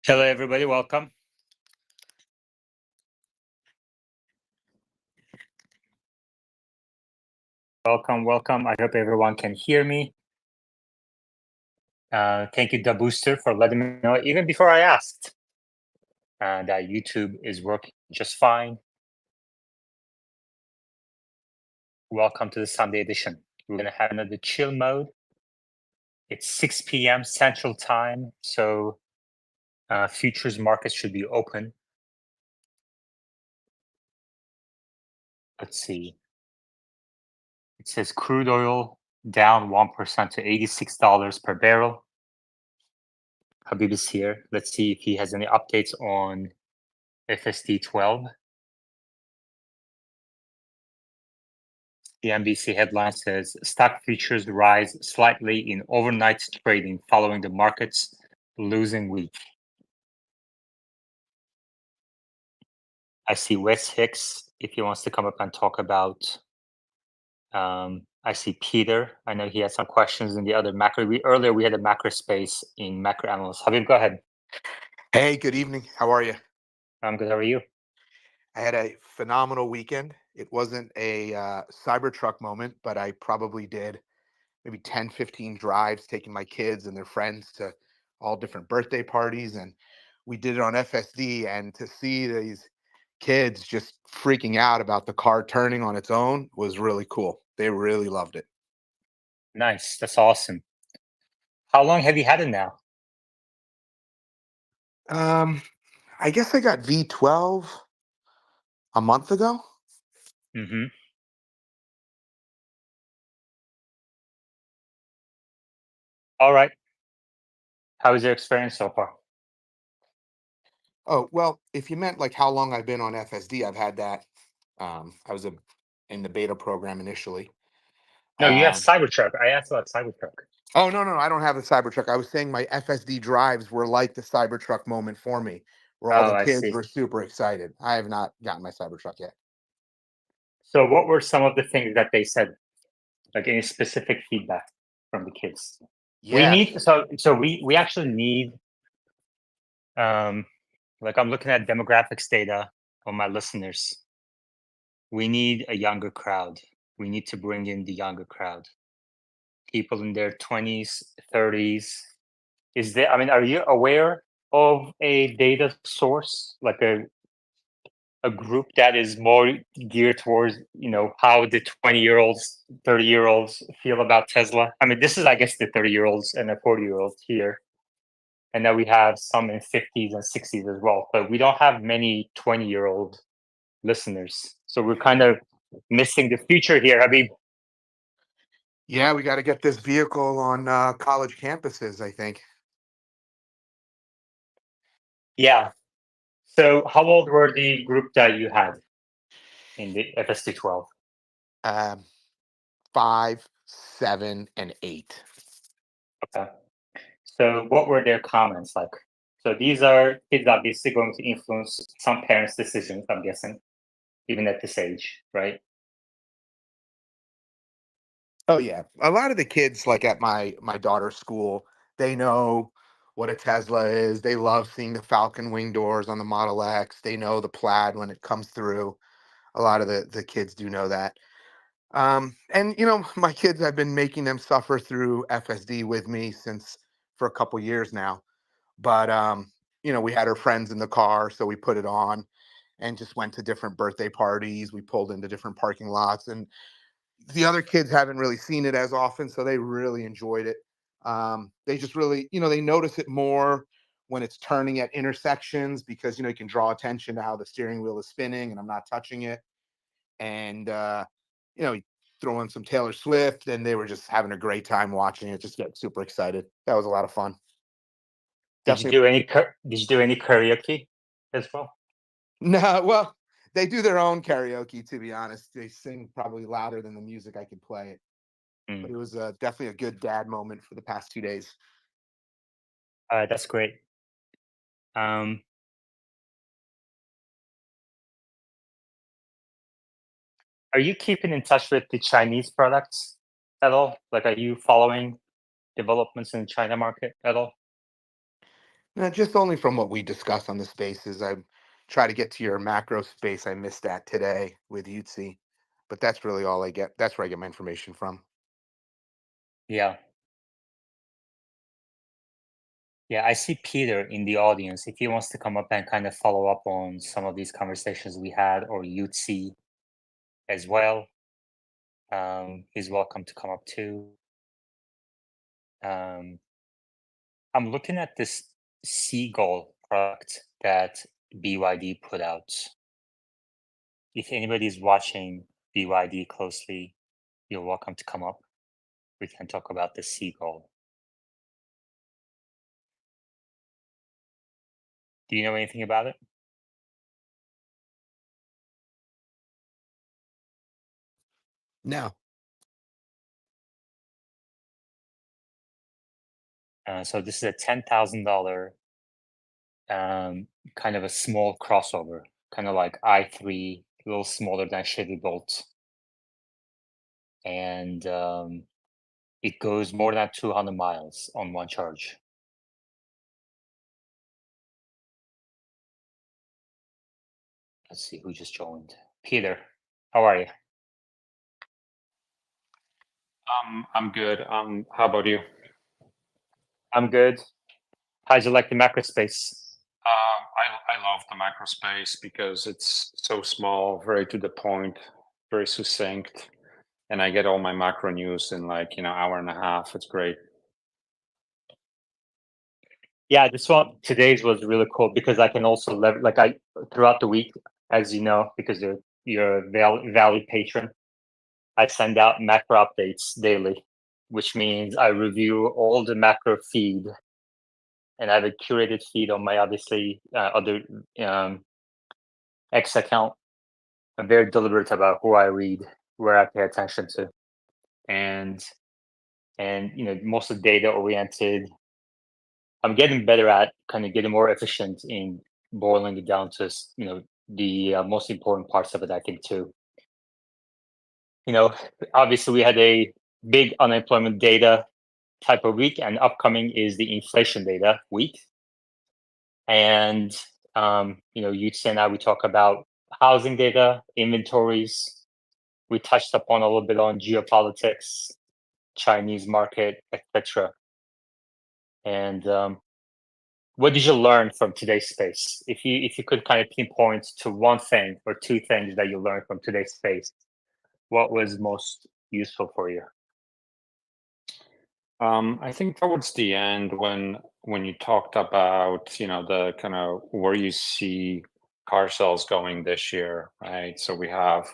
Hello, everybody. Welcome. Welcome. I hope everyone can hear me. Thank you, the booster, for letting me know even before I asked that YouTube is working just fine. Welcome to the Sunday edition. We're going to have another chill mode. It's 6 p.m. Central Time, so futures markets should be open. Let's see. It says crude oil down 1% to $86 per barrel. Habib is here. Let's see if he has any updates on FSD 12. The NBC headline says stock futures rise slightly in overnight trading following the market's losing week. I see Wes Hicks if he wants to come up and talk about. I see Peter. I know he had some questions in the other macro. Earlier we had a macro space in macro analyst. Habib, go ahead. Hey, good evening. How are you? I'm good. How are you? I had a phenomenal weekend. It wasn't a Cybertruck moment, but I probably did maybe 10, 15 drives taking my kids and their friends to all different birthday parties. And we did it on FSD. And to see these kids just freaking out about the car turning on its own was really cool. They really loved it. Nice. That's awesome. How long have you had it now? I guess I got V12 a month ago. Mm-hmm. All right. How is your experience so far? Oh, well, if you meant like how long I've been on FSD, I've had that. I was in the beta program initially. No, you have Um, Cybertruck. I asked about Cybertruck. oh, no, I don't have the Cybertruck. I was saying my FSD drives were like the Cybertruck moment for me, where all Oh, the I kids see. were super excited. I have not gotten my Cybertruck yet. So what were some of the things that they said? Like any specific feedback from the kids? We Yeah. need we actually need like I'm looking at demographics data on my listeners. We need a younger crowd. We need to bring in the younger crowd. People in their 20s, 30s. Are you aware of a data source, like a group that is more geared towards, how the 20-year-olds, 30-year-olds feel about Tesla? I mean, this is, I guess, the 30-year-olds and the 40-year-olds here. And then we have some in 50s and 60s as well. But we don't have many 20-year-old listeners. So we're kind of missing the future here, Habib. Yeah, we got to get this vehicle on college campuses, I think. Yeah. So how old were the group that you had in the FST 12? 5, 7, and 8. Okay. So what were their comments like? So these are kids obviously going to influence some parents' decisions, I'm guessing, even at this age, right? Oh yeah, a lot of the kids, like at my daughter's school, they know what a Tesla is. They love seeing the Falcon wing doors on the Model X. They know the Plaid when it comes through. A lot of the kids do know that. And my kids, I've been making them suffer through FSD with me since for a couple years now. But we had our friends in the car, so we put it on and just went to different birthday parties. We pulled into different parking lots, and the other kids haven't really seen it as often, so they really enjoyed it. They just really, they notice it more when it's turning at intersections because you can draw attention to how the steering wheel is spinning, and I'm not touching it. And you throw in some Taylor Swift, and they were just having a great time watching it. Just get super excited. That was a lot of fun. Definitely. Did you do any karaoke as well? No, well, they do their own karaoke. To be honest, they sing probably louder than the music I could play. But Mm. it was definitely a good dad moment for the past 2 days. That's great. Um, are you keeping in touch with the Chinese products at all? Like, are you following developments in the China market at all? Just only from what we discuss on the spaces. I try to get to your macro space. I missed that today with Utsi, but that's really all I get. That's where I get my information from. Yeah. Yeah, I see Peter in the audience. If he wants to come up and kind of follow up on some of these conversations we had, or you'd see as well, he's welcome to come up too. Um, I'm looking at this Seagull product that BYD put out. If anybody's watching BYD closely, you're welcome to come up. We can talk about the Seagull. Do you know anything about it? No. So this is a $10,000 kind of a small crossover, kind of like i3, a little smaller than Chevy Bolt, and it goes more than 200 miles on one charge. Let's see who just joined. Peter, how are you? I'm good. How about you? I'm good. How'd you like the macro space? I love the macro space because it's so small, very to the point, very succinct, and I get all my macro news in like hour and a half. It's great. Yeah, this one today's was really cool because I can also like I throughout the week, as you know, because you're a Valley patron, I send out macro updates daily, which means I review all the macro feed, and I have a curated feed on my obviously other um, X account. I'm very deliberate about who I read, where I pay attention to, and most of data oriented. I'm getting better at kind of getting more efficient in boiling it down to the most important parts of it. I think too. You know, obviously we had a big unemployment data type of week, and upcoming is the inflation data week. And you and I we talk about housing data, inventories. We touched upon a little bit on geopolitics, Chinese market, etc. And what did you learn from today's space? If you could kind of pinpoint to one thing or two things that you learned from today's space, what was most useful for you? I think towards the end when you talked about the kind of where you see car sales going this year, right? So we have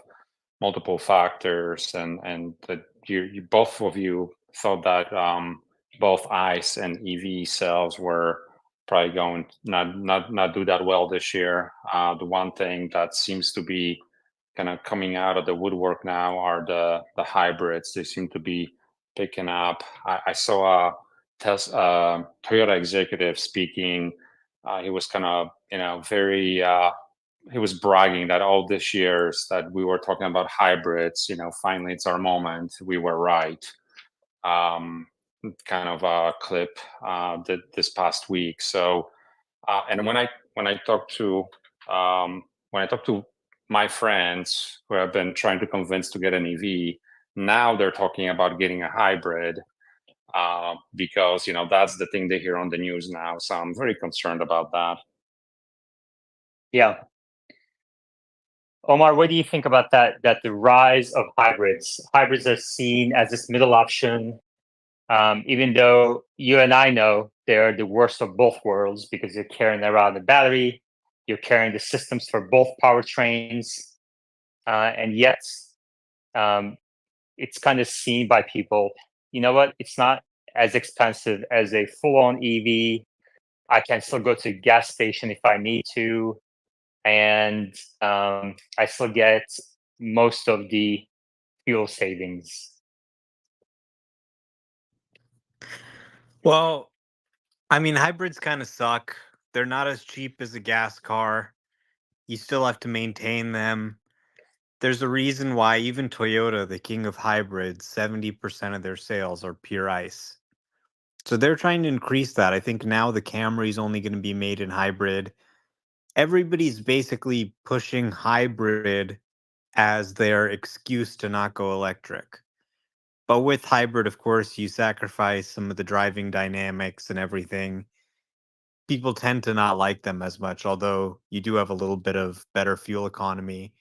multiple factors, and that you both of you thought that both ICE and EV sales were probably going to not do that well this year. The one thing that seems to be kind of coming out of the woodwork now are the hybrids. They seem to be picking up. I saw a Toyota executive speaking. He was kind of very he was bragging that all these years that we were talking about hybrids, finally it's our moment. We were right. Um, Kind of a clip this past week. So, and when I talked to my friends who have been trying to convince to get an EV, now they're talking about getting a hybrid because that's the thing they hear on the news now. So I'm very concerned about that. Yeah. Omar, what do you think about that? That the rise of hybrids are seen as this middle option, even though you and I know they're the worst of both worlds because you're carrying around the battery, you're carrying the systems for both powertrains, and yet um, it's kind of seen by people. You know what? It's not as expensive as a full-on EV. I can still go to a gas station if I need to, and I still get most of the fuel savings. Well, I mean, hybrids kind of suck. They're not as cheap as a gas car. You still have to maintain them. There's a reason why even Toyota, the king of hybrids, 70% of their sales are pure ICE. So they're trying to increase that. I think now the Camry is only going to be made in hybrid. Everybody's basically pushing hybrid as their excuse to not go electric. But with hybrid, of course, you sacrifice some of the driving dynamics and everything. People tend to not like them as much, although you do have a little bit of better fuel economy.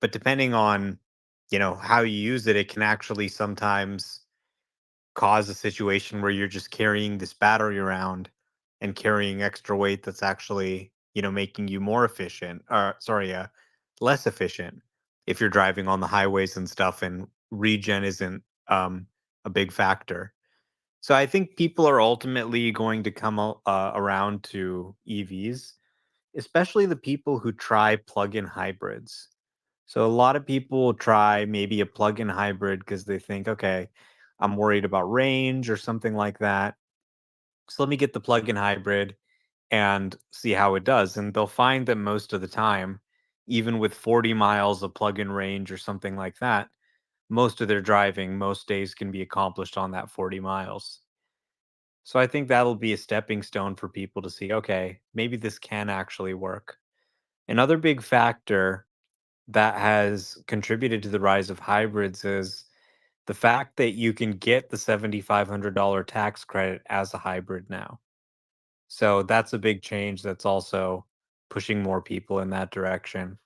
But depending on, how you use it, it can actually sometimes cause a situation where you're just carrying this battery around and carrying extra weight that's actually, making you more efficient, or sorry, less efficient if you're driving on the highways and stuff and regen isn't a big factor. So I think people are ultimately going to come around to EVs, especially the people who try plug-in hybrids. So a lot of people will try maybe a plug-in hybrid because they think, okay, I'm worried about range or something like that. So let me get the plug-in hybrid and see how it does. And they'll find that most of the time, even with 40 miles of plug-in range or something like that, most of their driving most days can be accomplished on that 40 miles. So I think that'll be a stepping stone for people to see, okay, maybe this can actually work. Another big factor that has contributed to the rise of hybrids is the fact that you can get the $7,500 tax credit as a hybrid now. So that's a big change that's also pushing more people in that direction.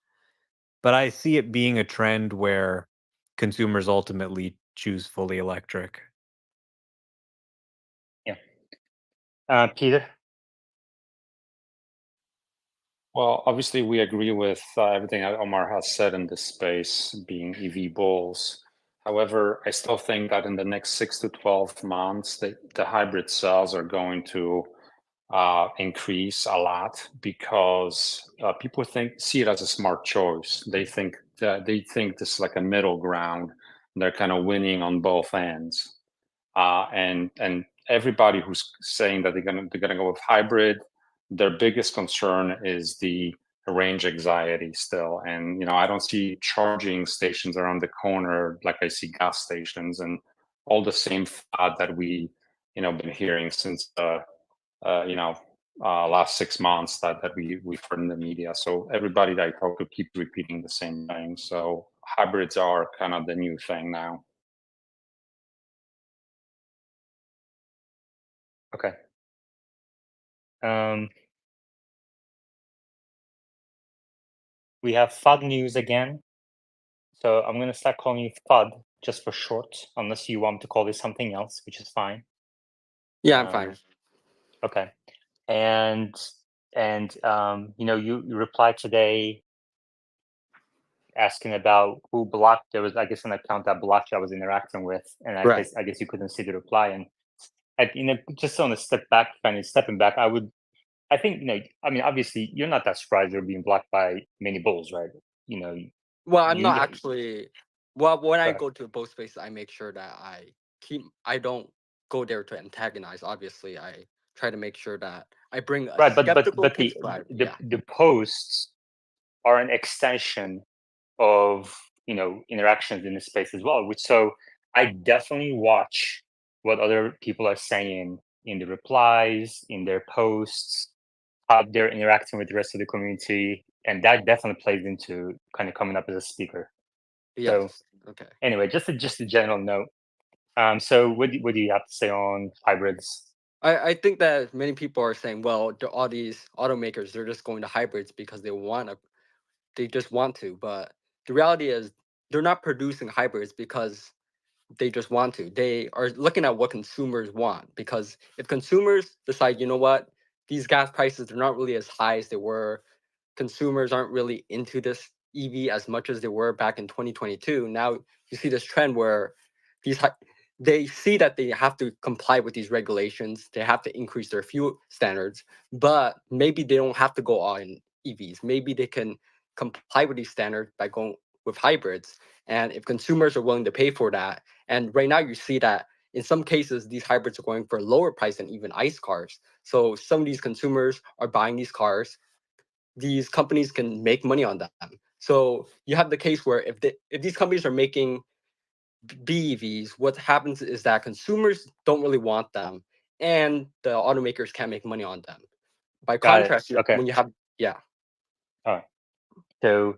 But I see it being a trend where consumers ultimately choose fully electric. Yeah. Peter? Well, obviously, we agree with everything that Omar has said in this space, being EV bulls. However, I still think that in the next 6 to 12 months, the hybrid cells are going to increase a lot because people see it as a smart choice. They think this is like a middle ground. They're kind of winning on both ends. And everybody who's saying that they're gonna go with hybrid, their biggest concern is the range anxiety still. And I don't see charging stations around the corner like I see gas stations, and all the same thought that we been hearing since last 6 months that we've heard in the media. So everybody that I talk to keeps repeating the same thing. So hybrids are kind of the new thing now. Okay. Um, we have FUD news again. So I'm going to start calling you FUD just for short, unless you want to call this something else, which is fine. Yeah, I'm fine. Okay. And you replied today asking about who blocked. There was, I guess, an account that blocked you I was interacting with, and Right. I guess you couldn't see the reply. And just on a step back, kind of stepping back, I think, I mean, obviously, you're not that surprised you're being blocked by many bulls, right? You know, Well, I'm you not actually. Well, when I Right. go to both spaces, I make sure that I don't go there to antagonize. Obviously, I try to make sure that I bring a Right, skeptical but the perspective. the Yeah. the posts are an extension of interactions in the space as well. Which so I definitely watch what other people are saying in the replies, in their posts, how they're interacting with the rest of the community. and that definitely plays into kind of coming up as a speaker. So Yes. Okay. anyway, just a general note. So what do you have to say on hybrids? I think that many people are saying, well, all these automakers, they're just going to hybrids because they just want to. But the reality is they're not producing hybrids because they just want to. They are looking at what consumers want, because if consumers decide, you know what, these gas prices, they're not really as high as they were, consumers aren't really into this EV as much as they were back in 2022. Now you see this trend where these they see that they have to comply with these regulations. They have to increase their fuel standards, but maybe they don't have to go all in EVs. Maybe they can comply with these standards by going with hybrids. And if consumers are willing to pay for that, and right now you see that in some cases these hybrids are going for a lower price than even ICE cars. So some of these consumers are buying these cars, these companies can make money on them. So you have the case where if these companies are making BEVs, what happens is that consumers don't really want them, and the automakers can't make money on them. By Got it. contrast, Okay. when you have, yeah, All right. So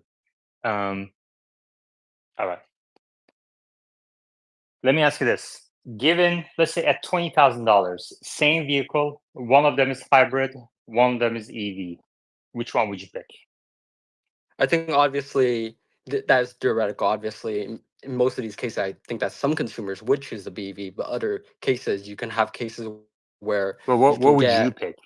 all right. Let me ask you this. Given, let's say at $20,000, same vehicle, one of them is hybrid, one of them is EV. Which one would you pick? I think obviously that is theoretical. Obviously, in most of these cases, I think that some consumers would choose the BEV, but other cases you can have cases where Well, you what can would you get. pick?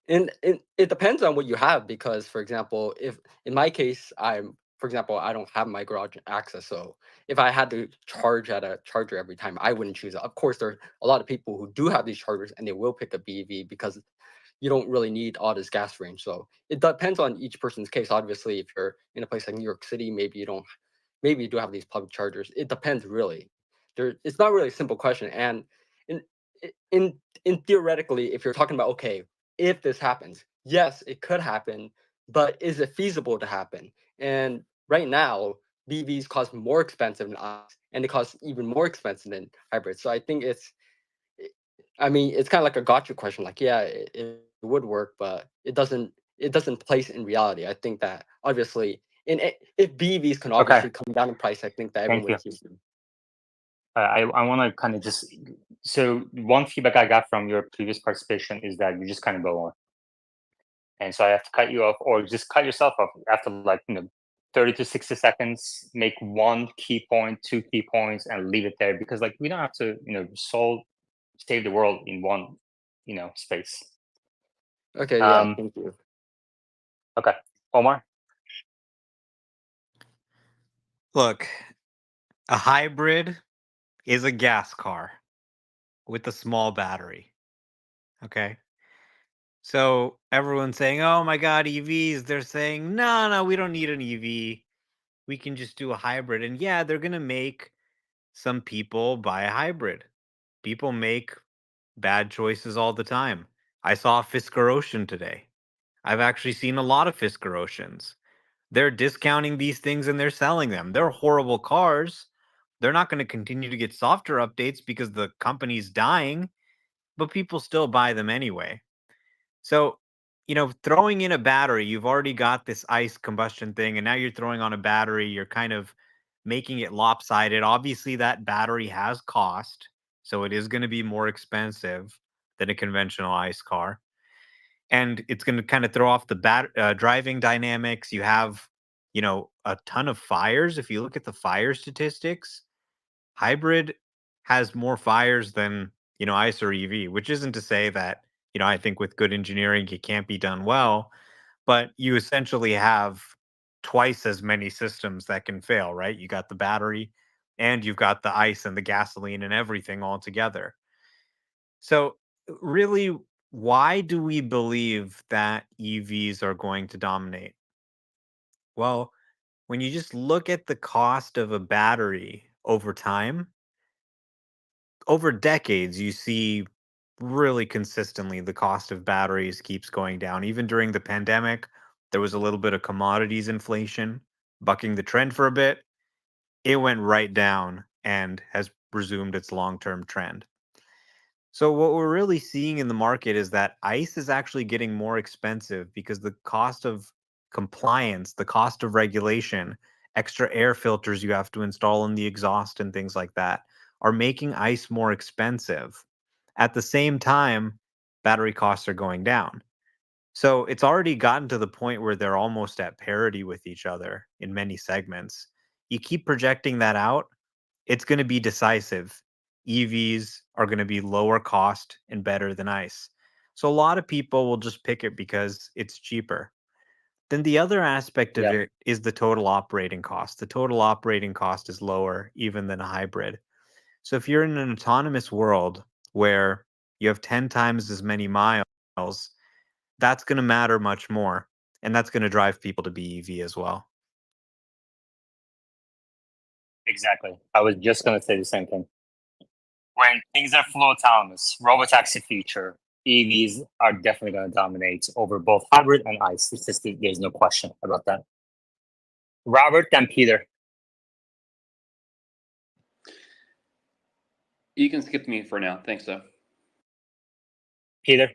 And it depends on what you have, because for example, if in my case, for example, I don't have my garage access, so if I had to charge at a charger every time, I wouldn't choose it. Of course, there are a lot of people who do have these chargers and they will pick a BEV because you don't really need all this gas range. So it depends on each person's case. Obviously, if you're in a place like New York City, maybe you do have these public chargers. It depends really. It's not really a simple question. And in in in theoretically, if you're talking about, okay, if this happens, yes, it could happen, but is it feasible to happen? And right now, BVs cost more expensive than ICE, and they cost even more expensive than hybrids. So I think it- I mean, it's kind of like a gotcha question. Like, yeah, it would work, but it doesn't place in reality. I think that obviously, if BVs can Okay, obviously come down in price, I think that everyone thank you. would choose them. I want to kind of just, so one feedback I got from your previous participation is that you just kind of go on. And so I have to cut you off, or just cut yourself off after like 30 to 60 seconds. Make one key point, two key points, and leave it there, because like we don't have to save the world in one space. Okay, yeah, Um, thank you. okay, Omar. Look, a hybrid is a gas car with a small battery. Okay. So everyone's saying, oh my God, EVs. They're saying, no, no, we don't need an EV. We can just do a hybrid. And yeah, they're going to make some people buy a hybrid. People make bad choices all the time. I saw a Fisker Ocean today. I've actually seen a lot of Fisker Oceans. They're discounting these things and they're selling them. They're horrible cars. They're not going to continue to get software updates because the company's dying, but people still buy them anyway. So, throwing in a battery, you've already got this ICE combustion thing, and now you're throwing on a battery, you're kind of making it lopsided. Obviously, that battery has cost, so it is going to be more expensive than a conventional ICE car. And it's going to kind of throw off the driving dynamics. You have, a ton of fires. If you look at the fire statistics, hybrid has more fires than ICE or EV, which isn't to say that I think with good engineering it can't be done well, but you essentially have twice as many systems that can fail, right? You got the battery and you've got the ice and the gasoline and everything all together. So really, why do we believe that EVs are going to dominate? Well, when you just look at the cost of a battery over time, over decades, you see really consistently the cost of batteries keeps going down. Even during the pandemic, there was a little bit of commodities inflation bucking the trend for a bit. It went right down and has resumed its long term trend. So what we're really seeing in the market is that ICE is actually getting more expensive because the cost of compliance, the cost of regulation, extra air filters you have to install in the exhaust and things like that are making ICE more expensive. At the same time, battery costs are going down. So it's already gotten to the point where they're almost at parity with each other in many segments. You keep projecting that out, it's going to be decisive. EVs are going to be lower cost and better than ICE. So a lot of people will just pick it because it's cheaper. Then the other aspect of Yeah, it is the total operating cost. The total operating cost is lower even than a hybrid. So if you're in an autonomous world where you have 10 times as many miles, that's going to matter much more. And that's going to drive people to BEV as well. exactly. I was just gonna say the same thing. When things are full autonomous, robotaxi future, EVs are definitely gonna dominate over both hybrid and ICE. It's just there's no question about that. Robert, then Peter. You can skip me for now. Thanks, though. Peter.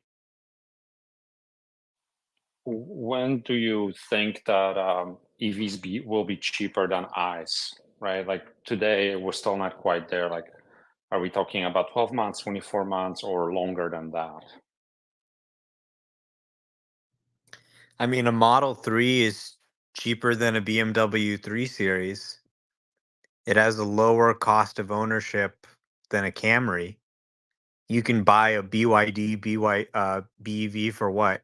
When do you think that will be cheaper than ICE, right? Like today, we're still not quite there. Like, are we talking about 12 months, 24 months, or longer than that? I mean, a Model 3 is cheaper than a BMW 3 Series. It has a lower cost of ownership than a Camry. You can buy a BYD BEV for what?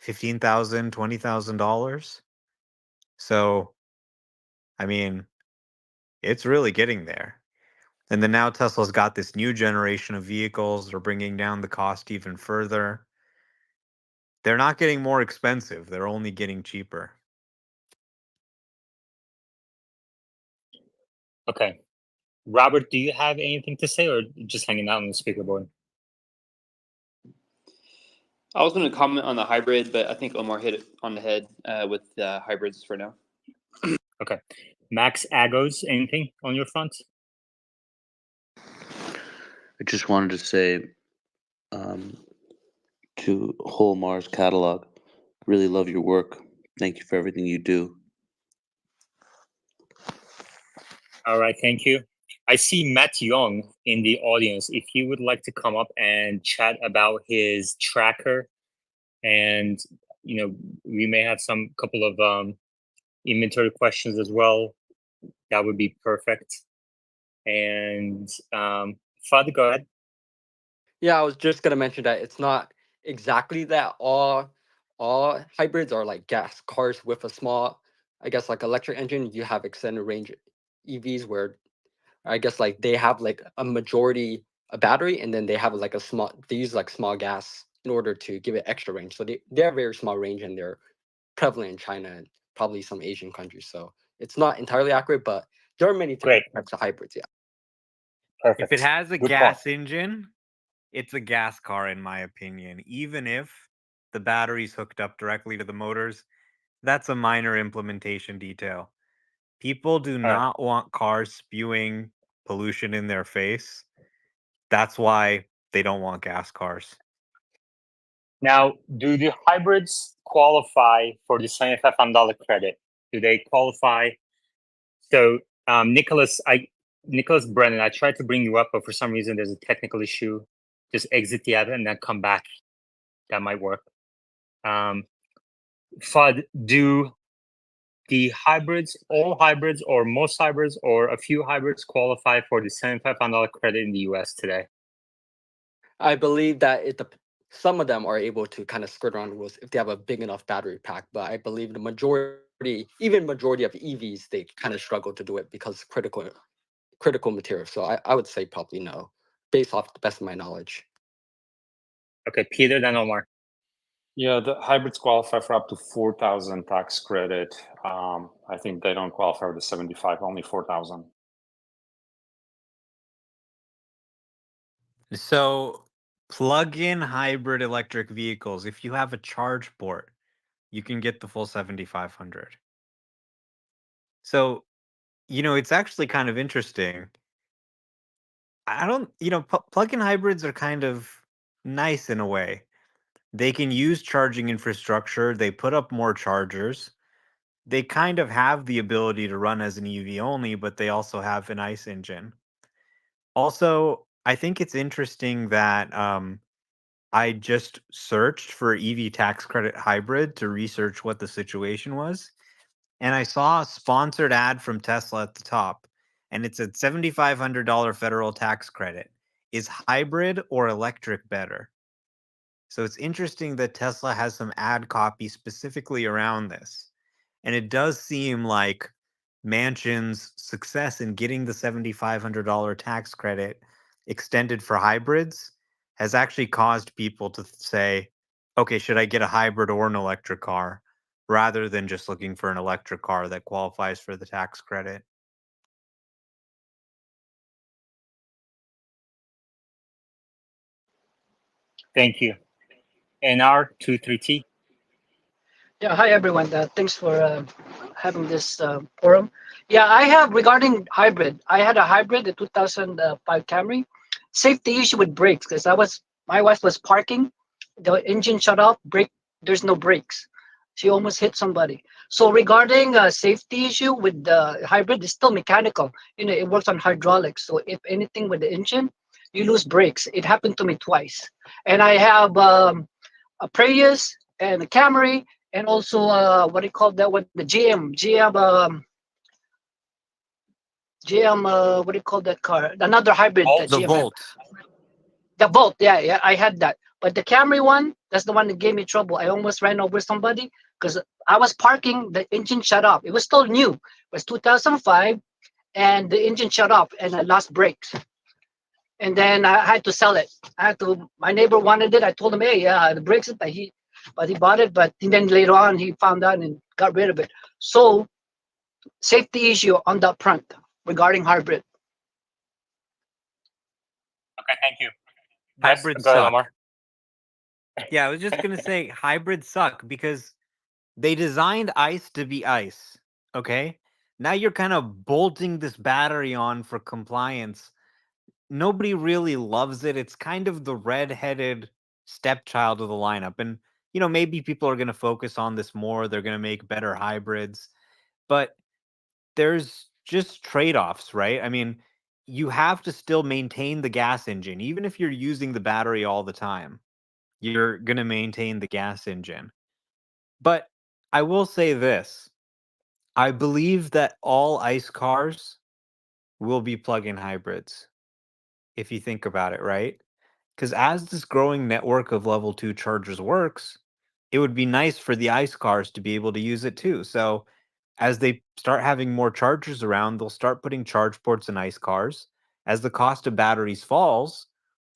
$15,000, $20,000. So, I mean, it's really getting there. And then now Tesla's got this new generation of vehicles. They're bringing down the cost even further. They're not getting more expensive. They're only getting cheaper. Okay. Robert, do you have anything to say or just hanging out on the speaker board? I was going to comment on the hybrid, but I think Omar hit it on the head with hybrids for now. Okay. Max Agos, anything on your front? I just wanted to say to whole Mars catalog, really love your work. Thank you for everything you do. All right, thank you. I see Matt Young in the audience. If he would like to come up and chat about his tracker, and we may have some couple of inventory questions as well. That would be perfect. And Father, go ahead. Yeah, I was just gonna mention that it's not exactly that all hybrids are like gas cars with a small, I guess like electric engine. You have extended range EVs where I guess like they have like a majority a battery and then they have like a small they use like small gas in order to give it extra range. So they have very small range and they're prevalent in China and probably some Asian countries. So it's not entirely accurate, but there are many Great. types of hybrids. Yeah. Perfect. If it has a Good gas point. engine, it's a gas car, in my opinion. Even if the battery's hooked up directly to the motors, that's a minor implementation detail. People do All right. not want cars spewing pollution in their face. That's why they don't want gas cars. Now, do the hybrids qualify for the $75 credit? Do they qualify? So, Nicholas Brennan, I tried to bring you up, but for some reason there's a technical issue. Just exit the app and then come back. That might work. Fudd, do the hybrids, all hybrids, or most hybrids, or a few hybrids qualify for the $75 credit in the US today? I believe that some of them are able to kind of skirt around the rules if they have a big enough battery pack. But I believe the majority of EVs, they kind of struggle to do it because critical material. So I would say probably no, based off the best of my knowledge. Okay, Peter, then Omar. Yeah, the hybrids qualify for up to 4,000 tax credit. I think they don't qualify for the 75, only 4,000. So, plug-in hybrid electric vehicles, if you have a charge port, you can get the full 7,500. So, it's actually kind of interesting. I don't, plug-in hybrids are kind of nice in a way. They can use charging infrastructure, they put up more chargers. They kind of have the ability to run as an EV only, but they also have an ICE engine. Also, I think it's interesting that I just searched for EV tax credit hybrid to research what the situation was. And I saw a sponsored ad from Tesla at the top, and it said $7,500 federal tax credit. Is hybrid or electric better? So it's interesting that Tesla has some ad copy specifically around this. And it does seem like Manchin's success in getting the $7,500 tax credit extended for hybrids has actually caused people to say, okay, should I get a hybrid or an electric car rather than just looking for an electric car that qualifies for the tax credit? Thank you. NR23T. Yeah, hi everyone. Thanks for having this forum. Yeah, I have regarding hybrid. I had a hybrid, a 2005 Camry. Safety issue with brakes because my wife was parking, the engine shut off, brake. There's no brakes. She almost hit somebody. So regarding safety issue with the hybrid, it's still mechanical. It works on hydraulics. So if anything with the engine, you lose brakes. It happened to me twice. And I have a Prius and a Camry and also what do you call that one? The GM. What do you call that car? Another hybrid that The GM had. Volt. The Volt. Yeah, yeah, I had that. But the Camry one, that's the one that gave me trouble. I almost ran over somebody because I was parking. The engine shut off. It was still new. It was 2005, and the engine shut off, and I lost brakes. And then I had to sell it. I had to. My neighbor wanted it. I told him, "Hey, the brakes," but he bought it. But then later on, he found out and got rid of it. So safety issue on that front regarding hybrid. Okay, thank you. Hybrids Go ahead, suck. Omar. Yeah, I was just going to say hybrids suck because they designed ICE to be ICE. Okay. Now you're kind of bolting this battery on for compliance. Nobody really loves it. It's kind of the red-headed stepchild of the lineup. And, maybe people are going to focus on this more. They're going to make better hybrids. But there's just trade-offs, right? I mean, you have to still maintain the gas engine. Even if you're using the battery all the time, you're going to maintain the gas engine. But I will say this. I believe that all ICE cars will be plug-in hybrids, if you think about it, right? Because as this growing network of level 2 chargers works, it would be nice for the ICE cars to be able to use it too. So as they start having more chargers around, they'll start putting charge ports in ICE cars. As the cost of batteries falls,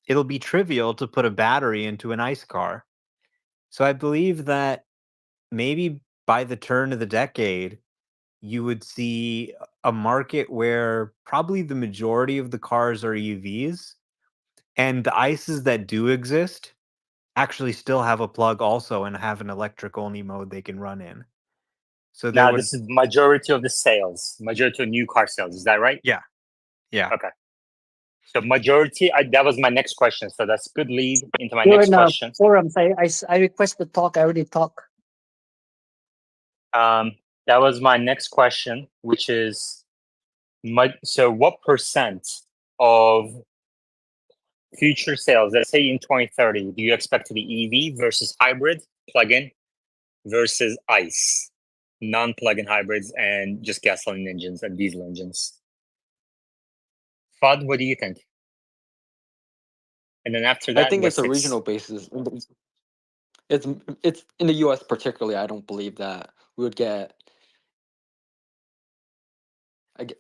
it'll be trivial to put a battery into an ICE car. So I believe that maybe by the turn of the decade, you would see a market where probably the majority of the cars are EVs, and the ICEs that do exist actually still have a plug also and have an electric only mode they can run in. So there Now, would this is majority of the sales, majority of new car sales. Is that right? yeah. Okay. So majority, that was my next question. So that's good lead into my You're next in question. forums. I request to talk. I already talk. That was my next question, which is, so what percent of future sales, let's say in 2030, do you expect to be EV versus hybrid, plug-in versus ICE, non-plug-in hybrids and just gasoline engines and diesel engines? Fudd, what do you think? And then after I that, think it's a Wessex. regional basis. It's in the U.S. particularly. I don't believe that we would get. I get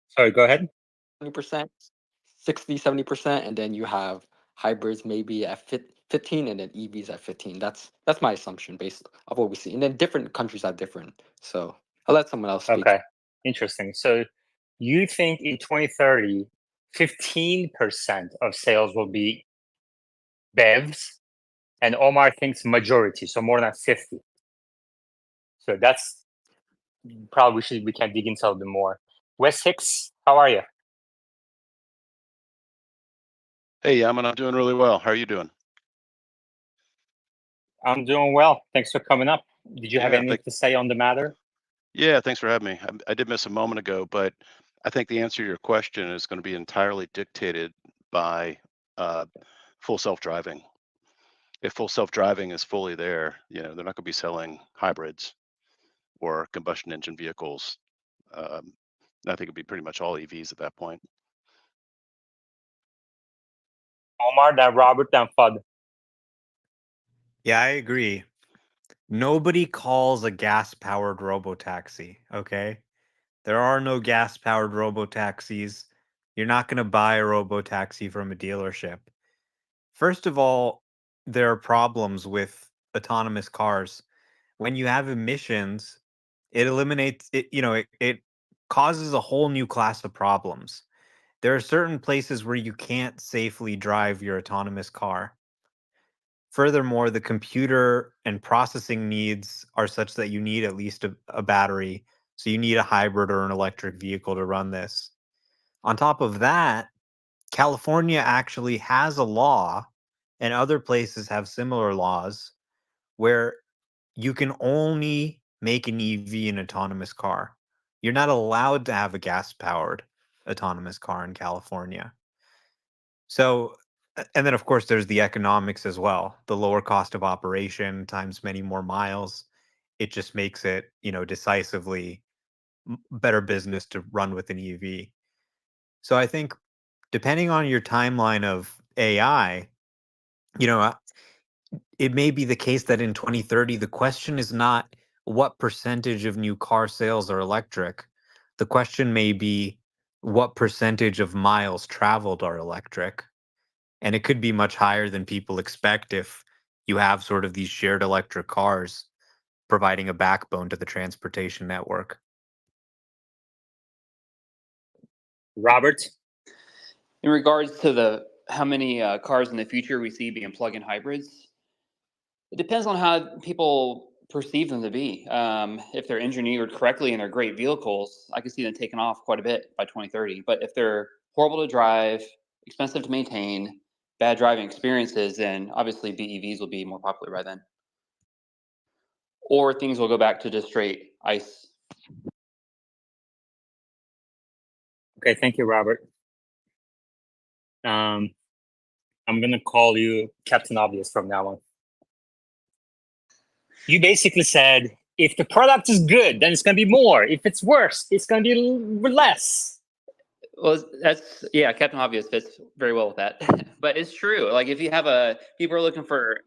Sorry, go ahead. 20%, 60, 70%, and then you have hybrids maybe at 15, and then EVs at 15. That's my assumption based off what we see. And then different countries are different. So I'll let someone else speak. Okay, interesting. So you think in 2030, 15% of sales will be BEVs, and Omar thinks majority, so more than 50. So that's probably we can dig into a little bit more. Wes Hicks, how are you? Hey, Yaman, I'm doing really well. How are you doing? I'm doing well. Thanks for coming up. Did you have Yeah, anything to say on the matter? Yeah, thanks for having me. I did miss a moment ago, but I think the answer to your question is going to be entirely dictated by uh, full self-driving. If full self-driving is fully there, they're not going to be selling hybrids or combustion engine vehicles. I think it'd be pretty much all EVs at that point. Omar, then Robert, then Fudd. Yeah, I agree. Nobody calls a gas-powered robotaxi, okay? There are no gas-powered robotaxis. You're not going to buy a robotaxi from a dealership. First of all, there are problems with autonomous cars. When you have emissions, it eliminates it, it causes a whole new class of problems. There are certain places where you can't safely drive your autonomous car. Furthermore, the computer and processing needs are such that you need at least a battery. So you need a hybrid or an electric vehicle to run this. On top of that, California actually has a law, and other places have similar laws, where you can only make an EV an autonomous car. You're not allowed to have a gas powered autonomous car in California. So, and then of course, there's the economics as well. The lower cost of operation times many more miles. It just makes it, decisively better business to run with an EV. So I think depending on your timeline of AI, you know, uh, it may be the case that in 2030, the question is not what percentage of new car sales are electric. The question may be what percentage of miles traveled are electric. And it could be much higher than people expect if you have sort of these shared electric cars providing a backbone to the transportation network. Robert? In regards to the how many cars in the future we see being plug-in hybrids, it depends on how people perceive them to be. If they're engineered correctly and they're great vehicles, I can see them taking off quite a bit by 2030. But if they're horrible to drive, expensive to maintain, bad driving experiences, then obviously BEVs will be more popular by then. Or things will go back to just straight ICE. Okay, thank you, Robert. I'm going to call you Captain Obvious from now on. You basically said, if the product is good, then it's going to be more. If it's worse, it's going to be less. Well, Captain Obvious fits very well with that. But it's true. Like if you have people are looking for.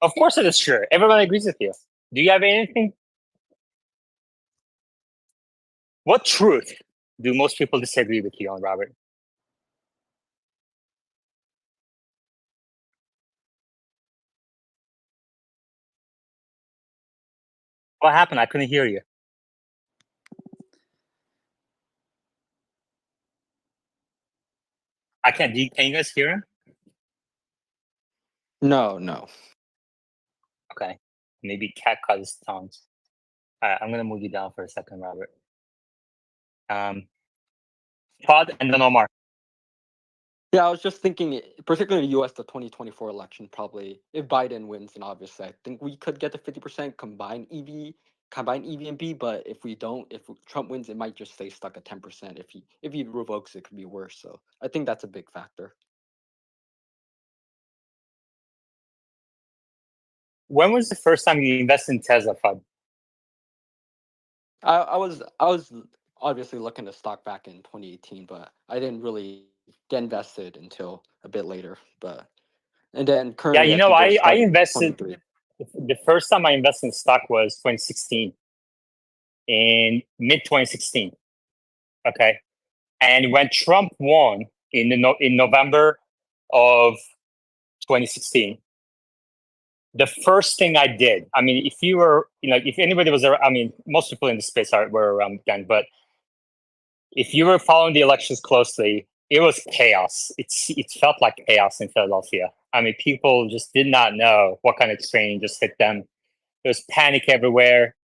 Of course it is true. Everyone agrees with you. Do you have anything? What truth do most people disagree with you on, Robert? What happened? I couldn't hear you. I can't. Can you guys hear him? No. Okay. Maybe Cat cut his tongues. All right, I'm going to move you down for a second, Robert. Todd and then Omar. Yeah, I was just thinking, particularly in the U.S., the 2024 election, probably if Biden wins, then obviously I think we could get to 50% combined EV and B. But if we don't, if Trump wins, it might just stay stuck at 10%. If he revokes, it could be worse. So I think that's a big factor. When was the first time you invested in Tesla, Fud? I was obviously looking at stock back in 2018, but I didn't really get invested until a bit later. And then currently, Yeah, I invested. 23. The first time I invested in stock was 2016, in mid 2016. Okay, and when Trump won in November of 2016, the first thing I did. I mean, if you were, if anybody was around, I mean, most people in the space were around then, but if you were following the elections closely, it was chaos. It felt like chaos in Philadelphia. I mean, people just did not know what kind of train just hit them. There was panic everywhere.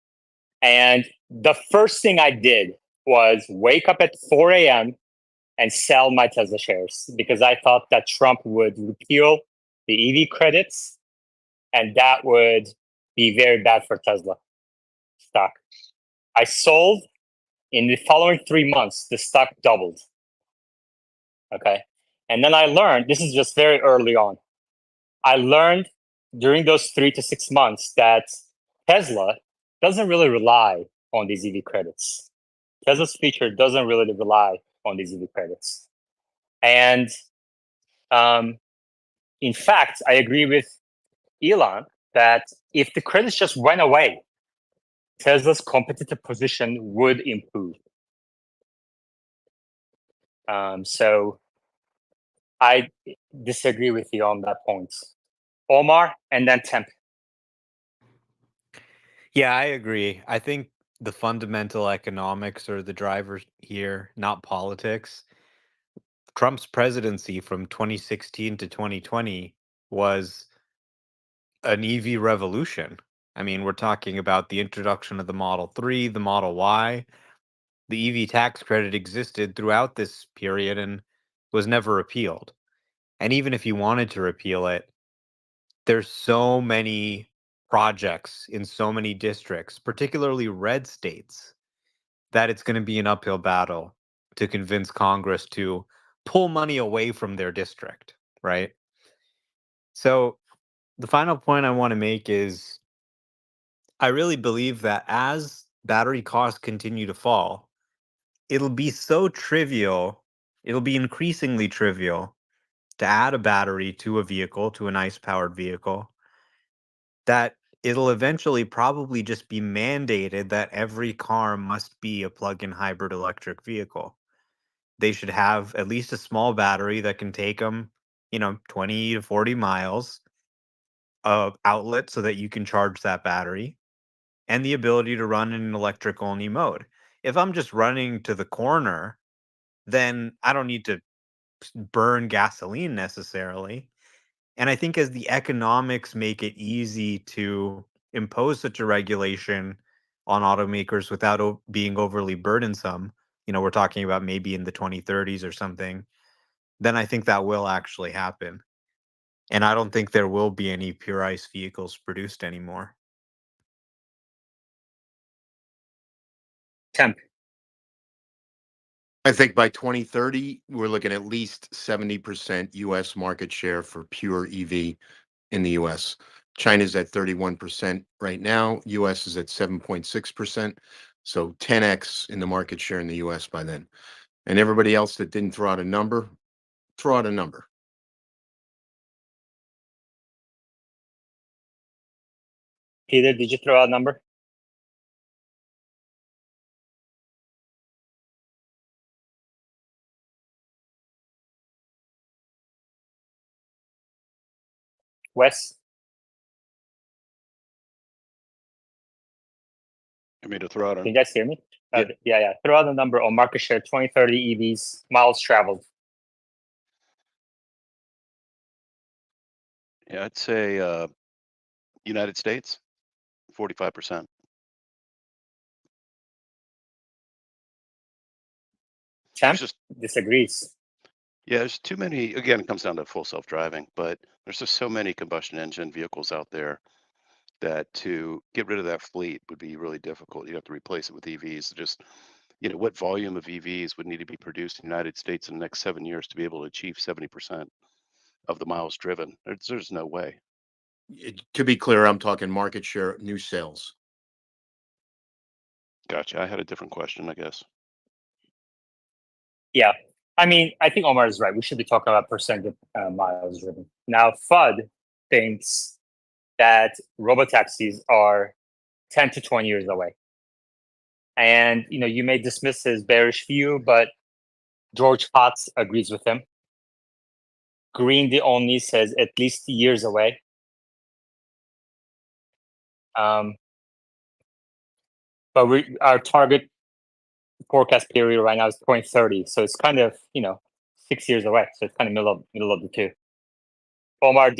And the first thing I did was wake up at 4 a.m. and sell my Tesla shares because I thought that Trump would repeal the EV credits, and that would be very bad for Tesla stock. I sold. In the following 3 months, the stock doubled. Okay. And then I learned, this is just very early on. I learned during those 3 to 6 months that Tesla doesn't really rely on these EV credits. Tesla's future doesn't really rely on these EV credits. And in fact, I agree with Elon that if the credits just went away, Tesla's competitive position would improve. So I disagree with you on that point. Omar and then Temp. Yeah, I agree. I think the fundamental economics are the drivers here, not politics. Trump's presidency from 2016 to 2020 was an EV revolution. I mean, we're talking about the introduction of the Model 3, the Model Y. The EV tax credit existed throughout this period and was never repealed. And even if you wanted to repeal it, there's so many projects in so many districts, particularly red states, that it's going to be an uphill battle to convince Congress to pull money away from their district, right? So the final point I want to make is I really believe that as battery costs continue to fall, it'll be so trivial, it'll be increasingly trivial to add a battery to a vehicle, to an ICE powered vehicle, that it'll eventually probably just be mandated that every car must be a plug-in hybrid electric vehicle. They should have at least a small battery that can take them, 20 to 40 miles of outlet so that you can charge that battery and the ability to run in an electric only mode. If I'm just running to the corner, then I don't need to burn gasoline necessarily. And I think as the economics make it easy to impose such a regulation on automakers without being overly burdensome, we're talking about maybe in the 2030s or something, then I think that will actually happen. And I don't think there will be any pure ICE vehicles produced anymore. Temp. I think by 2030, we're looking at least 70% US market share for pure EV in the US. China's at 31% right now. US is at 7.6%. So 10x in the market share in the US by then. And everybody else that didn't throw out a number, throw out a number. Peter, did you throw out a number? Wes? You mean to throw out Can you guys hear me? Yeah. Yeah. Throw out a number on market share 2030 EVs, miles traveled. Yeah, I'd say United States, 45%. Temp There's just disagrees. there's too many. Again, it comes down to full self-driving, but there's just so many combustion engine vehicles out there that to get rid of that fleet would be really difficult. You have to replace it with EVs. Just what volume of EVs would need to be produced in the United States in the next 7 years to be able to achieve 70% of the miles driven? There's no way. To be clear, I'm talking market share, new sales. Gotcha. I had a different question, I guess. Yeah. I mean, I think Omar is right. We should be talking about percent of miles driven. Now, FUD thinks that robotaxis are 10 to 20 years away. And, you may dismiss his bearish view, but George Potts agrees with him. Green the Only says at least years away. But our target forecast period right now is 2030, so it's kind of 6 years away. So it's kind of middle of the two. Omar,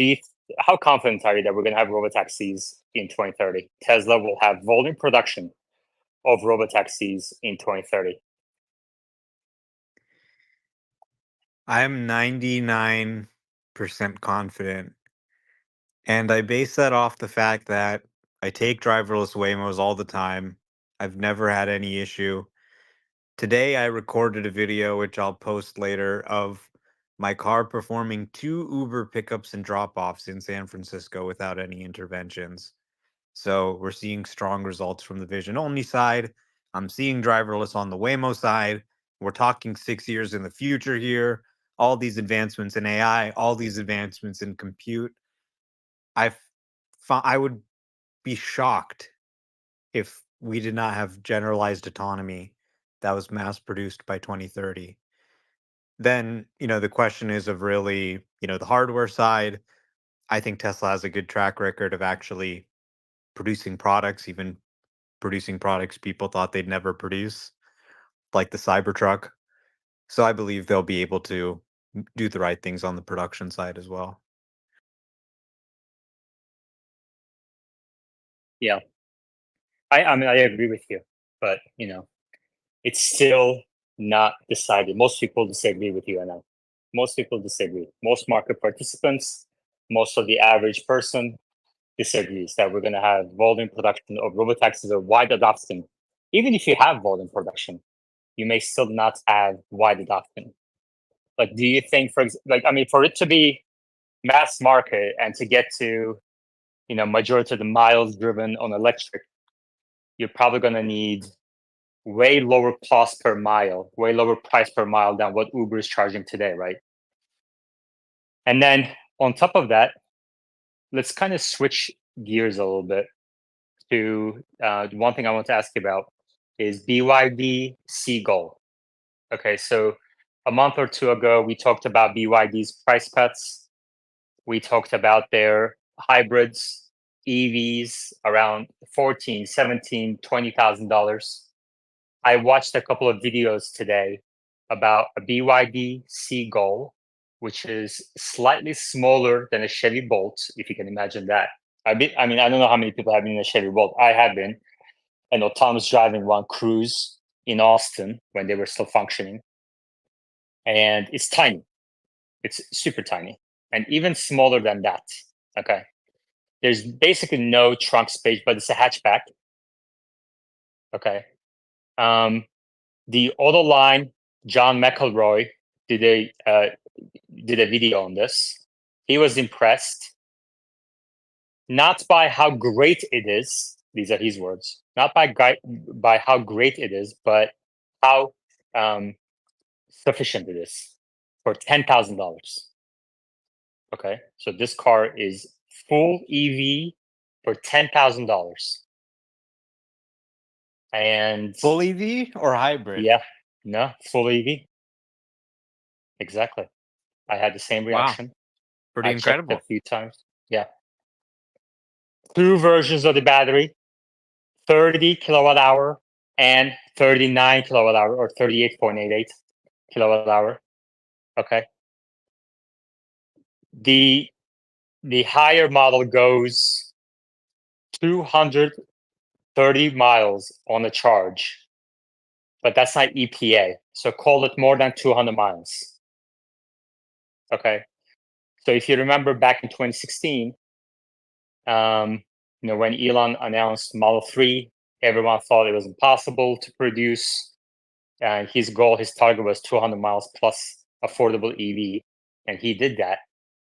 how confident are you that we're going to have robotaxis in 2030? Tesla will have volume production of robotaxis in 2030. I'm 99% confident. And I base that off the fact that I take driverless Waymos all the time. I've never had any issue. Today, I recorded a video, which I'll post later, of my car performing 2 Uber pickups and drop offs in San Francisco without any interventions. So we're seeing strong results from the vision only side. I'm seeing driverless on the Waymo side. We're talking 6 years in the future here. All these advancements in AI, all these advancements in compute. I would be shocked if we did not have generalized autonomy that was mass produced by 2030. Then, the question is of really, the hardware side. I think Tesla has a good track record of actually producing products, even producing products people thought they'd never produce, like the Cybertruck. So I believe they'll be able to do the right things on the production side as well. Yeah. I mean, I agree with you, but it's still not decided. Most people disagree with you, I know. Most people disagree. Most market participants, most of the average person disagrees that we're going to have volume production of robotaxis or wide adoption. Even if you have volume production, you may still not have wide adoption. Like, do you think, for it to be mass market and to get to, majority of the miles driven on electric, you're probably going to need way lower cost per mile, way lower price per mile than what Uber is charging today, right? And then on top of that, let's kind of switch gears a little bit to one thing I want to ask you about is BYD Seagull. Okay, so a month or two ago, we talked about BYD's price cuts. We talked about their hybrids, EVs around $14,000, $17,000, $20,000. I watched a couple of videos today about a BYD Seagull, which is slightly smaller than a Chevy Bolt, if you can imagine that. I mean, I don't know how many people have been in a Chevy Bolt. I have been. An autonomous driving one cruise in Austin when they were still functioning. And it's tiny. It's super tiny. And even smaller than that. Okay. There's basically no trunk space, but it's a hatchback. Okay. The Autoline, John McElroy did a video on this. He was impressed, not by how great it is. These are his words. Not by how great it is, but how sufficient it is for $10,000. Okay, so this car is full EV for $10,000. And Full EV or hybrid? yeah, no, full EV. Exactly. I had the same Wow. reaction. Pretty I checked incredible. a few times. Yeah. 2 versions of the battery, 30 kilowatt hour and 39 kilowatt hour, or 38.88 kilowatt hour. Okay. The higher model goes 230 miles on a charge, but that's not EPA. So call it more than 200 miles. Okay. So if you remember back in 2016, when Elon announced Model 3, everyone thought it was impossible to produce. And his target was 200 miles plus affordable EV. And he did that.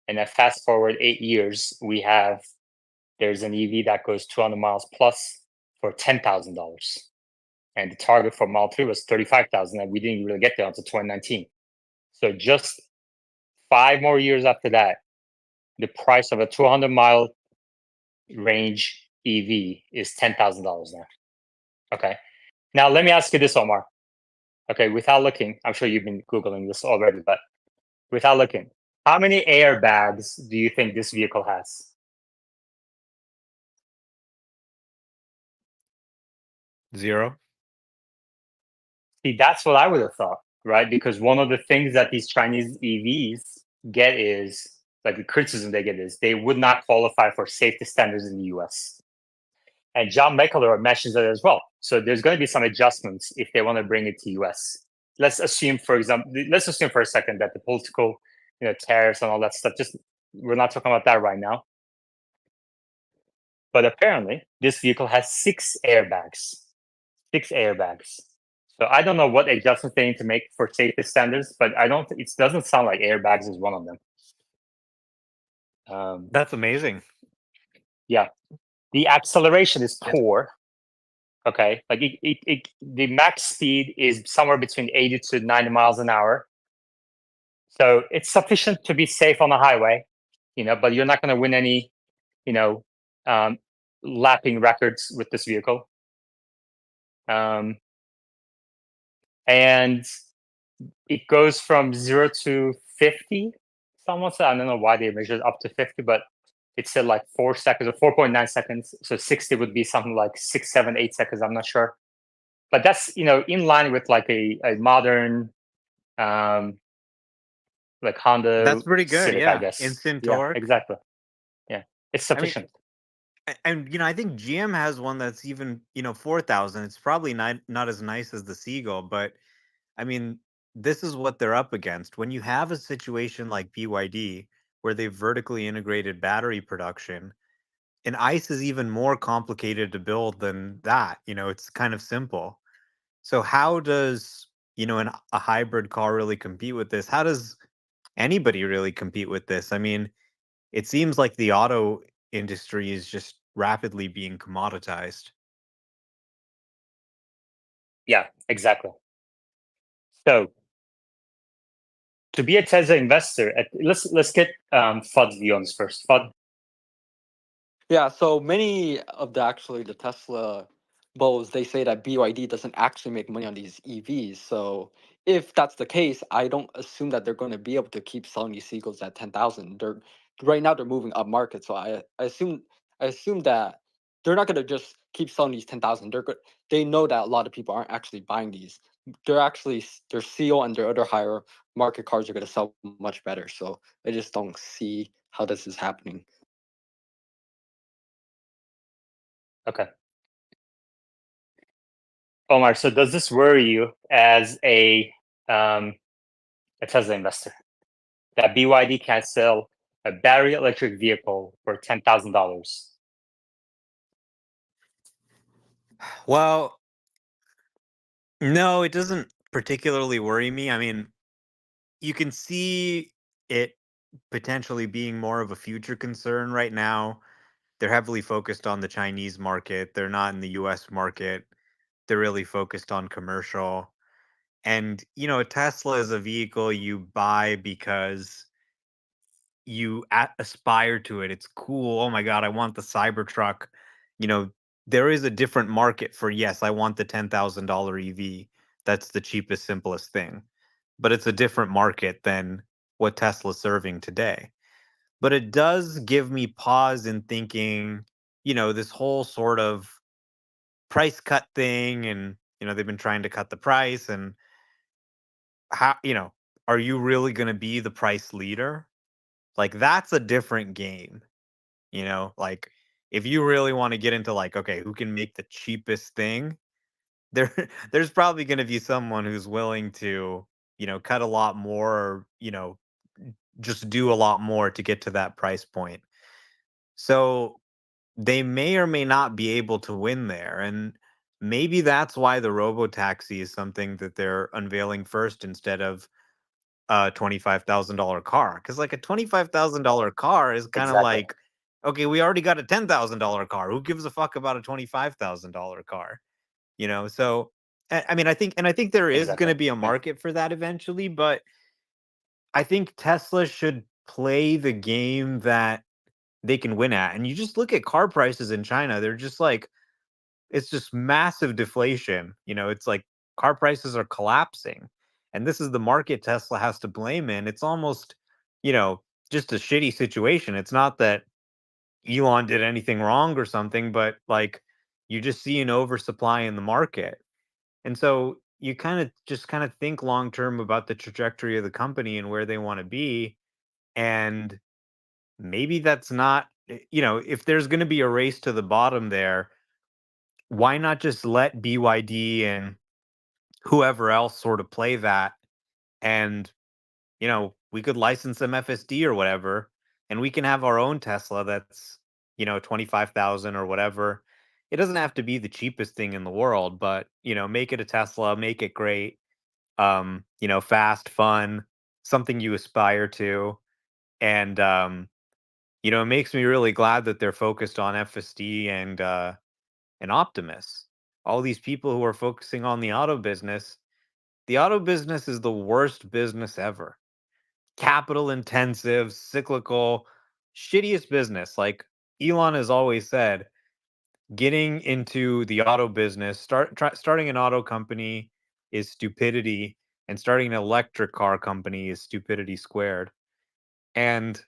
And then fast forward 8 years, there's an EV that goes 200 miles plus for $10,000. And the target for Model 3 was 35,000, and we didn't really get there until 2019. So just 5 more years after that, the price of a 200-mile range EV is $10,000 now. Okay. Now let me ask you this, Omar. Okay, without looking, I'm sure you've been Googling this already, but without looking, how many airbags do you think this vehicle has? 0. See, that's what I would have thought, right? Because one of the things that these Chinese EVs get is, like, the criticism they get is they would not qualify for safety standards in the US. And John McElroy mentions that as well. So there's going to be some adjustments if they want to bring it to US. let's assume, for example, let's assume for a second that the political, tariffs and all that stuff. Just we're not talking about that right now. But apparently, this vehicle has 6 airbags. 6 airbags. So I don't know what adjustments they need to make for safety standards, but I don't. It doesn't sound like airbags is one of them. That's amazing. Yeah, the acceleration is Yeah. poor. Okay, like the max speed is somewhere between 80 to 90 miles an hour. So it's sufficient to be safe on the highway, but you're not going to win any, you know, um, lapping records with this vehicle. And it goes from 0 to 50. Someone said, I don't know why they measured up to 50, but it said like 4 seconds or 4.9 seconds. So 60 would be something like 6, 7, 8 seconds. I'm not sure. But that's, in line with like a modern, like Honda That's pretty good. Civic, I Yeah. guess. Instant Yeah, torque. exactly. Yeah, it's I mean, sufficient. and I think GM has one that's even 4,000. It's probably not as nice as the Seagull, but I mean, this is what they're up against. When you have a situation like BYD where they've vertically integrated battery production, and ICE is even more complicated to build than that. It's kind of simple. So how does a hybrid car really compete with this? How does anybody really compete with this? I mean, it seems like the auto industry is just rapidly being commoditized. Yeah, exactly. So to be a Tesla investor, let's get Fudd's view on this first. Fudd. Yeah, so many of the Tesla bulls, they say that BYD doesn't actually make money on these EVs. So if that's the case, I don't assume that they're going to be able to keep selling these Seagulls at 10,000. They're right now they're moving up market. So I assume that they're not going to just keep selling these 10,000. They know that a lot of people aren't actually buying these. Their Seal and their other higher market cars are going to sell much better. So I just don't see how this is happening. Okay. Omar, so does this worry you as a Tesla investor that BYD can sell a battery electric vehicle for $10,000? Well, no, it doesn't particularly worry me. I mean, you can see it potentially being more of a future concern right now. They're heavily focused on the Chinese market. They're not in the US market. They're really focused on commercial. And, a Tesla is a vehicle you buy because you aspire to it. It's cool. Oh my God, I want the Cybertruck. You know, there is a different market for, yes, I want the $10,000 EV. That's the cheapest, simplest thing. But it's a different market than what Tesla's serving today. But it does give me pause in thinking, this whole sort of price cut thing. And, they've been trying to cut the price. And how, are you really going to be the price leader? Like, that's a different game. Like, if you really want to get into, like, okay, who can make the cheapest thing, there there's probably going to be someone who's willing to cut a lot more, or just do a lot more to get to that price point. So they may or may not be able to win there, and maybe that's why the Robotaxi is something that they're unveiling first instead of a $25,000 car, because like a $25,000 car is kind of Exactly. like, okay, we already got a $10,000 car. Who gives a fuck about a $25,000 car? So I mean, I think there is going Exactly. to be a Yeah. market for that eventually, but I think Tesla should play the game that they can win at. And you just look at car prices in China; they're just like, it's just massive deflation. It's like car prices are collapsing. And this is the market Tesla has to blame in. It's almost, you know, just a shitty situation. It's not that Elon did anything wrong or something, but like you just see an oversupply in the market. And so you kind of think long term about the trajectory of the company and where they want to be. And maybe that's not, if there's going to be a race to the bottom there, why not just let BYD and whoever else sort of play that, and we could license them FSD or whatever, and we can have our own Tesla that's 25,000 or whatever. It doesn't have to be the cheapest thing in the world, but make it a Tesla, make it great, fast, fun, something you aspire to. And it makes me really glad that they're focused on FSD and Optimus. All these people who are focusing on the auto business. The auto business is the worst business ever. Capital intensive, cyclical, shittiest business. Like Elon has always said, getting into the auto business, starting an auto company is stupidity, and starting an electric car company is stupidity squared. And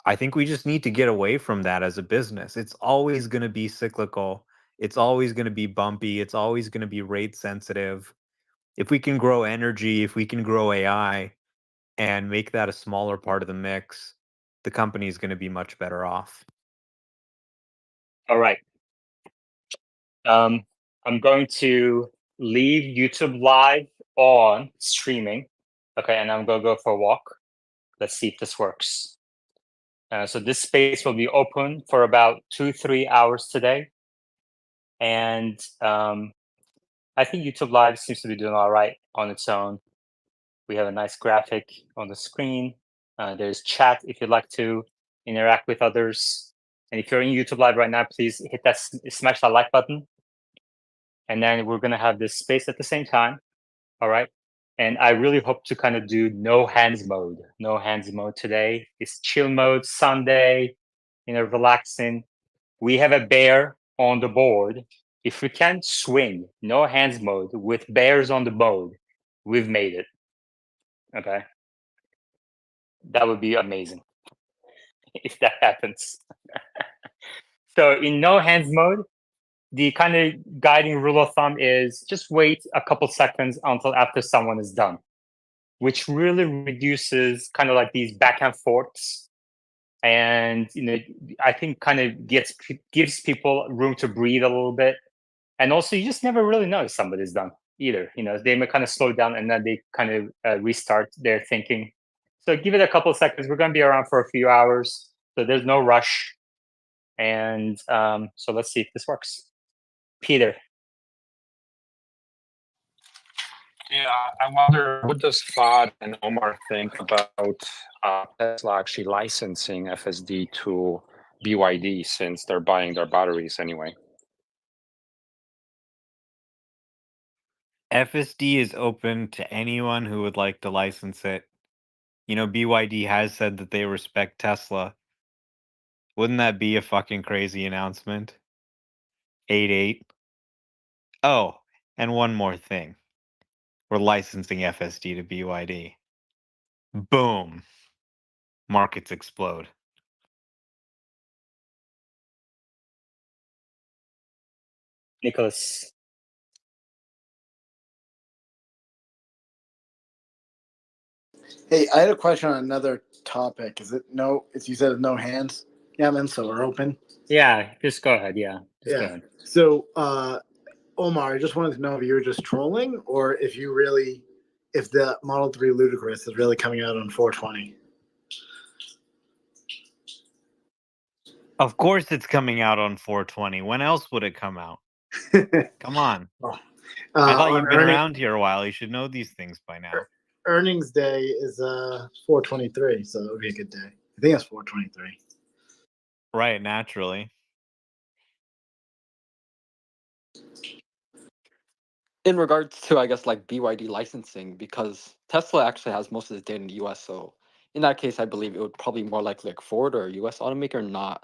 I think we just need to get away from that as a business. It's always going to be cyclical. It's always going to be bumpy. It's always going to be rate sensitive. If we can grow energy, if we can grow AI and make that a smaller part of the mix, the company is going to be much better off. All right. I'm going to leave YouTube live on streaming. Okay, and I'm going to go for a walk. Let's see if this works. So this space will be open for about 2-3 hours today. And I think YouTube Live seems to be doing all right on its own. We have a nice graphic on the screen. There's chat if you'd like to interact with others. And if you're in YouTube Live right now, please hit that, smash that like button. And then we're going to have this space at the same time. All right. And I really hope to kind of do no hands mode. No hands mode today. It's chill mode, Sunday, relaxing. We have a bear on the board. If we can swing no hands mode with bears on the board, we've made it. Okay. That would be amazing if that happens. So in no hands mode, the kind of guiding rule of thumb is just wait a couple seconds until after someone is done, which really reduces kind of like these back and forths. And I think kind of gives people room to breathe a little bit. And also, you just never really know if somebody's done either. They may kind of slow down and then they kind of restart their thinking. So give it a couple of seconds. We're going to be around for a few hours, so there's no rush. And so let's see if this works. Peter. Yeah, I wonder, what does Fad and Omar think about Tesla actually licensing FSD to BYD, since they're buying their batteries anyway? FSD is open to anyone who would like to license it. BYD has said that they respect Tesla. Wouldn't that be a fucking crazy announcement? 8-8. Oh, and one more thing. We're licensing FSD to BYD. Boom. Markets explode. Nicholas. Hey, I had a question on another topic. Is it no? If you said no hands, yeah, man. So we're open. Yeah, just go ahead. Yeah, just go ahead. So, Omar, I just wanted to know if you were just trolling or if the Model 3 Ludicrous is really coming out on 420. Of course it's coming out on 420. When else would it come out? Come on. I thought you've been around here a while. You should know these things by now. Earnings day is 423, so it would be a good day. I think it's 423. Right, naturally. In regards to, I guess, like BYD licensing, because Tesla actually has most of the data in the US. So in that case, I believe it would probably more likely like Ford or a US automaker, not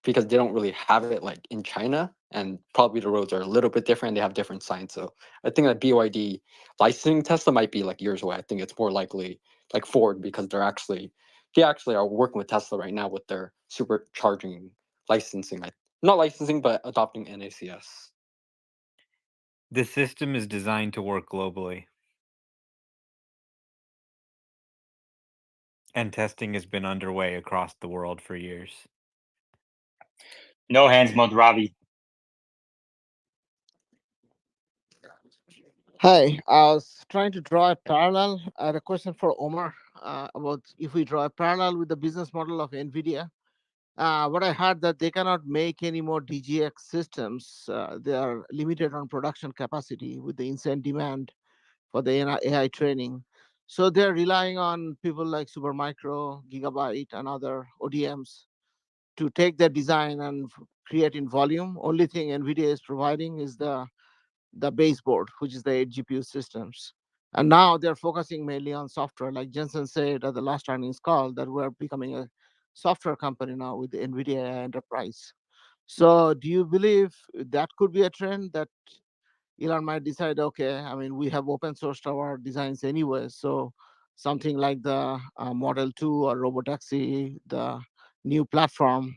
because they don't really have it like in China, and probably the roads are a little bit different. They have different signs. So I think that BYD licensing Tesla might be like years away. I think it's more likely like Ford, because they actually are working with Tesla right now with their supercharging licensing. Not licensing, but adopting NACS. The system is designed to work globally. And testing has been underway across the world for years. No hands mode, Ravi. Hi, I was trying to draw a parallel. I had a question for Omar about if we draw a parallel with the business model of NVIDIA. What I heard that they cannot make any more DGX systems. They are limited on production capacity with the insane demand for the AI training. So they're relying on people like Supermicro, Gigabyte, and other ODMs to take their design and create in volume. Only thing NVIDIA is providing is the baseboard, which is the 8 GPU systems. And now they're focusing mainly on software. Like Jensen said at the last earnings call, that we're becoming a software company now with the NVIDIA Enterprise. So do you believe that could be a trend that Elon might decide, okay, I mean, we have open sourced our designs anyway. So something like the Model 2 or Robotaxi, the new platform,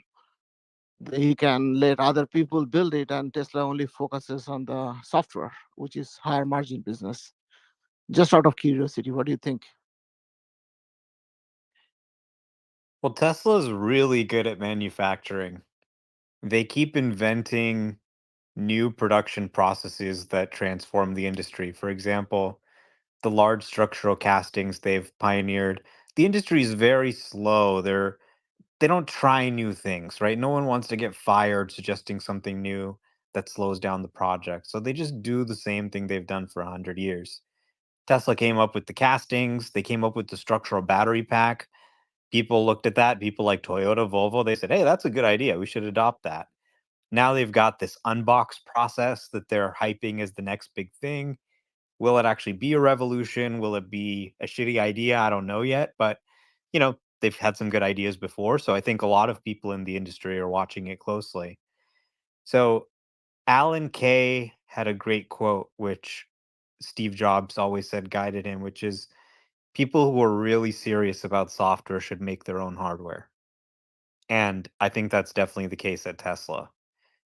he can let other people build it, and Tesla only focuses on the software, which is higher margin business. Just out of curiosity, what do you think? Well, Tesla's really good at manufacturing. They keep inventing new production processes that transform the industry. For example, the large structural castings they've pioneered. The industry is very slow. They don't try new things, right? No one wants to get fired suggesting something new that slows down the project. So they just do the same thing they've done for 100 years. Tesla came up with the castings, they came up with the structural battery pack. People looked at that, people like Toyota, Volvo, they said, "Hey, that's a good idea. We should adopt that." Now they've got this unbox process that they're hyping as the next big thing. Will it actually be a revolution? Will it be a shitty idea? I don't know yet, but they've had some good ideas before, so I think a lot of people in the industry are watching it closely. So Alan Kay had a great quote which Steve Jobs always said guided him, which is people who are really serious about software should make their own hardware. And I think that's definitely the case at Tesla.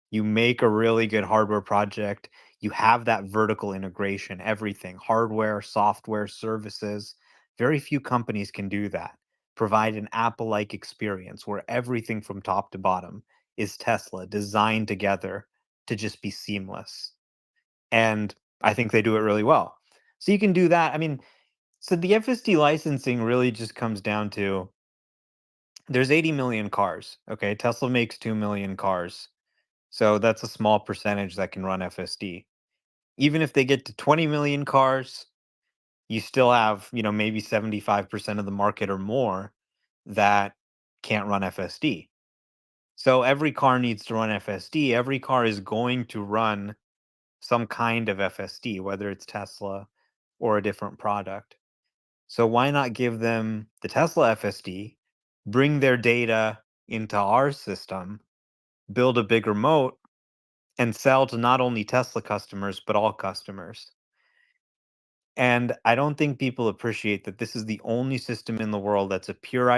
You make a really good hardware project, you have that vertical integration, everything, hardware, software, services. Very few companies can do that. Provide an Apple like experience where everything from top to bottom is Tesla designed together to just be seamless. And I think they do it really well. So you can do that. I mean, so the FSD licensing really just comes down to there's 80 million cars. Okay. Tesla makes 2 million cars. So that's a small percentage that can run FSD. Even if they get to 20 million cars, you still have, maybe 75% of the market or more that can't run FSD. So every car needs to run FSD. Every car is going to run some kind of FSD, whether it's Tesla or a different product. So why not give them the Tesla FSD, bring their data into our system, build a bigger moat, and sell to not only Tesla customers, but all customers. And I don't think people appreciate that this is the only system in the world that's a pure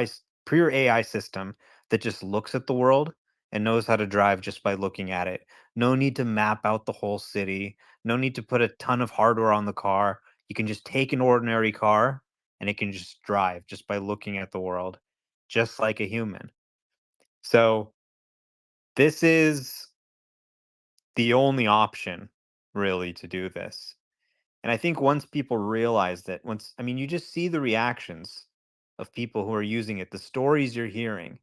AI system that just looks at the world and knows how to drive just by looking at it. No need to map out the whole city. No need to put a ton of hardware on the car. You can just take an ordinary car and it can just drive just by looking at the world, just like a human. So this is the only option really to do this. And I think once people realize that, I mean, you just see the reactions of people who are using it, the stories you're hearing,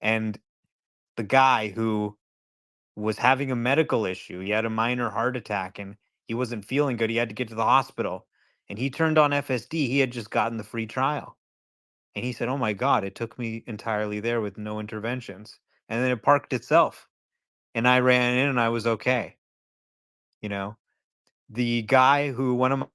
and the guy who was having a medical issue, he had a minor heart attack and he wasn't feeling good. He had to get to the hospital and he turned on FSD. He had just gotten the free trial. And he said, "Oh my God, it took me entirely there with no interventions." And then it parked itself. And I ran in and I was okay. You know, the guy who one of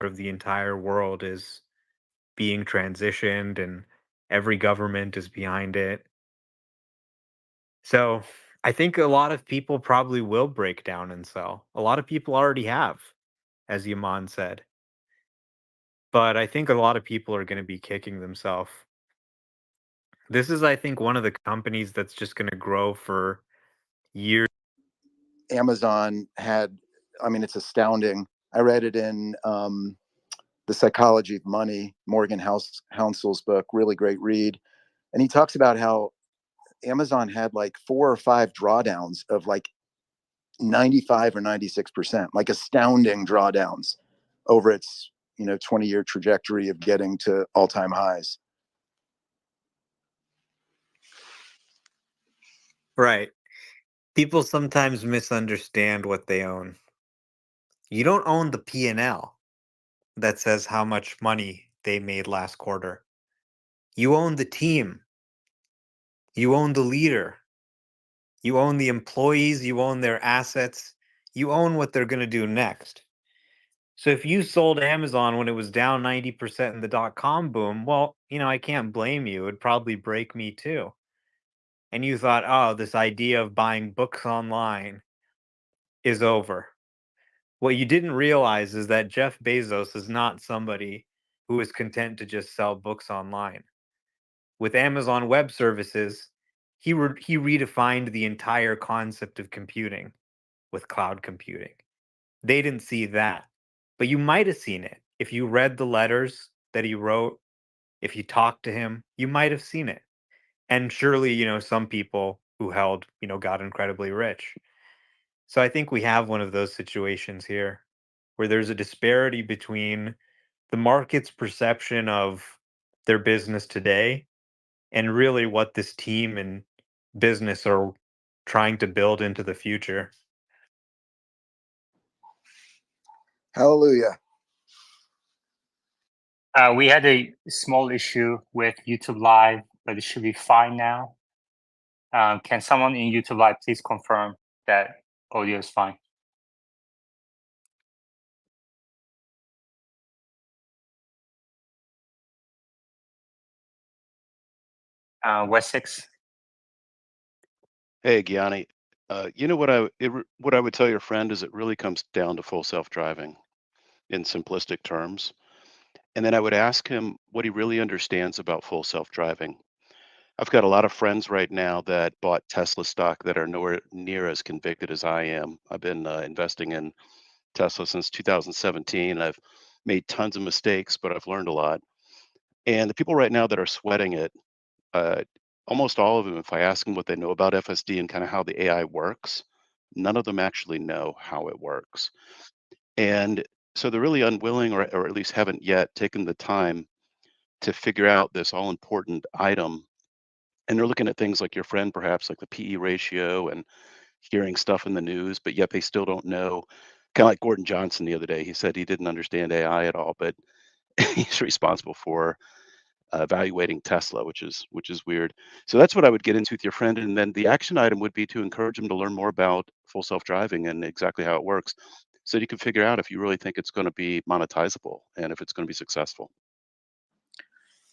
of the entire world is being transitioned and every government is behind it. So I think a lot of people probably will break down and sell. A lot of people already have, as Yaman said. But I think a lot of people are going to be kicking themselves. This is, I think, one of the companies that's just going to grow for years. Amazon had, I mean, it's astounding. I read it in The Psychology of Money, Morgan Housel's book, really great read. And he talks about how Amazon had like 4 or 5 drawdowns of like 95 or 96%, like astounding drawdowns over its 20-year trajectory of getting to all-time highs. Right. People sometimes misunderstand what they own. You don't own the P&L that says how much money they made last quarter. You own the team. You own the leader. You own the employees. You own their assets. You own what they're going to do next. So if you sold Amazon when it was down 90% in the dot-com boom, well, I can't blame you. It'd probably break me too. And you thought, oh, this idea of buying books online is over. What you didn't realize is that Jeff Bezos is not somebody who is content to just sell books online. With Amazon Web Services, he redefined the entire concept of computing with cloud computing. They didn't see that, but you might have seen it. If you read the letters that he wrote, if you talked to him, you might have seen it. And surely, some people who held, got incredibly rich. So I think we have one of those situations here where there's a disparity between the market's perception of their business today and really what this team and business are trying to build into the future. Hallelujah. We had a small issue with YouTube Live, but it should be fine now. Can someone in YouTube Live please confirm that audio is fine? Wessex? Hey, Gianni. What I would tell your friend is it really comes down to full self-driving in simplistic terms. And then I would ask him what he really understands about full self-driving. I've got a lot of friends right now that bought Tesla stock that are nowhere near as convicted as I am. I've been investing in Tesla since 2017. I've made tons of mistakes, but I've learned a lot. And the people right now that are sweating it, uh, almost all of them, if I ask them what they know about FSD and kind of how the AI works, none of them actually know how it works. And so they're really unwilling, or at least haven't yet taken the time to figure out this all important item. And they're looking at things like your friend, perhaps like the PE ratio and hearing stuff in the news, but yet they still don't know. Kind of like Gordon Johnson the other day, he said he didn't understand AI at all, but he's responsible for evaluating Tesla, which is weird. So that's what I would get into with your friend, and then the action item would be to encourage him to learn more about full self-driving and exactly how it works, so you can figure out if you really think it's going to be monetizable and if it's going to be successful.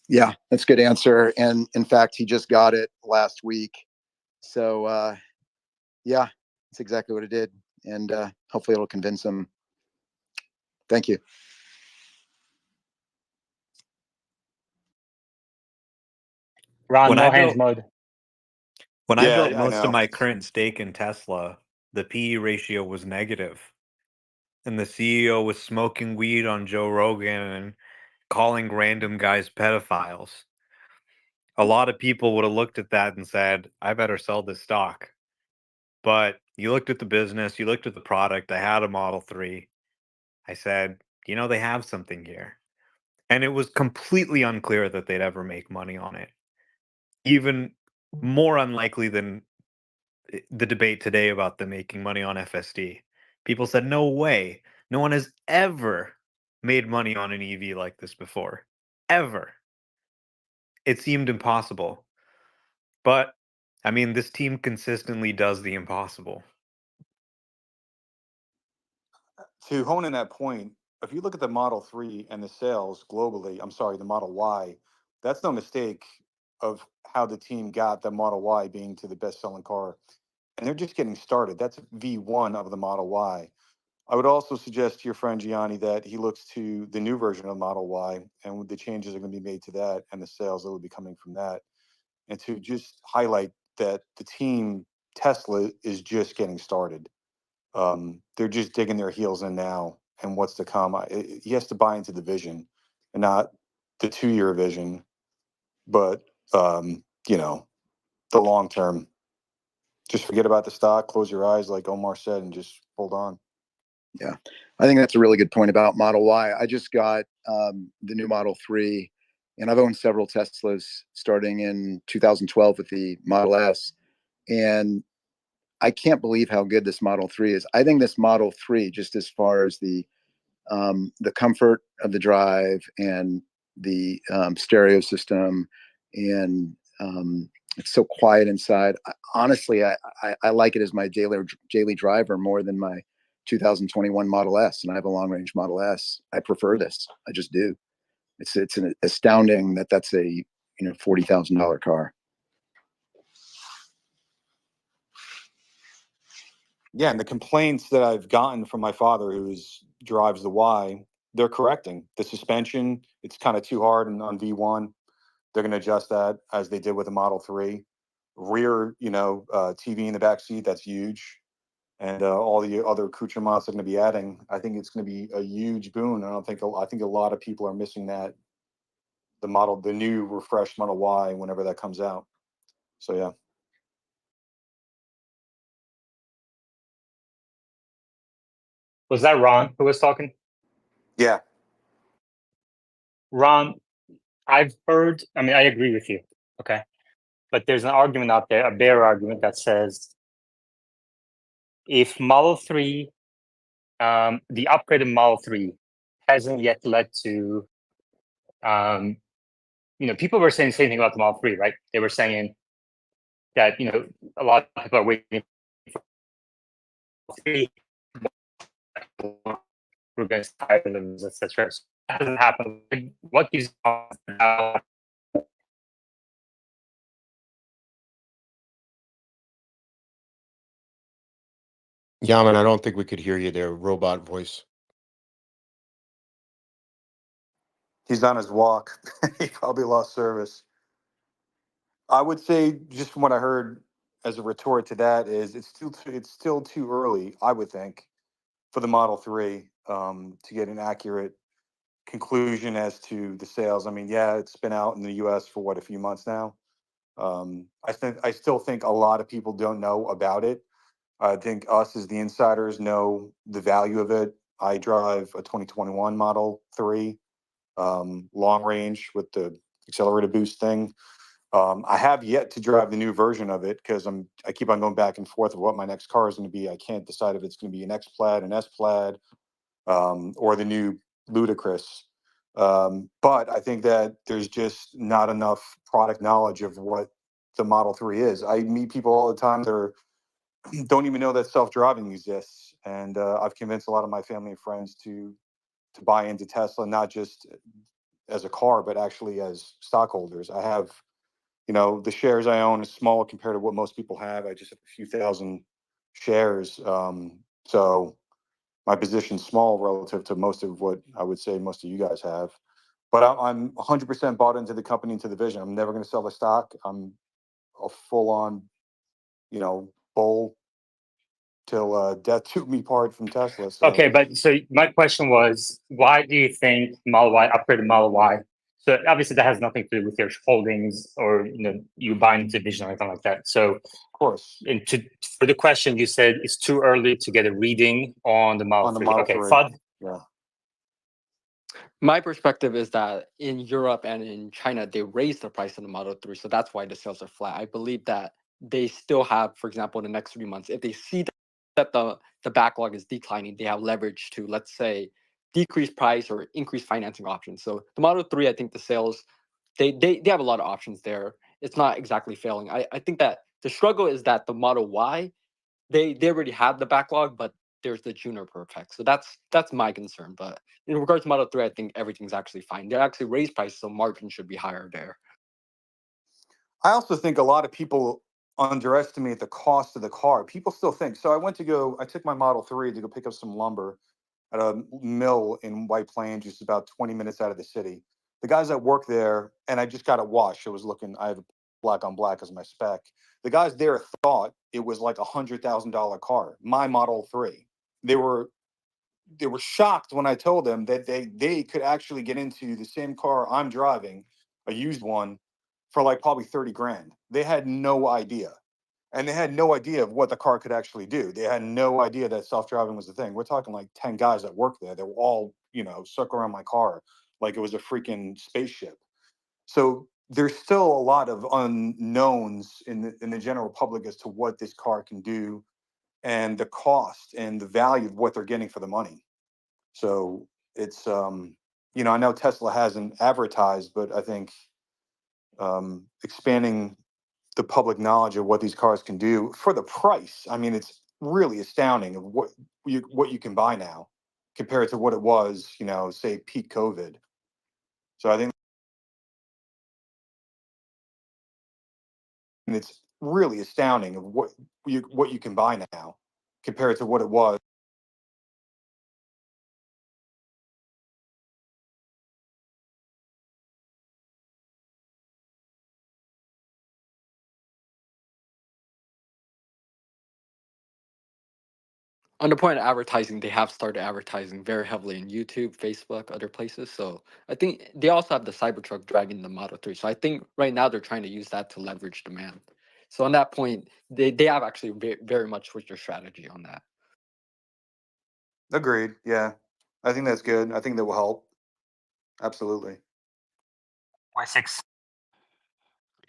Yeah, that's a good answer. And in fact, he just got it last week. So yeah, that's exactly what it did. And hopefully it'll convince him. Thank you. Ron, When no I hands built mode. when I built Yeah, I most of know. my current stake in Tesla, the PE ratio was negative, and the CEO was smoking weed on Joe Rogan and calling random guys pedophiles. A lot of people would have looked at that and said, I better sell this stock. But you looked at the business, you looked at the product. I had a Model 3. I said, they have something here. And it was completely unclear that they'd ever make money on it. Even more unlikely than the debate today about them making money on FSD. People said, no way. No one has ever made money on an EV like this before. Ever. It seemed impossible. But, I mean, this team consistently does the impossible. To hone in that point, if you look at the Model 3 and the sales globally, I'm sorry, the Model Y, that's no mistake of how the team got the Model Y being to the best selling car. And they're just getting started. That's V1 of the Model Y. I would also suggest to your friend Gianni that he looks to the new version of the Model Y and the changes are going to be made to that and the sales that will be coming from that. And to just highlight that the team Tesla is just getting started. They're just digging their heels in now and what's to come. He has to buy into the vision and not the 2-year vision, but you know, the long term. Just forget about the stock, close your eyes, like Omar said, and just hold on. Yeah, I think that's a really good point about Model Y. I just got the new Model 3, and I've owned several Teslas starting in 2012 with the Model S. And I can't believe how good this Model 3 is. I think this Model 3, just as far as the comfort of the drive and the stereo system, and it's so quiet inside. Honestly, I like it as my daily driver more than my 2021 Model S, and I have a long range Model S. I prefer this. I just do. It's an astounding that that's a $40,000 car. Yeah, and the complaints that I've gotten from my father, who drives the Y, they're correcting the suspension. It's kind of too hard on V1. They're going to adjust that as they did with the Model 3. Rear, TV in the back seat, that's huge. And all the other accoutrements they're going to be adding, I think it's going to be a huge boon. I think a lot of people are missing that, the new refreshed Model Y, whenever that comes out. So yeah. Was that Ron who was talking? Yeah. Ron, I've heard, I mean, I agree with you, okay? But there's an argument out there, a bear argument that says if Model 3, the upgraded Model 3 hasn't yet led to, people were saying the same thing about the Model 3, right? They were saying that, a lot of people are waiting for 3, we're going to hire them, etc. So that hasn't happened. What gives you Yaman, I don't think we could hear you there. Robot voice. He's on his walk. He probably lost service. I would say, just from what I heard as a retort to that, is it's still too early, I would think, for the Model 3 to get an accurate conclusion as to the sales. I mean, yeah, it's been out in the U.S. for a few months now. I still think a lot of people don't know about it. I think us as the insiders know the value of it. I drive a 2021 Model 3, long range with the accelerator boost thing. I have yet to drive the new version of it because I keep on going back and forth of what my next car is going to be. I can't decide if it's going to be an X Plaid, an S Plaid, or the new Ludicrous. But I think that there's just not enough product knowledge of what the Model 3 is. I meet people all the time that don't even know that self-driving exists, and I've convinced a lot of my family and friends to buy into Tesla, not just as a car, but actually as stockholders. I have, the shares I own is small compared to what most people have. I just have a few thousand shares. So my position's small relative to most of what I would say most of you guys have. But I'm 100% bought into the company, into the vision. I'm never going to sell the stock. I'm a full-on, bull till death do me part from Tesla. So Okay, but so my question was, why do you think Model Y upgraded Model Y? So obviously that has nothing to do with your holdings or you buying into Vision or anything like that. So of course, for the question, you said it's too early to get a reading on the Model 3. Model Okay, 3. Fudd? Yeah. My perspective is that in Europe and in China, they raised the price of the Model 3. So that's why the sales are flat. I believe that they still have, for example, in the next 3 months, if they see that the backlog is declining, they have leverage to, let's say, decrease price or increase financing options. So the Model 3, I think the sales, they have a lot of options there. It's not exactly failing. I think that the struggle is that the Model Y, they already have the backlog, but there's the Juniper effect. So that's my concern. But in regards to Model 3, I think everything's actually fine. They actually raised prices, so margin should be higher there. I also think a lot of people underestimate the cost of the car. People still think. So I took my Model 3 to go pick up some lumber at a mill in White Plains, just about 20 minutes out of the city. The guys that work there, and I just got it washed. I have black on black as my spec. The guys there thought it was like $100,000 car, my Model 3. They were shocked when I told them that they could actually get into the same car I'm driving, a used one, for like probably 30 grand. They had no idea. And they had no idea of what the car could actually do. They had no idea that self-driving was the thing. We're talking like 10 guys that work there. They were all, circling around my car like it was a freaking spaceship. So there's still a lot of unknowns in the general public as to what this car can do and the cost and the value of what they're getting for the money. So it's I know Tesla hasn't advertised, but I think expanding the public knowledge of what these cars can do for the price. I mean, it's really astounding of what you can buy now compared to what it was, say peak COVID. So I think it's really astounding of what you can buy now compared to what it was. On the point of advertising, they have started advertising very heavily in YouTube, Facebook, other places. So I think they also have the Cybertruck dragging the Model 3. So I think right now they're trying to use that to leverage demand. So on that point, they have actually very much switched their strategy on that. Agreed. Yeah, I think that's good. I think that will help. Absolutely. Y6.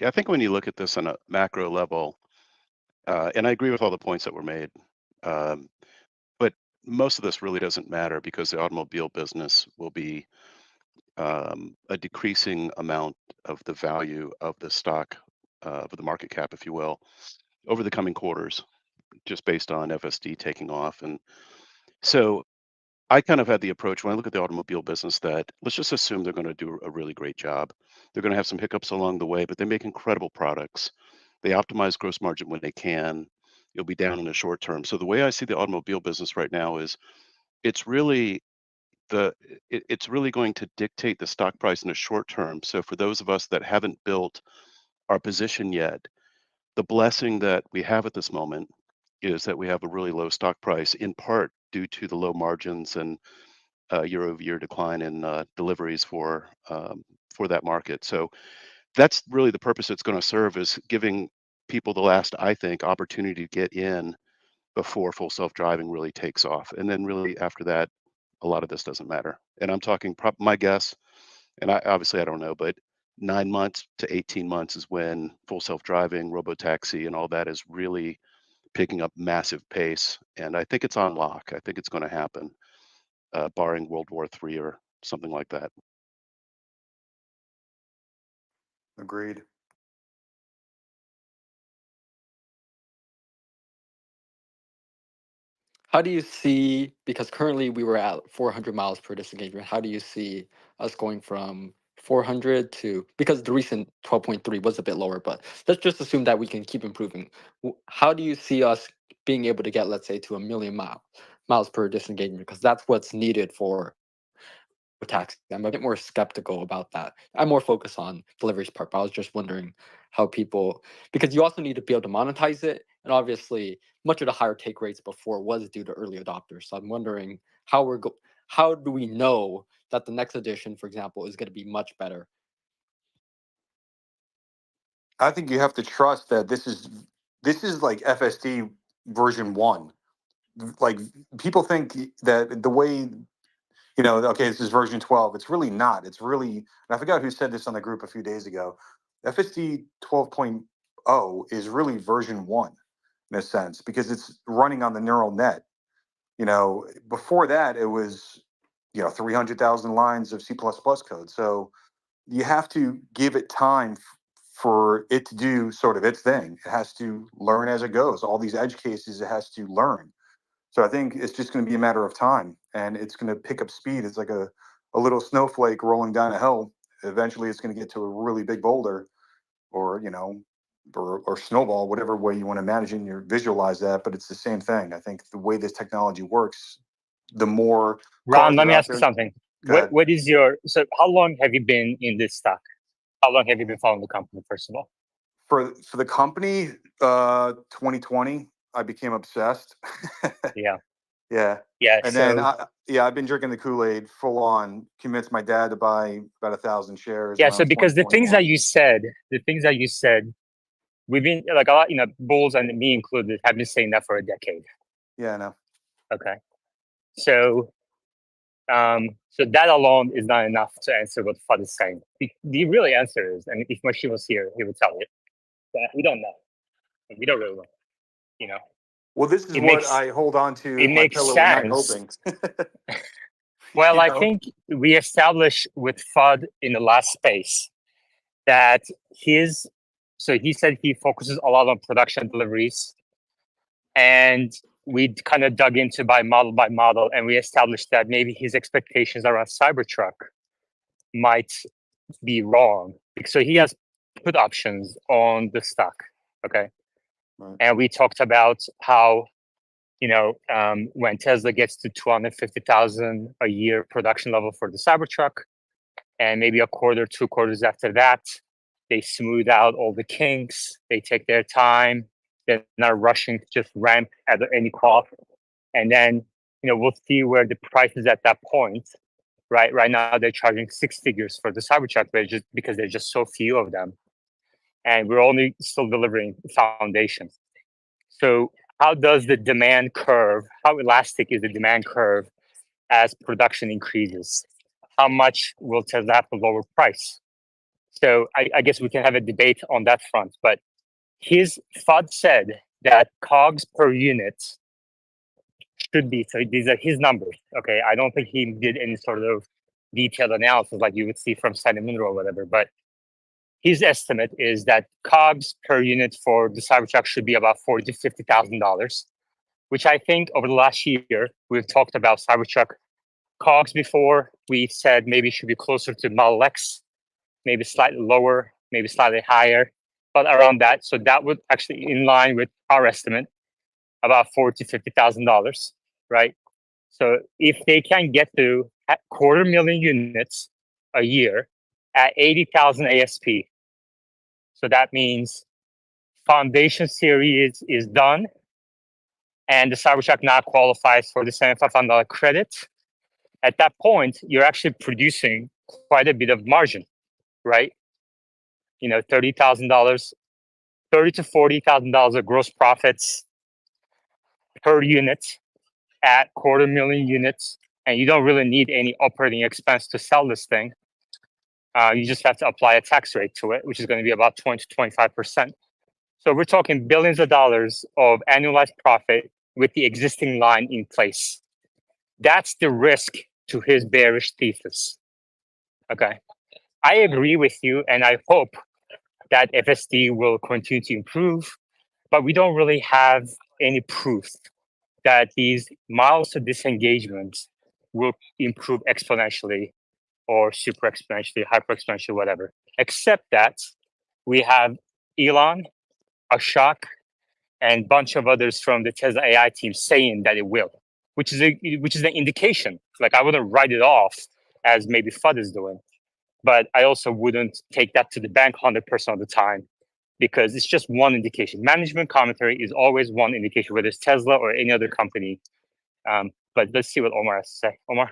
Yeah, I think when you look at this on a macro level, and I agree with all the points that were made, um, but most of this really doesn't matter because the automobile business will be a decreasing amount of the value of the stock, of the market cap, if you will, over the coming quarters, just based on FSD taking off. And so I kind of had the approach when I look at the automobile business that let's just assume they're going to do a really great job. They're going to have some hiccups along the way, but they make incredible products. They optimize gross margin when they can. It'll be down in the short term. So the way I see the automobile business right now is it's really it's really going to dictate the stock price in the short term. So for those of us that haven't built our position yet, the blessing that we have at this moment is that we have a really low stock price, in part due to the low margins and year-over-year decline in deliveries for that market. So that's really the purpose it's going to serve, is giving people the last, I think, opportunity to get in before full self-driving really takes off. And then really after that, a lot of this doesn't matter. And I'm talking my guess, and I don't know, but 9 months to 18 months is when full self-driving, robotaxi, and all that is really picking up massive pace. And I think it's on lock. I think it's going to happen, barring World War III or something like that. Agreed. How do you see, because currently we were at 400 miles per disengagement, how do you see us going from 400 to, because the recent 12.3 was a bit lower, but let's just assume that we can keep improving. How do you see us being able to get, let's say, to a million miles per disengagement? Because that's what's needed for taxi. I'm a bit more skeptical about that. I'm more focused on deliveries part, but I was just wondering how people, because you also need to be able to monetize it, and obviously much of the higher take rates before was due to early adopters. So I'm wondering how do we know that the next edition, for example, is going to be much better? I think you have to trust that this is like FSD version 1. Like, people think that the way, okay, this is version 12. It's really not. It's really, and I forgot who said this on the group a few days ago. FSD 12.0 is really version 1 in a sense, because it's running on the neural net. Before that it was 300,000 lines of C++ code. So you have to give it time for it to do sort of its thing. It has to learn as it goes. All these edge cases it has to learn. So I think it's just going to be a matter of time, and it's going to pick up speed. It's like a little snowflake rolling down a hill. Eventually, it's going to get to a really big boulder, or or snowball, whatever way you want to manage it and you visualize that. But it's the same thing. I think the way this technology works, the more Ron, cars let are me out ask you there. something. Go ahead. What is your, so how long have you been in this stock? How long have you been following the company, first of all? For the company, 2020, I became obsessed. Yeah. Yeah. Yeah. And then So, I've been drinking the Kool-Aid full on, convinced my dad to buy about 1,000 shares yeah. around So, because the things 2021. that you said, we've been like a lot, bulls and me included have been saying that for a decade. Yeah, I know. Okay. So, so that alone is not enough to answer what FUD is saying. The real answer is, and if Moshe was here, he would tell you that we don't know. We don't really know. You know, Well, this is it what makes I hold on it to my makes pillow at night, sense. hoping. Well, You I know? think we established with FUD in the last space that so he said he focuses a lot on production deliveries, and we kind of dug into by model, and we established that maybe his expectations around Cybertruck might be wrong. So he has put options on the stock, okay? Right. And we talked about how when Tesla gets to 250,000 a year production level for the Cybertruck, and maybe a quarter, 2 quarters after that, they smooth out all the kinks. They take their time. They're not rushing to just ramp at any cost. And then, we'll see where the price is at that point. Right now, they're charging six figures for the Cybertruck, but just because there's just so few of them, and we're only still delivering foundations. So, how does the demand curve? How elastic is the demand curve as production increases? How much will Tesla have to lower price? So I guess we can have a debate on that front. But his FUD said that COGS per unit should be, so these are his numbers. Okay, I don't think he did any sort of detailed analysis like you would see from Simon Mineral or whatever. But his estimate is that COGS per unit for the Cybertruck should be about $40,000 to $50,000, which I think over the last year we've talked about Cybertruck COGS before. We said maybe it should be closer to Model X, maybe slightly lower, maybe slightly higher, but around that. So that would actually in line with our estimate, about $40,000 to $50,000, right? So if they can get to 250,000 units a year at 80,000 ASP, so that means foundation series is done, and the Cybertruck now qualifies for the $7,500 credit. At that point, you're actually producing quite a bit of margin, right? $30,000, $30,000 to $40,000 of gross profits per unit at 250,000 units, and you don't really need any operating expense to sell this thing. You just have to apply a tax rate to it, which is going to be about 20 to 25%. So we're talking billions of dollars of annualized profit with the existing line in place. That's the risk to his bearish thesis. Okay. I agree with you, and I hope that FSD will continue to improve, but we don't really have any proof that these miles of disengagement will improve exponentially or super exponentially, hyper exponentially, whatever, except that we have Elon, Ashok, and a bunch of others from the Tesla AI team saying that it will, which is an indication. Like, I wouldn't write it off as maybe FUD is doing, but I also wouldn't take that to the bank 100% of the time, because it's just one indication. Management commentary is always one indication, whether it's Tesla or any other company. But let's see what Omar has to say. Omar?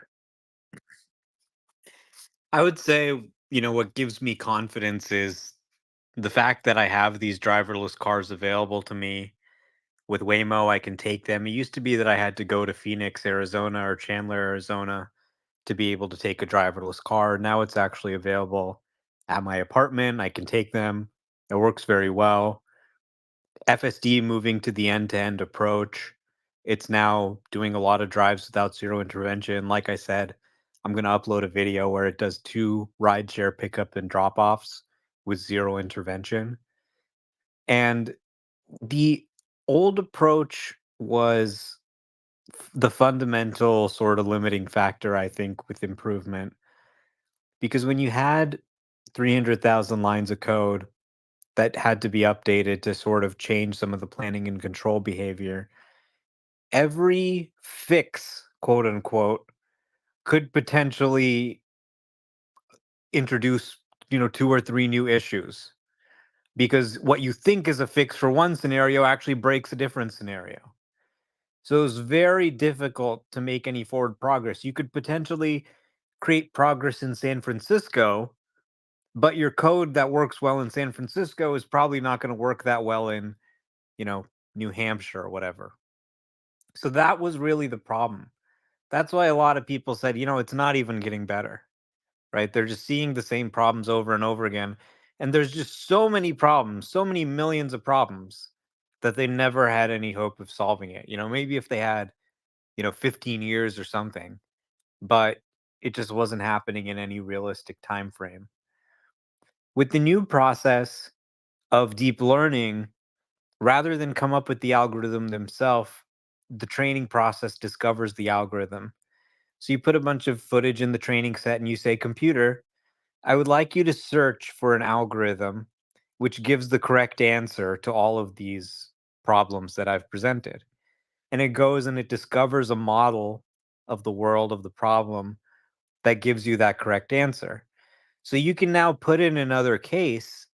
I would say, what gives me confidence is the fact that I have these driverless cars available to me. With Waymo, I can take them. It used to be that I had to go to Phoenix, Arizona or Chandler, Arizona to be able to take a driverless car. Now it's actually available at my apartment. I can take them. It works very well. FSD moving to the end-to-end approach. It's now doing a lot of drives without zero intervention. Like I said, I'm going to upload a video where it does 2 rideshare pickup and drop-offs with zero intervention. And the old approach was the fundamental sort of limiting factor, I think, with improvement. Because when you had 300,000 lines of code that had to be updated to sort of change some of the planning and control behavior, every fix, quote unquote, could potentially introduce, 2 or 3 new issues. Because what you think is a fix for one scenario actually breaks a different scenario. So it's very difficult to make any forward progress. You could potentially create progress in San Francisco, but your code that works well in San Francisco is probably not going to work that well in, you know, New Hampshire or whatever. So that was really the problem. That's why a lot of people said, it's not even getting better, right? They're just seeing the same problems over and over again. And there's just so many problems, so many millions of problems that they never had any hope of solving it. Maybe if they had, 15 years or something, but it just wasn't happening in any realistic time frame. With the new process of deep learning, rather than come up with the algorithm themselves, the training process discovers the algorithm. So you put a bunch of footage in the training set and you say, computer, I would like you to search for an algorithm which gives the correct answer to all of these problems that I've presented. And it goes and it discovers a model of the world, of the problem, that gives you that correct answer. So you can now put in another case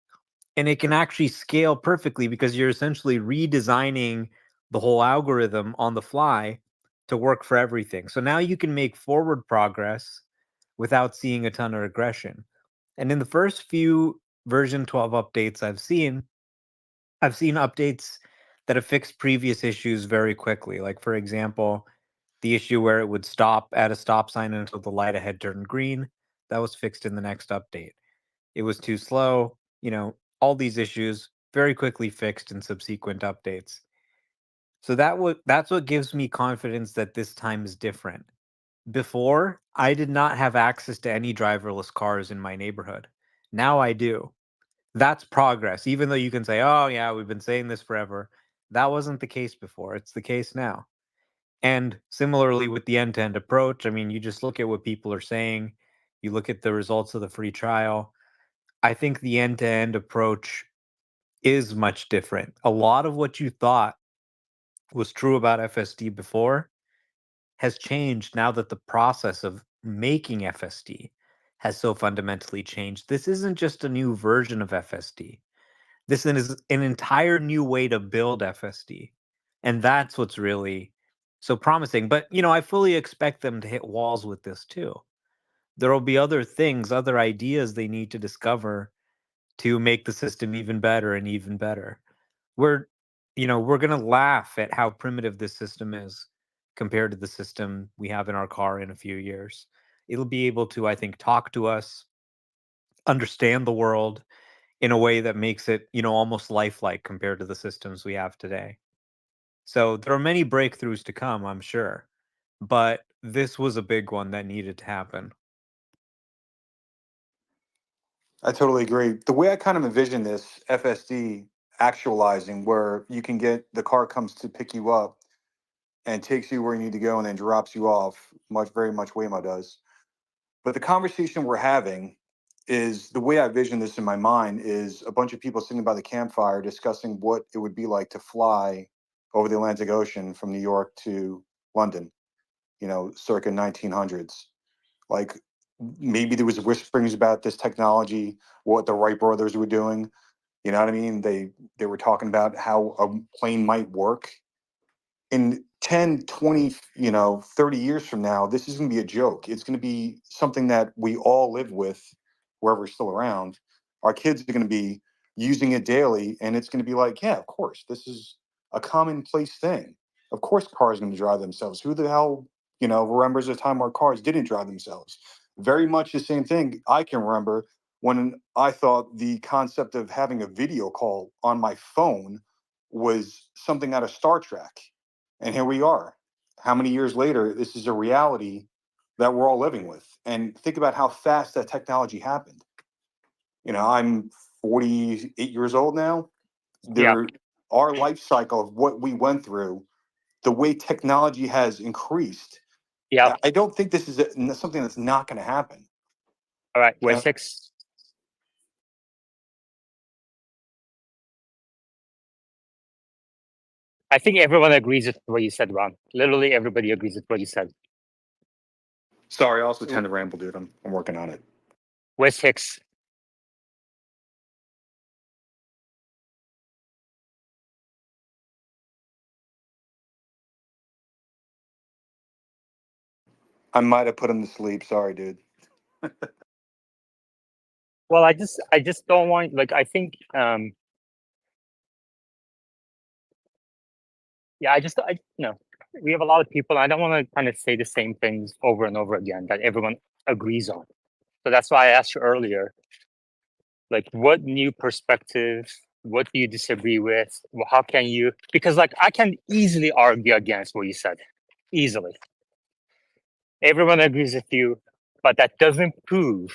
and it can actually scale perfectly because you're essentially redesigning the whole algorithm on the fly to work for everything. So now you can make forward progress without seeing a ton of regression. And in the first few version 12 updates I've seen updates that have fixed previous issues very quickly. Like, for example, the issue where it would stop at a stop sign until the light ahead turned green, that was fixed in the next update. It was too slow, all these issues very quickly fixed in subsequent updates. So that's what gives me confidence that this time is different. Before, I did not have access to any driverless cars in my neighborhood. Now I do. That's progress. Even though you can say, "Oh yeah, we've been saying this forever." That wasn't the case before. It's the case now. And similarly with the end-to-end approach, I mean, you just look at what people are saying, you look at the results of the free trial. I think the end-to-end approach is much different. A lot of what you thought was true about FSD before has changed now that the process of making FSD has so fundamentally changed. This isn't just a new version of FSD. This is an entire new way to build FSD. And that's what's really so promising. But, I fully expect them to hit walls with this too. There will be other things, other ideas they need to discover to make the system even better and even better. We're, we're going to laugh at how primitive this system is compared to the system we have in our car in a few years. It'll be able to, I think, talk to us, understand the world in a way that makes it, almost lifelike compared to the systems we have today. So there are many breakthroughs to come, I'm sure, but this was a big one that needed to happen. I totally agree. The way I kind of envision this FSD actualizing, where you can get the car comes to pick you up and takes you where you need to go and then drops you off, very much Waymo does. But the conversation we're having is the way I vision this in my mind is a bunch of people sitting by the campfire discussing what it would be like to fly over the Atlantic Ocean from New York to London, circa 1900s. Like maybe there was whisperings about this technology, what the Wright brothers were doing. You know what I mean? They were talking about how a plane might work in 10, 20, 30 years from now. This is going to be a joke. It's going to be something that we all live with wherever we're still around. Our kids are going to be using it daily, and it's going to be like, yeah, of course, this is a commonplace thing. Of course cars are going to drive themselves. Who the hell remembers a time where cars didn't drive themselves? Very much the same thing. I can remember when I thought the concept of having a video call on my phone was something out of Star Trek. And here we are. How many years later, this is a reality that we're all living with. And think about how fast that technology happened. I'm 48 years old now. Yeah. Our life cycle of what we went through the way technology has increased, Yeah. I don't think this is something that's not going to happen. All right. We're 6. I think everyone agrees with what you said, Ron. Literally everybody agrees with what you said. Sorry, I also tend to ramble, dude. I'm working on it. Where's Hicks? I might have put him to sleep. Sorry, dude. Well, I just don't want, like, I think yeah, we have a lot of people. I don't want to kind of say the same things over and over again that everyone agrees on. So that's why I asked you earlier, like, what new perspective, what do you disagree with? Well, how can you, because like I can easily argue against what you said, easily. Everyone agrees with you, but that doesn't prove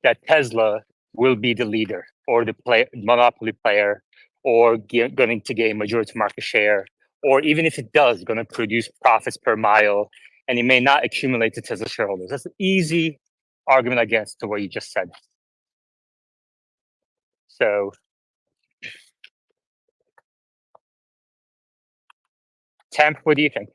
that Tesla will be the leader or the monopoly player or going to gain majority market share, or even if it does, going to produce profits per mile, and it may not accumulate to Tesla shareholders. That's an easy argument against to what you just said. So, Temp, what do you think?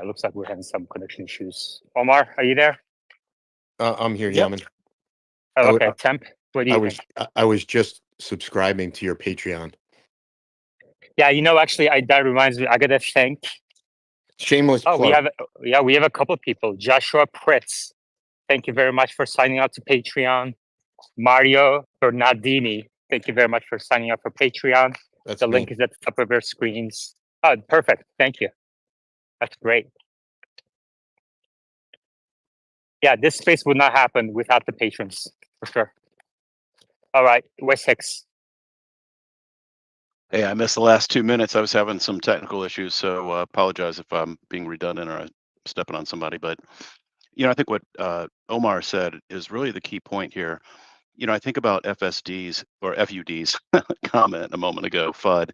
Looks like we're having some connection issues. Omar, are you there? I'm here, Yep. Yaman. Oh, okay, Temp, what do you think? I was just subscribing to your Patreon. Yeah, actually, that reminds me. I gotta thank. Shameless Oh, plug. we have a couple of people. Joshua Pritz, thank you very much for signing up to Patreon. Mario Bernardini, thank you very much for signing up for Patreon. That's The me. link is at the top of your screens. Oh, perfect. Thank you. That's great. Yeah, this space would not happen without the patrons, for sure. All right, West Hicks. Hey, I missed the last 2 minutes. I was having some technical issues, so apologize if I'm being redundant or I'm stepping on somebody. But I think what Omar said is really the key point here. I think about FSDs or FUDs comment a moment ago, FUD.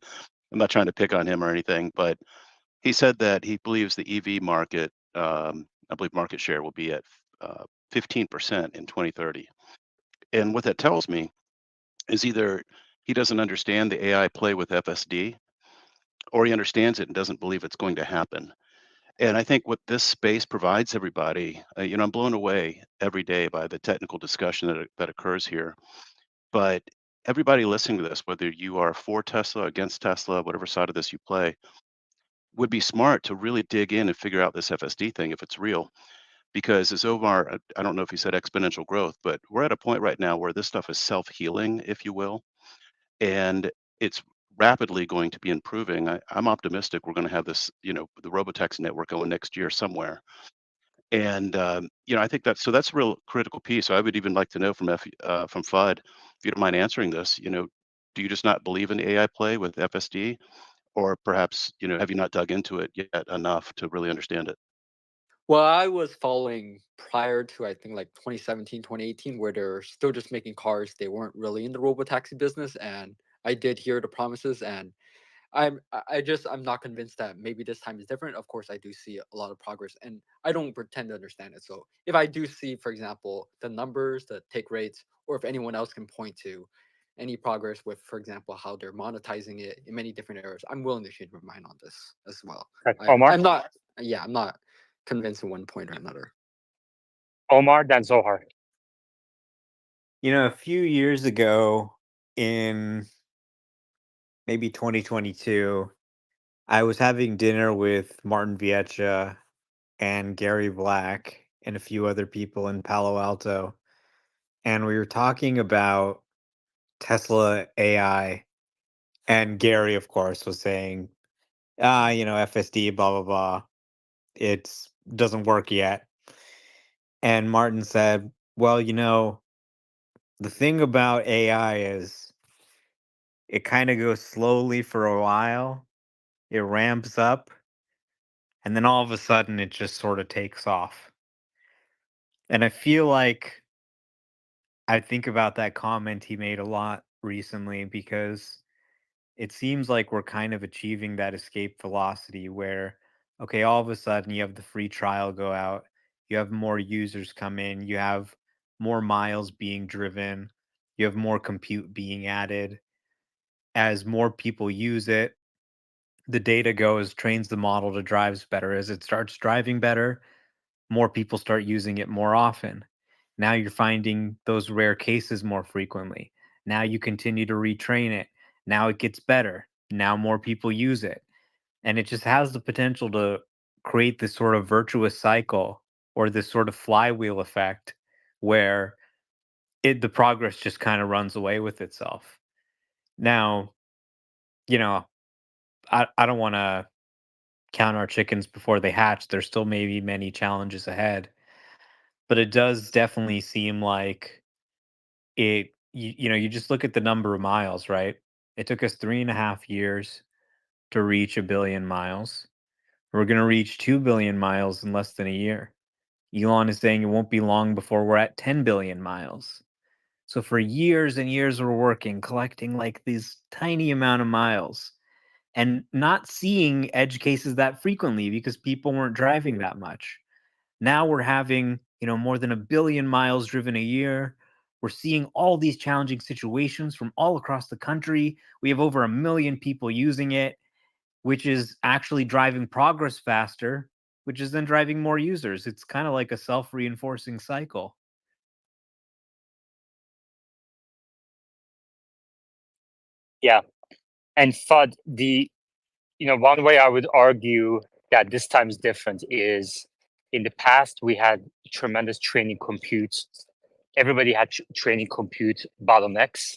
I'm not trying to pick on him or anything, but he said that he believes the EV market, I believe market share will be at 15% in 2030. And what that tells me is either he doesn't understand the AI play with FSD, or he understands it and doesn't believe it's going to happen. And I think what this space provides everybody, I'm blown away every day by the technical discussion that occurs here. But everybody listening to this, whether you are for Tesla, against Tesla, whatever side of this you play, would be smart to really dig in and figure out this FSD thing if it's real. Because as Omar, I don't know if he said exponential growth, but we're at a point right now where this stuff is self-healing, if you will, and it's rapidly going to be improving. I'm optimistic we're going to have this, the Robotaxi network going next year somewhere. And I think that's a real critical piece. So I would even like to know from FUD, if you don't mind answering this, do you just not believe in the AI play with FSD, or perhaps have you not dug into it yet enough to really understand it? Well, I was following prior to, I think, like 2017, 2018, where they're still just making cars. They weren't really in the robotaxi business, and I did hear the promises, and I'm not convinced that maybe this time is different. Of course, I do see a lot of progress, and I don't pretend to understand it. So if I do see, for example, the numbers, the take rates, or if anyone else can point to any progress with, for example, how they're monetizing it in many different areas, I'm willing to change my mind on this as well. Omar? I'm not convinced in one point or another. Omar, then Zohar. A few years ago in maybe 2022, I was having dinner with Martin Vietcha and Gary Black and a few other people in Palo Alto. And we were talking about Tesla AI. And Gary, of course, was saying, FSD, blah, blah, blah. It's doesn't work yet. And Martin said, well, the thing about AI is it kind of goes slowly for a while, it ramps up, and then all of a sudden it just sort of takes off. And I feel like I think about that comment he made a lot recently because it seems like we're kind of achieving that escape velocity where, okay, all of a sudden you have the free trial go out, you have more users come in, you have more miles being driven, you have more compute being added. As more people use it, the data goes, trains the model to drives better. As it starts driving better, more people start using it more often. Now you're finding those rare cases more frequently. Now you continue to retrain it. Now it gets better. Now more people use it. And it just has the potential to create this sort of virtuous cycle or this sort of flywheel effect where the progress just kind of runs away with itself. Now, you know, I don't want to count our chickens before they hatch. There's still maybe many challenges ahead, but it does definitely seem like you just look at the number of miles, right? It took us 3.5 years to reach 1 billion miles. We're going to reach 2 billion miles in less than a year. Elon is saying it won't be long before we're at 10 billion miles. So for years and years, we're working, collecting like these tiny amount of miles and not seeing edge cases that frequently because people weren't driving that much. Now we're having, more than 1 billion miles driven a year. We're seeing all these challenging situations from all across the country. We have over 1 million people using it, which is actually driving progress faster, which is then driving more users. It's kind of like a self-reinforcing cycle. Yeah. And FUD, one way I would argue that this time is different is in the past, we had tremendous training compute. Everybody had training compute bottlenecks.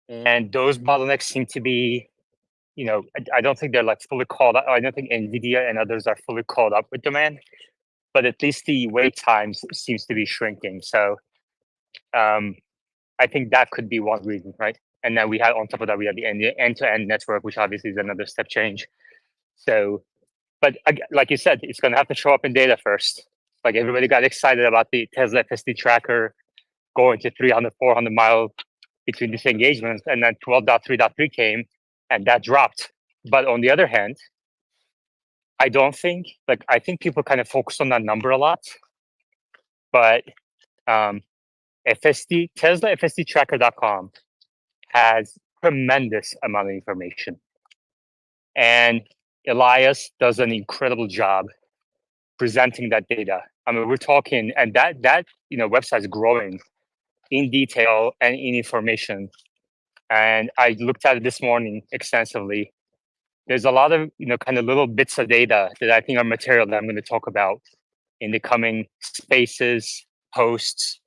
And those bottlenecks seem to be, I don't think they're like fully caught up. I don't think NVIDIA and others are fully caught up with demand, but at least the wait times seems to be shrinking. So I think that could be one reason, right? And then we had on top of that, we had the end-to-end network, which obviously is another step change. So, but like you said, it's going to have to show up in data first. Like everybody got excited about the Tesla FSD tracker going to 300, 400 miles between these engagements, and then 12.3.3 came, and that dropped. But on the other hand, I think people kind of focus on that number a lot, but Tesla FSDtracker.com has tremendous amount of information. And Elias does an incredible job presenting that data. I mean, we're talking, and that website is growing in detail and in information. And I looked at it this morning extensively. There's a lot of kind of little bits of data that I think are material that I'm going to talk about in the coming spaces, posts,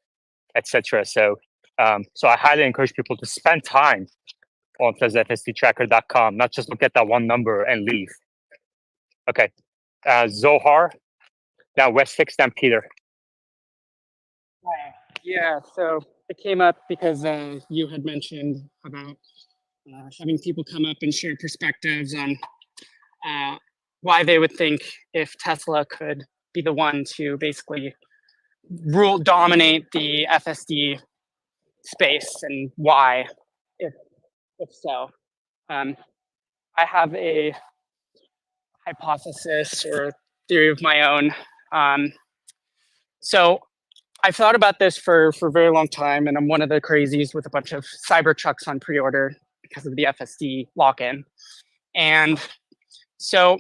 etc. So I highly encourage people to spend time on TeslaFSDtracker.com, not just look at that one number and leave. Okay. Zohar, now Westfix, then Peter. Yeah, so it came up because you had mentioned about having people come up and share perspectives on why they would think if Tesla could be the one to basically dominate the FSD space and why, if so. I have a hypothesis or theory of my own. So I've thought about this for a very long time, and I'm one of the crazies with a bunch of Cybertrucks on pre-order because of the FSD lock-in. And so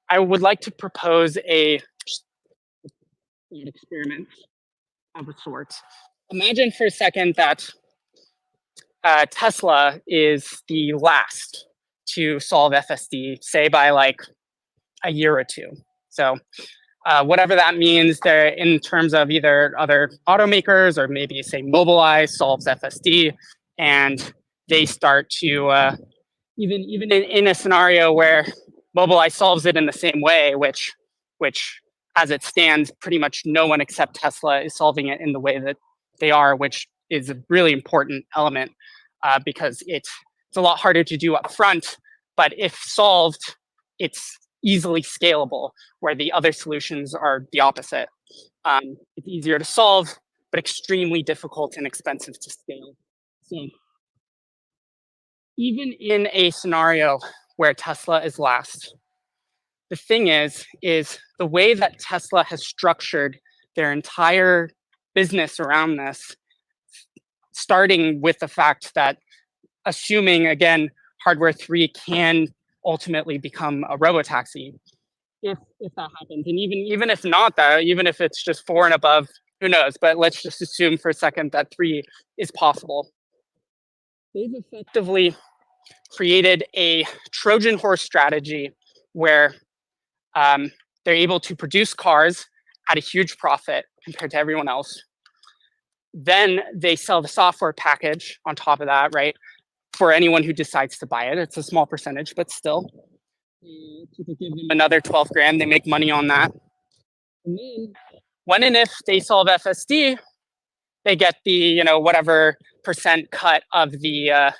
I would like to propose an experiment of a sort. Imagine for a second that Tesla is the last to solve FSD, say by like a year or two. So whatever that means, there in terms of either other automakers or maybe say Mobileye solves FSD, and they start to even in a scenario where Mobileye solves it in the same way, which as it stands, pretty much no one except Tesla is solving it in the way that they are, which is a really important element because it's a lot harder to do up front. But if solved, it's easily scalable, where the other solutions are the opposite. It's easier to solve, but extremely difficult and expensive to scale. So even in a scenario where Tesla is last, the thing is the way that Tesla has structured their entire business around this, starting with the fact that assuming, again, hardware 3 can ultimately become a robotaxi, if that happens, and even if not that, even if it's just 4 and above, who knows? But let's just assume for a second that 3 is possible. They've effectively created a Trojan horse strategy where they're able to produce cars at a huge profit compared to everyone else. Then they sell the software package on top of that, right? For anyone who decides to buy it. It's a small percentage, but still. People give them another 12 grand, they make money on that. And then when and if they solve FSD, they get the whatever percent cut of the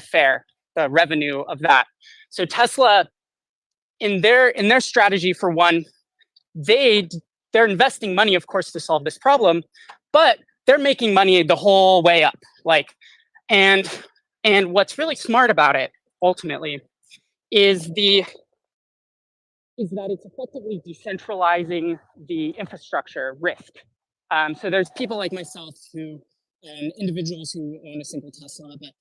fare, the revenue of that. So Tesla, in their strategy, for one, they're investing money, of course, to solve this problem, but they're making money the whole way up. And what's really smart about it, ultimately, is that it's effectively decentralizing the infrastructure risk. So there's people like myself individuals who own a single Tesla, but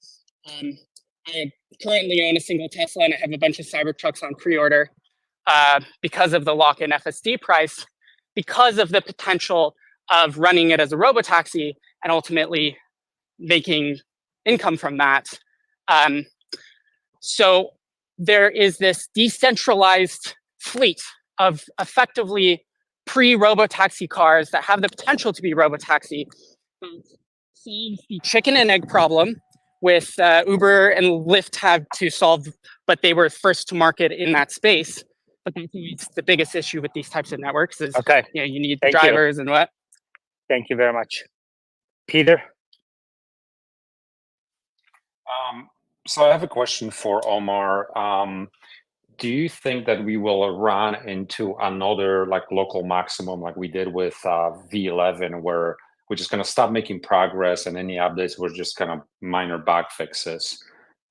I currently own a single Tesla and I have a bunch of Cybertrucks on pre-order because of the lock-in FSD price, because of the potential of running it as a robotaxi and ultimately making income from that. So there is this decentralized fleet of effectively pre-robotaxi cars that have the potential to be robotaxi. Solves the chicken and egg problem with Uber and Lyft have to solve, but they were first to market in that space. But that's always the biggest issue with these types of networks is you need drivers and what. Thank you very much. Peter? So I have a question for Omar. Do you think that we will run into another local maximum like we did with V11, where we're just going to stop making progress and any updates were just kind of minor bug fixes?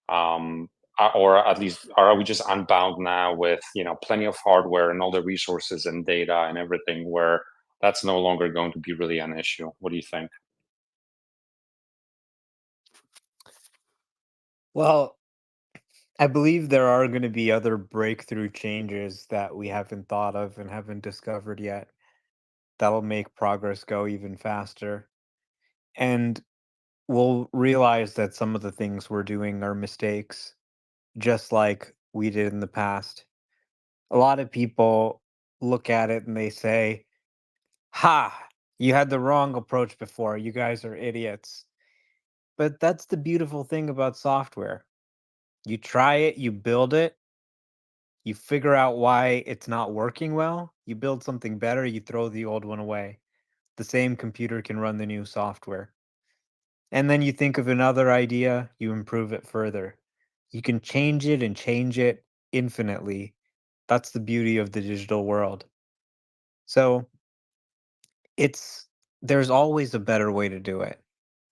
Or at least, are we just unbound now with plenty of hardware and all the resources and data and everything, where that's no longer going to be really an issue? What do you think? Well, I believe there are going to be other breakthrough changes that we haven't thought of and haven't discovered yet that'll make progress go even faster. And we'll realize that some of the things we're doing are mistakes, just like we did in the past. A lot of people look at it and they say, "Ha, you had the wrong approach before. You guys are idiots." But that's the beautiful thing about software. You try it, you build it, you figure out why it's not working well, you build something better, you throw the old one away. The same computer can run the new software. And then you think of another idea, you improve it further. You can change it and change it infinitely. That's the beauty of the digital world. So there's always a better way to do it,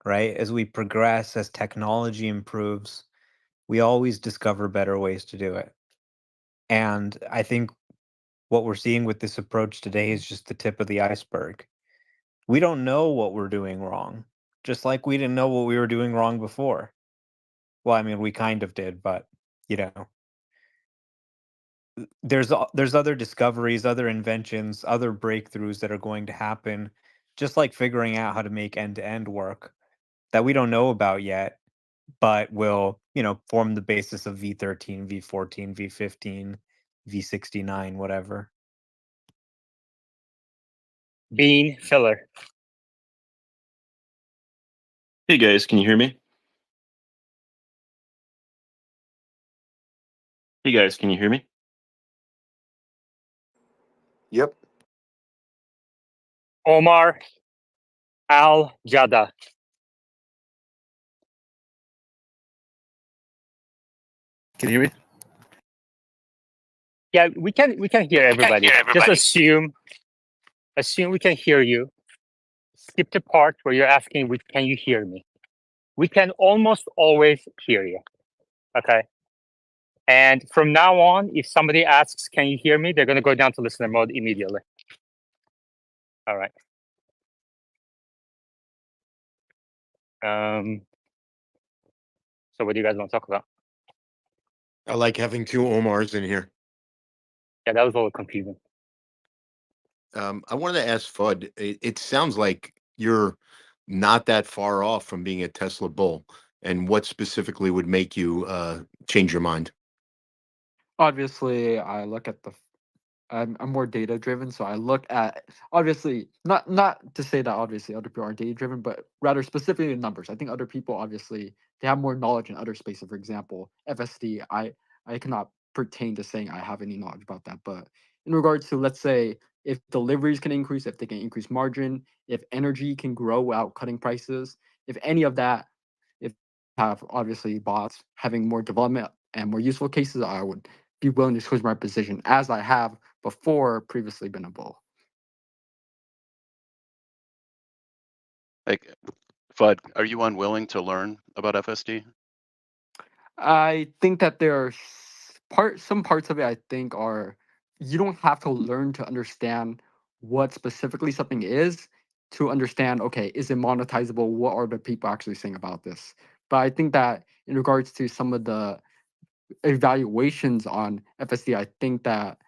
right? As we progress, as technology improves, we always discover better ways to do it. And I think what we're seeing with this approach today is just the tip of the iceberg. We don't know what we're doing wrong, just like we didn't know what we were doing wrong before. Well, I mean, we kind of did, but there's other discoveries, other inventions, other breakthroughs that are going to happen, just like figuring out how to make end-to-end work that we don't know about yet, but will, form the basis of V13, V14, V15, V69, whatever. Bean Filler. Hey guys, can you hear me? Hey guys, can you hear me? Yep. Omar Al Jada. Can you hear me? Yeah, we can hear everybody. Just assume we can hear you. Skip the part where you're asking, can you hear me? We can almost always hear you. Okay. And from now on, if somebody asks, can you hear me? They're going to go down to listener mode immediately. All right. So what do you guys want to talk about? I like having two Omars in here. Yeah, that was a little confusing. I wanted to ask Fudd, it sounds like you're not that far off from being a Tesla bull. And what specifically would make you change your mind? Obviously, I look at the. I'm more data driven, so I look at obviously not to say that obviously other people are data driven, but rather specifically the numbers. I think other people obviously they have more knowledge in other spaces. For example, FSD, I cannot pertain to saying I have any knowledge about that. But in regards to let's say if deliveries can increase, if they can increase margin, if energy can grow without cutting prices, if any of that, if have obviously bots having more development and more useful cases, I would be willing to switch my position as I have before previously been a bull. Like, Fudd, are you unwilling to learn about FSD? I think that there are some parts of it I think are you don't have to learn to understand what specifically something is to understand, okay, is it monetizable? What are the people actually saying about this? But I think that in regards to some of the evaluations on FSD, I think that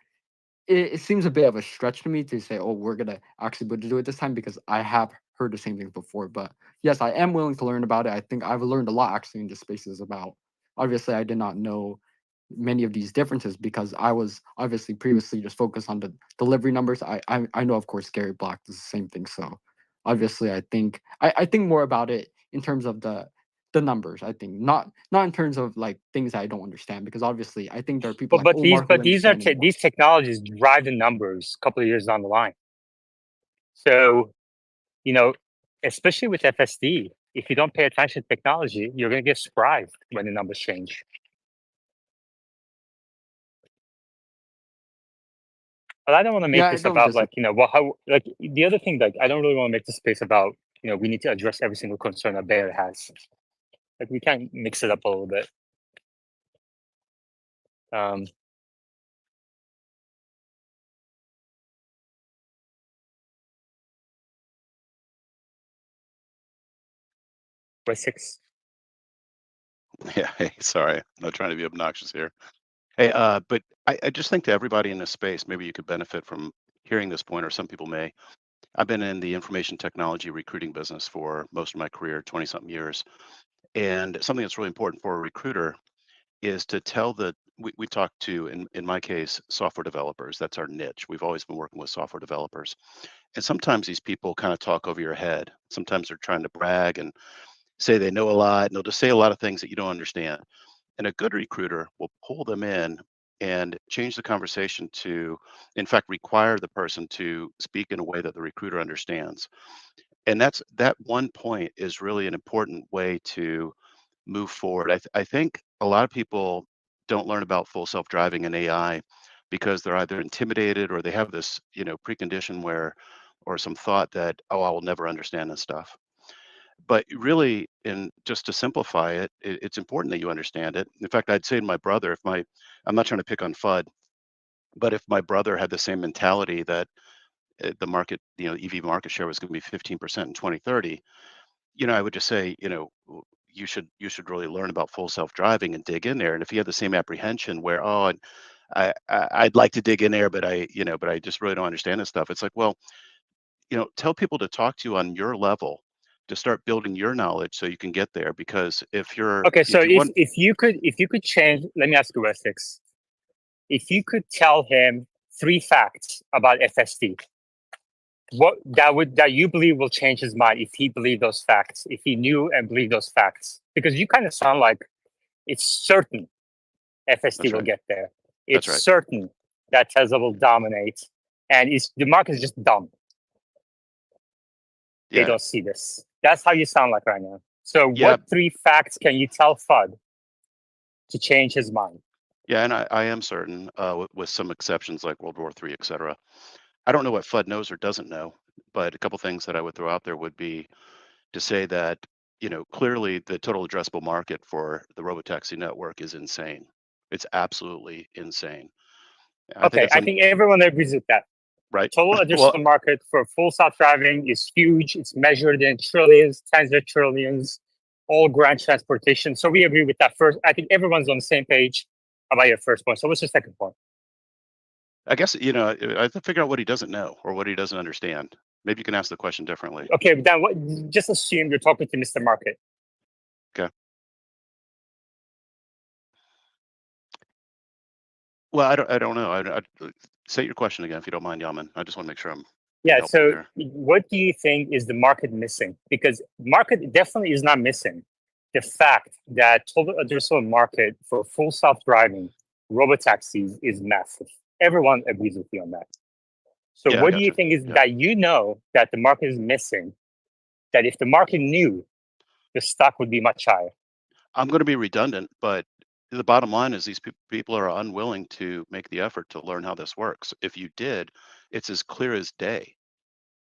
it seems a bit of a stretch to me to say, oh, we're gonna actually be able to do it this time because I have heard the same things before. But yes, I am willing to learn about it. I think I've learned a lot actually in the spaces about. Obviously, I did not know many of these differences because I was obviously previously just focused on the delivery numbers. I know of course Gary Black does the same thing. So obviously I think more about it in terms of the numbers. I think not in terms of like things I don't understand because obviously I think there are people like Omar who These are understand it more. these technologies drive the numbers a couple of years down the line. So, especially with FSD, if you don't pay attention to technology, you're going to get surprised when the numbers change. But I don't want to make this about the other thing, like I don't really want to make this space about, we need to address every single concern a bear has. Like we can mix it up a little bit. Six. Yeah, hey, sorry, I'm not trying to be obnoxious here. Hey, but I just think to everybody in this space, maybe you could benefit from hearing this point, or some people may. I've been in the information technology recruiting business for most of my career, 20 something years. And something that's really important for a recruiter is to tell we talk to, in my case, software developers. That's our niche. We've always been working with software developers. And sometimes these people kind of talk over your head. Sometimes they're trying to brag and say they know a lot, and they'll just say a lot of things that you don't understand. And a good recruiter will pull them in and change the conversation to, in fact, require the person to speak in a way that the recruiter understands. And that one point is really an important way to move forward. I think a lot of people don't learn about full self-driving and AI because they're either intimidated or they have this, precondition where, or some thought that, oh, I will never understand this stuff. But really, and just to simplify it, it's important that you understand it. In fact, I'd say to my brother, I'm not trying to pick on Fudd, but if my brother had the same mentality that the market, EV market share was going to be 15% in 2030, I would just say, you should really learn about full self-driving and dig in there. And if he had the same apprehension where, oh, I'd like to dig in there, but I just really don't understand this stuff. It's like, well, tell people to talk to you on your level to start building your knowledge so you can get there. Because if you're, Okay, so if you want, if you could change, let me ask you, Wesix. If you could tell him 3 facts about FSD, what that you believe will change his mind if he believed those facts, if he knew and believed those facts, because you kind of sound like it's certain FSD that's will right. get there. That's It's right. certain that Tesla will dominate, and the market is just dumb. They Yeah. don't see this. That's how you sound like right now. So, Yeah. what 3 facts can you tell Fudd to change his mind? Yeah, and I am certain, with some exceptions like World War III, et cetera. I don't know what FUD knows or doesn't know, but a couple things that I would throw out there would be to say that, clearly the total addressable market for the robotaxi network is insane. It's absolutely insane. I think Okay, it's I think everyone agrees with that. right. Total Well, addressable market for full self-driving is huge. It's measured in trillions, tens of trillions, all ground transportation. So we agree with that first. I think everyone's on the same page about your first point. So what's your second point? I guess, I have to figure out what he doesn't know or what he doesn't understand. Maybe you can ask the question differently. Okay, then just assume you're talking to Mr. Market. Okay. Well, I don't know. Say your question again if you don't mind, Yaman. I just want to make sure I'm being Yeah, helpful so here. what do you think is the market missing? Because market definitely is not missing. The fact that total addressable market for full self-driving robotaxis is massive. Everyone agrees with you on that. So Yeah, I what do got you you. think is Yeah. that that the market is missing, that if the market knew, the stock would be much higher? I'm going to be redundant, but the bottom line is these people are unwilling to make the effort to learn how this works. If you did, it's as clear as day.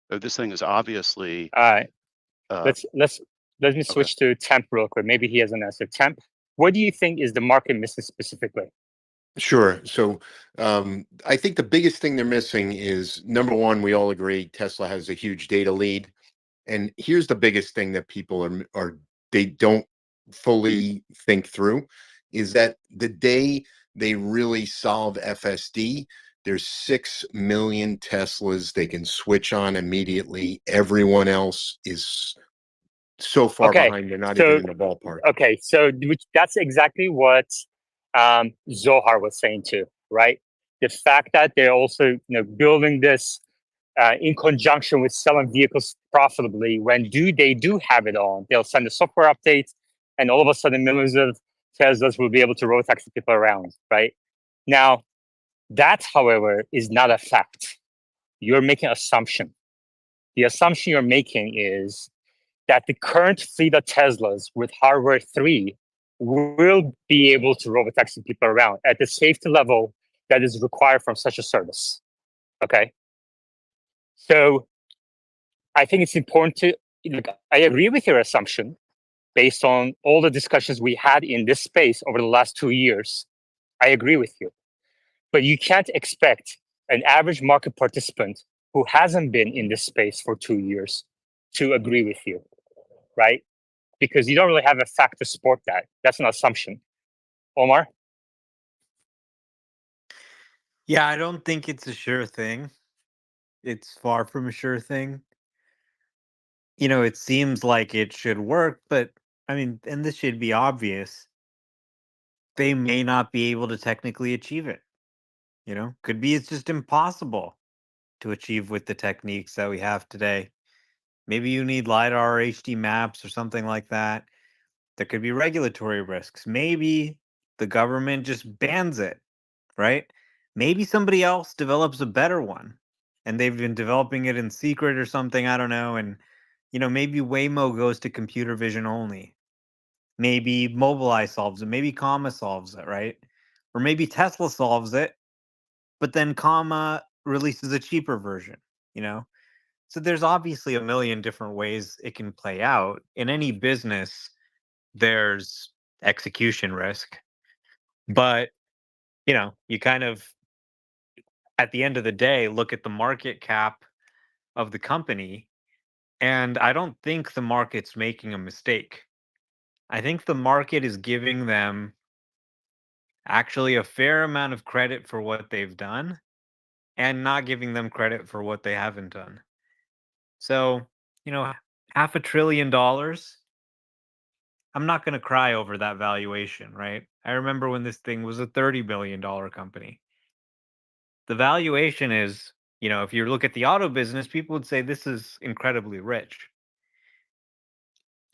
This thing is obviously All right, uh, let me okay. switch to Temp real quick. Maybe he has an answer. Temp, what do you think is the market missing specifically? Sure. So I think the biggest thing they're missing is number one, we all agree Tesla has a huge data lead. And here's the biggest thing that people are they don't fully think through is that the day they really solve FSD, there's 6 million Teslas they can switch on immediately. Everyone else is so far Okay, behind, they're not even so in the ballpark. okay, so that's exactly what Zohar was saying too, right? The fact that they're also building this in conjunction with selling vehicles profitably. When they do have it on, they'll send a software update, and all of a sudden, millions of Teslas will be able to road taxi people around, right? Now, that, however, is not a fact. You're making an assumption. The assumption you're making is that the current fleet of Teslas with hardware 3 will be able to robotaxi people around at the safety level that is required from such a service. Okay. So I think it's important to, look, I agree with your assumption based on all the discussions we had in this space over the last 2 years. I agree with you. But you can't expect an average market participant who hasn't been in this space for 2 years to agree with you, right? Because you don't really have a fact to support that. That's an assumption. Omar? Yeah, I don't think it's a sure thing. It's far from a sure thing. It seems like it should work, but I mean, and this should be obvious, they may not be able to technically achieve it. Could be it's just impossible to achieve with the techniques that we have today. Maybe you need LiDAR or HD maps or something like that. There could be regulatory risks. Maybe the government just bans it, right? Maybe somebody else develops a better one and they've been developing it in secret or something. I don't know. And, maybe Waymo goes to computer vision only. Maybe Mobileye solves it. Maybe Comma solves it, right? Or maybe Tesla solves it, but then Comma releases a cheaper version, you know? So there's obviously a million different ways it can play out. In any business, there's execution risk. But, you kind of, at the end of the day, look at the market cap of the company. And I don't think the market's making a mistake. I think the market is giving them actually a fair amount of credit for what they've done and not giving them credit for what they haven't done. So, you know, $500 billion, I'm not going to cry over that valuation, right? I remember when this thing was a $30 billion company. The valuation is, if you look at the auto business, people would say this is incredibly rich.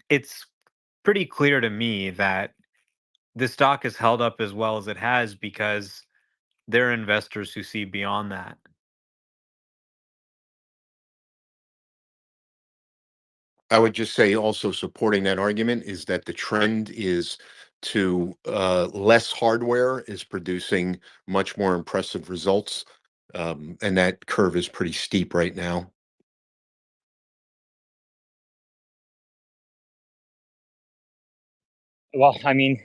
It's pretty clear to me that the stock has held up as well as it has because there are investors who see beyond that. I would just say also supporting that argument is that the trend is to less hardware is producing much more impressive results. And that curve is pretty steep right now. Well, I mean,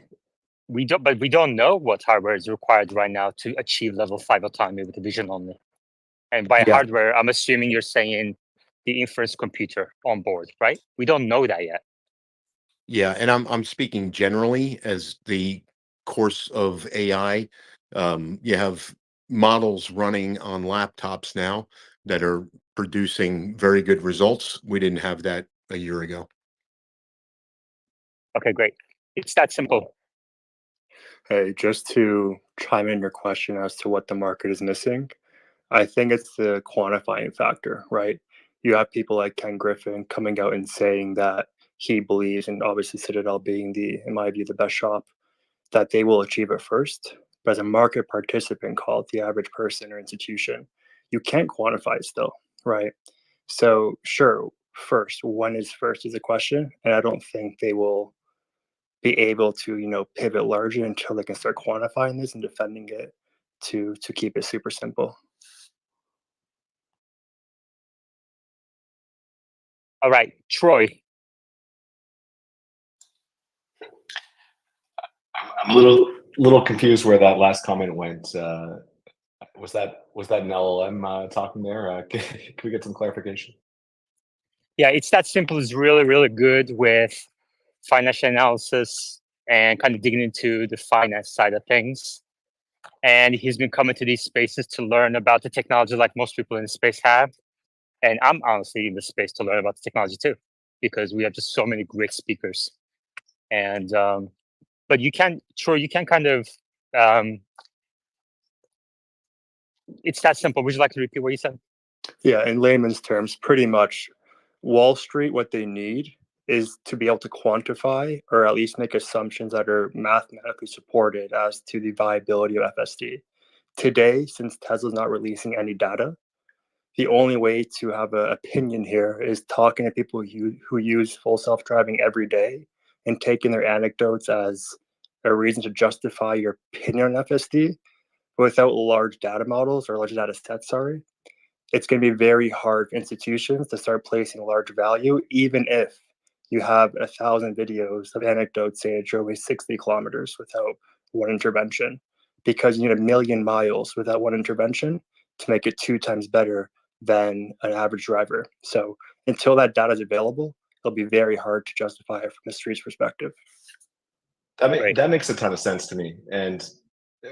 we don't know what hardware is required right now to achieve level 5 autonomy with the vision only. And by Yeah. hardware, I'm assuming you're saying the inference computer on board, right? We don't know that yet. Yeah, and I'm speaking generally as the course of AI. You have models running on laptops now that are producing very good results. We didn't have that a year ago. Okay, great. It's that simple. Hey, just to chime in your question as to what the market is missing, I think it's the quantifying factor, right? You have people like Ken Griffin coming out and saying that he believes, and obviously Citadel being in my view, the best shop, that they will achieve it first. But as a market participant, call it the average person or institution, you can't quantify it still, right? So sure, first, when is first is a question, and I don't think they will be able to, pivot larger until they can start quantifying this and defending it to keep it super simple. All right, Troy. I'm a little confused where that last comment went. Was that an LLM talking there? Can we get some clarification? Yeah, it's that simple. It's really, really good with financial analysis and kind of digging into the finance side of things. And he's been coming to these spaces to learn about the technology like most people in the space have. And I'm honestly in the space to learn about the technology too, because we have just so many great speakers. And but you can kind of it's that simple. Would you like to repeat what you said? Yeah, in layman's terms, pretty much Wall Street, what they need is to be able to quantify or at least make assumptions that are mathematically supported as to the viability of FSD. Today, since Tesla's not releasing any data, the only way to have an opinion here is talking to people who use full self-driving every day and taking their anecdotes as a reason to justify your opinion on FSD without large data models or large data sets, sorry. It's going to be very hard for institutions to start placing large value, even if you have 1,000 videos of anecdotes saying it drove me 60 kilometers without one intervention, because you need 1,000,000 miles without one intervention to make it 2 times better than an average driver. So until that data is available, it'll be very hard to justify it from the street's perspective. That makes a ton of sense to me. And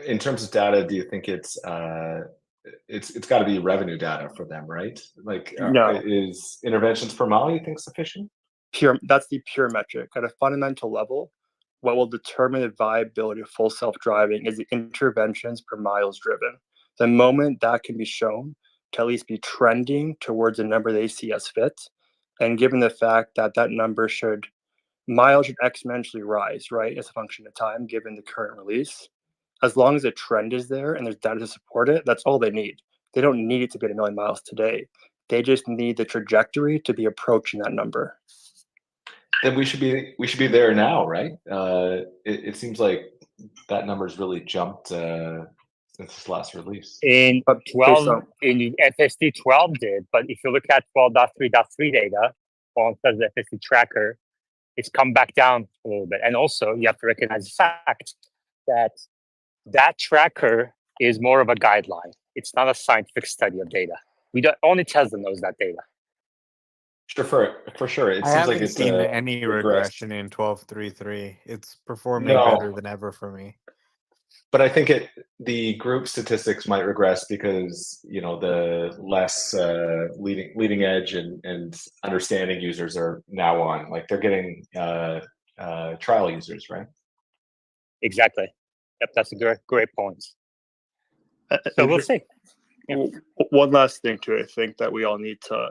in terms of data, do you think it's got to be revenue data for them, right? Like, No. is interventions per mile, you think, sufficient? That's the pure metric. At a fundamental level, what will determine the viability of full self-driving is the interventions per miles driven. The moment that can be shown to at least be trending towards a number they see as fit, and given the fact that that number miles should exponentially rise, right, as a function of time, given the current release. As long as a trend is there and there's data to support it, that's all they need. They don't need it to be at 1,000,000 miles today. They just need the trajectory to be approaching that number. Then we should be there now, right? It seems like that number's really jumped since this last release. In 12, in FSD 12 did, but if you look at 12.3.3 data on the FSD tracker, it's come back down a little bit. And also, you have to recognize the fact that that tracker is more of a guideline. It's not a scientific study of data. Only Tesla knows that data. Sure, for sure. It I seems like haven't it's seen any regressed. regression in 12.3.3. It's performing No. better than ever for me. But I think the group statistics might regress because the less leading edge and understanding users are now on. Like they're getting trial users, right? Exactly. Yep, that's a great point. So we'll see. Yeah. One last thing too, I think that we all need to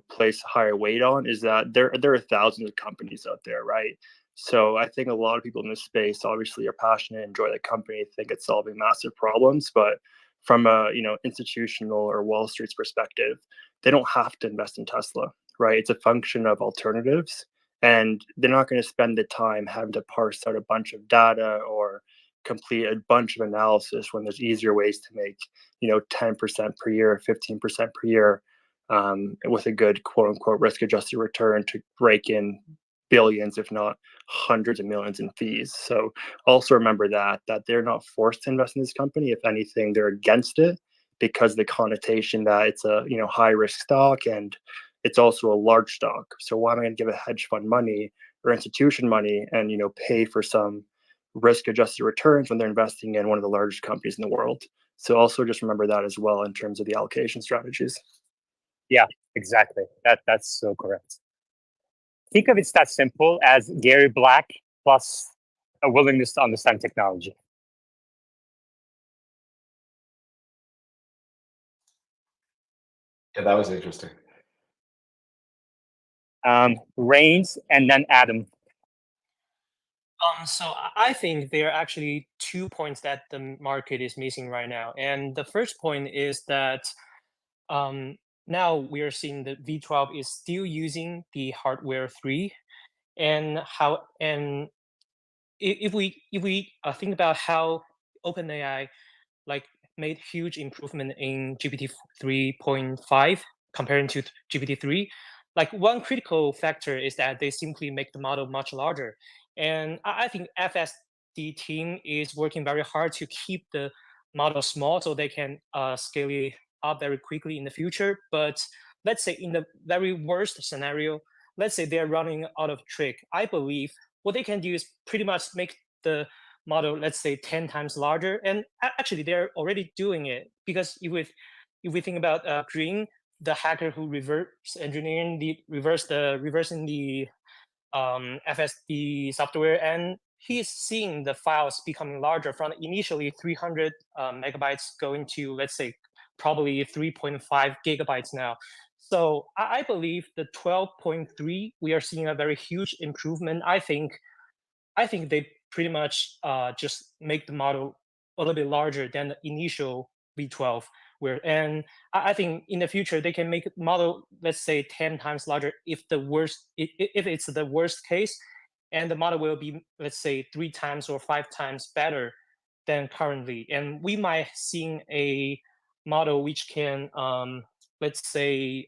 place higher weight on is that there are thousands of companies out there, right? So I think a lot of people in this space obviously are passionate, enjoy the company, think it's solving massive problems, but from a institutional or Wall Street's perspective, they don't have to invest in Tesla, right? It's a function of alternatives, and they're not going to spend the time having to parse out a bunch of data or complete a bunch of analysis when there's easier ways to make 10% per year, 15% per year, with a good quote unquote risk adjusted return to rake in billions, if not hundreds of millions in fees. So also remember that they're not forced to invest in this company. If anything, they're against it because the connotation that it's a high risk stock and it's also a large stock. So why am I going to give a hedge fund money or institution money and pay for some risk adjusted returns when they're investing in one of the largest companies in the world? So also just remember that as well in terms of the allocation strategies. Yeah, exactly. That's so correct. Think of it's that simple as Gary Black plus a willingness to understand technology. Yeah, that was interesting. Reigns and then Adam. So I think there are actually 2 points that the market is missing right now. And the first point is that now we are seeing that V12 is still using the hardware 3, and if we think about how OpenAI like made huge improvement in GPT 3.5 comparing to GPT 3. Like one critical factor is that they simply make the model much larger. And I think FSD team is working very hard to keep the model small so they can scale it up very quickly in the future. But let's say in the very worst scenario, let's say they're running out of trick. I believe what they can do is pretty much make the model, let's say 10 times larger. And actually, they're already doing it because if we think about Green, the hacker who reverse engineering reversing the FSD software, and he's seeing the files becoming larger from initially 300 megabytes going to, let's say, probably 3.5 gigabytes now. So I believe the 12.3, we are seeing a very huge improvement. I think they pretty much just make the model a little bit larger than the initial V12. And I think in the future they can make the model, let's say 10 times larger if it's the worst case, and the model will be, let's say, 3 times or 5 times better than currently. And we might seeing a model which can, let's say,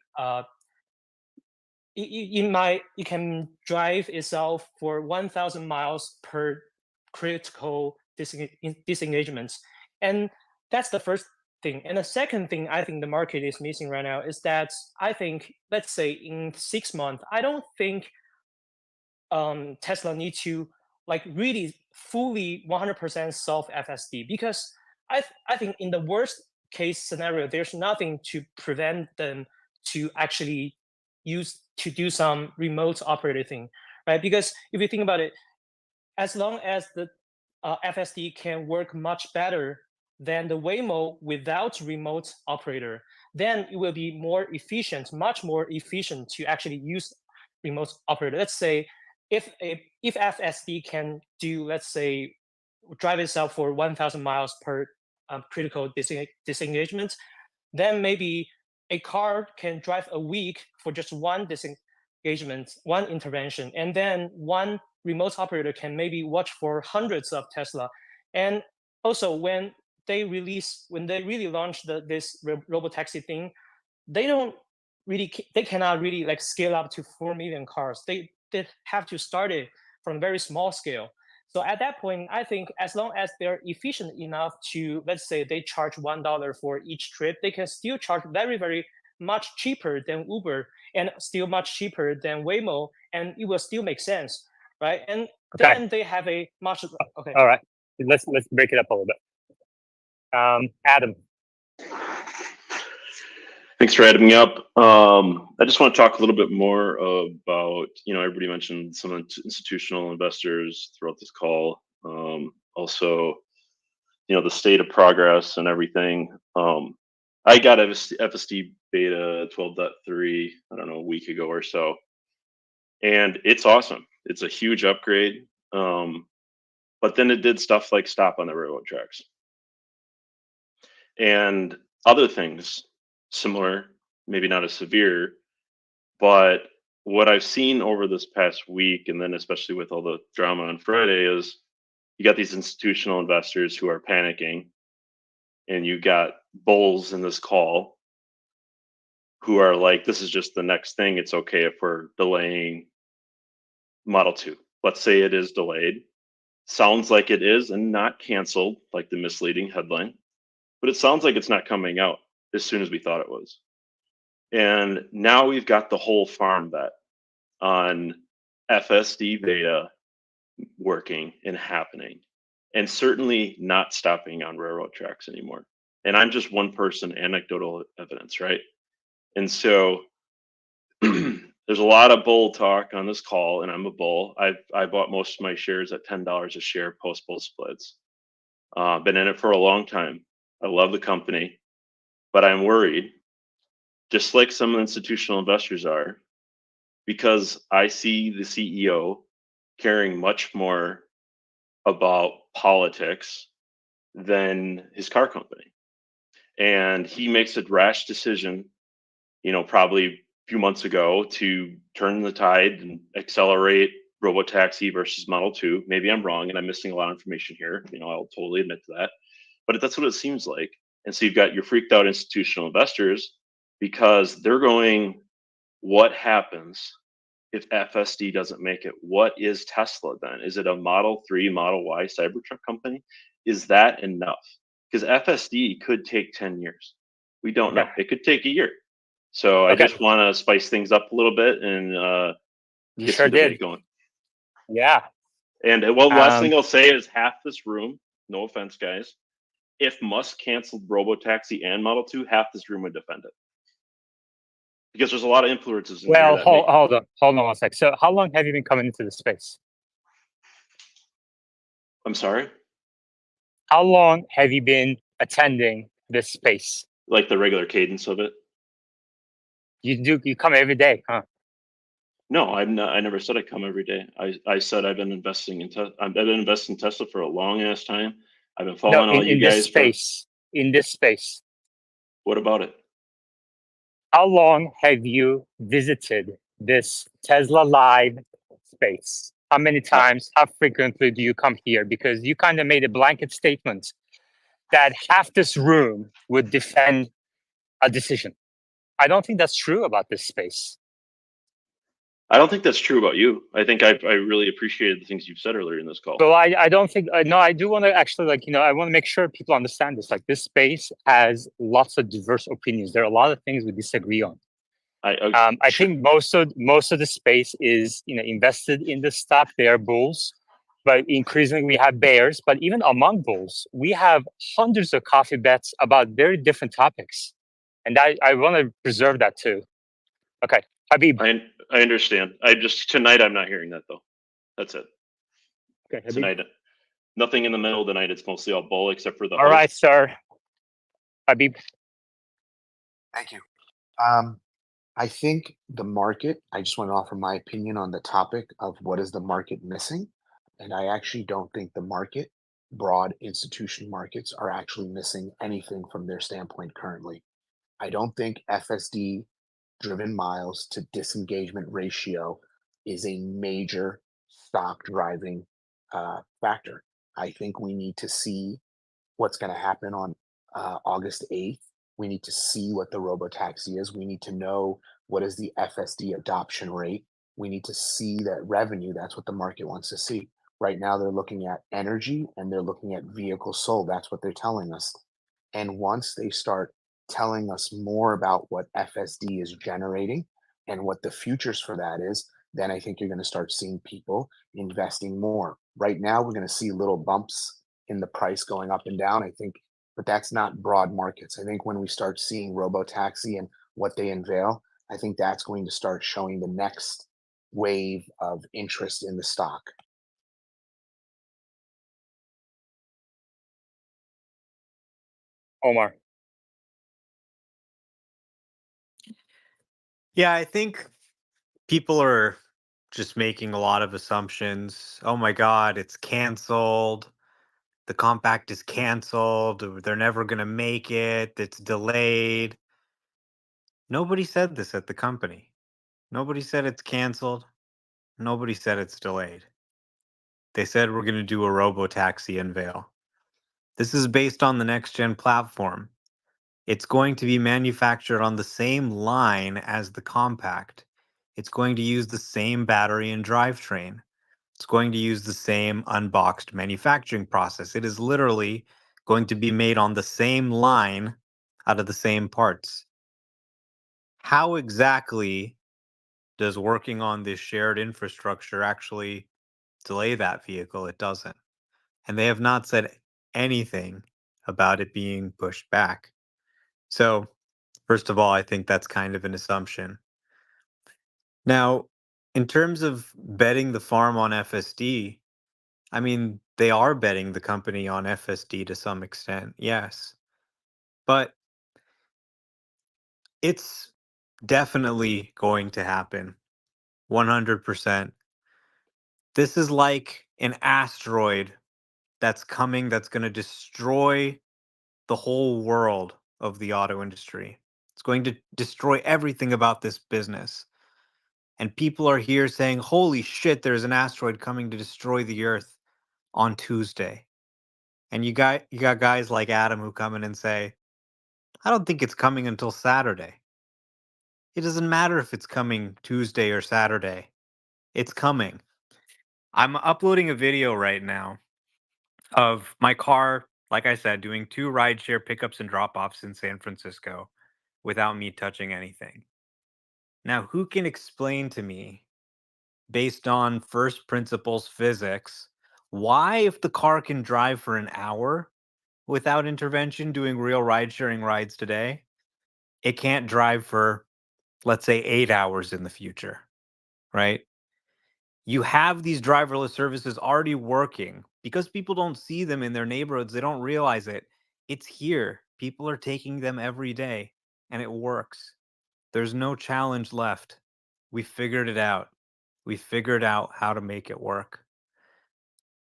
it can drive itself for 1,000 miles per critical disengagements, and that's the first thing. And the second thing I think the market is missing right now is that I think, let's say in 6 months, I don't think Tesla need to like really fully 100% solve FSD, because I think in the worst case scenario, there's nothing to prevent them to actually do some remote operator thing, right? Because if you think about it, as long as the FSD can work much better than the Waymo without remote operator, then it will be more efficient, much more efficient to actually use remote operator. Let's say if FSD can do, let's say, drive itself for 1,000 miles per critical disengagement, then maybe a car can drive a week for just one disengagement, one intervention, and then one remote operator can maybe watch for hundreds of Tesla. And also when they really launch this robotaxi thing, they cannot really like scale up to 4 million cars. They have to start it from a very small scale. So at that point, I think as long as they're efficient enough to, let's say they charge $1 for each trip, they can still charge very, very much cheaper than Uber and still much cheaper than Waymo, and it will still make sense, right? And Okay. then they have a much, okay. All right. Let's break it up a little bit. Adam. Thanks for having me up. I just want to talk a little bit more about, everybody mentioned some institutional investors throughout this call. Also, the state of progress and everything. I got FSD beta 12.3, I don't know, a week ago or so. And it's awesome. It's a huge upgrade. But then it did stuff like stop on the railroad tracks. And other things similar, maybe not as severe, but what I've seen over this past week, and then especially with all the drama on Friday, is you got these institutional investors who are panicking, and you got bulls in this call who are like, this is just the next thing. It's okay if we're delaying Model 2. Let's say it is delayed. Sounds like it is and not canceled, like the misleading headline, but it sounds like it's not coming out as soon as we thought it was. And now we've got the whole farm bet on FSD beta working and happening, and certainly not stopping on railroad tracks anymore. And I'm just one person, anecdotal evidence, right? And so there's a lot of bull talk on this call, and I'm a bull. I bought most of my shares at $10 a share post bull splits. Been in it for a long time. I love the company, but I'm worried, just like some institutional investors are, because I see the CEO caring much more about politics than his car company. And he makes a rash decision, probably a few months ago to turn the tide and accelerate Robotaxi versus Model 2. Maybe I'm wrong and I'm missing a lot of information here. I'll totally admit to that. But that's what it seems like. And so you've got your freaked out institutional investors because they're going, what happens if FSD doesn't make it? What is Tesla then? Is it a Model 3, Model Y Cybertruck company? Is that enough? Because FSD could take 10 years. We don't know. It could take a year. So I just want to spice things up a little bit and You get sure some debate did. going. Yeah. And last thing I'll say is half this room, no offense, guys, if Musk canceled Robotaxi and Model 2, half this room would defend it. Because there's a lot of influences in here Well, that hold on 1 sec. So how long have you been coming into the space? I'm sorry? How long have you been attending this space? Like the regular cadence of it? You come every day, huh? No, I'm not. I never said I come every day. I said I've been investing in I've been investing in Tesla for a long ass time. I've been following all you in this guys space. In this space. What about it? How long have you visited this Tesla Live space? How many times? How frequently do you come here? Because you kind of made a blanket statement that half this room would defend a decision. I don't think that's true about this space. I don't think that's true about you. I think I really appreciated the things you've said earlier in this call. Well, I don't think, no, I do want to actually, I want to make sure people understand this. Like, this space has lots of diverse opinions. There are a lot of things we disagree on. I think most of the space is, invested in the stock. They are bulls, but increasingly we have bears. But even among bulls, we have hundreds of coffee bets about very different topics. And I want to preserve that too. Okay, Habib. I understand. Tonight I'm not hearing that though. That's it. Okay, Habib. Tonight, nothing in the middle of the night. It's mostly all bull except for the All right, sir. Habib. Thank you. I think the market, I just want to offer my opinion on the topic of what is the market missing. And I actually don't think the market, broad institution markets, are actually missing anything from their standpoint currently. I don't think FSD driven miles to disengagement ratio is a major stock driving factor. I think we need to see what's going to happen on August 8th. We need to see what the robotaxi is. We need to know what is the FSD adoption rate. We need to see that revenue. That's what the market wants to see. Right now, they're looking at energy and they're looking at vehicles sold. That's what they're telling us. And once they start telling us more about what FSD is generating and what the futures for that is, then I think you're going to start seeing people investing more. Right now, we're going to see little bumps in the price going up and down, I think, but that's not broad markets. I think when we start seeing Robotaxi and what they unveil, I think that's going to start showing the next wave of interest in the stock. Omar. Yeah, I think people are just making a lot of assumptions. Oh my God, it's canceled. The compact is canceled. They're never going to make it. It's delayed. Nobody said this at the company. Nobody said it's canceled. Nobody said it's delayed. They said we're going to do a Robotaxi unveil. This is based on the next gen platform. It's going to be manufactured on the same line as the compact. It's going to use the same battery and drivetrain. It's going to use the same unboxed manufacturing process. It is literally going to be made on the same line out of the same parts. How exactly does working on this shared infrastructure actually delay that vehicle? It doesn't. And they have not said anything about it being pushed back. So, first of all, I think that's kind of an assumption. Now, in terms of betting the farm on FSD, I mean, they are betting the company on FSD to some extent, yes. But it's definitely going to happen. 100%. This is like an asteroid that's coming that's going to destroy the whole world of the auto industry. It's going to destroy everything about this business. And people are here saying, holy shit, there's an asteroid coming to destroy the earth on Tuesday. And you got guys like Adam who come in and say, I don't think it's coming until Saturday. It doesn't matter if it's coming Tuesday or Saturday. It's coming. I'm uploading a video right now of my car, like I said, doing 2 rideshare pickups and drop-offs in San Francisco without me touching anything. Now, who can explain to me, based on first principles physics, why, if the car can drive for an hour without intervention doing real ride-sharing rides today, it can't drive for, let's say, 8 hours in the future, right? You have these driverless services already working because people don't see them in their neighborhoods. They don't realize it. It's here. People are taking them every day and it works. There's no challenge left. We figured it out. We figured out how to make it work.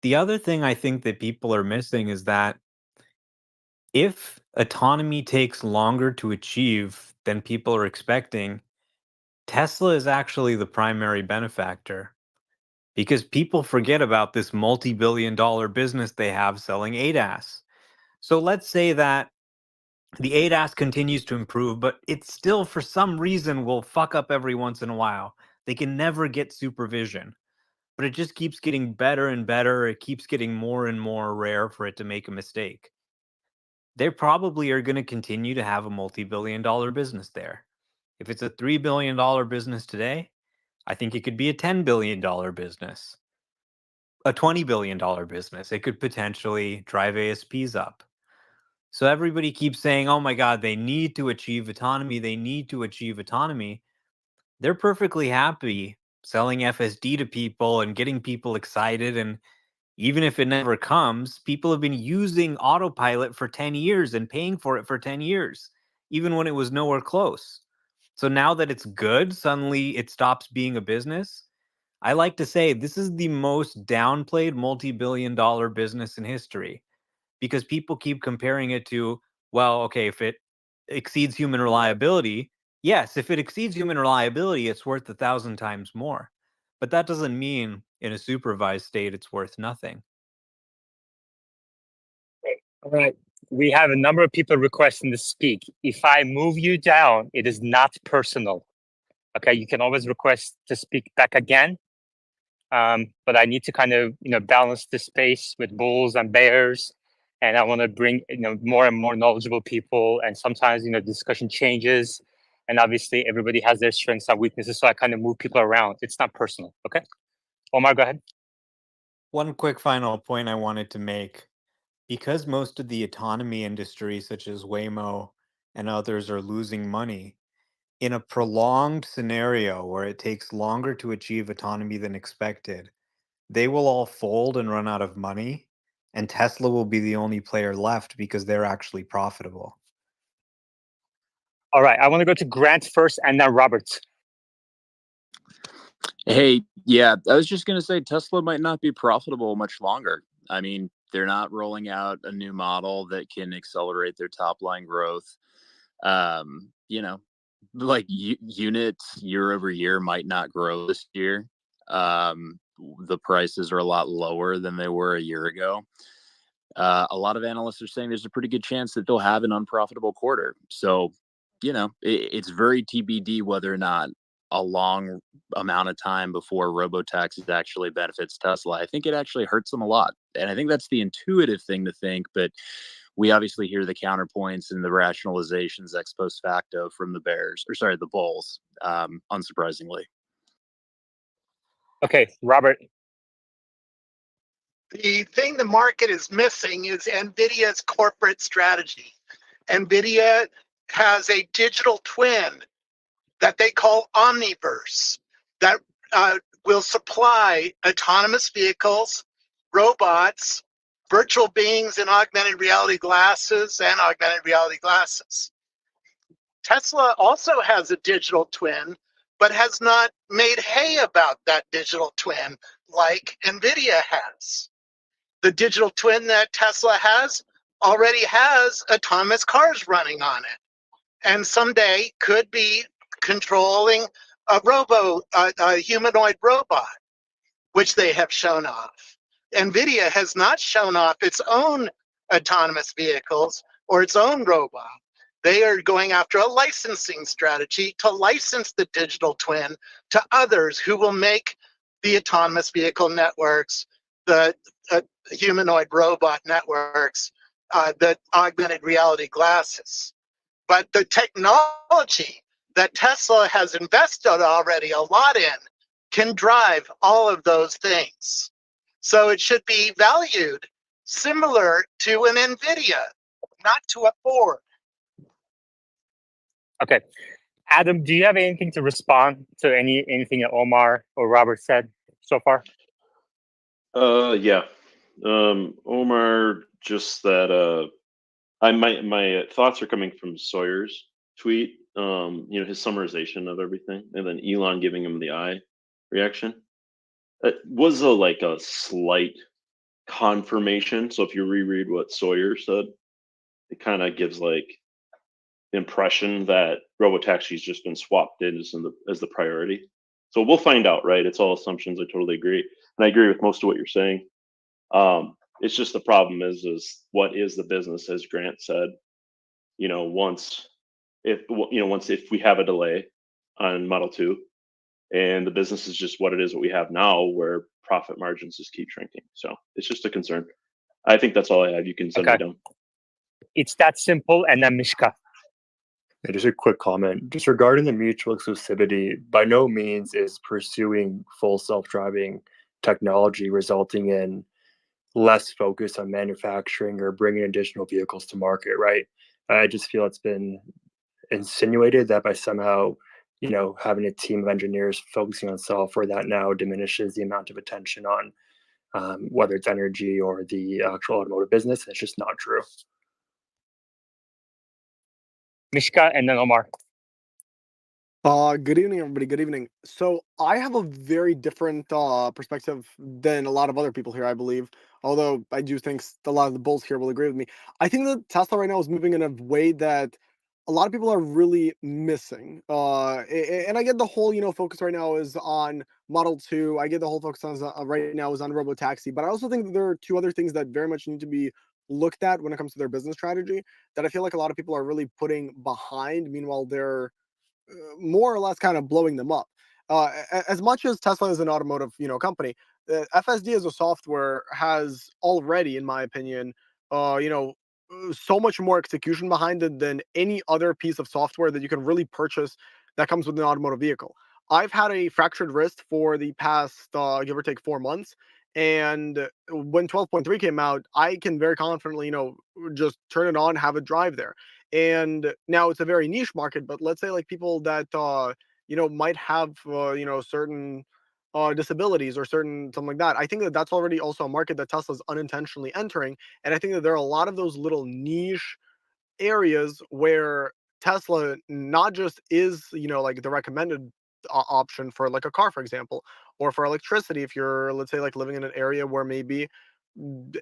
The other thing I think that people are missing is that if autonomy takes longer to achieve than people are expecting, Tesla is actually the primary benefactor because people forget about this multi-billion-dollar business they have selling ADAS. So let's say that the ADAS continues to improve, but it still, for some reason, will fuck up every once in a while. They can never get supervision, but it just keeps getting better and better. It keeps getting more and more rare for it to make a mistake. They probably are going to continue to have a multi-billion-dollar business there. If it's a $3 billion business today, I think it could be a $10 billion business, a $20 billion business. It could potentially drive ASPs up. So everybody keeps saying, oh my God, they need to achieve autonomy. They need to achieve autonomy. They're perfectly happy selling FSD to people and getting people excited. And even if it never comes, people have been using autopilot for 10 years and paying for it for 10 years, even when it was nowhere close. So now that it's good, suddenly it stops being a business. I like to say this is the most downplayed multi-billion-dollar business in history because people keep comparing it to, well, okay, if it exceeds human reliability, yes, if it exceeds human reliability, it's worth 1,000 times more. But that doesn't mean in a supervised state it's worth nothing. All right. We have a number of people requesting to speak. If I move you down, it is not personal. Okay, you can always request to speak back again. But I need to kind of balance the space with bulls and bears, and I want to bring more and more knowledgeable people. And sometimes discussion changes, and obviously everybody has their strengths and weaknesses. So I kind of move people around. It's not personal. Okay, Omar, go ahead. One quick final point I wanted to make. Because most of the autonomy industry, such as Waymo and others, are losing money, in a prolonged scenario where it takes longer to achieve autonomy than expected, they will all fold and run out of money, and Tesla will be the only player left because they're actually profitable. All right, I want to go to Grant first and then Robert. Hey, yeah, I was just going to say Tesla might not be profitable much longer. I mean, they're not rolling out a new model that can accelerate their top line growth. You know, like units year over year might not grow this year. The prices are a lot lower than they were a year ago. A lot of analysts are saying there's a pretty good chance that they'll have an unprofitable quarter. So, it's very TBD whether or not a long amount of time before robotaxis actually benefits Tesla. I think it actually hurts them a lot. And I think that's the intuitive thing to think, but we obviously hear the counterpoints and the rationalizations ex post facto from the bulls, unsurprisingly. Okay, Robert. The thing the market is missing is NVIDIA's corporate strategy. NVIDIA has a digital twin that they call Omniverse that will supply autonomous vehicles, robots, virtual beings in augmented reality glasses and augmented reality glasses. Tesla also has a digital twin, but has not made hay about that digital twin like NVIDIA has. The digital twin that Tesla has already has autonomous cars running on it, and someday could be controlling a humanoid robot, which they have shown off. NVIDIA has not shown off its own autonomous vehicles or its own robot. They are going after a licensing strategy to license the digital twin to others who will make the autonomous vehicle networks, the humanoid robot networks, the augmented reality glasses. But the technology that Tesla has invested already a lot in can drive all of those things. So it should be valued similar to an NVIDIA, not to a Ford. Okay. Adam, do you have anything to respond to anything that Omar or Robert said so far? Yeah. Omar, just that my thoughts are coming from Sawyer's tweet, his summarization of everything, and then Elon giving him the eye reaction. It was a slight confirmation. So if you reread what Sawyer said, it kind of gives the impression that robotaxi's just been swapped in as the priority. So we'll find out, right? It's all assumptions. I totally agree, and I agree with most of what you're saying. It's just the problem is what is the business, as Grant said. Once if we have a delay on Model 2, and the business is just what it is, what we have now, where profit margins just keep shrinking. So it's just a concern. I think that's all I have. You can send me down. It's that simple. And then Mishka. Yeah, just a quick comment. Just regarding the mutual exclusivity, by no means is pursuing full self-driving technology resulting in less focus on manufacturing or bringing additional vehicles to market, right? I just feel it's been insinuated that by somehow, having a team of engineers focusing on software, that now diminishes the amount of attention on whether it's energy or the actual automotive business. It's just not true. Mishka and then Omar. Good evening, everybody. Good evening. So I have a very different perspective than a lot of other people here, I believe. Although I do think a lot of the bulls here will agree with me. I think that Tesla right now is moving in a way that a lot of people are really missing. And I get the whole, focus right now is on Model 2. I get the whole focus on right now is on Robotaxi. But I also think that there are two other things that very much need to be looked at when it comes to their business strategy that I feel like a lot of people are really putting behind. Meanwhile, they're more or less kind of blowing them up. As much as Tesla is an automotive, company, FSD as a software has already, in my opinion, so much more execution behind it than any other piece of software that you can really purchase that comes with an automotive vehicle. I've had a fractured wrist for the past, give or take 4 months. And when 12.3 came out, I can very confidently, just turn it on, have it drive there. And now it's a very niche market, but let's say like people that might have certain disabilities or certain something like that. I think that that's already also a market that Tesla's unintentionally entering, and I think that there are a lot of those little niche areas where Tesla not just is like the recommended option for like a car, for example, or for electricity if you're, let's say, like living in an area where maybe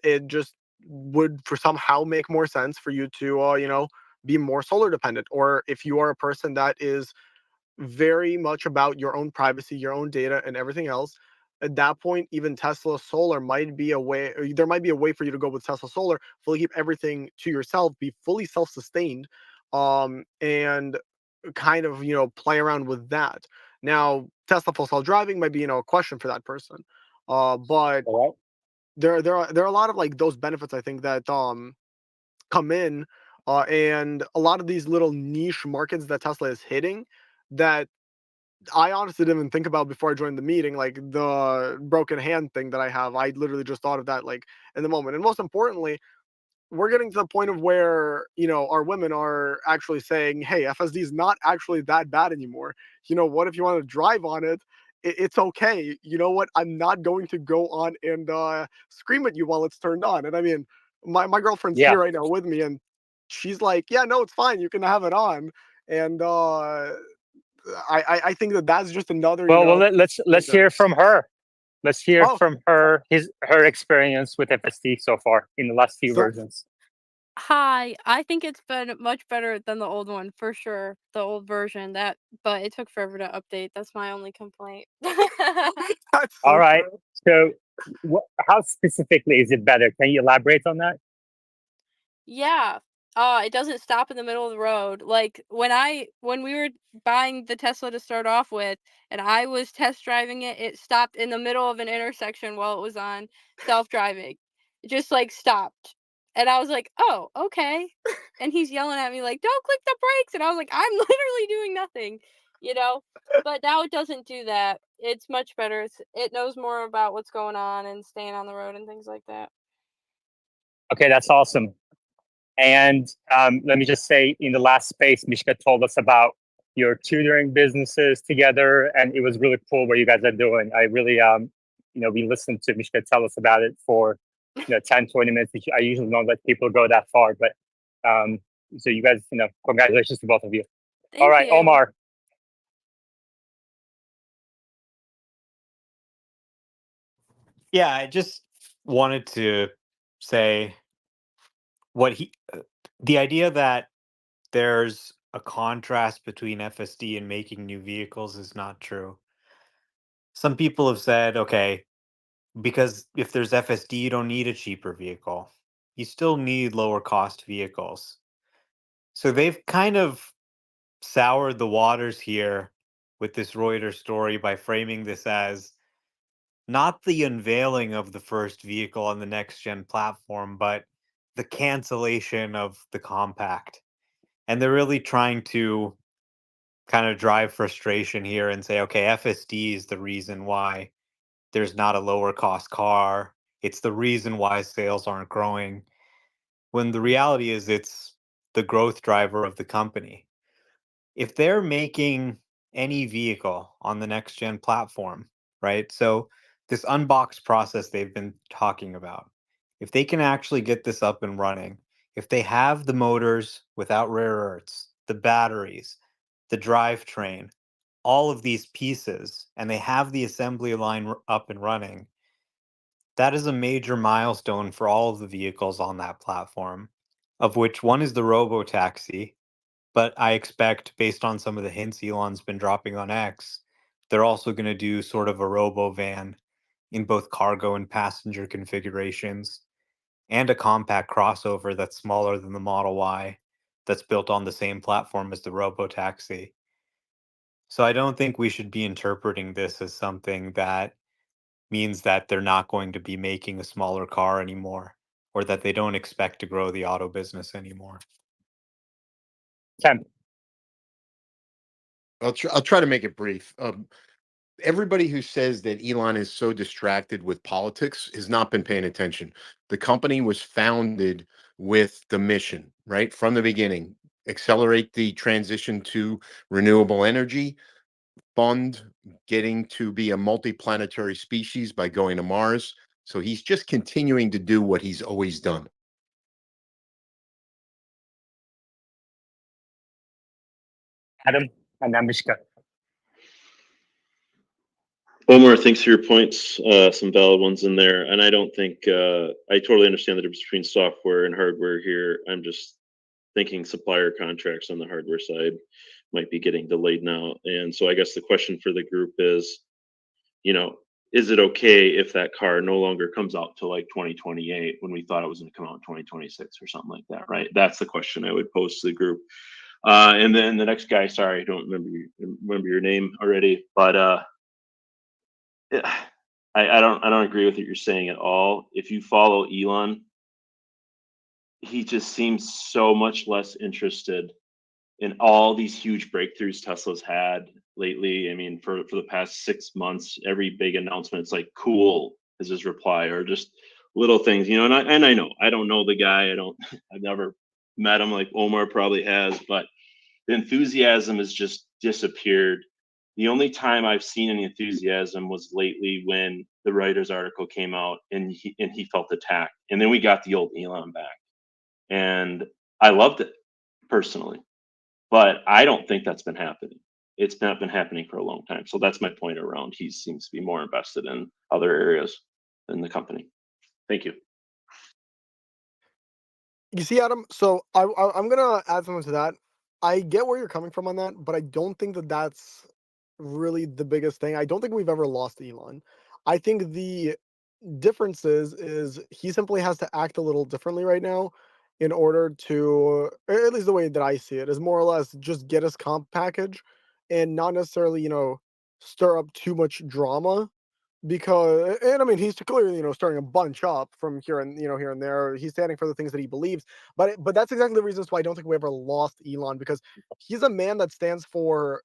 it just would for somehow make more sense for you to be more solar dependent, or if you are a person that is very much about your own privacy, your own data, and everything else. At that point, even Tesla Solar might be a way. There might be a way for you to go with Tesla Solar, fully keep everything to yourself, be fully self-sustained, and kind of play around with that. Now, Tesla full self driving might be a question for that person, but All there are a lot of like those benefits I think that come in, and a lot of these little niche markets that Tesla is hitting that I honestly didn't even think about before I joined the meeting, like the broken hand thing that I have. I literally just thought of that like in the moment. And most importantly, we're getting to the point of where, our women are actually saying, hey, FSD is not actually that bad anymore. What if you want to drive on it? It's okay. You know what? I'm not going to go on and scream at you while it's turned on. And I mean, my girlfriend's Yeah. here right now with me, and she's like, yeah, no, it's fine. You can have it on. And I think that that's just another, Well, let's thing that- hear from her. Let's hear Oh, from her her experience with FSD so far in the last few so versions. Hi, I think it's been much better than the old one for sure. The old version but it took forever to update. That's my only complaint. that's All so right. true. So, how specifically is it better? Can you elaborate on that? Yeah. It doesn't stop in the middle of the road. Like when we were buying the Tesla to start off with and I was test driving it, it stopped in the middle of an intersection while it was on self-driving. It just like stopped. And I was like, "Oh, okay." And he's yelling at me like, "Don't click the brakes." And I was like, "I'm literally doing nothing." You know? But now it doesn't do that. It's much better. It knows more about what's going on and staying on the road and things like that. Okay, that's awesome. And let me just say, in the last space, Mishka told us about your tutoring businesses together, and it was really cool what you guys are doing. I really, we listened to Mishka tell us about it for 10, 20 minutes. I usually don't let people go that far, but so you guys, congratulations to both of you. All Thank right, you. Omar. Yeah, I just wanted to say the idea that there's a contrast between FSD and making new vehicles is not true. Some people have said, okay, because if there's FSD, you don't need a cheaper vehicle. You still need lower cost vehicles. So they've kind of soured the waters here with this Reuters story by framing this as not the unveiling of the first vehicle on the next gen platform, but the cancellation of the compact. And they're really trying to kind of drive frustration here and say, okay, FSD is the reason why there's not a lower cost car. It's the reason why sales aren't growing. When the reality is, it's the growth driver of the company. If they're making any vehicle on the next gen platform, right? So, this unbox process they've been talking about, if they can actually get this up and running, if they have the motors without rare earths, the batteries, the drivetrain, all of these pieces, and they have the assembly line up and running, that is a major milestone for all of the vehicles on that platform, of which one is the Robotaxi. But I expect, based on some of the hints Elon's been dropping on X, they're also going to do sort of a robo van in both cargo and passenger configurations, and a compact crossover that's smaller than the Model Y, that's built on the same platform as the Robotaxi. So I don't think we should be interpreting this as something that means that they're not going to be making a smaller car anymore, or that they don't expect to grow the auto business anymore. Tim. I'll try to make it brief. Everybody who says that Elon is so distracted with politics has not been paying attention. The company was founded with the mission, right? From the beginning, accelerate the transition to renewable energy, fund getting to be a multi-planetary species by going to Mars. So he's just continuing to do what he's always done. Adam and then Mishka. Omar, thanks for your points. Some valid ones in there, and I don't think I totally understand the difference between software and hardware here. I'm just thinking supplier contracts on the hardware side might be getting delayed now. And so I guess the question for the group is, you know, is it okay if that car no longer comes out to like 2028 when we thought it was going to come out in 2026 or something like that, right? That's the question I would pose to the group. And then the next guy, sorry, I don't remember your name already, but I don't agree with what you're saying at all. If you follow Elon, he just seems so much less interested in all these huge breakthroughs Tesla's had lately. I mean, for the past 6 months, every big announcement, it's like cool is his reply, or just little things, you know. And I know I don't know the guy. I've never met him like Omar probably has, but the enthusiasm has just disappeared. The only time I've seen any enthusiasm was lately when the Reuters article came out and he felt attacked. And then we got the old Elon back. And I loved it personally. But I don't think that's been happening. It's not been happening for a long time. So that's my point around he seems to be more invested in other areas than the company. Thank you. You see, Adam. So I'm gonna add something to that. I get where you're coming from on that, but I don't think that that's really the biggest thing. I don't think we've ever lost Elon. I think the difference is he simply has to act a little differently right now in order to, or at least the way that I see it, is more or less just get his comp package and not necessarily, stir up too much drama. Because, and I mean, he's clearly, stirring a bunch up from here and, here and there. He's standing for the things that he believes. But that's exactly the reasons why I don't think we ever lost Elon, because he's a man that stands for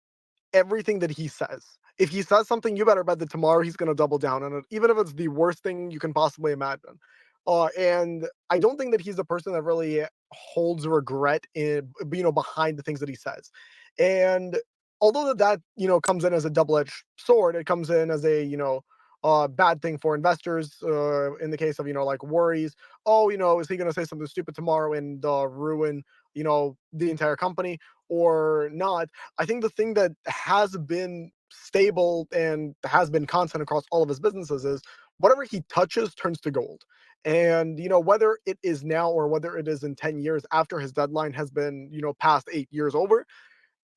everything that he says. If he says something, you better bet that tomorrow he's going to double down on it, even if it's the worst thing you can possibly imagine. And I don't think that he's a person that really holds regret in, behind the things that he says. And although that comes in as a double-edged sword, it comes in as a bad thing for investors. In the case of like worries. Oh, is he going to say something stupid tomorrow and ruin the entire company or not? I think the thing that has been stable and has been constant across all of his businesses is whatever he touches turns to gold. And whether it is now or whether it is in 10 years after his deadline has been past 8 years over,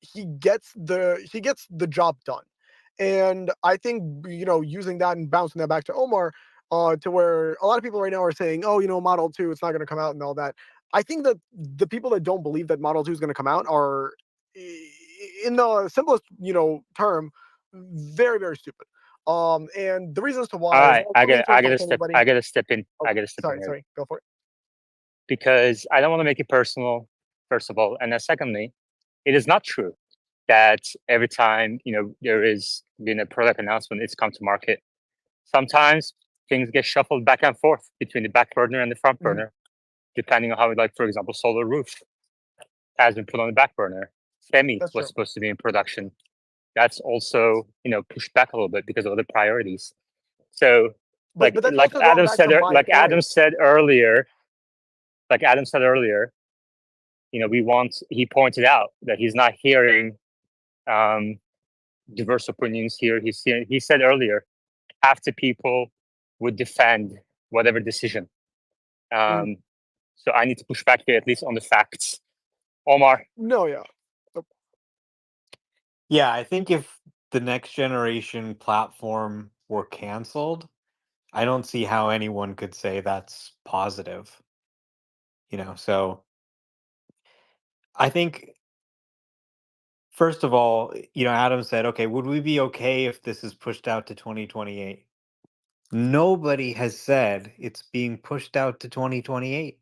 he gets the job done. And I think using that and bouncing that back to Omar, to where a lot of people right now are saying, oh, Model 2, it's not going to come out and all that. I think that the people that don't believe that Model 2 is going to come out are, in the simplest term, very, very stupid. And the reasons to All why is, right, well, let me I introduce gotta to step. anybody. I gotta step in. Oh, I gotta step in sorry, here sorry, go for it. because I don't want to make it personal. First of all, and then secondly, it is not true that every time there is been a product announcement, it's come to market. Sometimes things get shuffled back and forth between the back burner and the front Mhm. burner, depending on how, like, for example, Solar Roof has been put on the back burner. Semi That's was true. supposed to be in production. That's also pushed back a little bit because of other priorities. So, But that's also going back to my Like Adam point. said earlier, like Adam said earlier, he pointed out that he's not hearing um, diverse opinions here. He said earlier, half the people would defend whatever decision. Mhm. So I need to push back here, at least on the facts. Omar. No, yeah. Yeah, I think if the next generation platform were canceled, I don't see how anyone could say that's positive. So I think first of all, Adam said, okay, would we be okay if this is pushed out to 2028? Nobody has said it's being pushed out to 2028.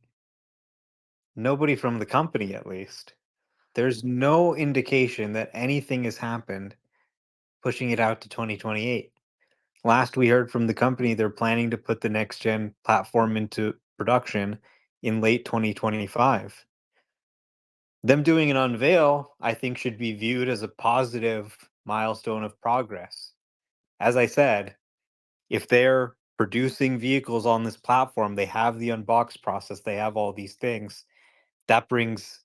Nobody from the company, at least. There's no indication that anything has happened pushing it out to 2028. Last we heard from the company, they're planning to put the next gen platform into production in late 2025. Them doing an unveil, I think, should be viewed as a positive milestone of progress. As I said, if they're producing vehicles on this platform, they have the unbox process, they have all these things, that brings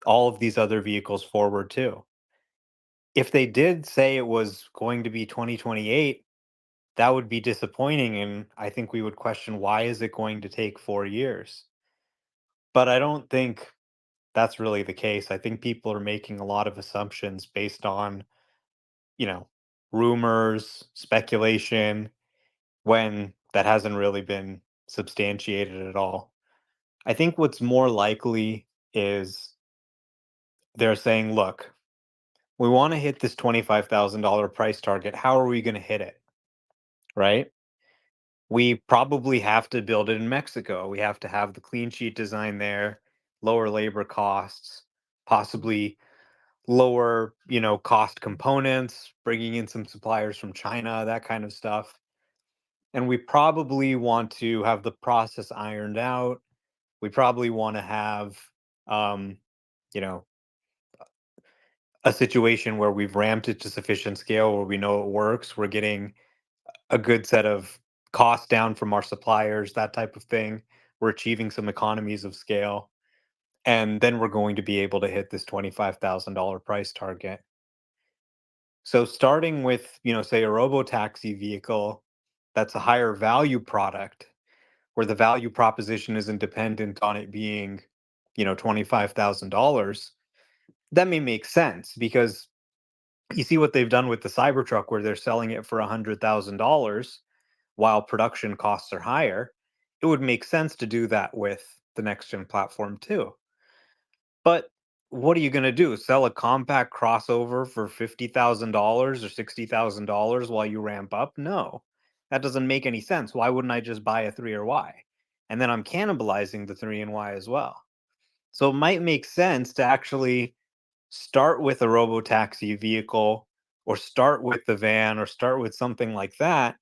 all of these other vehicles forward too. If they did say it was going to be 2028, that would be disappointing, and I think we would question, why is it going to take 4 years? But I don't think that's really the case. I think people are making a lot of assumptions based on, you know, rumors, speculation, when that hasn't really been substantiated at all. I think what's more likely is they're saying, look, we want to hit this $25,000 price target. How are we going to hit it? Right? We probably have to build it in Mexico. We have to have the clean sheet design there, lower labor costs, possibly lower, cost components, bringing in some suppliers from China, that kind of stuff. And we probably want to have the process ironed out. We probably want to have, um, you know, a situation where we've ramped it to sufficient scale where we know it works. We're getting a good set of costs down from our suppliers, that type of thing. We're achieving some economies of scale. And then we're going to be able to hit this $25,000 price target. So starting with, say a robotaxi vehicle that's a higher value product where the value proposition isn't dependent on it being, $25,000, that may make sense because you see what they've done with the Cybertruck where they're selling it for $100,000 while production costs are higher. It would make sense to do that with the next gen platform too. But what are you going to do? Sell a compact crossover for $50,000 or $60,000 while you ramp up? No, that doesn't make any sense. Why wouldn't I just buy a 3 or Y? And then I'm cannibalizing the 3 and Y as well. So it might make sense to actually start with a robotaxi vehicle or start with the van or start with something like that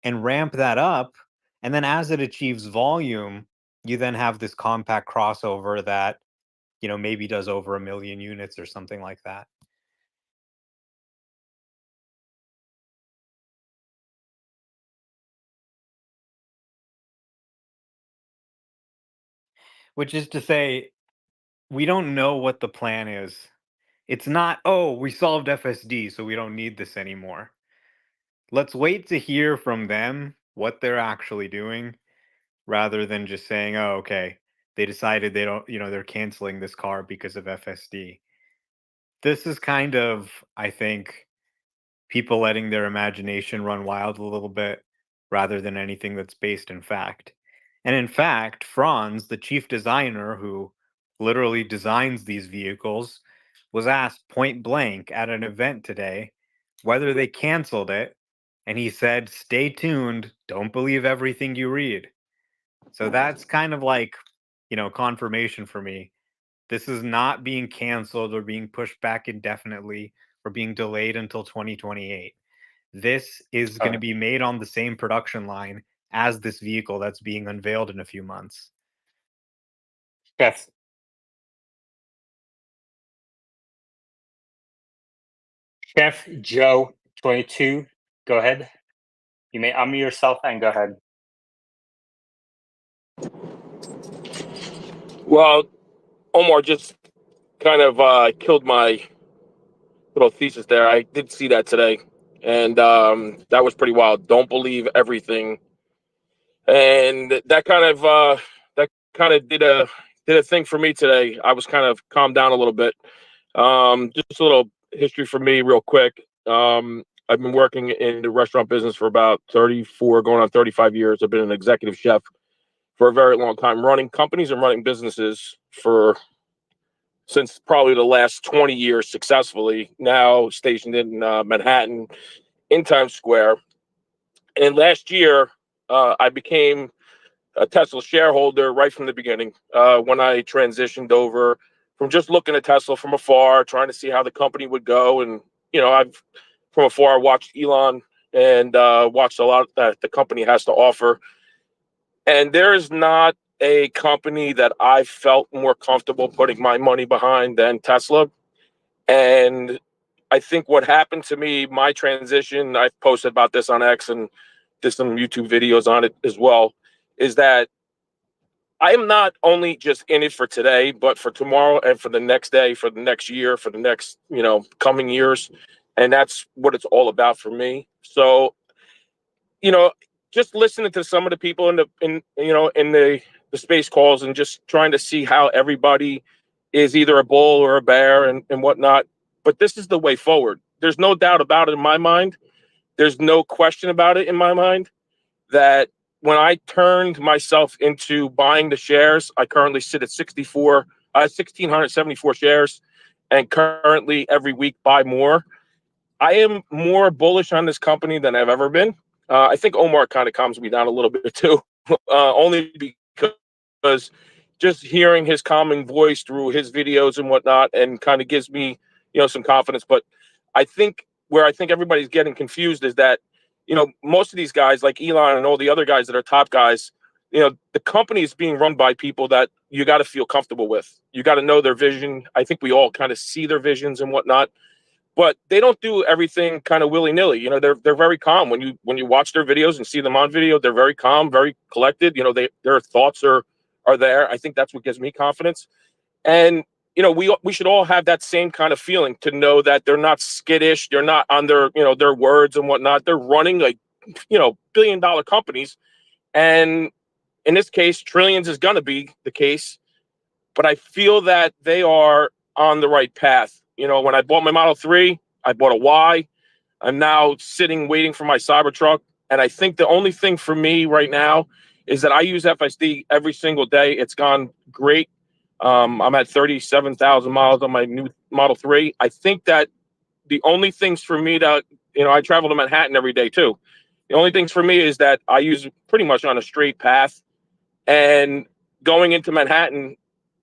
and ramp that up. And then as it achieves volume, you then have this compact crossover that, maybe does over 1 million units or something like that. Which is to say, we don't know what the plan is. It's not, oh, we solved FSD, so we don't need this anymore. Let's wait to hear from them what they're actually doing rather than just saying, oh, okay, they decided they don't, they're canceling this car because of FSD. This is kind of, I think, people letting their imagination run wild a little bit rather than anything that's based in fact. And in fact, Franz, the chief designer who literally designs these vehicles, was asked point blank at an event today whether they canceled it. And he said, stay tuned. Don't believe everything you read. So that's kind of like, confirmation for me. This is not being canceled or being pushed back indefinitely or being delayed until 2028. This is going to be made on the same production line as this vehicle that's being unveiled in a few months. Jeff. Chef Joe 22, go ahead. You may unmute yourself and go ahead. Well, Omar just kind of killed my little thesis there. I did see that today, and that was pretty wild. Don't believe everything, and that kind of did a thing for me today. I was kind of calmed down a little bit. Just a little history for me, real quick. I've been working in the restaurant business for about 34, going on 35 years. I've been an executive chef for a very long time, running companies and running businesses since probably the last 20 years successfully, now stationed in Manhattan in Times Square. And last year, I became a Tesla shareholder right from the beginning when I transitioned over from just looking at Tesla from afar, trying to see how the company would go. And, I've from afar watched Elon and watched a lot that the company has to offer. And there is not a company that I felt more comfortable putting my money behind than Tesla. And I think what happened to me, my transition, I've posted about this on X and did some YouTube videos on it as well, is that I am not only just in it for today, but for tomorrow and for the next day, for the next year, for the next, coming years. And that's what it's all about for me. So, just listening to some of the people in the space calls and just trying to see how everybody is either a bull or a bear and whatnot. But this is the way forward. There's no doubt about it in my mind. There's no question about it in my mind that when I turned myself into buying the shares, I currently sit at 1,674 shares, and currently every week buy more. I am more bullish on this company than I've ever been. I think Omar kind of calms me down a little bit too, only because just hearing his calming voice through his videos and whatnot, and kind of gives me, some confidence. But I think where I think everybody's getting confused is that, most of these guys like Elon and all the other guys that are top guys, the company is being run by people that you got to feel comfortable with. You got to know their vision. I think we all kind of see their visions and whatnot, but they don't do everything kind of willy nilly. They're very calm when you watch their videos and see them on video. They're very calm, very collected. Their thoughts are there. I think that's what gives me confidence. And we should all have that same kind of feeling to know that they're not skittish. They're not on their words and whatnot. They're running like billion-dollar companies, and in this case, trillions is going to be the case. But I feel that they are on the right path. When I bought my Model 3, I bought a Y. I'm now sitting waiting for my Cybertruck. And I think the only thing for me right now is that I use FSD every single day. It's gone great. I'm at 37,000 miles on my new Model 3. I think that the only things for me to, I travel to Manhattan every day too. The only things for me is that I use pretty much on a straight path. And going into Manhattan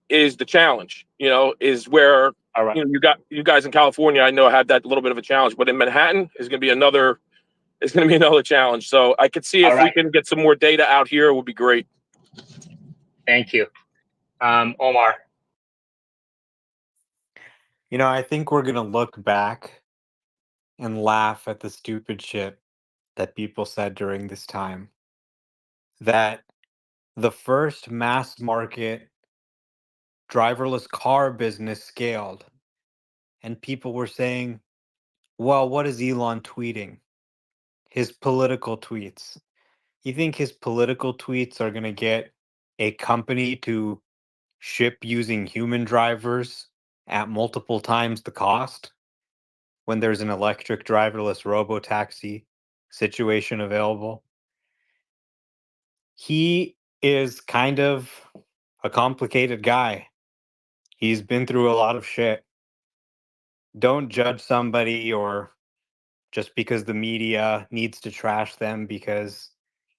is the challenge, is where All right. you guys in California, I know, have that little bit of a challenge, but in Manhattan is going to be another challenge. So I could see All if we right. can get some more data out here, it would be great. Thank you. Omar. I think we're going to look back and laugh at the stupid shit that people said during this time. That the first mass market driverless car business scaled, and people were saying, well, what is Elon tweeting? His political tweets. You think his political tweets are going to get a company to ship using human drivers at multiple times the cost when there's an electric driverless robotaxi situation available? He is kind of a complicated guy. He's been through a lot of shit. Don't judge somebody or just because the media needs to trash them because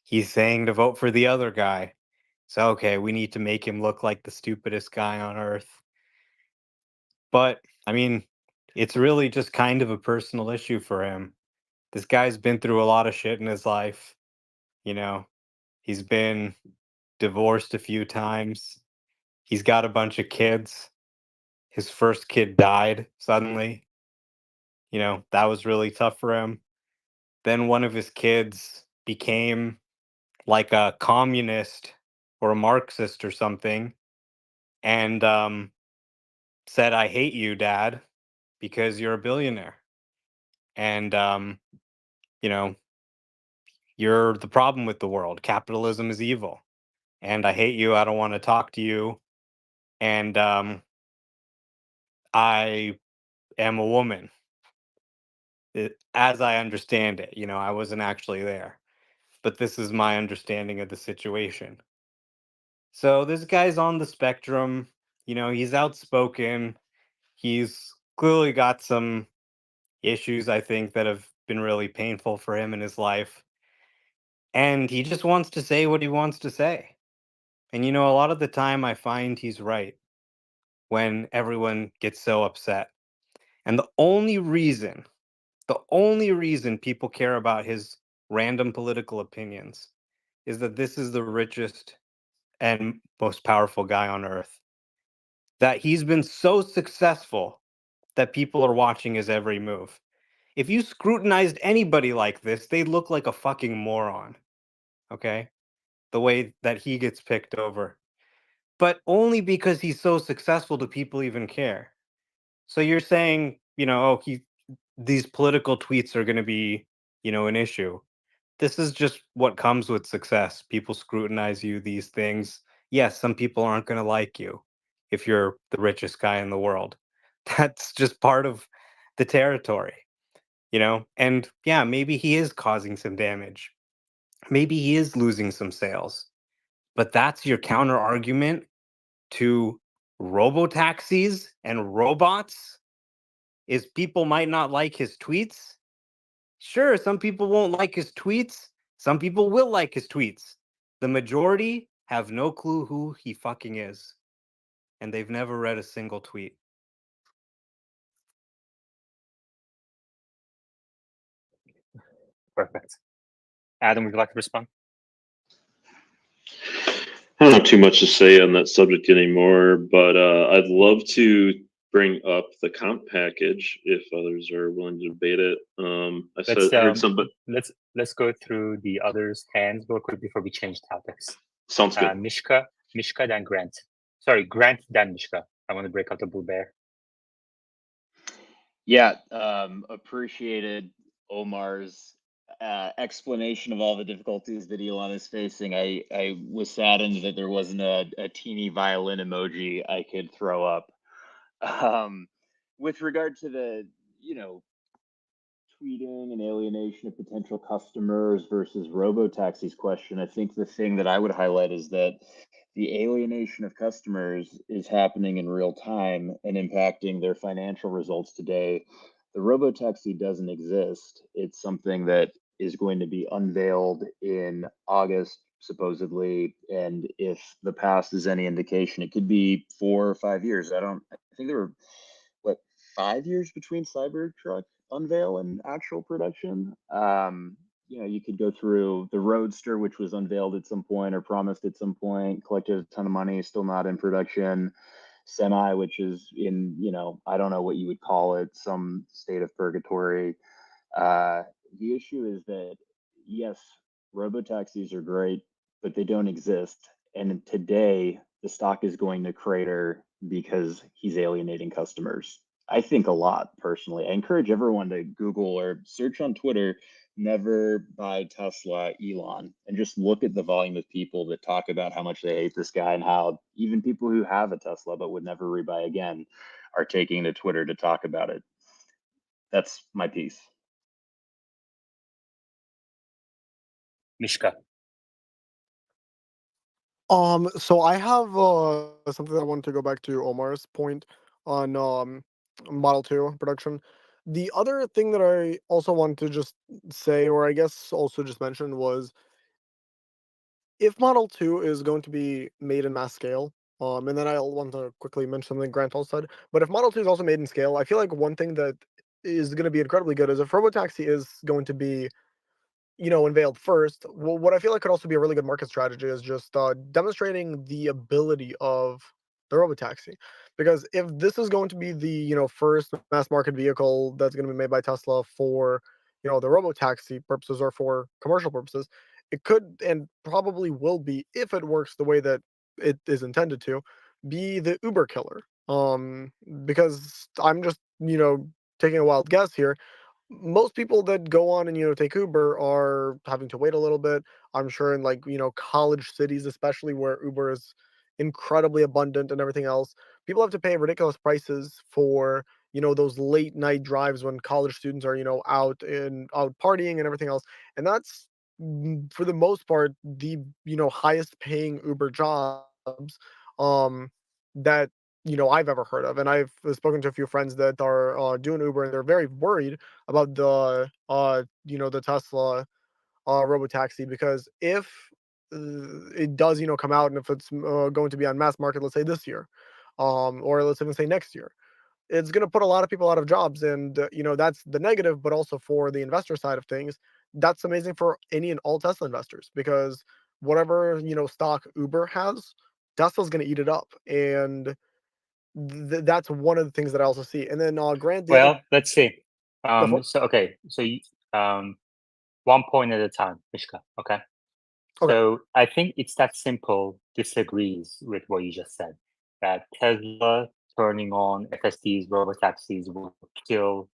he's saying to vote for the other guy. So, okay, we need to make him look like the stupidest guy on earth. But, I mean, it's really just kind of a personal issue for him. This guy's been through a lot of shit in his life. He's been divorced a few times. He's got a bunch of kids. His first kid died suddenly. That was really tough for him. Then one of his kids became like a communist or a Marxist or something, and said, I hate you, Dad, because you're a billionaire. And, you know, you're the problem with the world. Capitalism is evil. And I hate you. I don't want to talk to you. And I am a woman, as I understand it. I wasn't actually there. But this is my understanding of the situation. So this guy's on the spectrum. He's outspoken. He's clearly got some issues, I think, that have been really painful for him in his life. And he just wants to say what he wants to say. And a lot of the time I find he's right when everyone gets so upset. And the only reason people care about his random political opinions is that this is the richest and most powerful guy on earth. That he's been so successful that people are watching his every move. If you scrutinized anybody like this, they'd look like a fucking moron. Okay? The way that he gets picked over. But only because he's so successful do people even care. So you're saying, oh, these political tweets are going to be, an issue. This is just what comes with success. People scrutinize you, these things. Yes, some people aren't going to like you. if you're the richest guy in the world. That's just part of the territory, you know? And yeah, maybe he is causing some damage. Maybe he is losing some sales. But that's your counter argument to robotaxis and robots is people might not like his tweets. Sure, some people won't like his tweets. Some people will like his tweets. The majority have no clue who he fucking is. And they've never read a single tweet. Perfect. Adam, would you like to respond? I don't have too much to say on that subject anymore, but I'd love to bring up the comp package if others are willing to debate it. Heard some, but let's go through the others' hands real quick before we change topics. Sounds good. Mishka, then Grant. Sorry, Grant, then Mishka. I want to break out the blue bear. Yeah, appreciated Omar's explanation of all the difficulties that Elon is facing. I was saddened that there wasn't a teeny violin emoji I could throw up. With regard to the, tweeting and alienation of potential customers versus robotaxis question, I think the thing that I would highlight is that the alienation of customers is happening in real time and impacting their financial results today. The robotaxi doesn't exist. It's something that is going to be unveiled in August, supposedly. And if the past is any indication, it could be 4 or 5 years. I think there were, 5 years between Cybertruck unveil and actual production. You could go through the Roadster, which was unveiled at some point or promised at some point, collected a ton of money, still not in production. Semi, which is in, I don't know what you would call it, some state of purgatory. The issue is that, yes, robotaxis are great, but they don't exist. And today, the stock is going to crater because he's alienating customers. I think a lot personally. I encourage everyone to Google or search on Twitter, never buy Tesla Elon, and just look at the volume of people that talk about how much they hate this guy and how even people who have a Tesla but would never rebuy again are taking to Twitter to talk about it. That's my piece. Mishka. So I have something that I want to go back to Omar's point on Model 2 production. The other thing that I also want to just say, or I guess also just mention, was if Model 2 is going to be made in mass scale, and then I'll want to quickly mention something Grant also said, but if Model 2 is also made in scale, I feel like one thing that is going to be incredibly good is if Robotaxi is going to be unveiled first. Well, what I feel like could also be a really good market strategy is just demonstrating the ability of the robotaxi. Because if this is going to be the first mass market vehicle that's going to be made by Tesla for the robotaxi purposes or for commercial purposes, it could and probably will be, if it works the way that it is intended to, be the Uber killer. Because I'm just taking a wild guess here, most people that go on and take Uber are having to wait a little bit. I'm sure in like college cities, especially where Uber is incredibly abundant and everything else, people have to pay ridiculous prices for those late night drives when college students are out partying and everything else. And that's for the most part the highest paying Uber jobs that I've ever heard of. And I've spoken to a few friends that are doing Uber, and they're very worried about the Tesla robotaxi, because if it does come out, and if it's going to be on mass market, let's say this year, or let's even say next year, it's going to put a lot of people out of jobs. And that's the negative. But also for the investor side of things, that's amazing for any and all Tesla investors, because whatever stock Uber has, Tesla's going to eat it up. And that's one of the things that I also see. And then Grant, Let's see. Go for it. So one point at a time, Mishka. Okay. So I think it's that simple. Disagrees with what you just said, that Tesla turning on FSDs, robotaxis will kill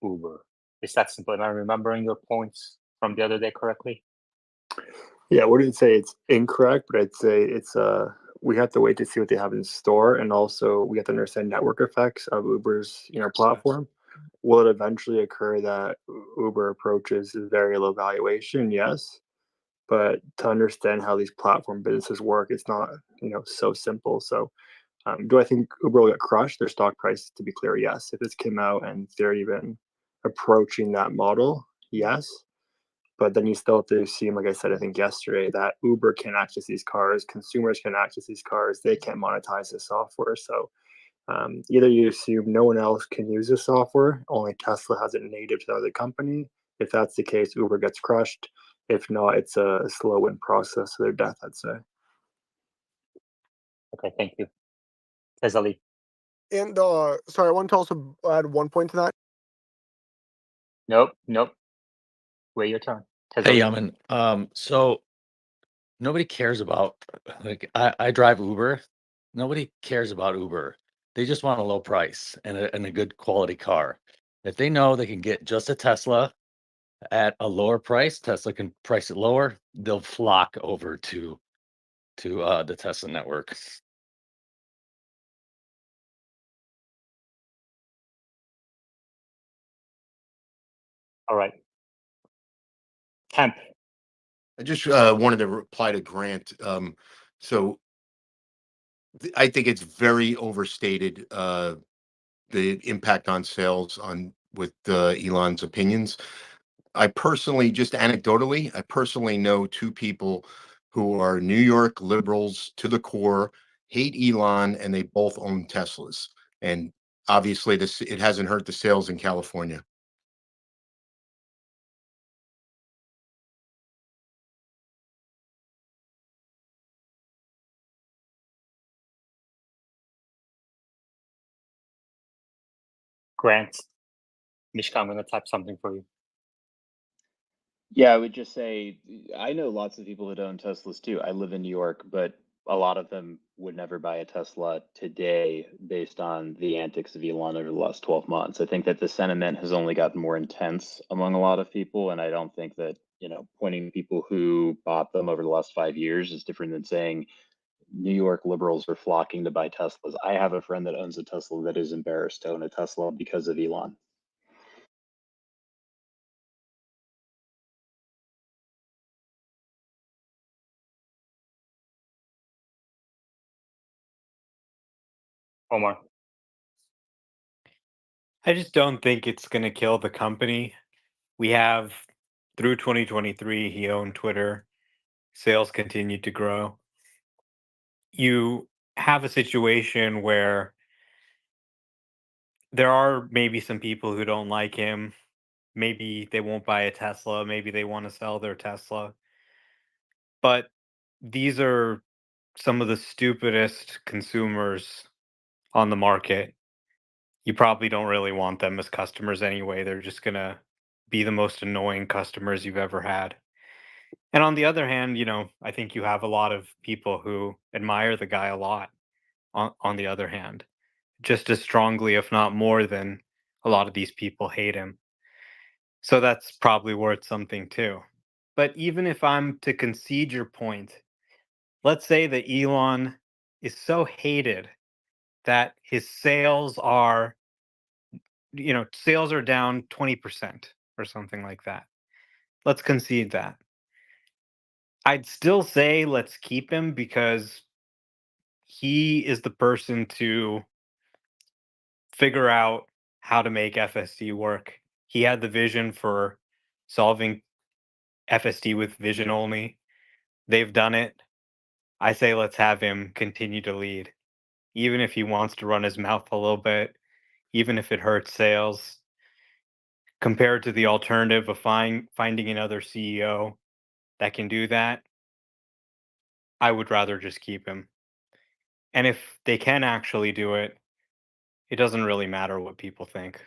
Uber. It's that simple. Am I remembering your points from the other day correctly? Yeah, I wouldn't say it's incorrect, but I'd say it's we have to wait to see what they have in store, and also we have to understand network effects of Uber's platform. Will it eventually occur that Uber approaches very low valuation? Yes, but to understand how these platform businesses work, it's not so simple. So, do I think Uber will get crushed? Their stock price, to be clear, yes. If this came out and they're even approaching that model, yes. But then you still have to assume, like I said, I think yesterday, that Uber can access these cars, consumers can access these cars, they can't monetize the software. So either you assume no one else can use the software, only Tesla has it native to the other company. If that's the case, Uber gets crushed. If not, it's a slow win process to their death, I'd say. Okay, thank you. TSLA. And sorry, I want to also add one point to that. Nope. Wait your turn. Hey, TSLA. Yaman. So nobody cares about I drive Uber. Nobody cares about Uber. They just want a low price and a good quality car. If they know they can get just a Tesla at a lower price, Tesla can price it lower, they'll flock over to the Tesla network. All right. Temp. I just wanted to reply to Grant. So I think it's very overstated, the impact on sales with Elon's opinions. I personally, just anecdotally, I personally know two people who are New York liberals to the core, hate Elon, and they both own Teslas. And obviously, it hasn't hurt the sales in California. Grant. Mishka, I'm gonna type something for you. Yeah, I would just say I know lots of people that own Teslas too. I live in New York, but a lot of them would never buy a Tesla today based on the antics of Elon over the last 12 months. I think that the sentiment has only gotten more intense among a lot of people, and I don't think that, pointing to people who bought them over the last 5 years is different than saying New York liberals are flocking to buy Teslas. I have a friend that owns a Tesla that is embarrassed to own a Tesla because of Elon. Omar. I just don't think it's going to kill the company. We have, through 2023, he owned Twitter. Sales continued to grow. You have a situation where there are maybe some people who don't like him. Maybe they won't buy a Tesla. Maybe they want to sell their Tesla. But these are some of the stupidest consumers on the market. You probably don't really want them as customers anyway. They're just going to be the most annoying customers you've ever had. And on the other hand, I think you have a lot of people who admire the guy a lot, on the other hand, just as strongly, if not more, than a lot of these people hate him. So that's probably worth something too. But even if I'm to concede your point, let's say that Elon is so hated that his sales are down 20% or something like that. Let's concede that. I'd still say let's keep him because he is the person to figure out how to make FSD work. He had the vision for solving FSD with vision only. They've done it. I say let's have him continue to lead, even if he wants to run his mouth a little bit, even if it hurts sales. Compared to the alternative of finding another CEO that can do that, I would rather just keep him. And if they can actually do it, it doesn't really matter what people think.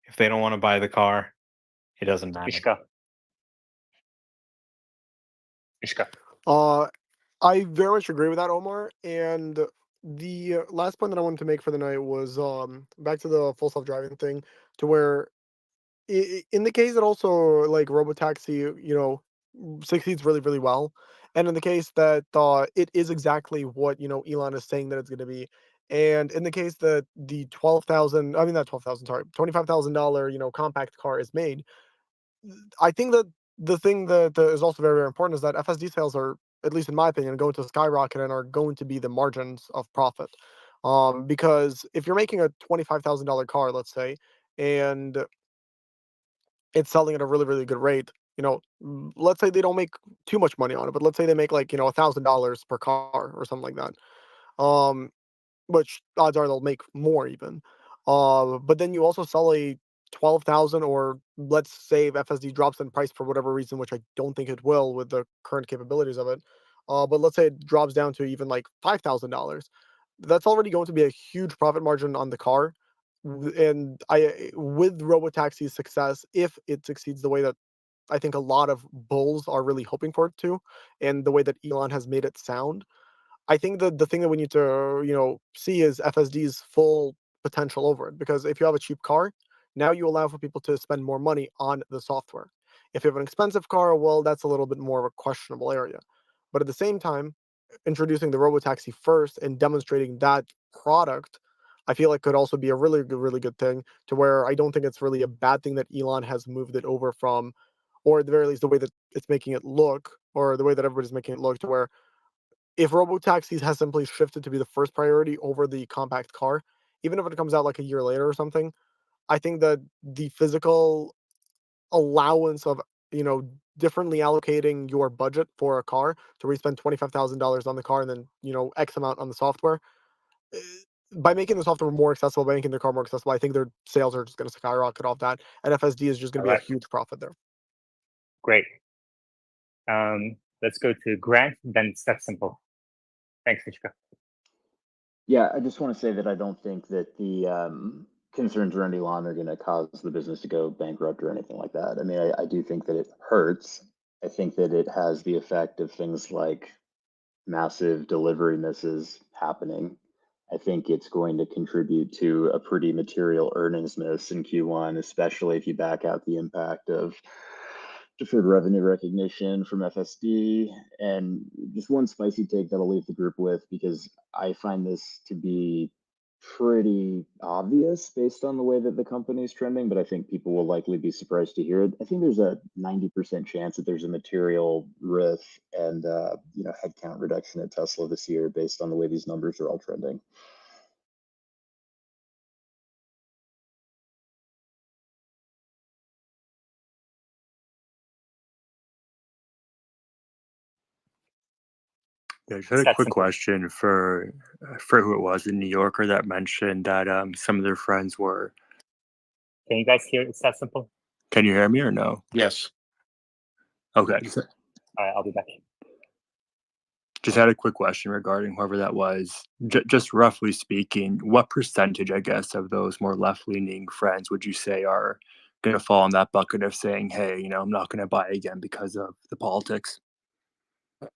If they don't want to buy the car, it doesn't matter. Mishka. I very much agree with that, Omar. And the last point that I wanted to make for the night was back to the full self-driving thing, to where in the case that also like Robotaxi, succeeds really, really well, And in the case that it is exactly what Elon is saying that it's going to be, and in the case that the 12,000, I mean not 12,000, sorry, $25,000 compact car is made, I think that the thing that is also very, very important is that FSD sales are, at least in my opinion, going to skyrocket and are going to be the margins of profit. Because if you're making a $25,000 car, let's say, and it's selling at a really, really good rate, let's say they don't make too much money on it, but let's say they make like, $1,000 per car or something like that. Um, which odds are they'll make more even. But then you also sell a 12,000, or let's say if FSD drops in price for whatever reason, which I don't think it will with the current capabilities of it. But let's say it drops down to even like $5,000. That's already going to be a huge profit margin on the car. And with Robotaxi's success, if it succeeds the way that I think a lot of bulls are really hoping for it to, and the way that Elon has made it sound, I think that the thing that we need to, see is FSD's full potential over it. Because if you have a cheap car, now you allow for people to spend more money on the software. If you have an expensive car, well, that's a little bit more of a questionable area. But at the same time, introducing the Robotaxi first and demonstrating that product, I feel like could also be a really good thing, to where I don't think it's really a bad thing that Elon has moved it over from, or at the very least, the way that it's making it look, or the way that everybody's making it look, to where if Robotaxis has simply shifted to be the first priority over the compact car, even if it comes out like a year later or something, I think that the physical allowance of, differently allocating your budget for a car, to where you spend $25,000 on the car and then, X amount on the software, eh, by making the software more accessible, by making the car more accessible, I think their sales are just going to skyrocket off that. And FSD is just going All to be a right, huge profit there. great. Let's go to Grant, then Step Simple. Thanks, Michika. Yeah, I just want to say that I don't think that the concerns around Elon are going to cause the business to go bankrupt or anything like that. I mean, I do think that it hurts. I think that it has the effect of things like massive delivery misses happening. I think it's going to contribute to a pretty material earnings miss in Q1, especially if you back out the impact of deferred revenue recognition from FSD. And just one spicy take that I'll leave the group with, because I find this to be pretty obvious based on the way that the company is trending, but I think people will likely be surprised to hear it. I think there's a 90% chance that there's a material RIF and headcount reduction at Tesla this year based on the way these numbers are all trending. Yeah, just had a Step quick Simple. question for who it was, a New Yorker that mentioned that some of their friends were. Can you guys hear It's That Simple? Can you hear me or no? Yes. Okay. All right, I'll be back. Just had a quick question regarding whoever that was. Just roughly speaking, what percentage, I guess, of those more left-leaning friends would you say are going to fall in that bucket of saying, hey, I'm not going to buy again because of the politics?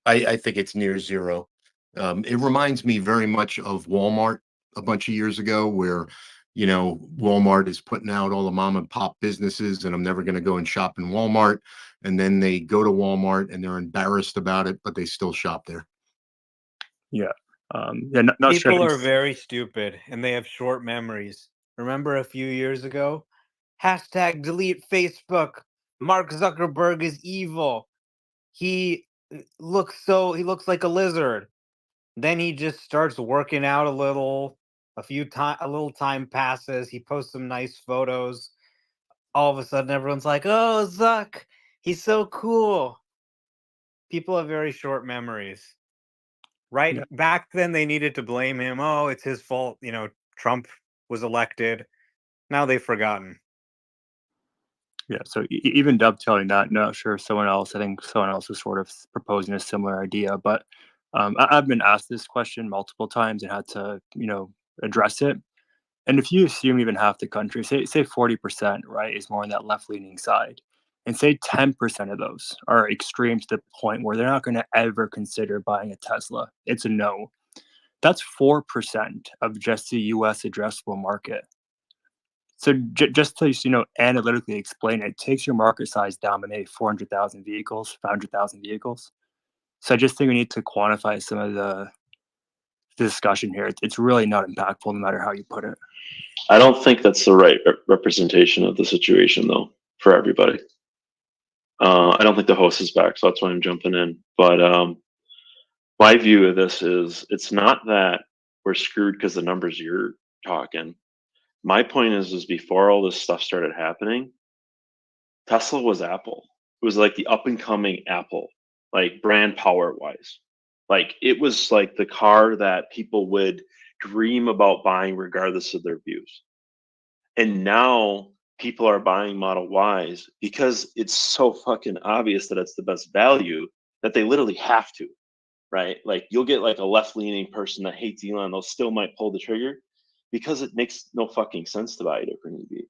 I think it's near zero. It reminds me very much of Walmart a bunch of years ago, where Walmart is putting out all the mom and pop businesses, and I'm never going to go and shop in Walmart. And then they go to Walmart and they're embarrassed about it, but they still shop there. Yeah. Not sure. People are very stupid and they have short memories. Remember a few years ago? Hashtag delete Facebook. Mark Zuckerberg is evil. He looks like a lizard. Then he just starts working out a little. A little time passes. He posts some nice photos. All of a sudden, everyone's like, "Oh, Zuck, he's so cool." People have very short memories. Right Yeah. back then, they needed to blame him. Oh, it's his fault. Trump was elected. Now they've forgotten. Yeah. So even dovetailing that, not sure if I think someone else is sort of proposing a similar idea, but I've been asked this question multiple times and had to, address it. And if you assume even half the country, say 40%, right, is more on that left-leaning side, and say 10% of those are extreme to the point where they're not going to ever consider buying a Tesla. It's a no. That's 4% of just the U.S. addressable market. So just to analytically explain it, takes your market size down by maybe 400,000 vehicles, 500,000 vehicles. So I just think we need to quantify some of the discussion here. It's really not impactful, no matter how you put it. I don't think that's the right representation of the situation, though, for everybody. I don't think the host is back, so that's why I'm jumping in. But my view of this is it's not that we're screwed because the numbers you're talking. My point is before all this stuff started happening, Tesla was Apple. It was like the up and coming Apple, like brand power wise. Like it was like the car that people would dream about buying regardless of their views. And now people are buying Model Ys because it's so fucking obvious that it's the best value that they literally have to, right? Like you'll get like a left leaning person that hates Elon, they'll still might pull the trigger because it makes no fucking sense to buy a different EV.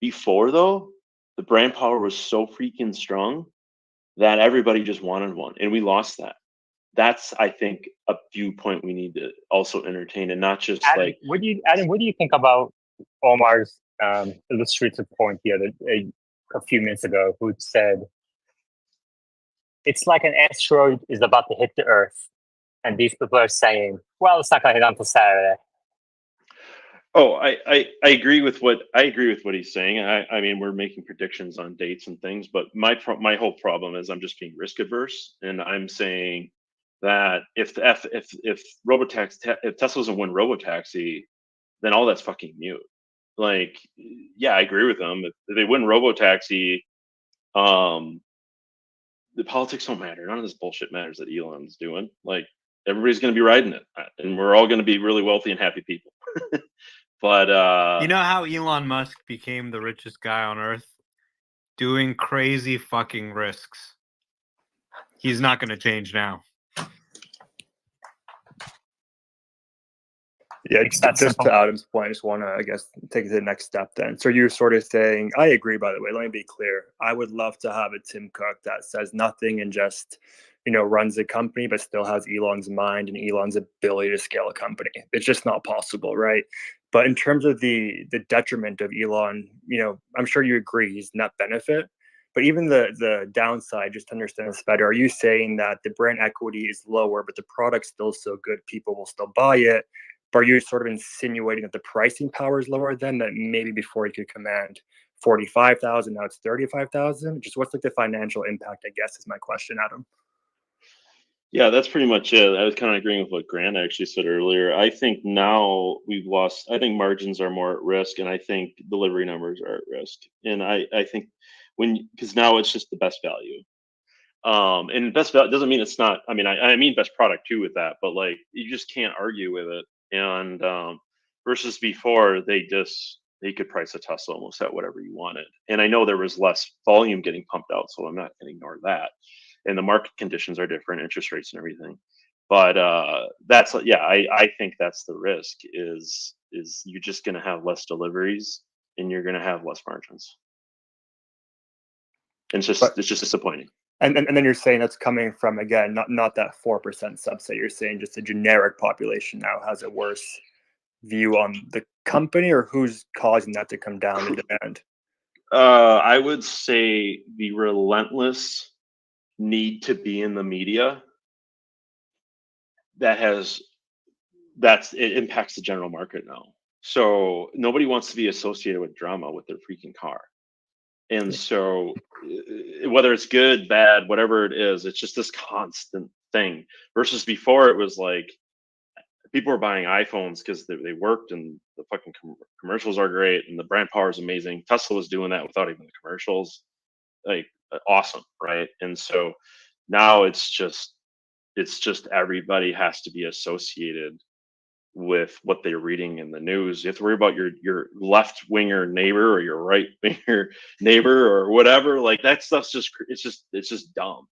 Before though, the brand power was so freaking strong that everybody just wanted one, and we lost that. That's, I think, a viewpoint we need to also entertain, and not just Adam, like. Adam, what do you think about Omar's illustrative point the other a few minutes ago, who said it's like an asteroid is about to hit the Earth, and these people are saying, "Well, it's not going to hit until Saturday." Oh, I agree with what he's saying. I mean, we're making predictions on dates and things, but my whole problem is I'm just being risk averse, and I'm saying that if Tesla doesn't win Robotaxi, then all that's fucking mute. Like, yeah, I agree with them. If they win Robotaxi, the politics don't matter. None of this bullshit matters that Elon's doing. Like, everybody's going to be riding it, and we're all going to be really wealthy and happy people. But you know how Elon Musk became the richest guy on Earth? Doing crazy fucking risks. He's not going to change now. Yeah, just to Adam's point, I just want to, I guess, take it to the next step then. So you're sort of saying, I agree, by the way, let me be clear. I would love to have a Tim Cook that says nothing and just, runs a company, but still has Elon's mind and Elon's ability to scale a company. It's just not possible, right? But in terms of the detriment of Elon, I'm sure you agree he's net benefit. But even the downside, just to understand this better, are you saying that the brand equity is lower, but the product's still so good, people will still buy it? But are you sort of insinuating that the pricing power is lower then, that maybe before you could command 45,000, now it's 35,000? Just what's like the financial impact, I guess, is my question, Adam. Yeah, that's pretty much it. I was kind of agreeing with what Grant actually said earlier. I think now I think margins are more at risk, and I think delivery numbers are at risk. And I think because now it's just the best value. And best value doesn't mean it's not, I mean best product too with that, but like you just can't argue with it. And versus before, they could price a Tesla almost at whatever you wanted. And I know there was less volume getting pumped out, so I'm not going to ignore that. And the market conditions are different, interest rates and everything. But I think that's the risk is you're just going to have less deliveries and you're going to have less margins. And it's just disappointing. And then you're saying that's coming from, again, not that 4% subset. You're saying just the generic population now has a worse view on the company, or who's causing that to come down in demand? I would say the relentless need to be in the media it impacts the general market now. So nobody wants to be associated with drama with their freaking car. And so whether it's good, bad, whatever it is, it's just this constant thing versus before it was like people were buying iPhones because they worked and the fucking commercials are great and the brand power is amazing. Tesla was doing that without even the commercials. Like awesome, right? And so now it's just everybody has to be associated with what they're reading in the news. You have to worry about your left winger neighbor or your right winger neighbor or whatever. Like that stuff's it's just dumb.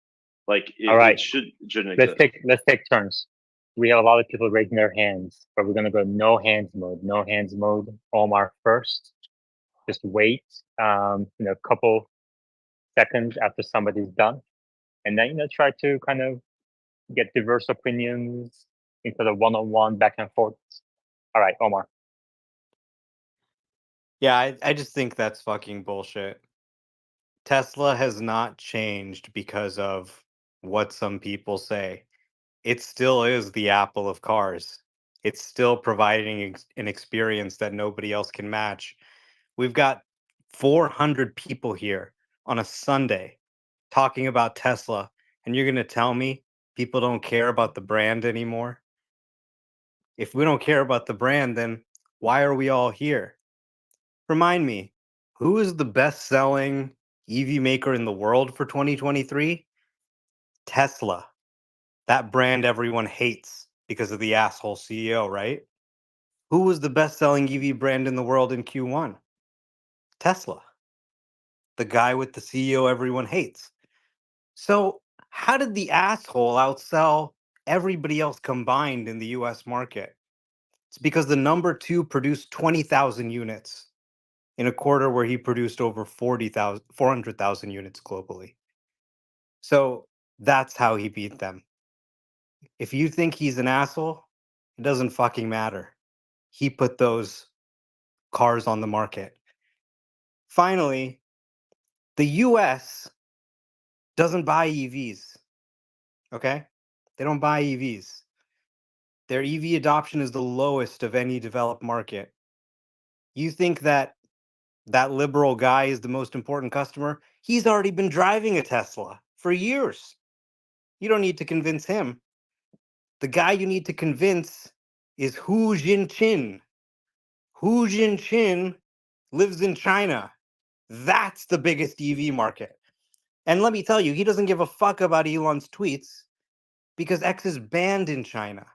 Like All right, it shouldn't exist. Let's take turns. We have a lot of people raising their hands, but we're gonna go no hands mode. No hands mode. Omar first. Just wait, a couple seconds after somebody's done, and then try to kind of get diverse opinions instead of one-on-one back and forth. All right, Omar. Yeah, I just think that's fucking bullshit. Tesla has not changed because of what some people say. It still is the Apple of cars. It's still providing an experience that nobody else can match. We've got 400 people here on a Sunday talking about Tesla, and you're going to tell me people don't care about the brand anymore? If we don't care about the brand, then why are we all here? Remind me, who is the best-selling EV maker in the world for 2023? Tesla. That brand everyone hates because of the asshole CEO, right? Who was the best-selling EV brand in the world in Q1? Tesla. The guy with the CEO everyone hates. So, how did the asshole outsell everybody else combined in the US market? It's because the number two produced 20,000 units in a quarter where he produced over 400,000 units globally. So, that's how he beat them. If you think he's an asshole, it doesn't fucking matter. He put those cars on the market. Finally, the US doesn't buy EVs. Okay? They don't buy EVs. Their EV adoption is the lowest of any developed market. You think that that liberal guy is the most important customer? He's already been driving a Tesla for years. You don't need to convince him. The guy you need to convince is Hu Jinqin. Hu Jinqin lives in China. That's the biggest EV market. And let me tell you, he doesn't give a fuck about Elon's tweets because X is banned in China.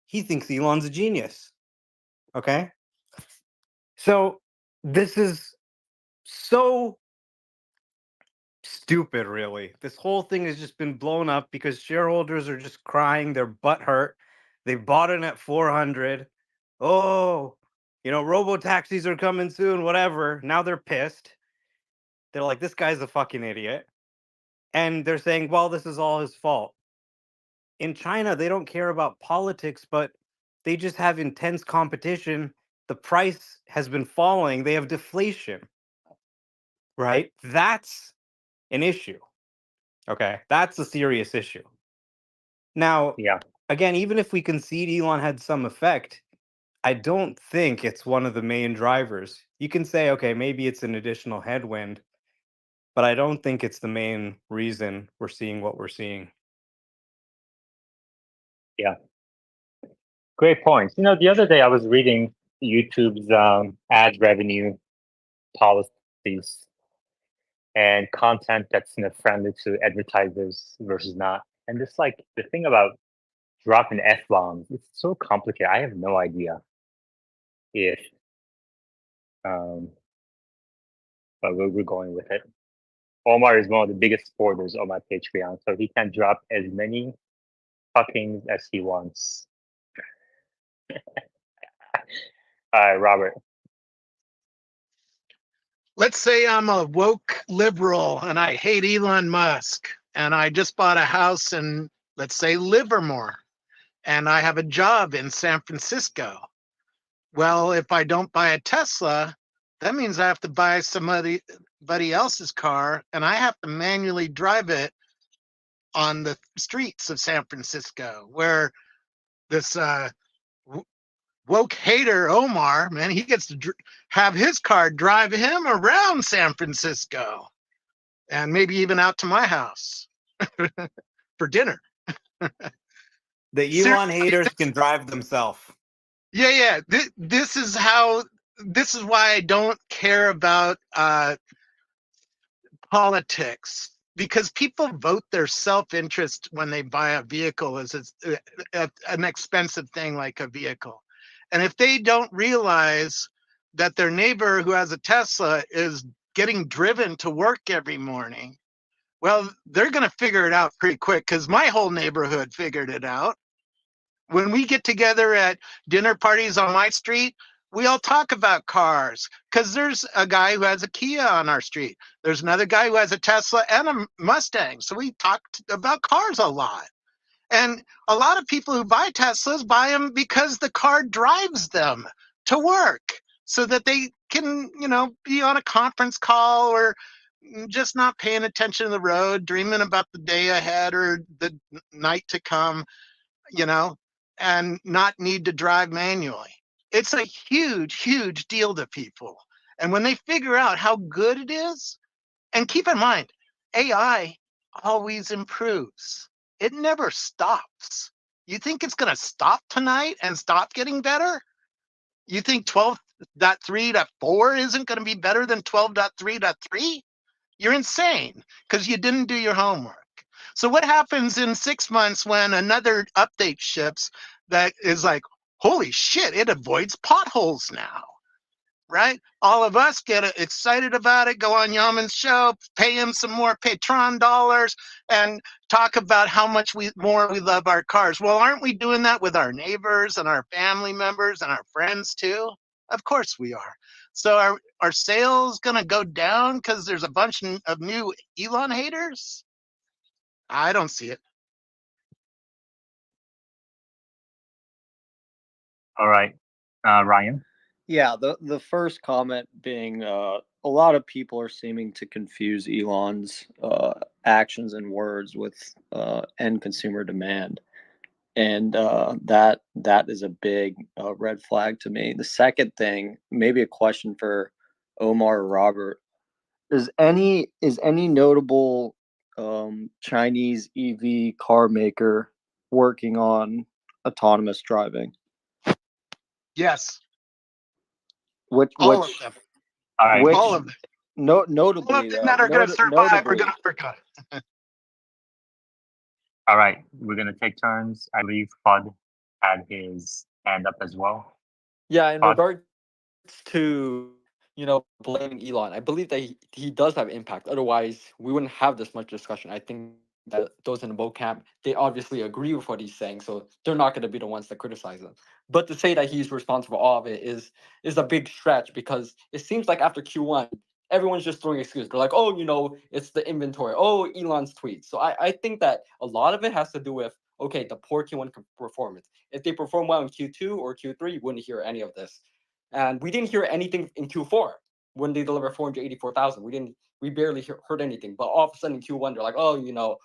He thinks Elon's a genius. Okay? So this is so stupid, really. This whole thing has just been blown up because shareholders are just crying. They're butthurt. They bought it at 400. Oh, robo-taxis are coming soon, whatever. Now they're pissed. They're like, this guy's a fucking idiot. And they're saying, well, this is all his fault. In China, they don't care about politics, but they just have intense competition. The price has been falling. They have deflation, right? That's an issue. Okay. That's a serious issue. Now, Yeah. again, even if we concede Elon had some effect, I don't think it's one of the main drivers. You can say, okay, maybe it's an additional headwind, but I don't think it's the main reason we're seeing what we're seeing. Yeah. Great points. The other day I was reading YouTube's ad revenue policies and content that's friendly to advertisers versus not. And just like the thing about dropping F-bombs, it's so complicated. I have no idea if but we're going with it. Omar is one of the biggest supporters of my Patreon, so he can drop as many fuckings as he wants. All right, Robert. Let's say I'm a woke liberal and I hate Elon Musk and I just bought a house in, let's say, Livermore, and I have a job in San Francisco. Well, if I don't buy a Tesla, that means I have to buy somebody else's car and I have to manually drive it on the streets of San Francisco, where this woke hater Omar, man, he gets to have his car drive him around San Francisco and maybe even out to my house for dinner. The Elon haters can drive themselves. Yeah. This is why I don't care about politics, because people vote their self-interest when they buy a vehicle as an expensive thing like a vehicle. And if they don't realize that their neighbor who has a Tesla is getting driven to work every morning, well, they're going to figure it out pretty quick, because my whole neighborhood figured it out. When we get together at dinner parties on my street, we all talk about cars, because there's a guy who has a Kia on our street. There's another guy who has a Tesla and a Mustang. So we talk about cars a lot. And a lot of people who buy Teslas buy them because the car drives them to work so that they can, be on a conference call or just not paying attention to the road, dreaming about the day ahead or the night to come, you know, and not need to drive manually. It's a huge, huge deal to people. And when they figure out how good it is, and keep in mind, AI always improves. It never stops. You think it's going to stop tonight and stop getting better? You think 12.3.4 isn't going to be better than 12.3.3? You're insane because you didn't do your homework. So what happens in 6 months when another update ships that is like, holy shit, it avoids potholes now, right? All of us get excited about it, go on Yaman's show, pay him some more Patron dollars, and talk about how much more we love our cars. Well, aren't we doing that with our neighbors and our family members and our friends too? Of course we are. So are sales going to go down because there's a bunch of new Elon haters? I don't see it. All right, Ryan. Yeah, the first comment being a lot of people are seeming to confuse Elon's actions and words with end consumer demand, and that is a big red flag to me. The second thing, maybe a question for Omar or Robert, is any notable Chinese EV car maker working on autonomous driving? Yes. Which all which of them. All right. which All of them. no All of notably them though that are going to survive are notably going to forget. All right. We're gonna take turns. I believe Fudd had his hand up as well. Yeah, in Fudd. regards to blaming Elon, I believe that he does have impact. Otherwise, we wouldn't have this much discussion. I think that those in the Bo camp, they obviously agree with what he's saying, so they're not going to be the ones that criticize him. But to say that he's responsible for all of it is a big stretch because it seems like after Q1, everyone's just throwing excuses. They're like, oh, it's the inventory. Oh, Elon's tweets. So I think that a lot of it has to do with the poor Q1 performance. If they perform well in Q2 or Q3, you wouldn't hear any of this. And we didn't hear anything in Q4 when they delivered 484,000. We barely heard anything. But all of a sudden in Q1, they're like, oh,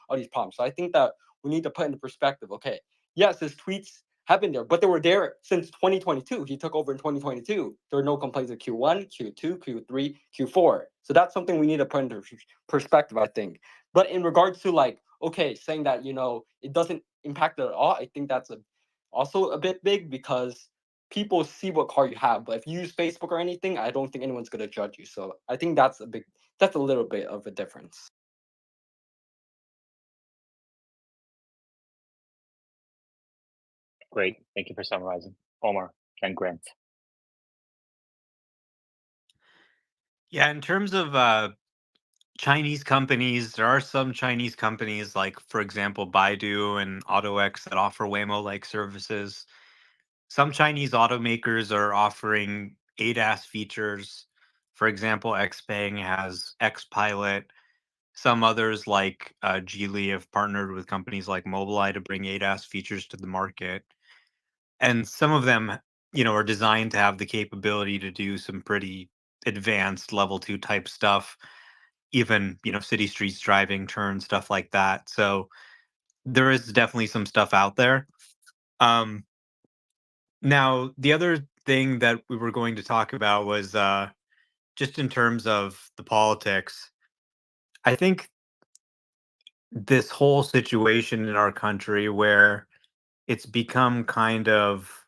all these problems. So I think that we need to put into perspective. Okay, yes, his tweets have been there, but they were there since 2022. He took over in 2022. There were no complaints in Q1, Q2, Q3, Q4. So that's something we need to put into perspective, I think. But in regards to saying that it doesn't impact it at all, I think that's also a bit big because people see what car you have, but if you use Facebook or anything, I don't think anyone's gonna judge you. So I think that's a little bit of a difference. Great. Thank you for summarizing. Omar, then Grant. Yeah, in terms of Chinese companies, there are some Chinese companies like, for example, Baidu and AutoX that offer Waymo-like services. Some Chinese automakers are offering ADAS features. For example, XPeng has XPilot. Some others, like Geely, have partnered with companies like Mobileye to bring ADAS features to the market. And some of them, are designed to have the capability to do some pretty advanced level 2 type stuff, even, city streets driving, turns, stuff like that. So there is definitely some stuff out there. Now, the other thing that we were going to talk about was just in terms of the politics. I think this whole situation in our country where it's become kind of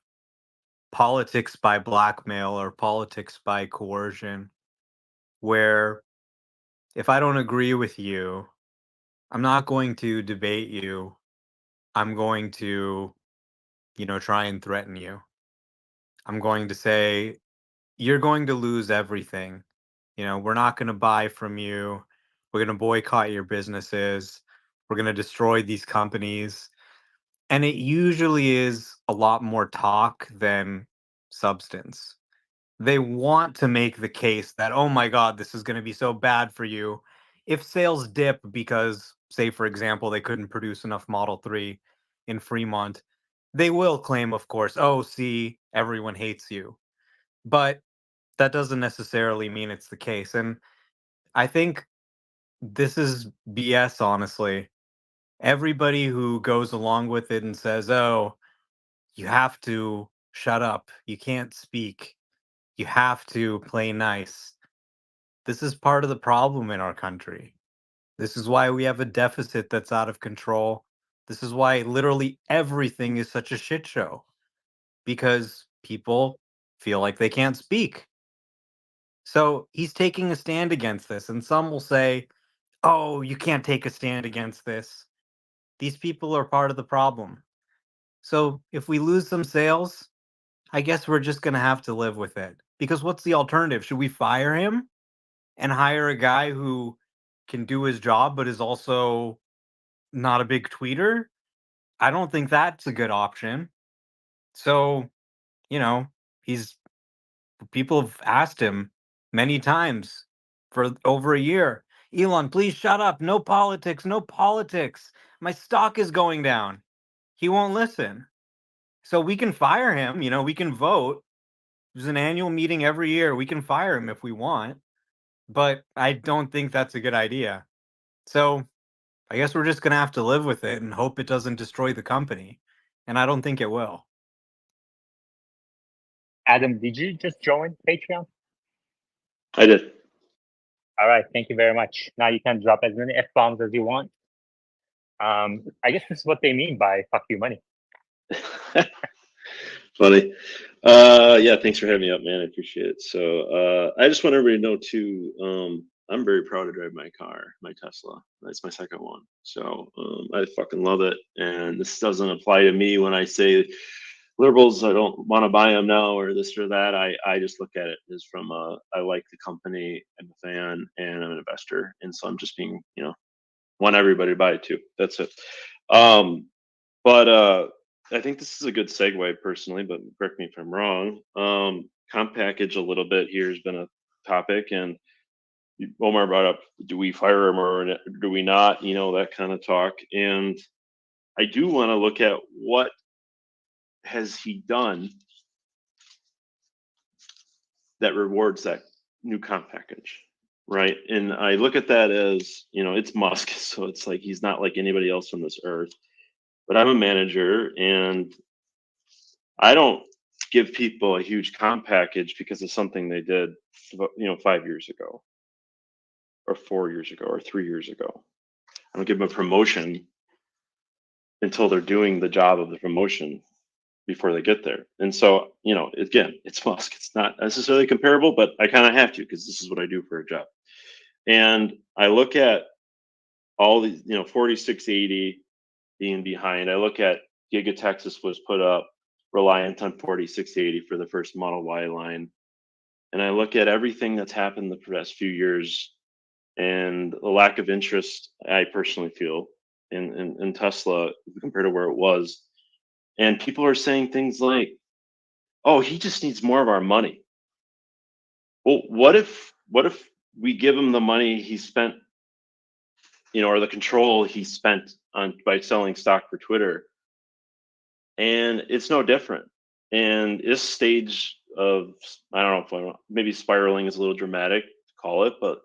politics by blackmail or politics by coercion, where if I don't agree with you, I'm not going to debate you. I'm going to, try and threaten you. I'm going to say, you're going to lose everything. We're not going to buy from you. We're going to boycott your businesses. We're going to destroy these companies. And it usually is a lot more talk than substance. They want to make the case that, oh my God, this is going to be so bad for you. If sales dip because, say, for example, they couldn't produce enough Model 3 in Fremont, they will claim, of course, oh, see, everyone hates you. But that doesn't necessarily mean it's the case. And I think this is BS, honestly. Everybody who goes along with it and says, "Oh, you have to shut up. You can't speak. You have to play nice." This is part of the problem in our country. This is why we have a deficit that's out of control. This is why literally everything is such a shit show, because people feel like they can't speak. So he's taking a stand against this, and some will say, "Oh, you can't take a stand against this." These people are part of the problem. So if we lose some sales, I guess we're just going to have to live with it. Because what's the alternative? Should we fire him and hire a guy who can do his job but is also not a big tweeter? I don't think that's a good option. So, you know, he's people have asked him many times for over a year, "Elon, please shut up. No politics, no politics. My stock is going down." He won't listen. So we can fire him, we can vote. There's an annual meeting every year. We can fire him if we want, but I don't think that's a good idea. So I guess we're just going to have to live with it and hope it doesn't destroy the company. And I don't think it will. Adam, did you just join Patreon? I did. All right, thank you very much. Now you can drop as many F-bombs as you want. I guess this is what they mean by "fuck you money." Funny. Yeah, thanks for having me up, man. I appreciate it. So I just want everybody to know too, I'm very proud to drive my car, my Tesla. That's my second one. So I fucking love it. And this doesn't apply to me when I say liberals, I don't want to buy them now or this or that. I just look at it as from I like the company, I'm a fan, and I'm an investor. And so I'm just being, want everybody to buy it too. That's it. But I think this is a good segue personally, but correct me if I'm wrong. Comp package a little bit here has been a topic, and Omar brought up, do we fire him or do we not? That kind of talk. And I do want to look at what has he done that rewards that new comp package, right? And I look at that as, it's Musk, so it's like he's not like anybody else on this earth. But I'm a manager, and I don't give people a huge comp package because of something they did, 5 years ago, or 4 years ago, or 3 years ago. I don't give them a promotion until they're doing the job of the promotion before they get there. And so, again, it's Musk. It's not necessarily comparable, but I kind of have to because this is what I do for a job. And I look at all these, 4680 being behind. I look at Giga Texas was put up reliant on 4680 for the first Model Y line. And I look at everything that's happened the past few years and the lack of interest, I personally feel, in Tesla compared to where it was. And people are saying things like, "Oh, he just needs more of our money." Well, what if we give him the money he spent, or the control he spent on by selling stock for Twitter, and it's no different. And this stage of, I don't know if maybe spiraling is a little dramatic to call it, but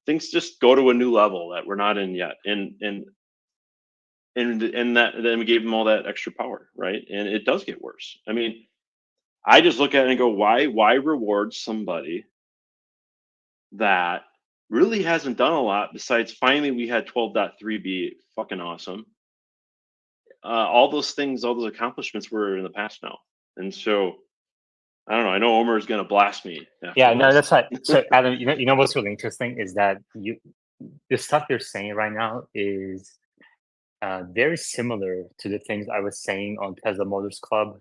things just go to a new level that we're not in yet. And that then we gave him all that extra power, right? And it does get worse. I mean, I just look at it and go, why reward somebody that really hasn't done a lot besides finally we had 12.3 be fucking awesome. All those things, all those accomplishments were in the past now. And so I don't know. I know Omer is going to blast me. Yeah, no, that's right. So Adam, you know what's really interesting is that the stuff you're saying right now is very similar to the things I was saying on Tesla Motors Club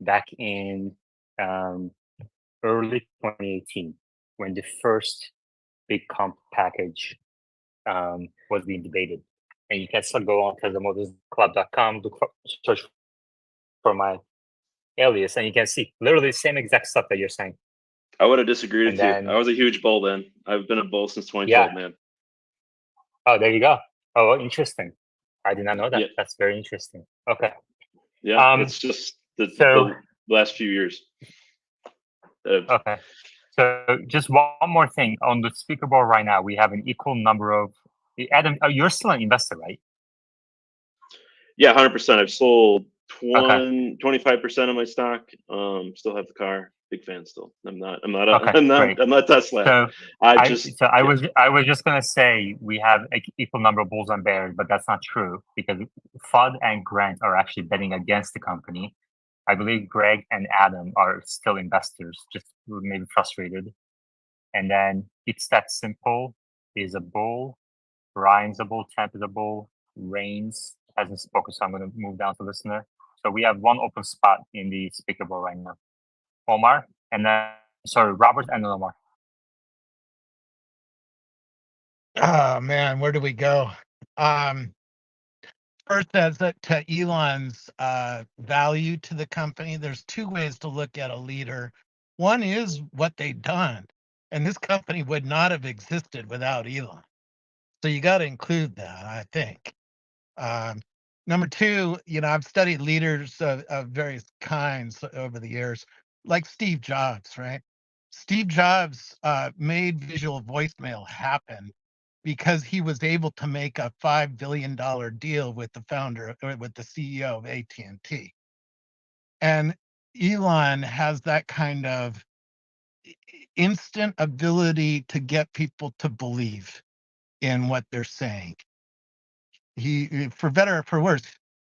back in early 2018 when the first big comp package was being debated. And you can still go on TeslaMotorsClub.com, search for my alias, and you can see literally the same exact stuff that you're saying. I would have disagreed And with you. then- I was a huge bull then. I've been a bull since 2012, man. Oh, there you go. Oh, well, interesting. I did not know that. Yeah. That's very interesting. Okay. Yeah, it's just the last few years. Okay. So just one more thing on the speaker board right now, we have an equal number of Adam. You're still an investor, right? Yeah, 100%. I've sold Okay. 25% of my stock. Still have the car. Big fan still. Okay. Great. I'm not Tesla. So I I just, so I yeah. was just gonna say we have equal number of bulls and bears, but that's not true because Fudd and Grant are actually betting against the company. I believe Greg and Adam are still investors, just maybe frustrated. And then It's That Simple is a bull, Ryan's a bull, Temp is a bull, Reigns hasn't spoken, so I'm going to move down to listener. So we have one open spot in the speaker board right now. Omar, and then, sorry, Robert and then Omar. Oh man, where do we go? Um, First, as to Elon's value to the company, there's two ways to look at a leader. One is what they've done, and this company would not have existed without Elon. So you got to include that, I think. Um, Number two, I've studied leaders of various kinds over the years, like Steve Jobs, right? Steve Jobs made visual voicemail happen because he was able to make a $5 billion deal with the founder, or with the CEO of AT&T. And Elon has that kind of instant ability to get people to believe in what they're saying. He, for better or for worse,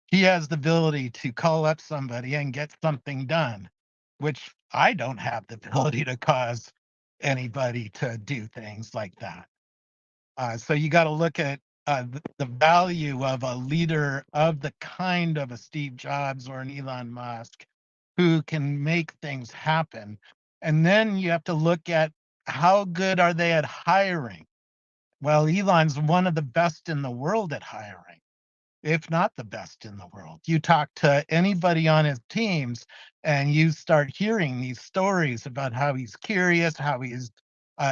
he has the ability to call up somebody and get something done, which I don't have the ability to cause anybody to do things like that. So you got to look at the value of a leader of the kind of a Steve Jobs or an Elon Musk who can make things happen. And then you have to look at how good are they at hiring? Well, Elon's one of the best in the world at hiring, if not the best in the world. You talk to anybody on his teams and you start hearing these stories about how he's curious, how he's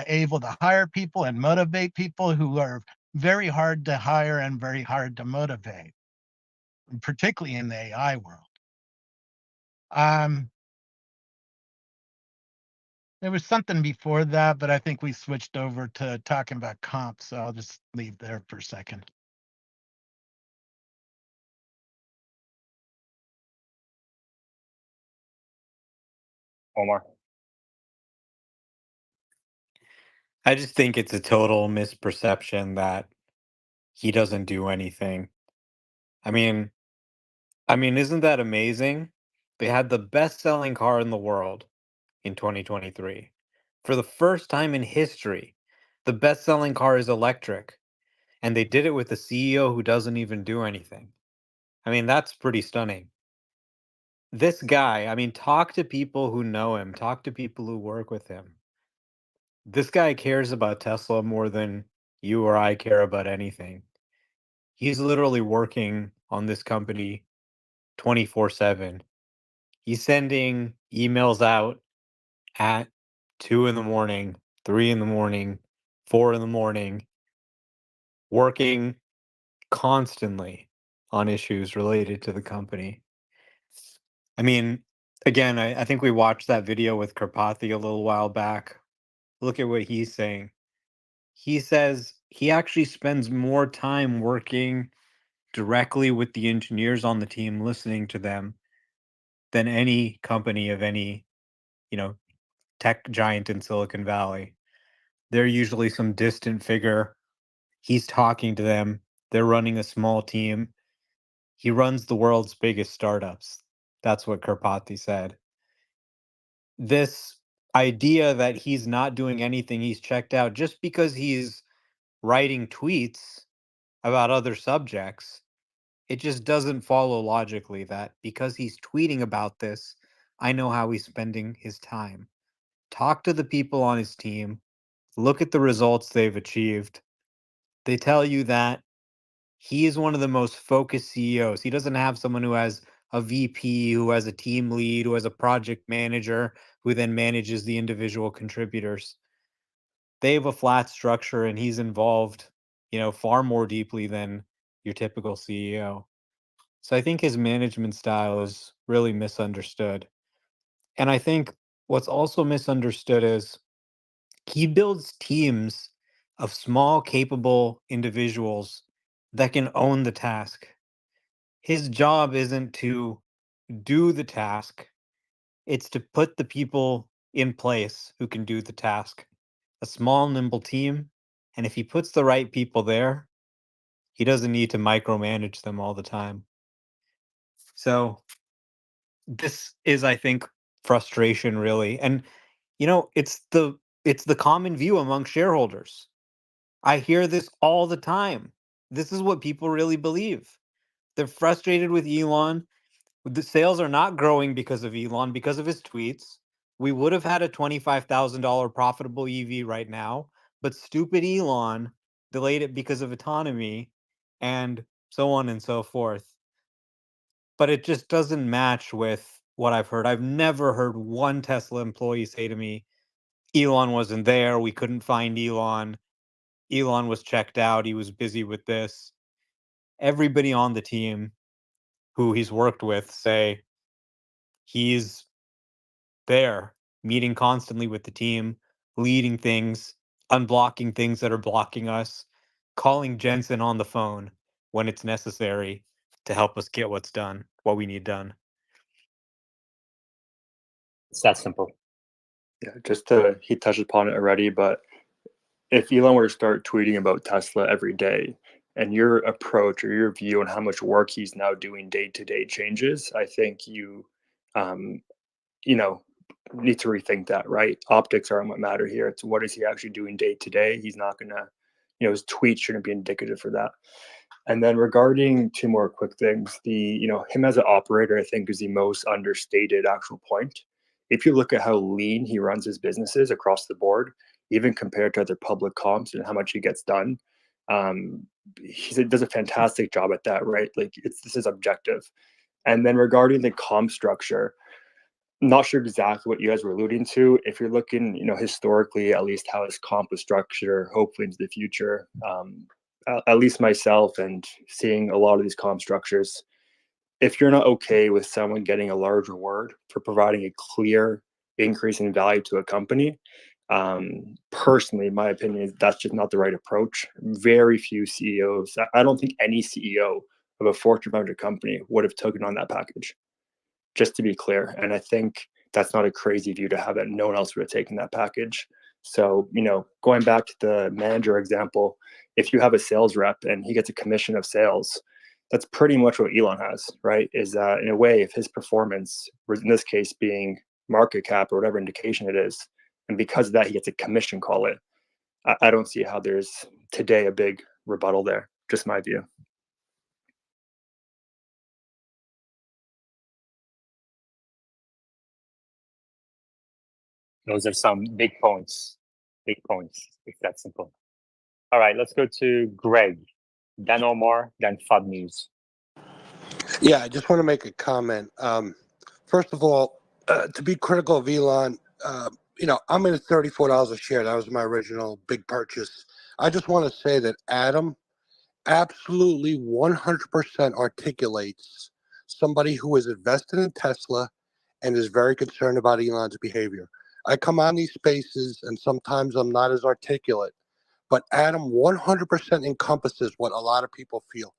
able to hire people and motivate people who are very hard to hire and very hard to motivate, particularly in the AI world. Um, there was something before that, but I think we switched over to talking about comp, so I'll just leave there for a second. Omar. I just think it's a total misperception that he doesn't do anything. I mean, isn't that amazing? They had the best-selling car in the world in 2023. For the first time in history, the best-selling car is electric, and they did it with a CEO who doesn't even do anything. That's pretty stunning. This guy, talk to people who know him, talk to people who work with him. This guy cares about Tesla more than you or I care about anything. He's literally working on this company 24/7. He's sending emails out at 2 in the morning, 3 in the morning, 4 in the morning, working constantly on issues related to the company. I mean, Again, I think we watched that video with Karpathy a little while back. Look at what he's saying. He says he actually spends more time working directly with the engineers on the team, listening to them, than any company of any, tech giant in Silicon Valley. They're usually some distant figure. He's talking to them. They're running a small team. He runs the world's biggest startups. That's what Karpathy said. This idea that he's not doing anything, he's checked out just because he's writing tweets about other subjects, it just doesn't follow logically that because he's tweeting about this, I know how he's spending his time. Talk to the people on his team, look at the results they've achieved. They tell you that he is one of the most focused CEOs. He doesn't have someone who has a VP, who has a team lead, who has a project manager, who then manages the individual contributors. They have a flat structure and he's involved, far more deeply than your typical CEO. So I think his management style is really misunderstood. And I think what's also misunderstood is He builds teams of small, capable individuals that can own the task. His job isn't to do the task, it's to put the people in place who can do the task. A small, nimble team. And if he puts the right people there, he doesn't need to micromanage them all the time. So this is, I think, frustration really. And it's the common view among shareholders. I hear this all the time. This is what people really believe. They're frustrated with Elon. The sales are not growing because of Elon, because of his tweets. We would have had a $25,000 profitable EV right now, but stupid Elon delayed it because of autonomy and so on and so forth. But it just doesn't match with what I've heard. I've never heard one Tesla employee say to me, Elon wasn't there. We couldn't find Elon. Elon was checked out. He was busy with this. Everybody on the team who he's worked with say he's there, meeting constantly with the team, leading things, unblocking things that are blocking us, calling Jensen on the phone when it's necessary to help us get what's done, what we need done. It's that simple. Yeah, he touched upon it already, but if Elon were to start tweeting about Tesla every day and your approach or your view on how much work he's now doing day to day changes, I think um, need to rethink that, right? Optics aren't what matter here. It's what is he actually doing day to day. He's not going to, his tweets shouldn't be indicative for that. And then regarding two more quick things, him as an operator, I think is the most understated actual point. If you look at how lean he runs his businesses across the board, even compared to other public comps and how much he gets done, he does a fantastic job at that, right? Like this is objective. And then regarding the comp structure, not sure exactly what you guys were alluding to. If you're looking, historically, at least how his comp was structured, hopefully into the future, at least myself and seeing a lot of these comp structures, if you're not okay with someone getting a large reward for providing a clear increase in value to a company, personally, my opinion is that's just not the right approach. Very few CEOs, I don't think any CEO of a Fortune 500 company would have taken on that package, just to be clear. And I think that's not a crazy view to have, that no one else would have taken that package. So, going back to the manager example, if you have a sales rep and he gets a commission of sales, that's pretty much what Elon has, right? Is that in a way, if his performance, in this case being market cap or whatever indication it is, and because of that, he gets a commission, call it, I don't see how there's today a big rebuttal there. Just my view. Those are some big points. Big points. It's that simple. All right, let's go to Greg, then Omar, then FUD News. Yeah, I just want to make a comment. First of all, to be critical of Elon, I'm in at $34 a share. That was my original big purchase. I just want to say that Adam absolutely 100% articulates somebody who is invested in Tesla and is very concerned about Elon's behavior. I come on these spaces and sometimes I'm not as articulate, but Adam 100% encompasses what a lot of people feel.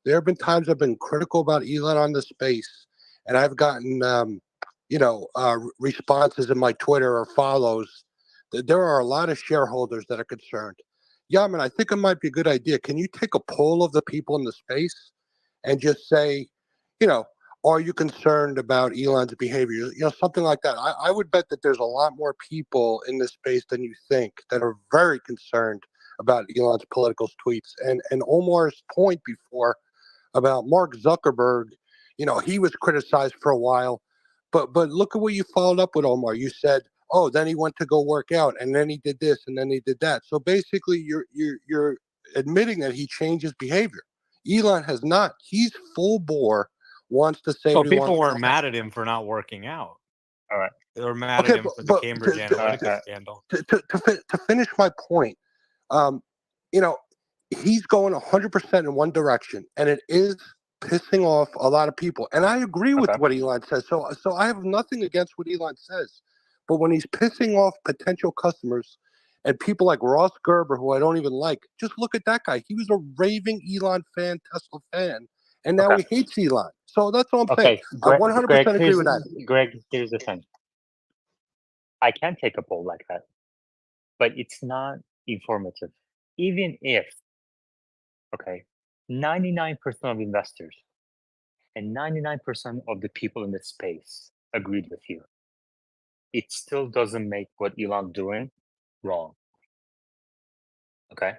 There have been times I've been critical about Elon on the space, and I've gotten, responses in my Twitter or follows. There are a lot of shareholders that are concerned. Yeah, man, I think it might be a good idea. Can you take a poll of the people in the space and just say, you know, are you concerned about Elon's behavior? Something like that. I would bet that there's a lot more people in this space than you think that are very concerned about Elon's political tweets. And Omar's point before about Mark Zuckerberg, he was criticized for a while, but look at what you followed up with, Omar. You said, oh, then he went to go work out, and then he did this, and then he did that. So basically, you're admitting that he changed his behavior. Elon has not. He's full bore. Wants to say Well, what he people wants to weren't say. mad at him for not working out. All right. They were mad Okay, at him for the Cambridge Analytica scandal. To finish my point, um, he's going 100% in one direction, and it is pissing off a lot of people. And I agree with what Elon says. So I have nothing against what Elon says. But when he's pissing off potential customers, And people like Ross Gerber, who I don't even like, just look at that guy. He was a raving Elon fan, Tesla fan, and now Okay. he hates Elon. So that's all I'm saying. Okay, I Greg, 100% agree with that. Here's the thing. I can take a poll like that, but it's not informative. Even if, okay, 99% of investors and 99% of the people in the space agreed with you, it still doesn't make what Elon doing wrong. Okay?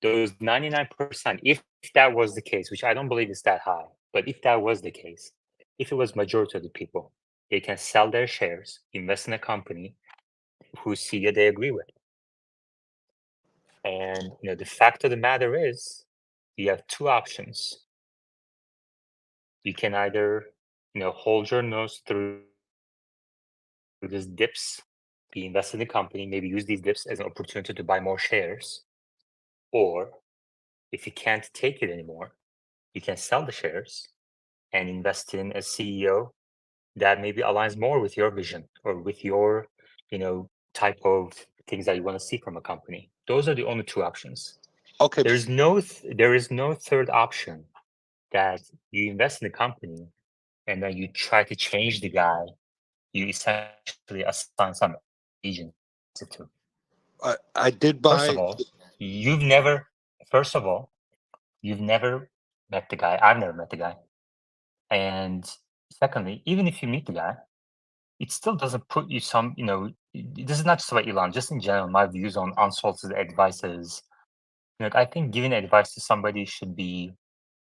Those 99%, if that was the case, which I don't believe is that high, but if that was the case, if it was majority of the people, they can sell their shares, invest in a company whose CEO they agree with. And the fact of the matter is, you have two options. You can either, hold your nose through these dips, be invested in the company, maybe use these dips as an opportunity to buy more shares, or if you can't take it anymore, you can sell the shares and invest in a CEO that maybe aligns more with your vision or with your, type of things that you want to see from a company. Those are the only two options. Okay. There is no third option that you invest in the company and then you try to change the guy you essentially assign some agency to. I did First of buy. all, first of all, you've never met the guy. I've never met the guy. And secondly, even if you meet the guy, it still doesn't put you this is not just about Elon, just in general, my views on unsolicited advice is, I think giving advice to somebody should be,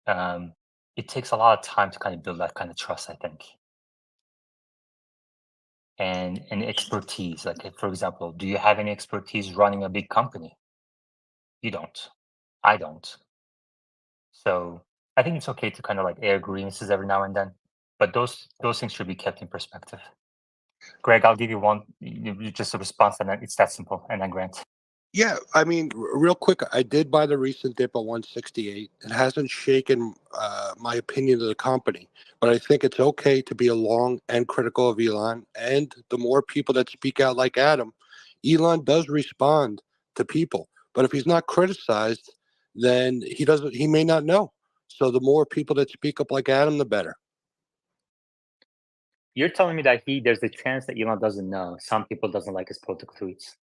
it takes a lot of time to kind of build that kind of trust, I think. And expertise. Like, for example, do you have any expertise running a big company? You don't. I don't. So I think it's okay to kind of like air grievances every now and then, but those things should be kept in perspective. Greg, I'll give you one, just a response, and then it's that simple. And then Grant. Yeah, I mean, real quick, I did buy the recent dip at 168. It hasn't shaken my opinion of the company, but I think it's okay to be along and critical of Elon. And the more people that speak out like Adam, Elon does respond to people. But if he's not criticized, then he may not know. So the more people that speak up like Adam, the better. You're telling me that there's a chance that Elon doesn't know. Some people doesn't like his political tweets.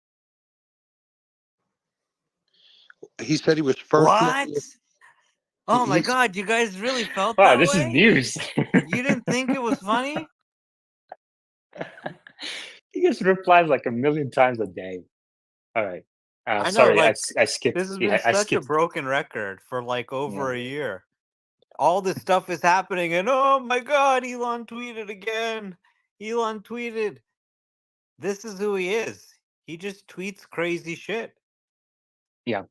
He said he was first. What? Oh my He's, God, you guys really felt Wow, that this is way? news. You didn't think it was funny? He gets replies like a million times a day. All right. I know, Sorry, like I skipped. this has Yeah, been I such a skipped. broken record for like Yeah. over a year. All this stuff is happening, and oh my God, Elon tweeted again. Elon tweeted. This is who he is. He just tweets crazy shit. Yeah.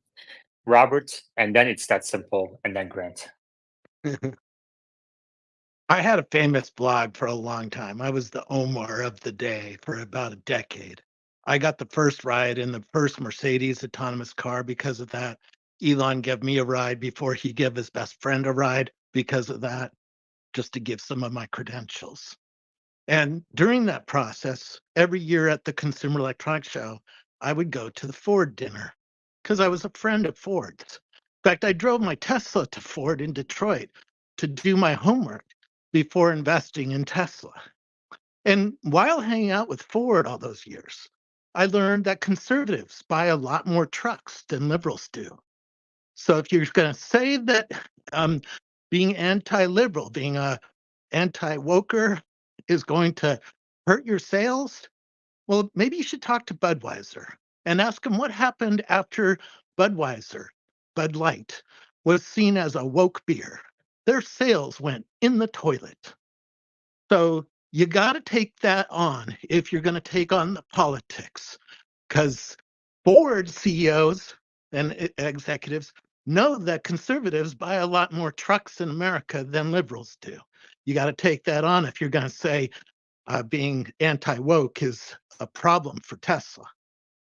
Robert, and then it's that simple, and then Grant. I had a famous blog for a long time. I was the Omar of the day for about a decade. I got the first ride in the first Mercedes autonomous car because of that. Elon gave me a ride before he gave his best friend a ride because of that, just to give some of my credentials. And during that process, every year at the Consumer Electronics Show, I would go to the Ford dinner because I was a friend of Ford's. In fact, I drove my Tesla to Ford in Detroit to do my homework before investing in Tesla. And while hanging out with Ford all those years, I learned that conservatives buy a lot more trucks than liberals do. So if you're going to say that being anti-liberal, being a anti-woker is going to hurt your sales, well, maybe you should talk to Budweiser and ask them what happened after Budweiser, Bud Light, was seen as a woke beer. Their sales went in the toilet. So you got to take that on if you're going to take on the politics, because Ford CEOs and executives know that conservatives buy a lot more trucks in America than liberals do. You got to take that on if you're going to say being anti-woke is a problem for Tesla.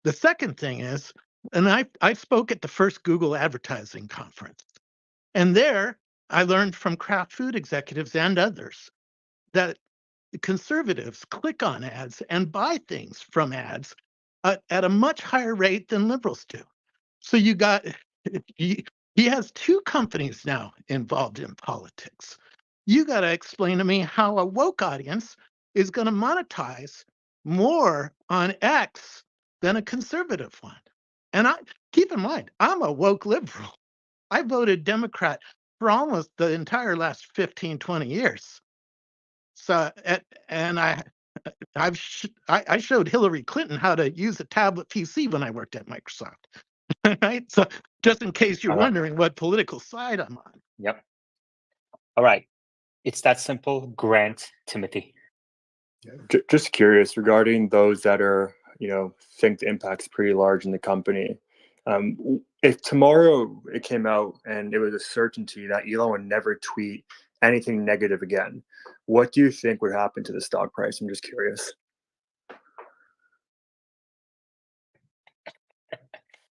The second thing is, and I spoke at the first Google advertising conference, and there I learned from Kraft food executives and others that conservatives click on ads and buy things from ads at a much higher rate than liberals do. So you got he has two companies now involved in politics. You got to explain to me how a woke audience is going to monetize more on X than a conservative one. And I keep in mind, I'm a woke liberal. I voted Democrat for almost the entire last 15, 20 years. So, and I showed Hillary Clinton how to use a tablet PC when I worked at Microsoft. Right? So just in case you're All right. wondering what political side I'm on. Yep. All right. It's that simple. Grant Timothy. Just curious regarding those that are, think the impact's pretty large in the company. If tomorrow it came out and it was a certainty that Elon would never tweet anything negative again, what do you think would happen to the stock price? I'm just curious.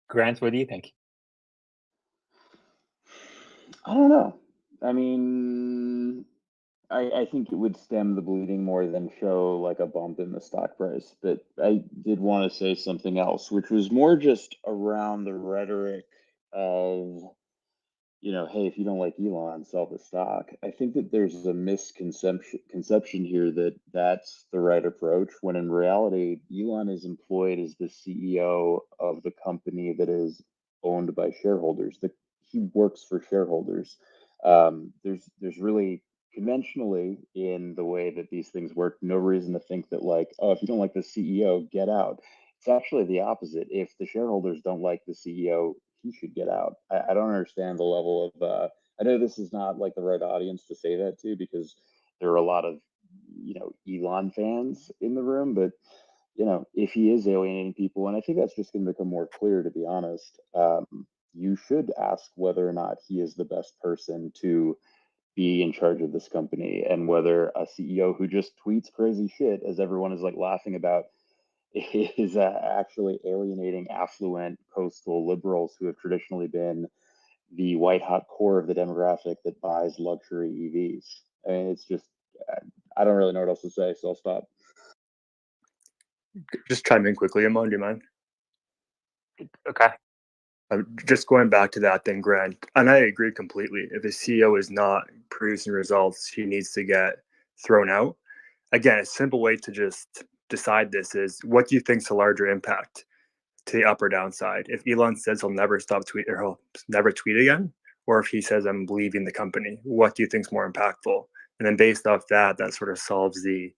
Grant, what do you think? I don't know. I mean, I think it would stem the bleeding more than show like a bump in the stock price. But I did want to say something else, which was more just around the rhetoric of, hey, if you don't like Elon, sell the stock. I think that there's a misconception here that that's the right approach, when in reality, Elon is employed as the CEO of the company that is owned by shareholders. He works for shareholders. There's really conventionally in the way that these things work, no reason to think that like, oh, if you don't like the CEO, get out. It's actually the opposite. If the shareholders don't like the CEO, he should get out. I don't understand the level of. I know this is not like the right audience to say that to, because there are a lot of Elon fans in the room, but if he is alienating people, and I think that's just going to become more clear, to be honest. You should ask whether or not he is the best person to be in charge of this company, and whether a CEO who just tweets crazy shit, as everyone is like laughing about, is actually alienating affluent coastal liberals who have traditionally been the white hot core of the demographic that buys luxury EVs. I mean, it's just, I don't really know what else to say, so I'll stop. Just chime in quickly, Amon, do you mind? Okay. Just going back to that then, Grant, and I agree completely. If a CEO is not producing results, he needs to get thrown out. Again, a simple way to just decide this is, what do you think is the larger impact to the up or downside? If Elon says he'll never stop tweet, or he'll never tweet again, or if he says I'm leaving the company, what do you think is more impactful? And then based off that, that sort of solves the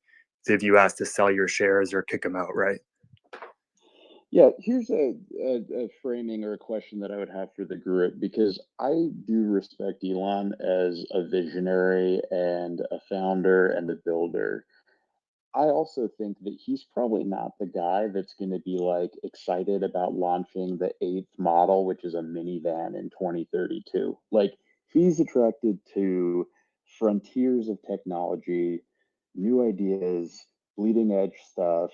if you ask to sell your shares or kick them out, right? Yeah, here's a framing or a question that I would have for the group, because I do respect Elon as a visionary and a founder and a builder. I also think that he's probably not the guy that's going to be like excited about launching the eighth model, which is a minivan, in 2032. Like, he's attracted to frontiers of technology, new ideas, bleeding edge stuff.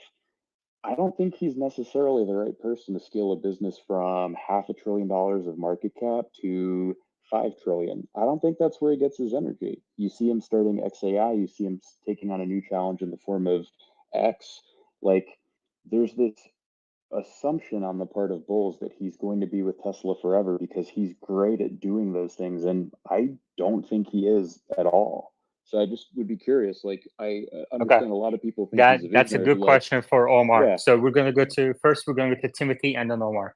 I don't think he's necessarily the right person to scale a business from $500 billion of market cap to 5 trillion. I don't think that's where he gets his energy. You see him starting XAI, you see him taking on a new challenge in the form of X. Like, there's this assumption on the part of bulls that he's going to be with Tesla forever because he's great at doing those things, and I don't think he is at all. So I just would be curious. Like, I understand a lot of people think he's a That's a visionary, good but question for Omar. yeah. So we're going to go to Timothy and then Omar.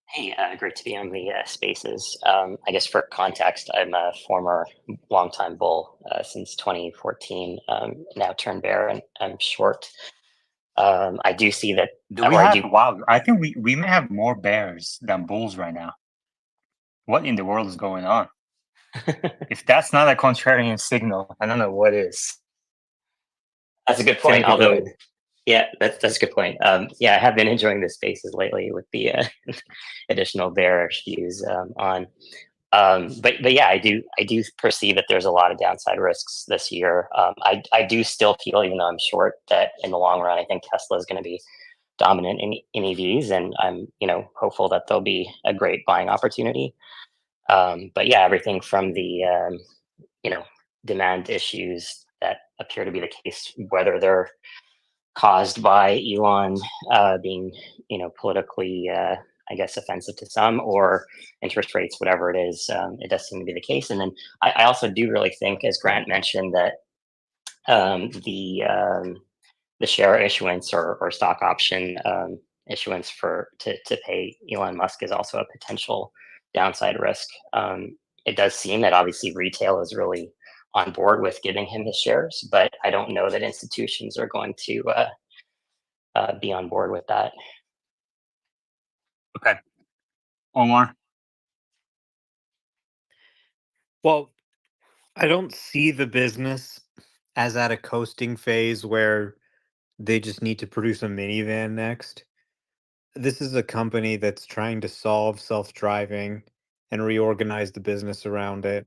Hey, great to be on the spaces. I guess for context, I'm a former longtime bull since 2014, now turned bear, and I'm short. I do see that. Wow, I think we may have more bears than bulls right now. What in the world is going on? If that's not a contrarian signal, I don't know what is. That's a good point. Although, yeah, that's a good point. Yeah, I have been enjoying the spaces lately with the additional bearish views on. But yeah, I do perceive that there's a lot of downside risks this year. I do still feel, even though I'm short, that in the long run, I think Tesla is going to be dominant in EVs, and I'm hopeful that there'll be a great buying opportunity. But yeah, everything from the demand issues that appear to be the case, whether they're caused by Elon being, politically, I guess, offensive to some, or interest rates, whatever it is. It does seem to be the case. And then I also do really think, as Grant mentioned, that um, the um, the share issuance or stock option issuance to pay Elon Musk is also a potential downside risk. It does seem that obviously retail is really on board with giving him his shares, but I don't know that institutions are going to be on board with that. Okay. Omar? Well, I don't see the business as at a coasting phase where they just need to produce a minivan next. This is a company that's trying to solve self-driving and reorganize the business around it.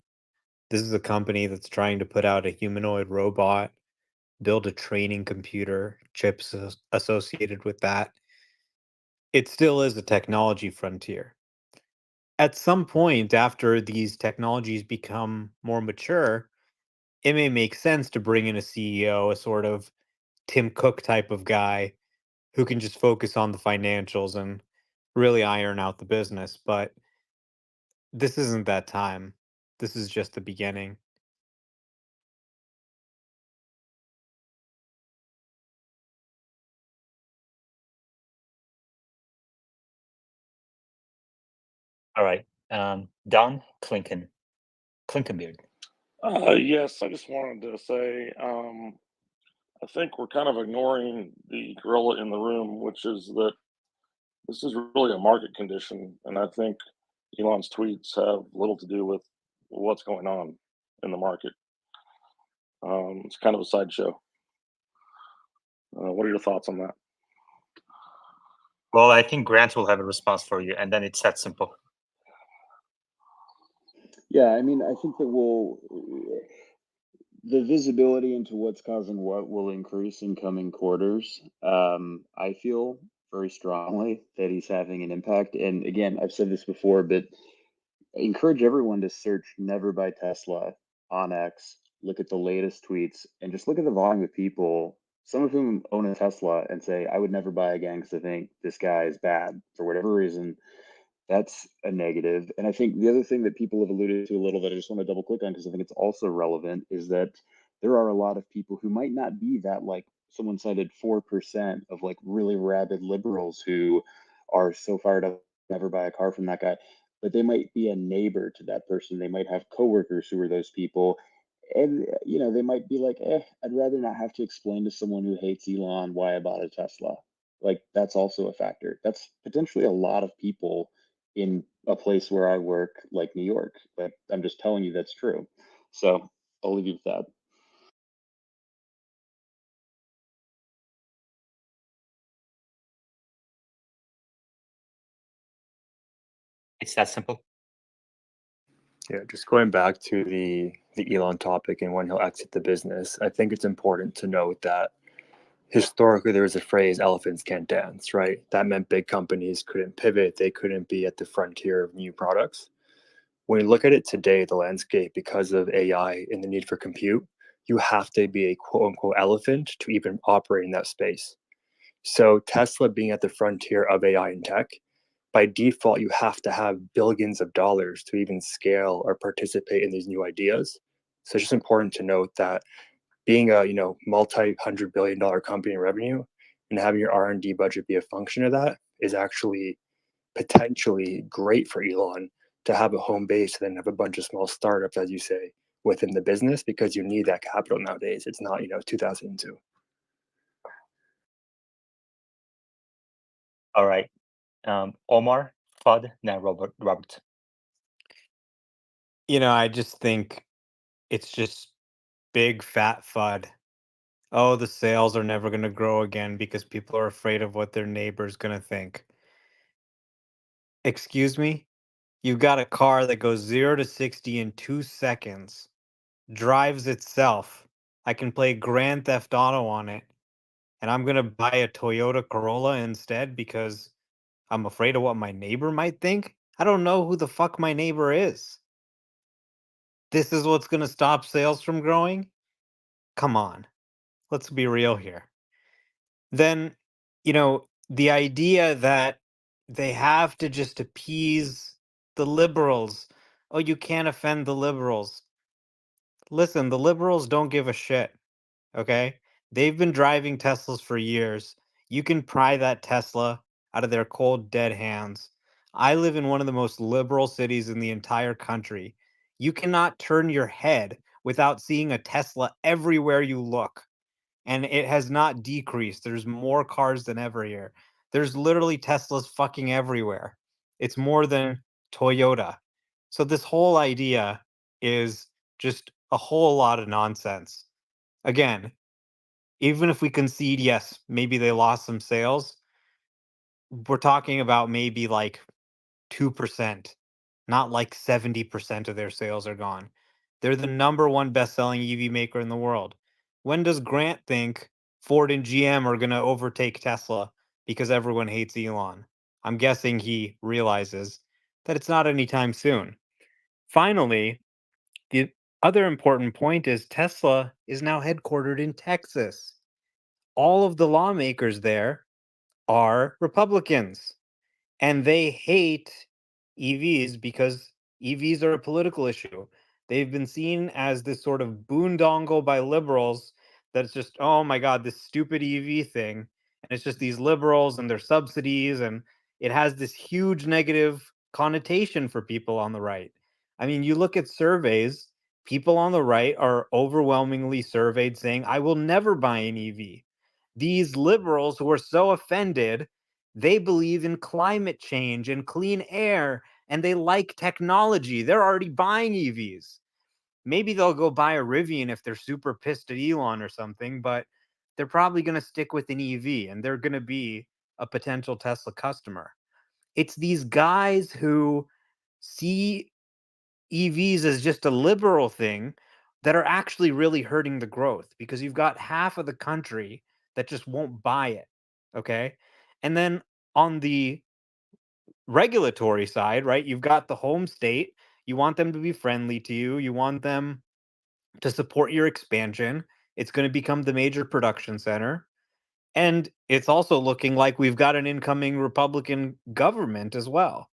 This is a company that's trying to put out a humanoid robot, build a training computer, chips associated with that. It still is a technology frontier. At some point, after these technologies become more mature, it may make sense to bring in a CEO, a sort of Tim Cook type of guy who can just focus on the financials and really iron out the business. But this isn't that time. This is just the beginning. All right. Don Clinkenbeard. Yes, I just wanted to say, I think we're kind of ignoring the gorilla in the room, which is that this is really a market condition, and I think Elon's tweets have little to do with what's going on in the market. It's kind of a sideshow. What are your thoughts on that? Well, I think Grant will have a response for you, and then it's that simple. Yeah, I mean, I think that the visibility into what's causing what will increase in coming quarters. I feel very strongly that he's having an impact. And again, I've said this before, but I encourage everyone to search "never buy Tesla" on X, look at the latest tweets, and just look at the volume of people, some of whom own a Tesla, and say, I would never buy again because I think this guy is bad for whatever reason. That's a negative. And I think the other thing that people have alluded to a little bit, I just want to double click on because I think it's also relevant, is that there are a lot of people who might not be that, like someone cited 4% of like really rabid liberals who are so fired up, never buy a car from that guy, but they might be a neighbor to that person. They might have coworkers who are those people. And they might be like, I'd rather not have to explain to someone who hates Elon why I bought a Tesla. Like that's also a factor. That's potentially a lot of people in a place where I work, like New York. Like I'm just telling you that's true. So I'll leave you with that. It's that simple. Yeah, just going back to the Elon topic and when he'll exit the business, I think it's important to note that historically there was a phrase "elephants can't dance," right? That meant big companies couldn't pivot, they couldn't be at the frontier of new products. When you look at it today, the landscape, because of AI and the need for compute, you have to be a quote unquote elephant to even operate in that space. So Tesla being at the frontier of AI and tech, by default, you have to have billions of dollars to even scale or participate in these new ideas. So it's just important to note that being a multi-hundred billion dollar company in revenue and having your R&D budget be a function of that is actually potentially great for Elon to have a home base and then have a bunch of small startups, as you say, within the business because you need that capital nowadays. It's not 2002. All right. Omar, Fudd, now Robert. I just think it's just big fat FUD. Oh, the sales are never going to grow again because people are afraid of what their neighbor's going to think. Excuse me? You've got a car that goes 0 to 60 in 2 seconds, drives itself. I can play Grand Theft Auto on it, and I'm going to buy a Toyota Corolla instead because I'm afraid of what my neighbor might think? I don't know who the fuck my neighbor is. This is what's going to stop sales from growing? Come on. Let's be real here. then, the idea that they have to just appease the liberals. Oh, you can't offend the liberals. Listen, the liberals don't give a shit. Okay? They've been driving Teslas for years. You can pry that Tesla out of their cold, dead hands. I live in one of the most liberal cities in the entire country. You cannot turn your head without seeing a Tesla everywhere you look. And it has not decreased. There's more cars than ever here. There's literally Teslas fucking everywhere. It's more than Toyota. So this whole idea is just a whole lot of nonsense. Again, even if we concede, yes, maybe they lost some sales, we're talking about maybe like 2%, not like 70% of their sales are gone. They're the number one best-selling EV maker in the world. When does Grant think Ford and GM are going to overtake Tesla because everyone hates Elon? I'm guessing he realizes that it's not anytime soon. Finally, the other important point is Tesla is now headquartered in Texas. All of the lawmakers there are Republicans, and they hate EVs because EVs are a political issue. They've been seen as this sort of boondoggle by liberals that's just, oh my God, this stupid EV thing. And it's just these liberals and their subsidies, and it has this huge negative connotation for people on the right. I mean, you look at surveys, people on the right are overwhelmingly surveyed saying, I will never buy an EV. These liberals who are so offended, they believe in climate change and clean air, and they like technology. They're already buying EVs. Maybe they'll go buy a Rivian if they're super pissed at Elon or something, but they're probably going to stick with an EV, and they're going to be a potential Tesla customer. It's these guys who see EVs as just a liberal thing that are actually really hurting the growth, because you've got half of the country that just won't buy it. Okay. And then on the regulatory side, right, you've got the home state. You want them to be friendly to you, you want them to support your expansion. It's going to become the major production center. And it's also looking like we've got an incoming Republican government as well.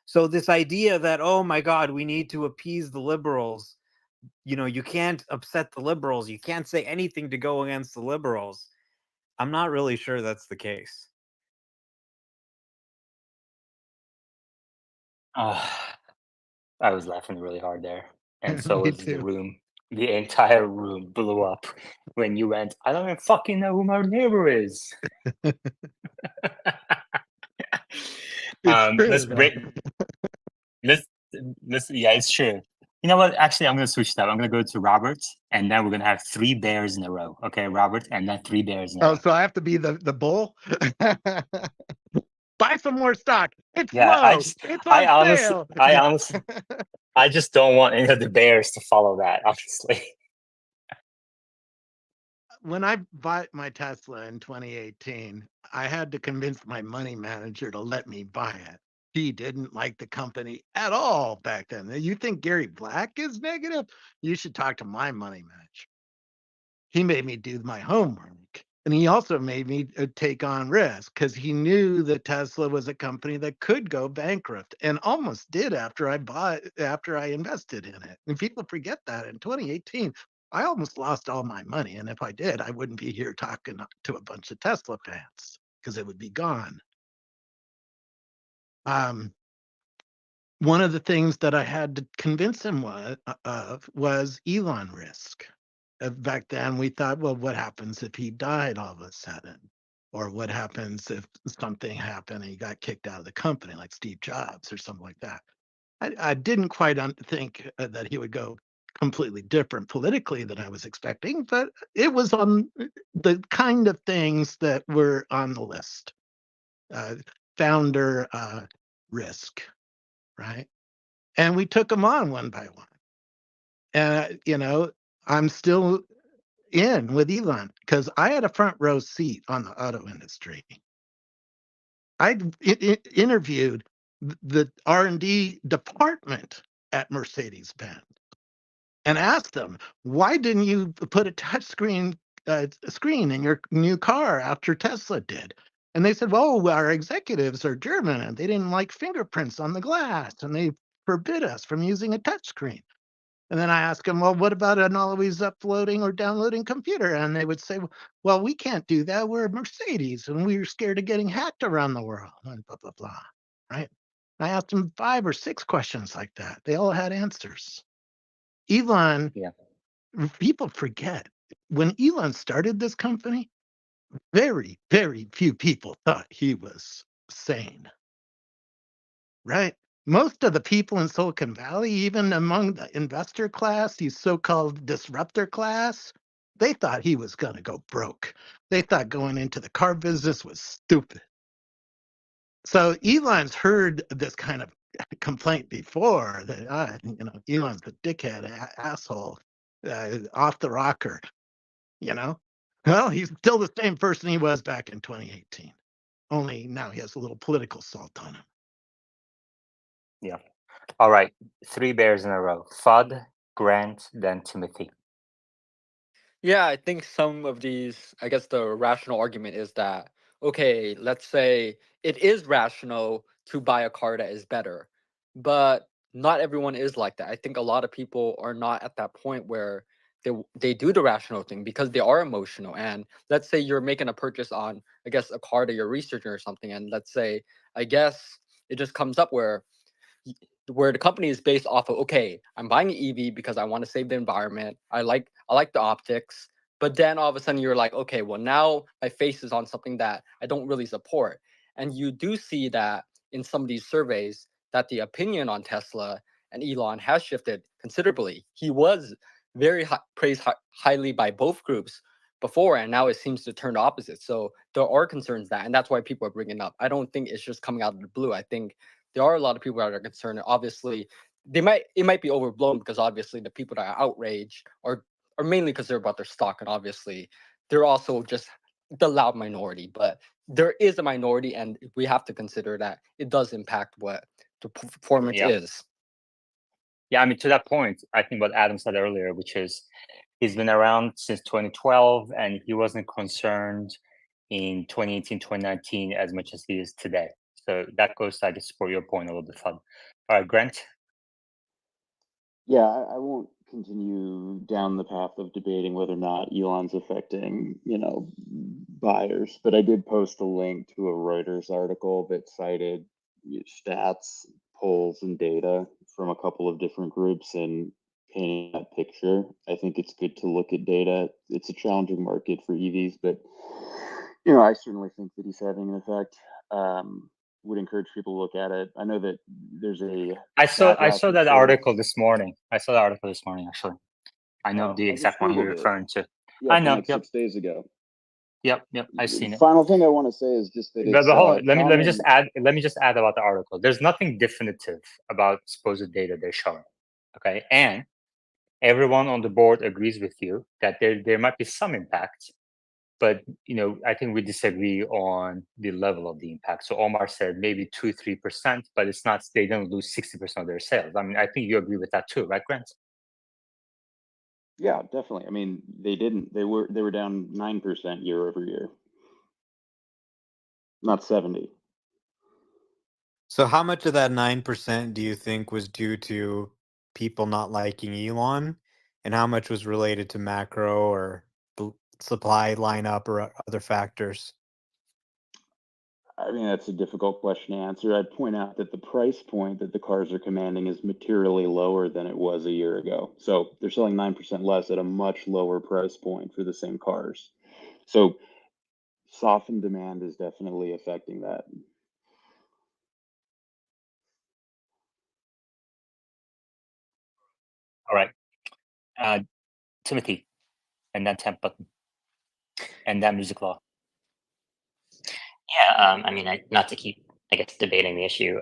So this idea that, oh my God, we need to appease the liberals, you can't upset the liberals, you can't say anything to go against the liberals. I'm not really sure that's the case. I was laughing really hard there, and so Me was the too. room. The entire room blew up when you went, I don't even fucking know who my neighbor is. It's true, Let's though. break. Let's. Yeah, it's true. You know what? Actually, I'm gonna switch that. I'm gonna go to Robert, and then we're gonna have 3 bears in a row. Okay, Robert, and then 3 bears in a Oh, row. so I have to be the bull? Buy some more stock. It's Yeah, low. It's I on honestly, sale. I just don't want any of the bears to follow that. Honestly. When I bought my Tesla in 2018, I had to convince my money manager to let me buy it. He didn't like the company at all back then. You think Gary Black is negative? You should talk to my money manager. He made me do my homework. And he also made me take on risk because he knew that Tesla was a company that could go bankrupt, and almost did after I invested in it. And people forget that in 2018, I almost lost all my money. And if I did, I wouldn't be here talking to a bunch of Tesla fans because it would be gone. One of the things that I had to convince him was Elon risk. Back then, we thought, well, what happens if he died all of a sudden? Or what happens if something happened and he got kicked out of the company, like Steve Jobs or something like that? I didn't quite think that he would go completely different politically than I was expecting, but it was on the kind of things that were on the list. Founder risk, right? And we took them on one by one. And, I'm still in with Elon because I had a front row seat on the auto industry. I interviewed the R&D department at Mercedes-Benz and asked them, why didn't you put a touchscreen screen in your new car after Tesla did? And they said, well, our executives are German and they didn't like fingerprints on the glass and they forbid us from using a touchscreen. And then I asked them, well, what about an always uploading or downloading computer? And they would say, well, we can't do that. We're Mercedes and we're scared of getting hacked around the world and blah, blah, blah. Right. And I asked them 5 or 6 questions like that. They all had answers. Elon, people forget when Elon started this company, very, very few people thought he was sane. Right? Most of the people in Silicon Valley, even among the investor class, these so-called disruptor class, they thought he was going to go broke. They thought going into the car business was stupid. So Elon's heard this kind of complaint before that, Elon's a dickhead, asshole, off the rocker, you know? Well, he's still the same person he was back in 2018. Only now he has a little political salt on him. Yeah. All right. 3 bears in a row. Fudd, Grant, then Timothy. Yeah, I think some of these, I guess the rational argument is that, okay, let's say it is rational to buy a car that is better, but not everyone is like that. I think a lot of people are not at that point where they do the rational thing because they are emotional. And let's say you're making a purchase on, I guess, a car that you're researching or something. And let's say, I guess it just comes up where the company is based off of, okay, I'm buying an EV because I want to save the environment. I like the optics. But then all of a sudden you're like, okay, well now my face is on something that I don't really support. And you do see that in some of these surveys that the opinion on Tesla and Elon has shifted considerably. He was very praised highly by both groups before, and now it seems to turn the opposite. So there are concerns that, and that's why people are bringing it up. I don't think it's just coming out of the blue. I think there are a lot of people that are concerned. Obviously, it might be overblown because obviously the people that are outraged are mainly because they're about their stock, and obviously they're also just the loud minority. But there is a minority, and we have to consider that it does impact what the performance is. Yeah, I mean, to that point, I think what Adam said earlier, which is he's been around since 2012 and he wasn't concerned in 2018, 2019 as much as he is today. So that goes to, I guess, support your point a little bit, Fun. All right, Grant? Yeah, I won't continue down the path of debating whether or not Elon's affecting, buyers, but I did post a link to a Reuters article that cited stats, polls, and data from a couple of different groups and painting that picture. I think it's good to look at data. It's a challenging market for EVs, but I certainly think that he's having an effect. Would encourage people to look at it. I know that there's a I saw that article sales. this morning. Actually. I know the I just exact one you're Googled it. referring to. Yeah, I from know. like 6 days ago. Yep. I've seen it. Final thing I want to say is just that But it's hold on. Let me common. just add about the article. There's nothing definitive about supposed data they're showing. Okay. And everyone on the board agrees with you that there might be some impact, but I think we disagree on the level of the impact. So Omar said maybe 2-3%, but it's not, they don't lose 60% of their sales. I mean, I think you agree with that too, right, Grant? Yeah, definitely. I mean, they didn't. They were down 9% year over year, not 70. So how much of that 9% do you think was due to people not liking Elon, and how much was related to macro or the supply lineup or other factors? I mean, that's a difficult question to answer. I'd point out that the price point that the cars are commanding is materially lower than it was a year ago. So they're selling 9% less at a much lower price point for the same cars. So softened demand is definitely affecting that. All right. Timothy, and then Temp Button, and then Music Law. Yeah, I mean, not to keep, I guess, debating the issue,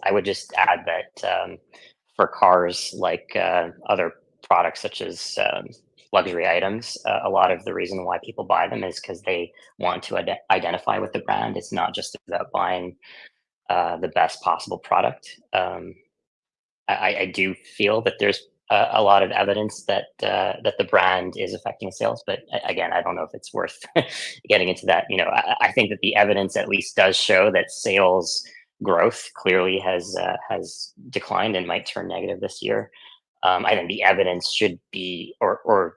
I would just add that for cars like other products such as luxury items, a lot of the reason why people buy them is because they want to identify with the brand. It's not just about buying the best possible product. I do feel that there's a lot of evidence that that the brand is affecting sales. But again, I don't know if it's worth getting into that. I think that the evidence at least does show that sales growth clearly has declined and might turn negative this year. I think the evidence should be, or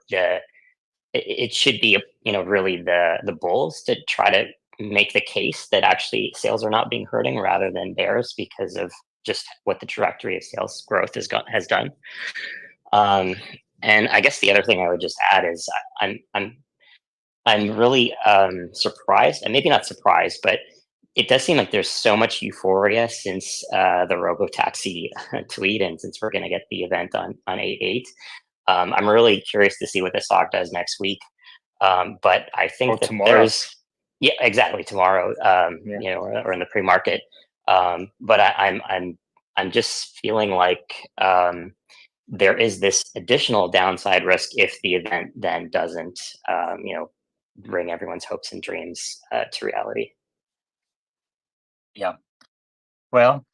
it should be, really the bulls to try to make the case that actually sales are not being hurting rather than bears because of just what the trajectory of sales growth has done. And I guess the other thing I would just add is I'm really surprised, and maybe not surprised, but it does seem like there's so much euphoria since the Robotaxi tweet, and since we're going to get the event on 8/8. I'm really curious to see what the stock does next week. But I Or think that tomorrow. yeah, exactly, tomorrow, Yeah. or in the pre-market. But I'm just feeling like there is this additional downside risk if the event then doesn't, bring everyone's hopes and dreams to reality. Yeah. Well,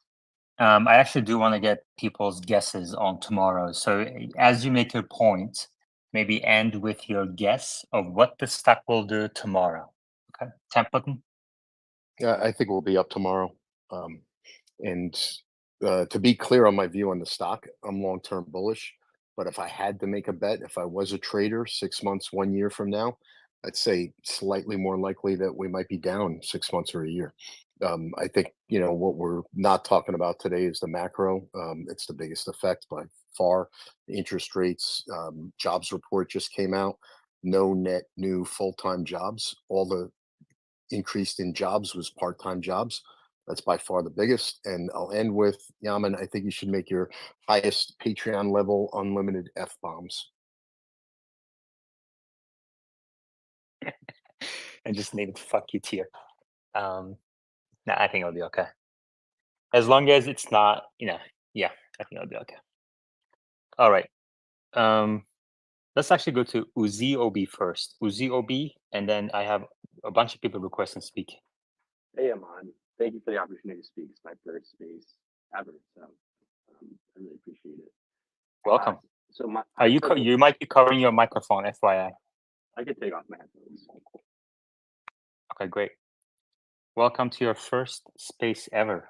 I actually do want to get people's guesses on tomorrow. So as you make your point, maybe end with your guess of what the stock will do tomorrow. Okay. Templeton? Yeah, I think we'll be up tomorrow. And to be clear on my view on the stock, I'm long-term bullish. But if I had to make a bet, if I was a trader 6 months, 1 year from now, I'd say slightly more likely that we might be down 6 months or a year. I think what we're not talking about today is the macro. It's the biggest effect by far. Interest rates, jobs report just came out. No net new full-time jobs. All the increased in jobs was part-time jobs. That's by far the biggest. And I'll end with Yaman. I think you should make your highest Patreon level unlimited F bombs. And just name it fuck you tier. No, I think it'll be okay. As long as it's not, yeah, I think it'll be okay. All right. Let's actually go to Uzi OB first. Uzi OB, and then I have a bunch of people requesting to speak. Hey, Aman. Thank you for the opportunity to speak. It's my first space ever, so I really appreciate it. Welcome. So my, Are you you might be covering your microphone, FYI. I could take off my headphones. Okay, great. Welcome to your first space ever.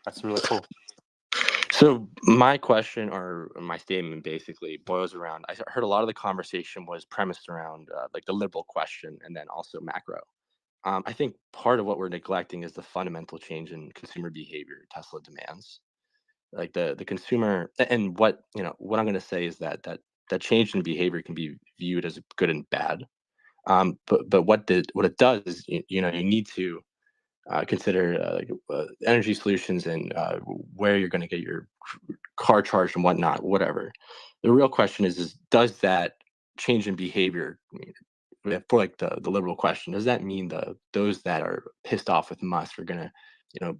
That's really cool. So my question or my statement basically boils around. I heard a lot of the conversation was premised around like the liberal question and then also macro. I think part of what we're neglecting is the fundamental change in consumer behavior Tesla demands. Like the consumer, and what what I'm going to say is that change in behavior can be viewed as good and bad. But what it does is you need to consider energy solutions and where you're going to get your car charged and whatnot, whatever. The real question is does that change in behavior for like the liberal question, does that mean those that are pissed off with Musk are gonna,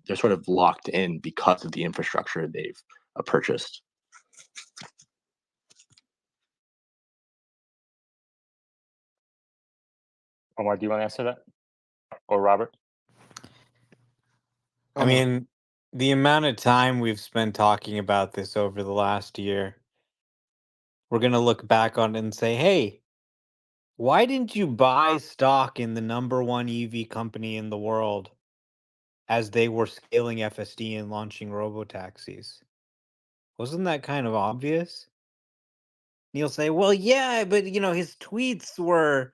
they're sort of locked in because of the infrastructure they've purchased? Omar, do you want to answer that? Or Robert? I mean, the amount of time we've spent talking about this over the last year, we're going to look back on it and say, hey, why didn't you buy stock in the #1 EV company in the world as they were scaling FSD and launching robotaxis? Wasn't that kind of obvious? And you'll say, well, yeah, but his tweets were,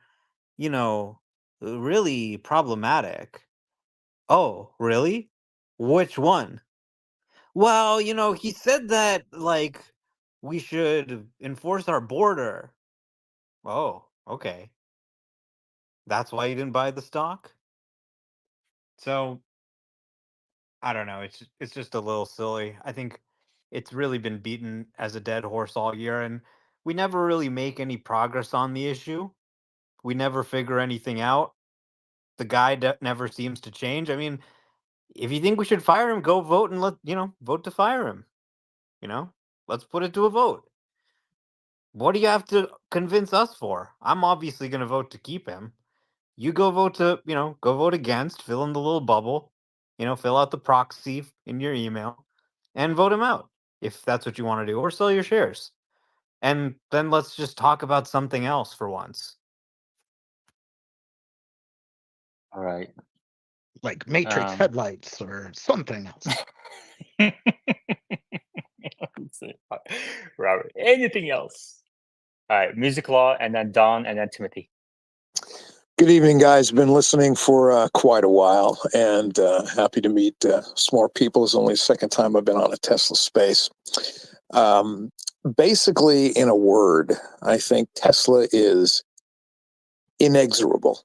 really problematic. Oh, really? Which one? Well, he said that like we should enforce our border. Oh, okay. That's why you didn't buy the stock? So, I don't know. It's just a little silly. I think it's really been beaten as a dead horse all year, and we never really make any progress on the issue. We never figure anything out. The guy never seems to change. I mean, if you think we should fire him, go vote and vote to fire him. Let's put it to a vote. What do you have to convince us for? I'm obviously going to vote to keep him. You go vote go vote against, fill in the little bubble, fill out the proxy in your email and vote him out if that's what you want to do, or sell your shares. And then let's just talk about something else for once. All right. Like Matrix headlights or something else. Robert, anything else? All right, Music Law, and then Don, and then Timothy. Good evening, guys. Been listening for quite a while, and happy to meet smart people. It's only the second time I've been on a Tesla space. Basically, in a word, I think Tesla is inexorable.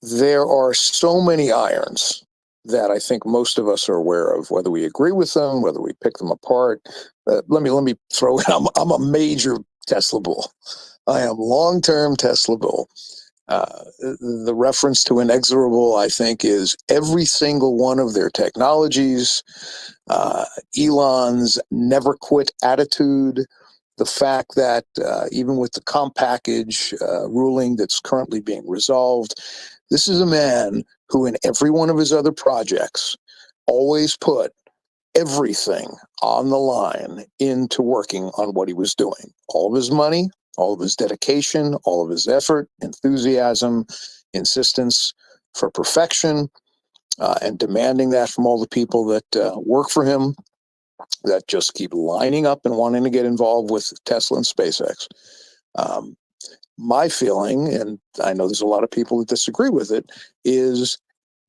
There are so many irons that I think most of us are aware of, whether we agree with them, whether we pick them apart. Let me throw in. I'm a major Tesla bull. I am long-term Tesla bull. The reference to inexorable, I think, is every single one of their technologies, Elon's never quit attitude, the fact that even with the comp package ruling that's currently being resolved, this is a man who in every one of his other projects always put everything on the line into working on what he was doing. All of his money, all of his dedication, all of his effort, enthusiasm, insistence for perfection, and demanding that from all the people that work for him, that just keep lining up and wanting to get involved with Tesla and SpaceX. My feeling, and I know there's a lot of people that disagree with it, is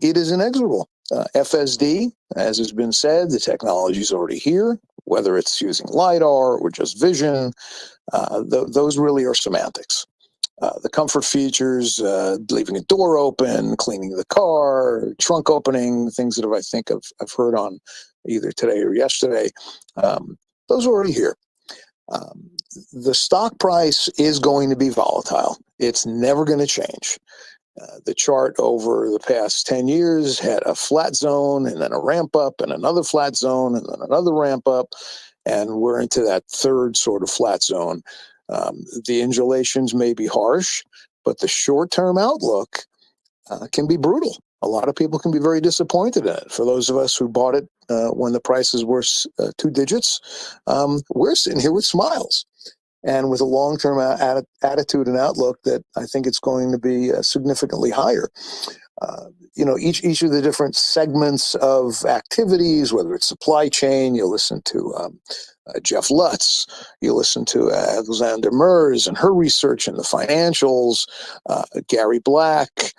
it is inexorable. FSD, as has been said, the technology is already here, whether it's using LiDAR or just vision, those really are semantics. The comfort features, leaving a door open, cleaning the car, trunk opening, things that I think I've heard on either today or yesterday, those are already here. The stock price is going to be volatile. It's never going to change. The chart over the past 10 years had a flat zone and then a ramp up and another flat zone and then another ramp up. And we're into that third sort of flat zone. The undulations may be harsh, but the short-term outlook can be brutal. A lot of people can be very disappointed in it. For those of us who bought it when the prices were 2 digits, we're sitting here with smiles and with a long-term attitude and outlook that I think it's going to be significantly higher. Each of the different segments of activities, whether it's supply chain, you listen to Jeff Lutz, you listen to Alexander Mers and her research in the financials, Gary Black,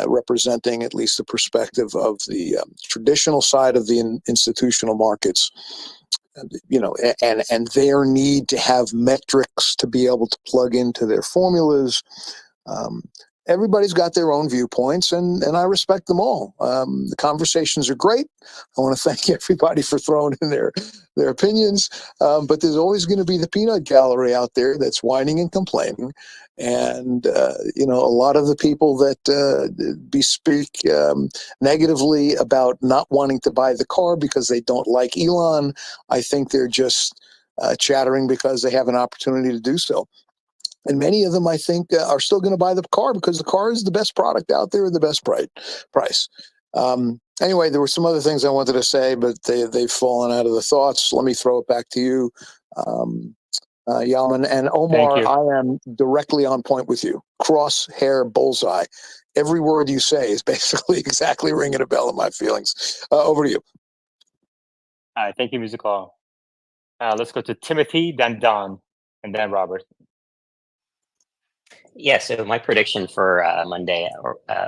representing at least the perspective of the traditional side of the institutional markets. And their need to have metrics to be able to plug into their formulas. Everybody's got their own viewpoints, and I respect them all. The conversations are great. I want to thank everybody for throwing in their opinions. But there's always going to be the peanut gallery out there that's whining and complaining. And, a lot of the people that bespeak negatively about not wanting to buy the car because they don't like Elon, I think they're just chattering because they have an opportunity to do so. And many of them, I think, are still going to buy the car because the car is the best product out there at the best price. Anyway, there were some other things I wanted to say, but they've fallen out of the thoughts. Let me throw it back to you, Yaman. And Omar, I am directly on point with you. Crosshair bullseye. Every word you say is basically exactly ringing a bell in my feelings. Over to you. All right, thank you, Music Law. Let's go to Timothy, then Don, and then Robert. Yeah, so my prediction for Monday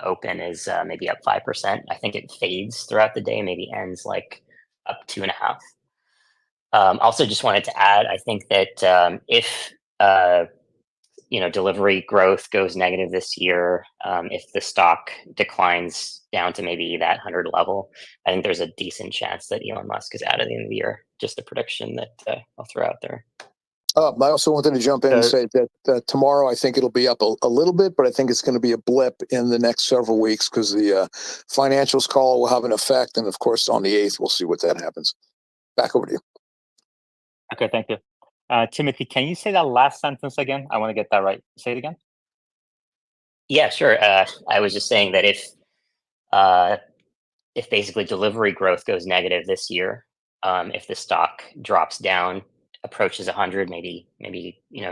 open is maybe up 5%. I think it fades throughout the day, maybe ends like up 2.5. Also, just wanted to add, I think that if delivery growth goes negative this year, if the stock declines down to maybe that 100 level, I think there's a decent chance that Elon Musk is out at the end of the year. Just a prediction that I'll throw out there. I also wanted to jump in and say that tomorrow I think it'll be up a little bit, but I think it's going to be a blip in the next several weeks because the financials call will have an effect. And of course, on the 8th, we'll see what that happens. Back over to you. Okay, thank you. Timothy, can you say that last sentence again? I want to get that right. Say it again. Yeah, sure. I was just saying that if basically delivery growth goes negative this year, if the stock drops down approaches 100, maybe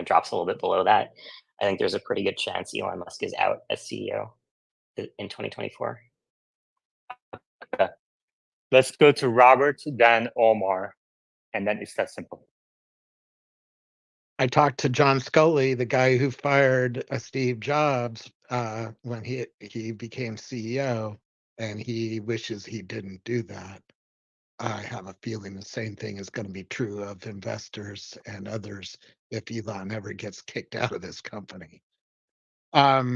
drops a little bit below that, I think there's a pretty good chance Elon Musk is out as CEO in 2024. Okay. Let's go to Robert, then Omar, and then it's that simple. I talked to John Scully, the guy who fired Steve Jobs when he became CEO, and he wishes he didn't do that. I have a feeling the same thing is going to be true of investors and others if Elon ever gets kicked out of this company. Yeah,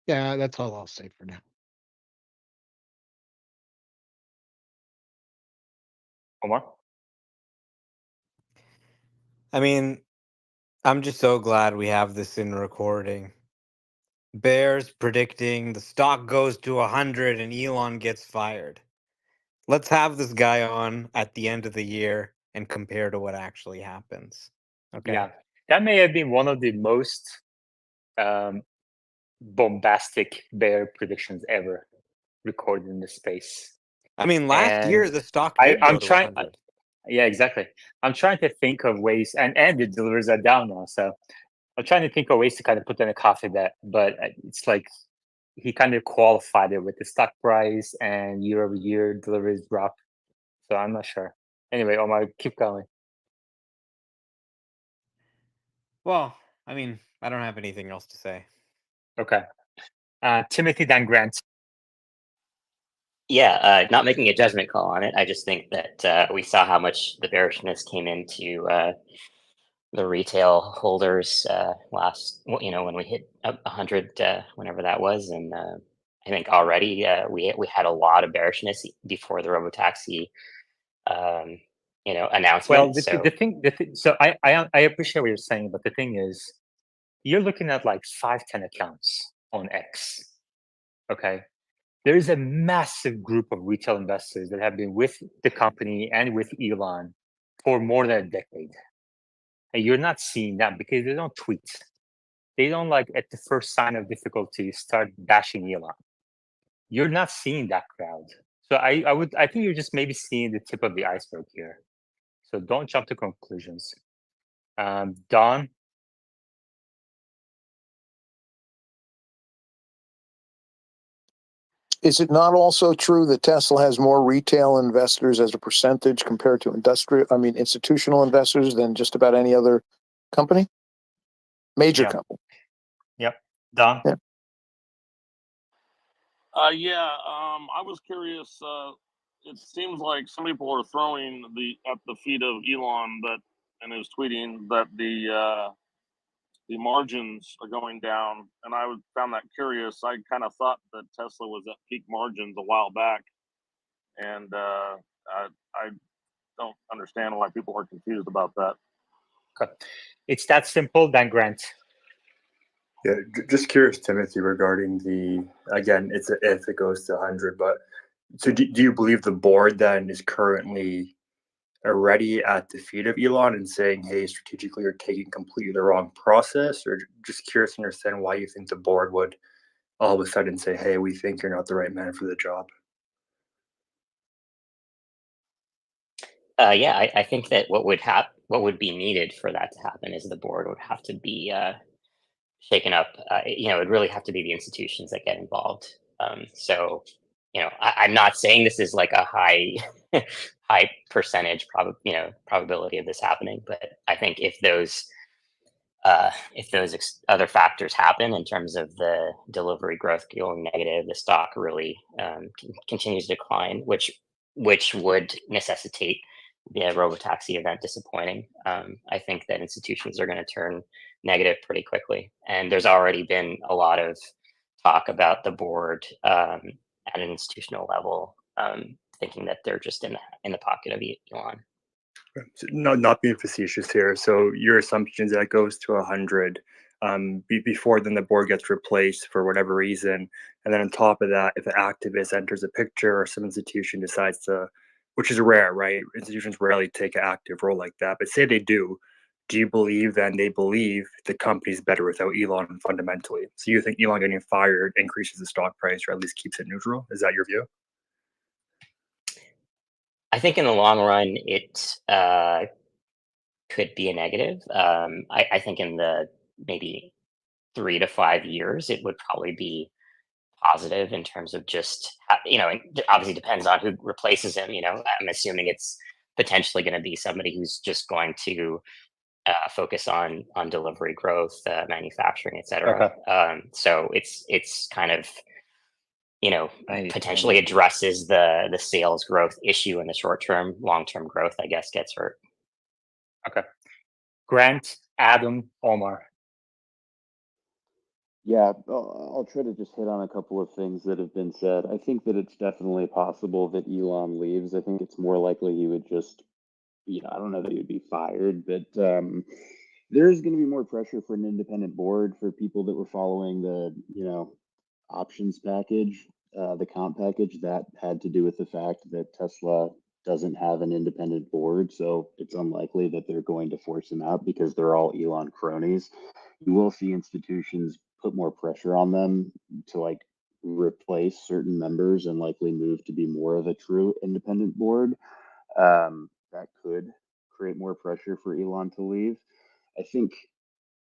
that's all I'll say for now. Omar? I mean, I'm just so glad we have this in recording. Bears predicting the stock goes to 100 and Elon gets fired. Let's have this guy on at the end of the year and compare to what actually happens. Okay. Yeah, that may have been one of the most bombastic bear predictions ever recorded in this space. I mean, last year the stock did I'm go to trying. 100. Yeah, exactly. I'm trying to think of ways, and the deliveries are down now, so I'm trying to think of ways to kind of put in a coffee bet. But it's like he kind of qualified it with the stock price and year-over-year deliveries drop. So I'm not sure. Anyway, Omar, keep going. Well, I mean, I don't have anything else to say. Okay. Timothy Dan Grant. Yeah, not making a judgment call on it. I just think that we saw how much the bearishness came into the retail holders when we hit 100, whenever that was, and I think already we had a lot of bearishness before the Robotaxi announcement. Well, the thing, so I appreciate what you're saying, but the thing is, you're looking at like 5-10 accounts on X. Okay. There is a massive group of retail investors that have been with the company and with Elon for more than a decade. And you're not seeing that because they don't tweet. They don't, like, at the first sign of difficulty start bashing Elon. You're not seeing that crowd. So I think you're just maybe seeing the tip of the iceberg here. So don't jump to conclusions. Don? Is it not also true that Tesla has more retail investors as a percentage compared to institutional investors than just about any other company? Major company. Yep. Don? Yeah. I was curious. It seems like some people are throwing at the feet of Elon and is tweeting that the margins are going down, and I found that curious. I kind of thought that Tesla was at peak margins a while back, and I don't understand why people are confused about that. Okay. It's that simple, Dan Grant. Yeah, just curious, Timothy, regarding again, it's if it goes to 100, but so do you believe the board then is currently already at the feet of Elon and saying, hey, strategically you're taking completely the wrong process? Or just curious to understand why you think the board would all of a sudden say, hey, we think you're not the right man for the job? I think that what would be needed for that to happen is the board would have to be shaken up. It would really have to be the institutions that get involved. I'm not saying this is like a high high percentage probability of this happening, but I think if those other factors happen in terms of the delivery growth going negative, the stock really continues to decline, which would necessitate the Robotaxi event disappointing. I think that institutions are going to turn negative pretty quickly, and there's already been a lot of talk about the board at an institutional level thinking that they're just in the pocket of Elon. So not being facetious here. So your assumption is that it goes to 100 before then the board gets replaced for whatever reason, and then on top of that, if an activist enters a picture or some institution decides to, which is rare, right? Institutions rarely take an active role like that, but say they do you believe then they believe the company's better without Elon fundamentally? So you think Elon getting fired increases the stock price or at least keeps it neutral? Is that your view? I think in the long run, it could be a negative. I think in the maybe 3 to 5 years, it would probably be positive in terms of just it obviously depends on who replaces him. I'm assuming it's potentially going to be somebody who's just going to focus on delivery growth, manufacturing, etc. So it's kind of potentially addresses the sales growth issue in the short term. Long term growth, I guess, gets hurt. Okay. Grant, Adam, Omar. Yeah, I'll try to just hit on a couple of things that have been said. I think that it's definitely possible that Elon leaves. I think it's more likely he would just, I don't know that he would be fired, but there's going to be more pressure for an independent board for people that were following the, options package, the comp package that had to do with the fact that Tesla doesn't have an independent board. So it's unlikely that they're going to force him out because they're all Elon cronies. You will see institutions put more pressure on them to replace certain members and likely move to be more of a true independent board. That could create more pressure for Elon to leave. I think,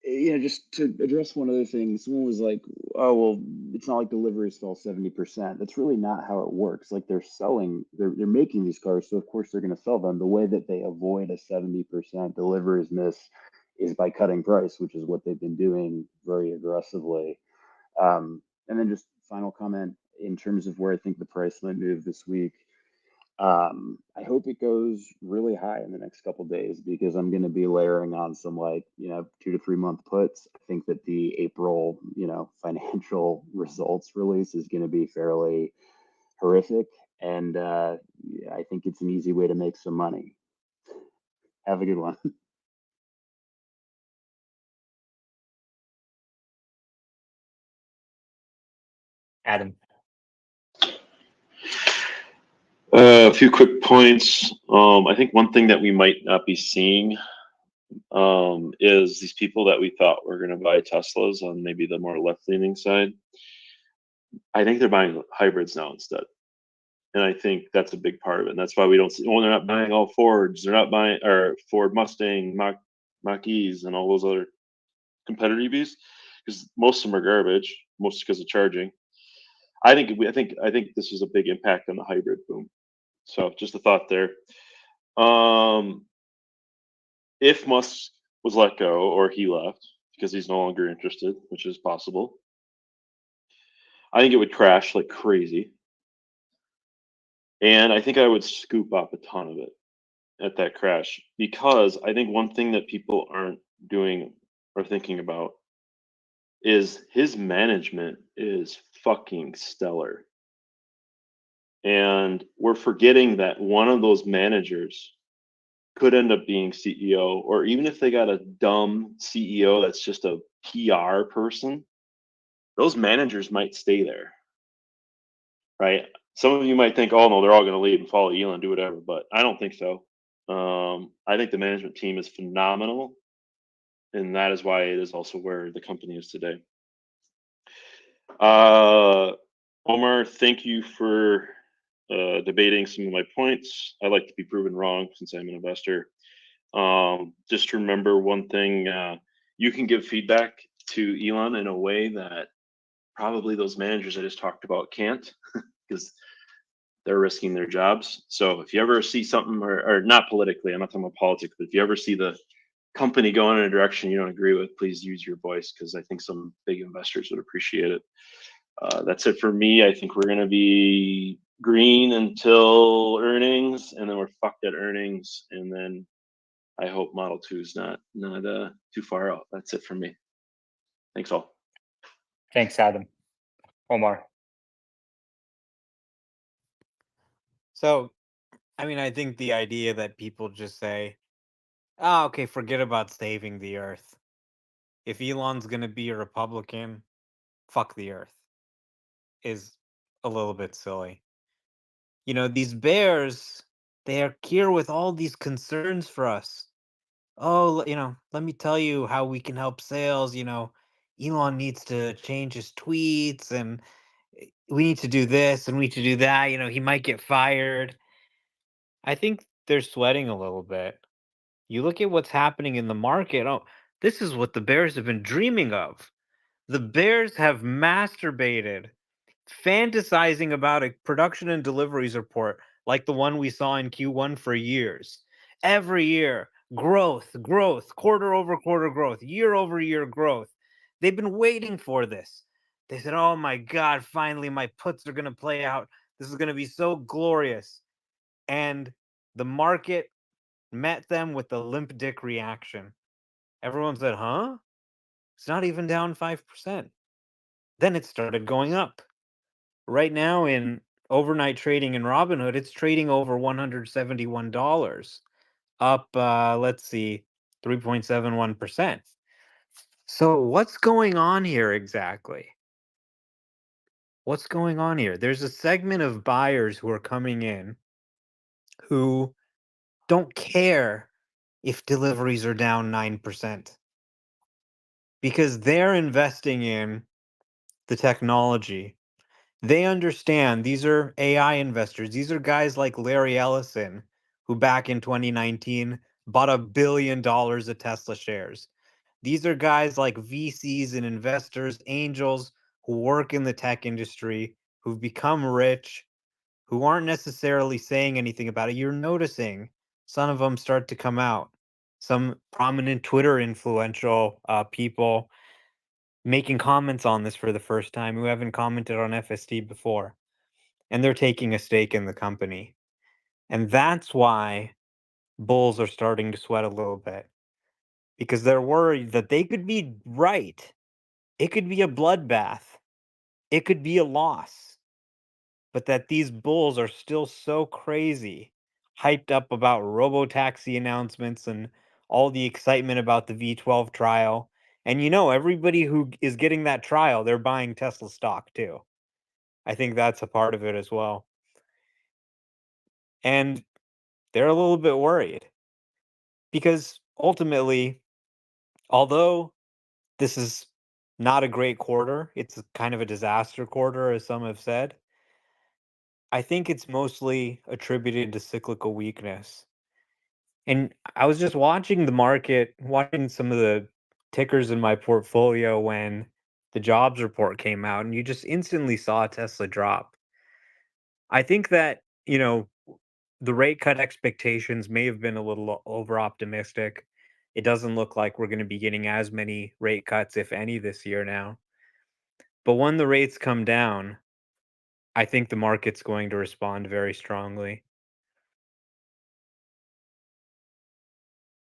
just to address one other thing, someone was like, oh, well, it's not like deliveries fell 70%. That's really not how it works. Like they're making these cars, so of course they're going to sell them. The way that they avoid a 70% deliveries miss is by cutting price, which is what they've been doing very aggressively. And then just final comment in terms of where I think the price might move this week. I hope it goes really high in the next couple days because I'm going to be layering on some 2 to 3 month puts. I think that the April, financial results release is going to be fairly horrific. And I think it's an easy way to make some money. Have a good one. Adam. A few quick points. I think one thing that we might not be seeing is these people that we thought were going to buy Teslas on maybe the more left-leaning side. I think they're buying hybrids now instead. And I think that's a big part of it. And that's why we don't see, they're not buying all Fords. They're not buying, or Ford Mustang, Mach-E's, and all those other competitor EVs, because most of them are garbage, mostly because of charging. I think this was a big impact on the hybrid boom. So just a thought there. If Musk was let go or he left because he's no longer interested, which is possible, I think it would crash like crazy. And I think I would scoop up a ton of it at that crash, because I think one thing that people aren't doing or thinking about is his management is fucking stellar. And we're forgetting that one of those managers could end up being CEO, or even if they got a dumb CEO that's just a PR person, those managers might stay there, right? Some of you might think, oh no, they're all going to leave and follow Elon, do whatever, but I don't think so. I think the management team is phenomenal, and that is why it is also where the company is today. Omar, thank you for debating some of my points. I like to be proven wrong since I'm an investor. Just remember one thing, you can give feedback to Elon in a way that probably those managers I just talked about can't, because they're risking their jobs. So if you ever see something, or not politically, I'm not talking about politics, but if you ever see the company going in a direction you don't agree with, please use your voice, because I think some big investors would appreciate it. That's it for me. I think we're going to be green until earnings, and then we're fucked at earnings, and then I hope Model 2 is not too far out. That's it for me. Thanks all. Thanks, Adam. Omar. So, I think the idea that people just say, oh, okay, forget about saving the earth. If Elon's going to be a Republican, fuck the earth, is a little bit silly. These bears, they are here with all these concerns for us. Oh, let me tell you how we can help sales. Elon needs to change his tweets, and we need to do this and we need to do that. He might get fired. I think they're sweating a little bit. You look at what's happening in the market. Oh, this is what the bears have been dreaming of. The bears have masturbated, fantasizing about a production and deliveries report like the one we saw in Q1 for years. Every year, growth, growth, quarter over quarter growth, year over year growth. They've been waiting for this. They said, oh my God, finally my puts are going to play out. This is going to be so glorious. And the market met them with the limp dick reaction. Everyone said, huh? It's not even down 5%. Then it started going up. Right now in overnight trading in Robinhood, it's trading over $171, up, let's see, 3.71%. So what's going on here exactly? What's going on here? There's a segment of buyers who are coming in who don't care if deliveries are down 9% because they're investing in the technology. They understand these are AI investors. These are guys like Larry Ellison, who back in 2019 bought $1 billion of Tesla shares. These are guys like VCs and investors, angels who work in the tech industry, who've become rich, who aren't necessarily saying anything about it. You're noticing some of them start to come out. Some prominent Twitter influential people making comments on this for the first time who haven't commented on FSD before. And they're taking a stake in the company. And that's why bulls are starting to sweat a little bit because they're worried that they could be right. It could be a bloodbath. It could be a loss. But that these bulls are still so crazy, hyped up about robotaxi announcements and all the excitement about the V12 trial. And everybody who is getting that trial, they're buying Tesla stock too. I think that's a part of it as well. And they're a little bit worried because ultimately, although this is not a great quarter, it's kind of a disaster quarter, as some have said. I think it's mostly attributed to cyclical weakness. And I was just watching the market, watching some of the tickers in my portfolio when the jobs report came out, and you just instantly saw Tesla drop. I think that, the rate cut expectations may have been a little over optimistic. It doesn't look like we're going to be getting as many rate cuts, if any, this year now. But when the rates come down, I think the market's going to respond very strongly.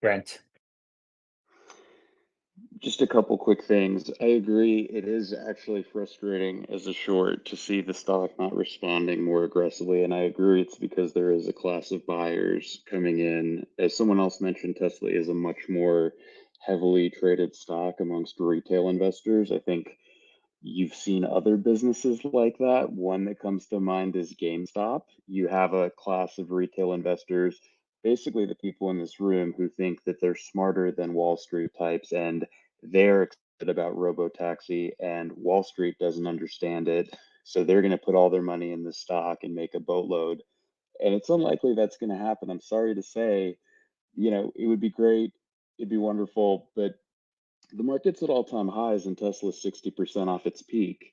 Brent. Just a couple quick things. I agree. It is actually frustrating as a short to see the stock not responding more aggressively. And I agree it's because there is a class of buyers coming in. As someone else mentioned, Tesla is a much more heavily traded stock amongst retail investors. I think you've seen other businesses like that. One that comes to mind is GameStop. You have a class of retail investors, basically the people in this room who think that they're smarter than Wall Street types and they're excited about Robotaxi and Wall Street doesn't understand it. So they're going to put all their money in the stock and make a boatload. And it's unlikely that's going to happen. I'm sorry to say, it would be great. It'd be wonderful, but the market's at all-time highs and Tesla's 60% off its peak.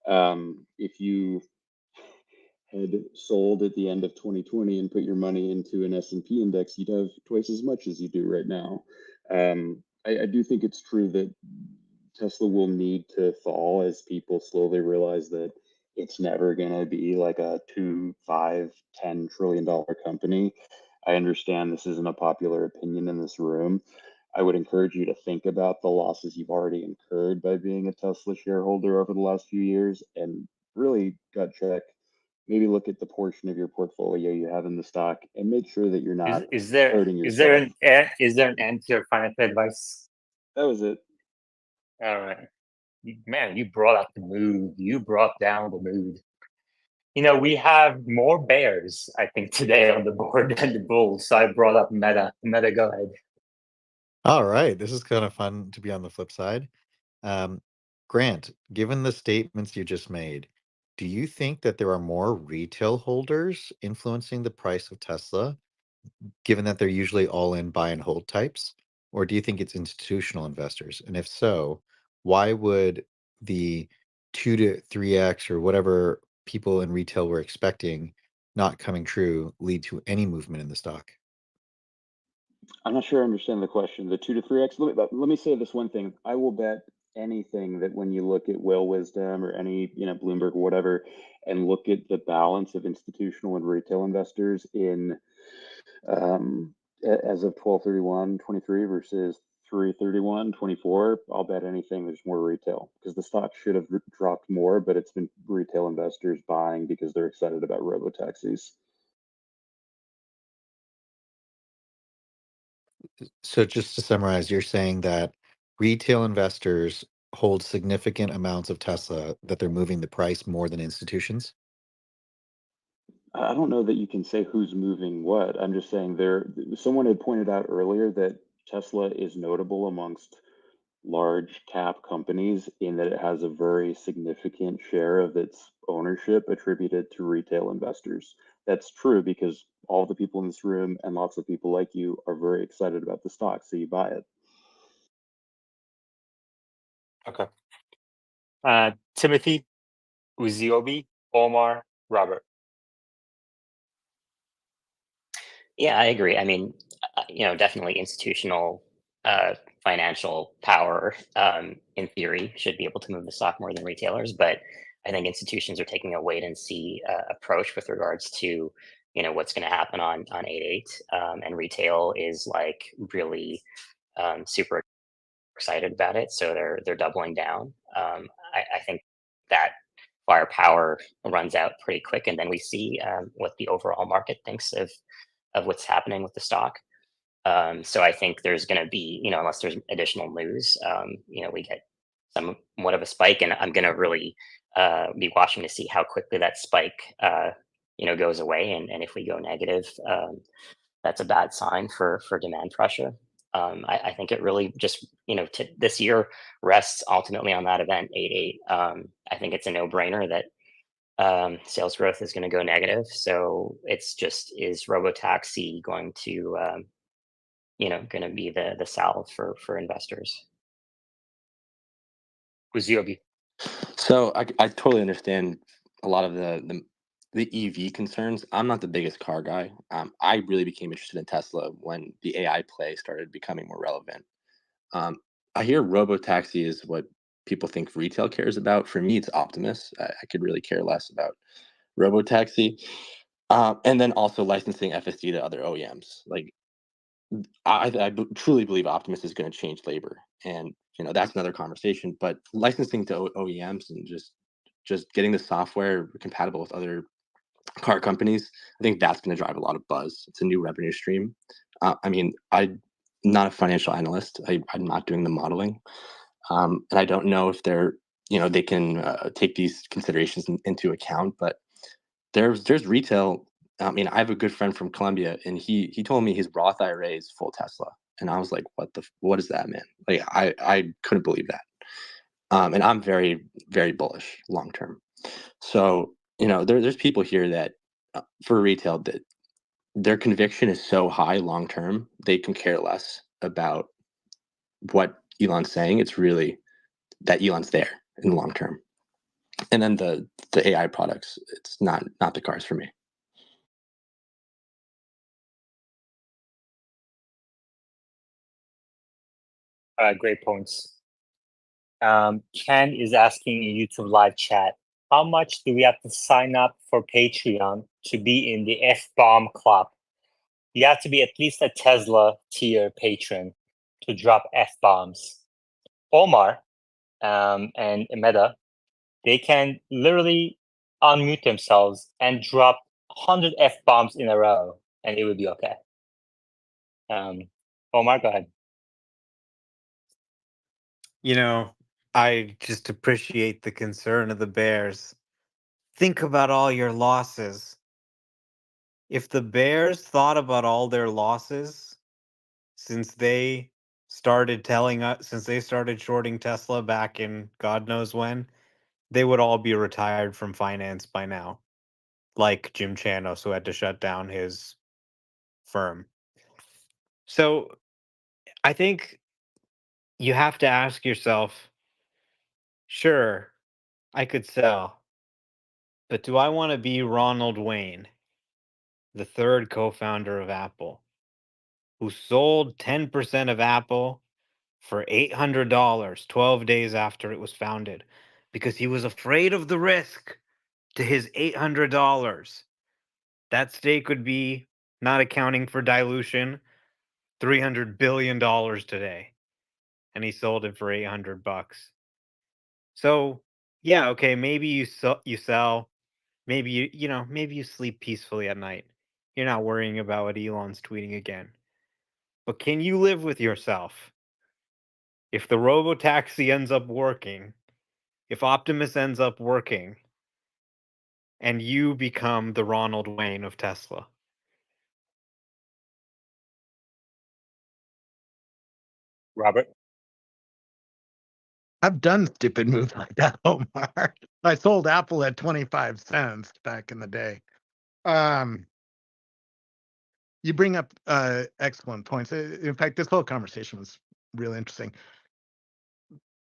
If you had sold at the end of 2020 and put your money into an S&P index, you'd have twice as much as you do right now. I do think it's true that Tesla will need to fall as people slowly realize that it's never going to be like a 2, 5, $10 trillion company. I understand this isn't a popular opinion in this room. I would encourage you to think about the losses you've already incurred by being a Tesla shareholder over the last few years and really gut check. Maybe look at the portion of your portfolio you have in the stock and make sure that you're not Is there hurting is there yourself. an end to your financial advice? That was it. All right. Man, you brought up the mood. You brought down the mood. We have more bears, I think, today on the board than the bulls. So I brought up Meta. Meta, go ahead. All right, this is kind of fun to be on the flip side. Grant, given the statements you just made, do you think that there are more retail holders influencing the price of Tesla, given that they're usually all in buy and hold types? Or do you think it's institutional investors? And if so, why would the 2 to 3x or whatever people in retail were expecting not coming true lead to any movement in the stock? I'm not sure I understand the question. The 2 to 3x. Let me say this one thing. I will bet anything that when you look at Whale Wisdom or any, Bloomberg or whatever, and look at the balance of institutional and retail investors in as of 12/31/23 versus 3/31/24, I'll bet anything there's more retail because the stock should have dropped more, but it's been retail investors buying because they're excited about robotaxis. So just to summarize, you're saying that retail investors hold significant amounts of Tesla, that they're moving the price more than institutions? I don't know that you can say who's moving what. I'm just saying someone had pointed out earlier that Tesla is notable amongst large cap companies in that it has a very significant share of its ownership attributed to retail investors. That's true because all the people in this room and lots of people like you are very excited about the stock, so you buy it. Okay. Timothy, Uziobi, Omar, Robert. Yeah, I agree. I mean, definitely institutional financial power, in theory, should be able to move the stock more than retailers. But I think institutions are taking a wait and see approach with regards to, what's going to happen on 8/8, and retail is like really super excited about it, so they're doubling down. I think that firepower runs out pretty quick, and then we see what the overall market thinks of what's happening with the stock. So I think there's going to be, unless there's additional news, we get somewhat of a spike, and I'm going to really be watching to see how quickly that spike, goes away, and if we go negative, that's a bad sign for demand pressure. I think it really just, this year rests ultimately on that event 8/8. I think it's a no-brainer that sales growth is going to go negative. So it's just, is Robotaxi going to, going to be the salve for investors? Uziobi. So I totally understand a lot of the EV concerns. I'm not the biggest car guy. I really became interested in Tesla when the AI play started becoming more relevant. I hear Robotaxi is what people think retail cares about. For me, it's Optimus. I could really care less about Robotaxi. And then also licensing FSD to other OEMs. Like truly believe Optimus is going to change labor, and that's another conversation. But licensing to OEMs and just getting the software compatible with other car companies, I think that's going to drive a lot of buzz. It's a new revenue stream. I mean, I'm not a financial analyst. I'm not doing the modeling, and I don't know if they can take these considerations into account. But there's retail. I mean, I have a good friend from Colombia, and he told me his Roth IRA is full Tesla, and I was like, what does that mean? Like, I couldn't believe that. And I'm very, very bullish long term. So there's people here that for retail that their conviction is so high long term, they can care less about what Elon's saying. It's really that Elon's there in the long term. And then the AI products, it's not the cars for me. Great points. Ken is asking in YouTube live chat, how much do we have to sign up for Patreon to be in the F-bomb club? You have to be at least a Tesla tier patron to drop F-bombs. Omar and Meta, they can literally unmute themselves and drop 100 F-bombs in a row, and it would be okay. Omar, go ahead. I just appreciate the concern of the bears. Think about all your losses. If the bears thought about all their losses since they started since they started shorting Tesla back in God knows when, they would all be retired from finance by now. Like Jim Chanos, who had to shut down his firm. So I think you have to ask yourself, sure, I could sell, but do I want to be Ronald Wayne, the third co-founder of Apple, who sold 10% of Apple for $800 12 days after it was founded because he was afraid of the risk to his $800? That stake would be, not accounting for dilution, $300 billion today. And he sold it for $800. So, yeah, okay, maybe you sell, maybe maybe you sleep peacefully at night. You're not worrying about what Elon's tweeting again. But can you live with yourself if the Robotaxi ends up working, if Optimus ends up working, and you become the Ronald Wayne of Tesla? Robert? I've done stupid moves like that, Omar. I sold Apple at 25 cents back in the day. You bring up excellent points. In fact, this whole conversation was really interesting.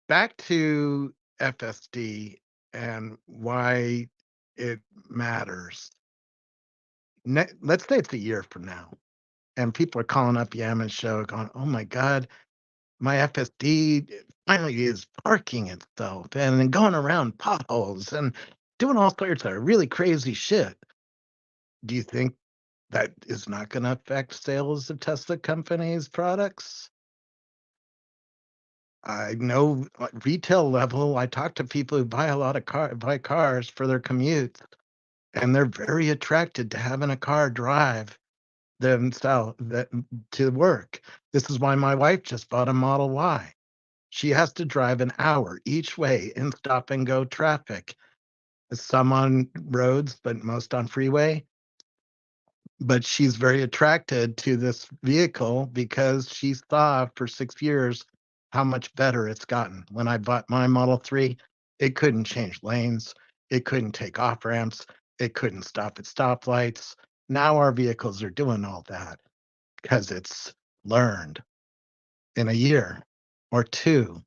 Back to FSD and why it matters. Let's say it's a year from now, and people are calling up Yaman's show going, oh my God, my FSD finally is parking itself and then going around potholes and doing all sorts of really crazy shit. Do you think that is not going to affect sales of Tesla companies' products? I know at retail level, I talk to people who buy a lot of buy cars for their commutes, and they're very attracted to having a car drive themselves to work. This is why my wife just bought a Model Y. She has to drive an hour each way in stop and go traffic. Some on roads, but most on freeway. But she's very attracted to this vehicle because she saw for 6 years how much better it's gotten. When I bought my Model 3, it couldn't change lanes, it couldn't take off ramps, it couldn't stop at stoplights. Now our vehicles are doing all that because it's learned in a year or two.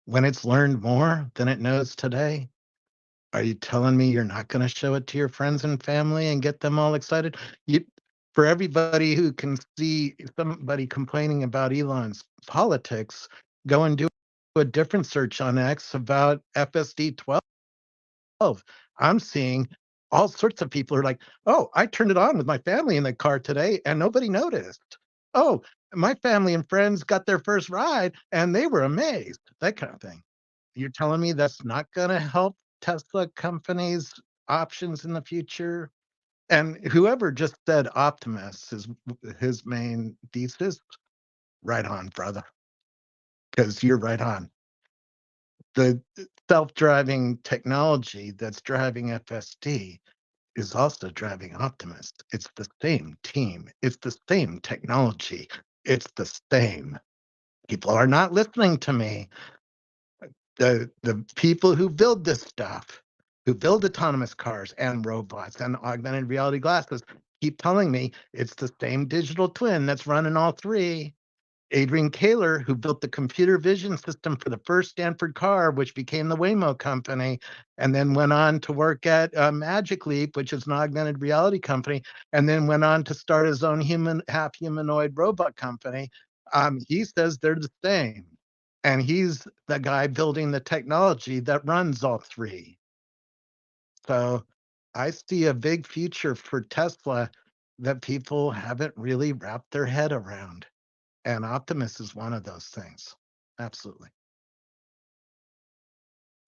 When it's learned more than it knows today, are you telling me you're not going to show it to your friends and family and get them all excited? You, for everybody who can see somebody complaining about Elon's politics, go and do a different search on X about FSD 12. I'm seeing all sorts of people are like, oh, I turned it on with my family in the car today and nobody noticed. Oh, my family and friends got their first ride and they were amazed. That kind of thing. You're telling me that's not going to help Tesla companies' options in the future? And whoever just said Optimus is his main thesis, right on, brother, because you're right on. The self-driving technology that's driving FSD is also driving Optimus. It's the same team. It's the same technology. It's the same. People are not listening to me. The people who build this stuff, who build autonomous cars and robots and augmented reality glasses, keep telling me it's the same digital twin that's running all three. Adrian Kaler, who built the computer vision system for the first Stanford car, which became the Waymo company, and then went on to work at Magic Leap, which is an augmented reality company, and then went on to start his own half humanoid robot company. He says they're the same. And he's the guy building the technology that runs all three. So I see a big future for Tesla that people haven't really wrapped their head around. And Optimus is one of those things. Absolutely.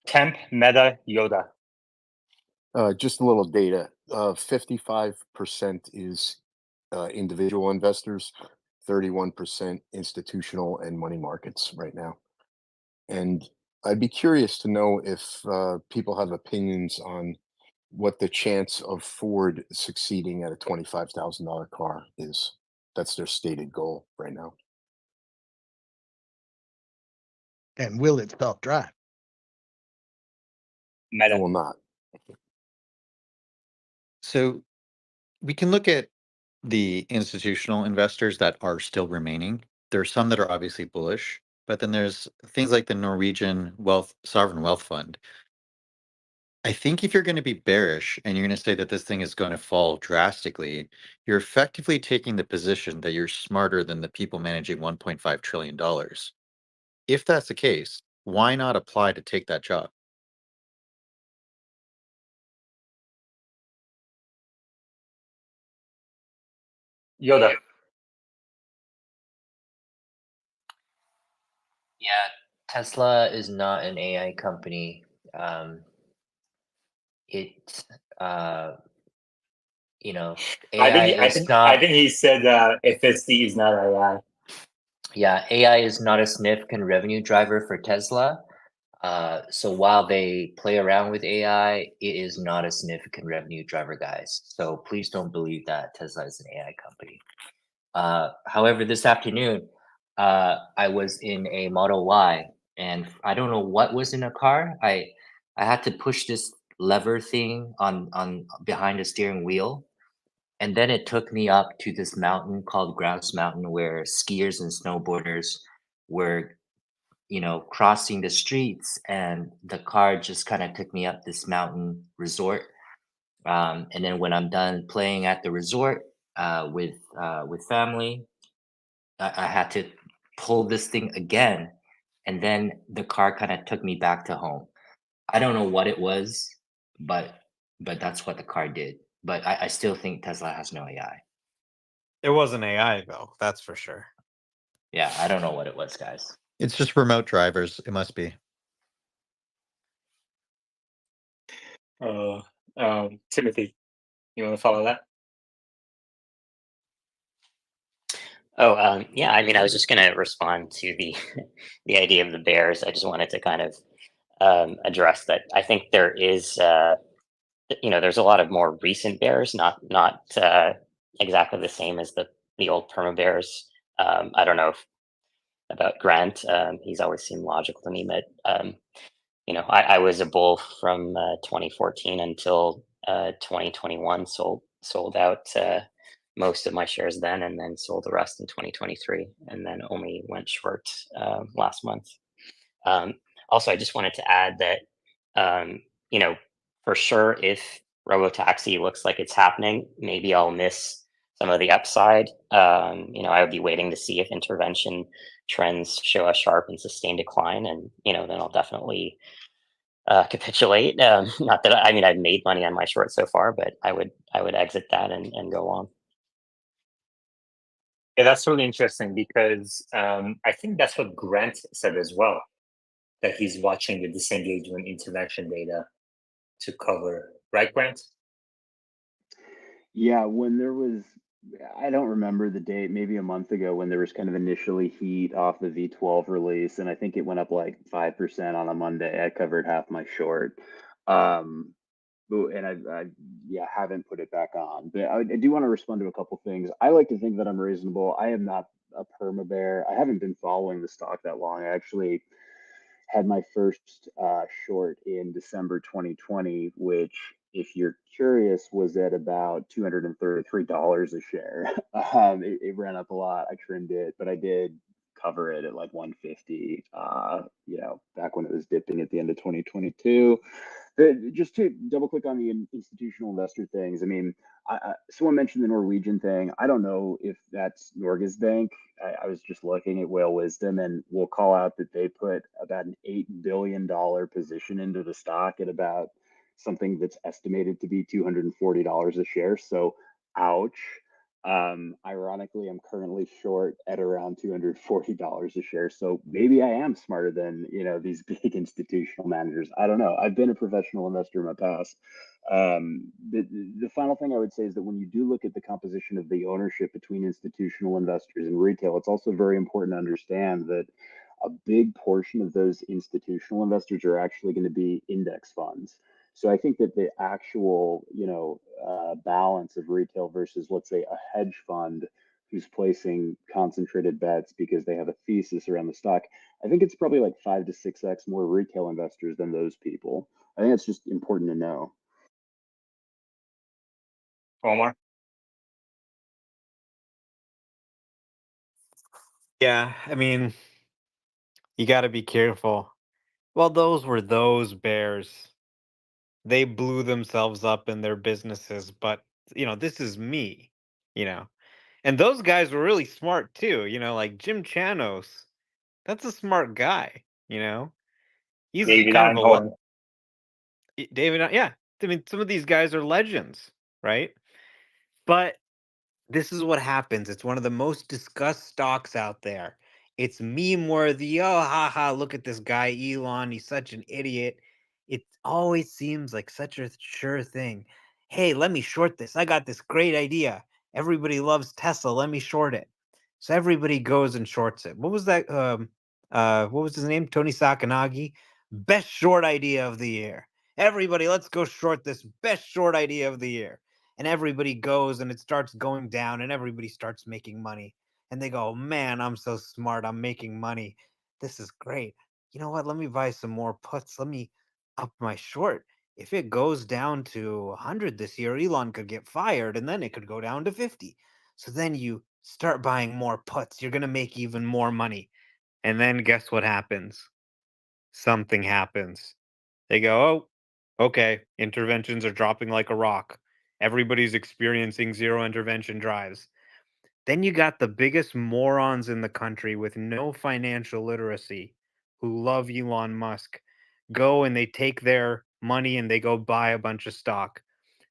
Temp, Meta, Yoda. Just a little data. 55% is individual investors, 31% institutional and money markets right now. And I'd be curious to know if people have opinions on what the chance of Ford succeeding at a $25,000 car is. That's their stated goal right now. And will it self-drive? Meta. It will not. So we can look at the institutional investors that are still remaining. There are some that are obviously bullish, but then there's things like the Norwegian sovereign wealth fund. I think if you're going to be bearish and you're going to say that this thing is going to fall drastically, you're effectively taking the position that you're smarter than the people managing $1.5 trillion. If that's the case, why not apply to take that job? Yoda. Yeah, Tesla is not an AI company. It, you know, AI is I not. think he said FSD is not AI. Yeah, AI is not a significant revenue driver for Tesla. So while they play around with AI, it is not a significant revenue driver, guys. So please don't believe that Tesla is an AI company. However, this afternoon, I was in a Model Y, and I don't know what was in a car. I had to push this lever thing on behind the steering wheel, and then it took me up to this mountain called Grouse Mountain, where skiers and snowboarders were, crossing the streets, and the car just kind of took me up this mountain resort. And then when I'm done playing at the resort with family, I had to pull this thing again, and then the car kind of took me back to home. I don't know what it was, but that's what the car did. But I still think Tesla has no AI. It wasn't AI though, that's for sure. Yeah, I don't know what it was, guys. It's just remote drivers. It must be. Timothy, you want to follow that? Oh, yeah. I mean, I was just going to respond to the the idea of the bears. I just wanted to kind of address that. I think there is, there's a lot of more recent bears, not exactly the same as the old perma bears. I don't know about Grant. He's always seemed logical to me, but I was a bull from 2014 until 2021. Sold out most of my shares then, and then sold the rest in 2023, and then only went short last month. Also, I just wanted to add that for sure, if Robotaxi looks like it's happening, maybe I'll miss some of the upside. I would be waiting to see if intervention trends show a sharp and sustained decline, and then I'll definitely capitulate. Not that I mean I've made money on my short so far, but I would exit that and go on. Yeah, that's really interesting because I think that's what Grant said as well, that he's watching the disengagement intervention data to cover, right, Grant? Yeah, when there was, I don't remember the date, maybe a month ago when there was kind of initially heat off the V12 release, and I think it went up like 5% on a Monday. I covered half my short. Um, and yeah, haven't put it back on. But I do want to respond to a couple things. I like to think that I'm reasonable. I am not a perma bear. I haven't been following the stock that long. I actually had my first short in December 2020, which, if you're curious, was at about $233 a share. It ran up a lot. I trimmed it, but I did cover it at like 150, back when it was dipping at the end of 2022. Just to double click on the institutional investor things, I mean, someone mentioned the Norwegian thing. I don't know if that's Norges Bank. I was just looking at Whale Wisdom, and we'll call out that they put about an $8 billion position into the stock at about something that's estimated to be $240 a share. So, ouch. Ironically, I'm currently short at around $240 a share. So maybe I am smarter than, these big institutional managers. I don't know. I've been a professional investor in my past. The final thing I would say is that when you do look at the composition of the ownership between institutional investors and retail, it's also very important to understand that a big portion of those institutional investors are actually going to be index funds. So I think that the actual, balance of retail versus, let's say, a hedge fund who's placing concentrated bets because they have a thesis around the stock, I think it's probably like 5 to 6x more retail investors than those people. I think it's just important to know. Omar? Yeah, I mean, you got to be careful. Well, those were those bears. They blew themselves up in their businesses, but this is me, you know. And those guys were really smart too, like Jim Chanos. That's a smart guy. He's David kind of Einhorn. David, yeah. I mean, some of these guys are legends, right? But this is what happens. It's one of the most discussed stocks out there. It's meme worthy. Oh, haha, look at this guy, Elon. He's such an idiot. It always seems like such a sure thing. Hey, let me short this. I got this great idea. Everybody loves Tesla. Let me short it. So everybody goes and shorts it. What was that? What was his name? Tony Sakanagi. Best short idea of the year. Everybody, let's go short this best short idea of the year. And everybody goes and it starts going down and everybody starts making money. And they go, man, I'm so smart. I'm making money. This is great. You know what? Let me buy some more puts. Let me up my short. If it goes down to 100 this year, Elon could get fired and then it could go down to 50. So then you start buying more puts. You're going to make even more money. And then guess what happens? Something happens. They go, oh, okay, interventions are dropping like a rock. Everybody's experiencing zero intervention drives. Then you got the biggest morons in the country with no financial literacy who love Elon Musk go and they take their money and they go buy a bunch of stock.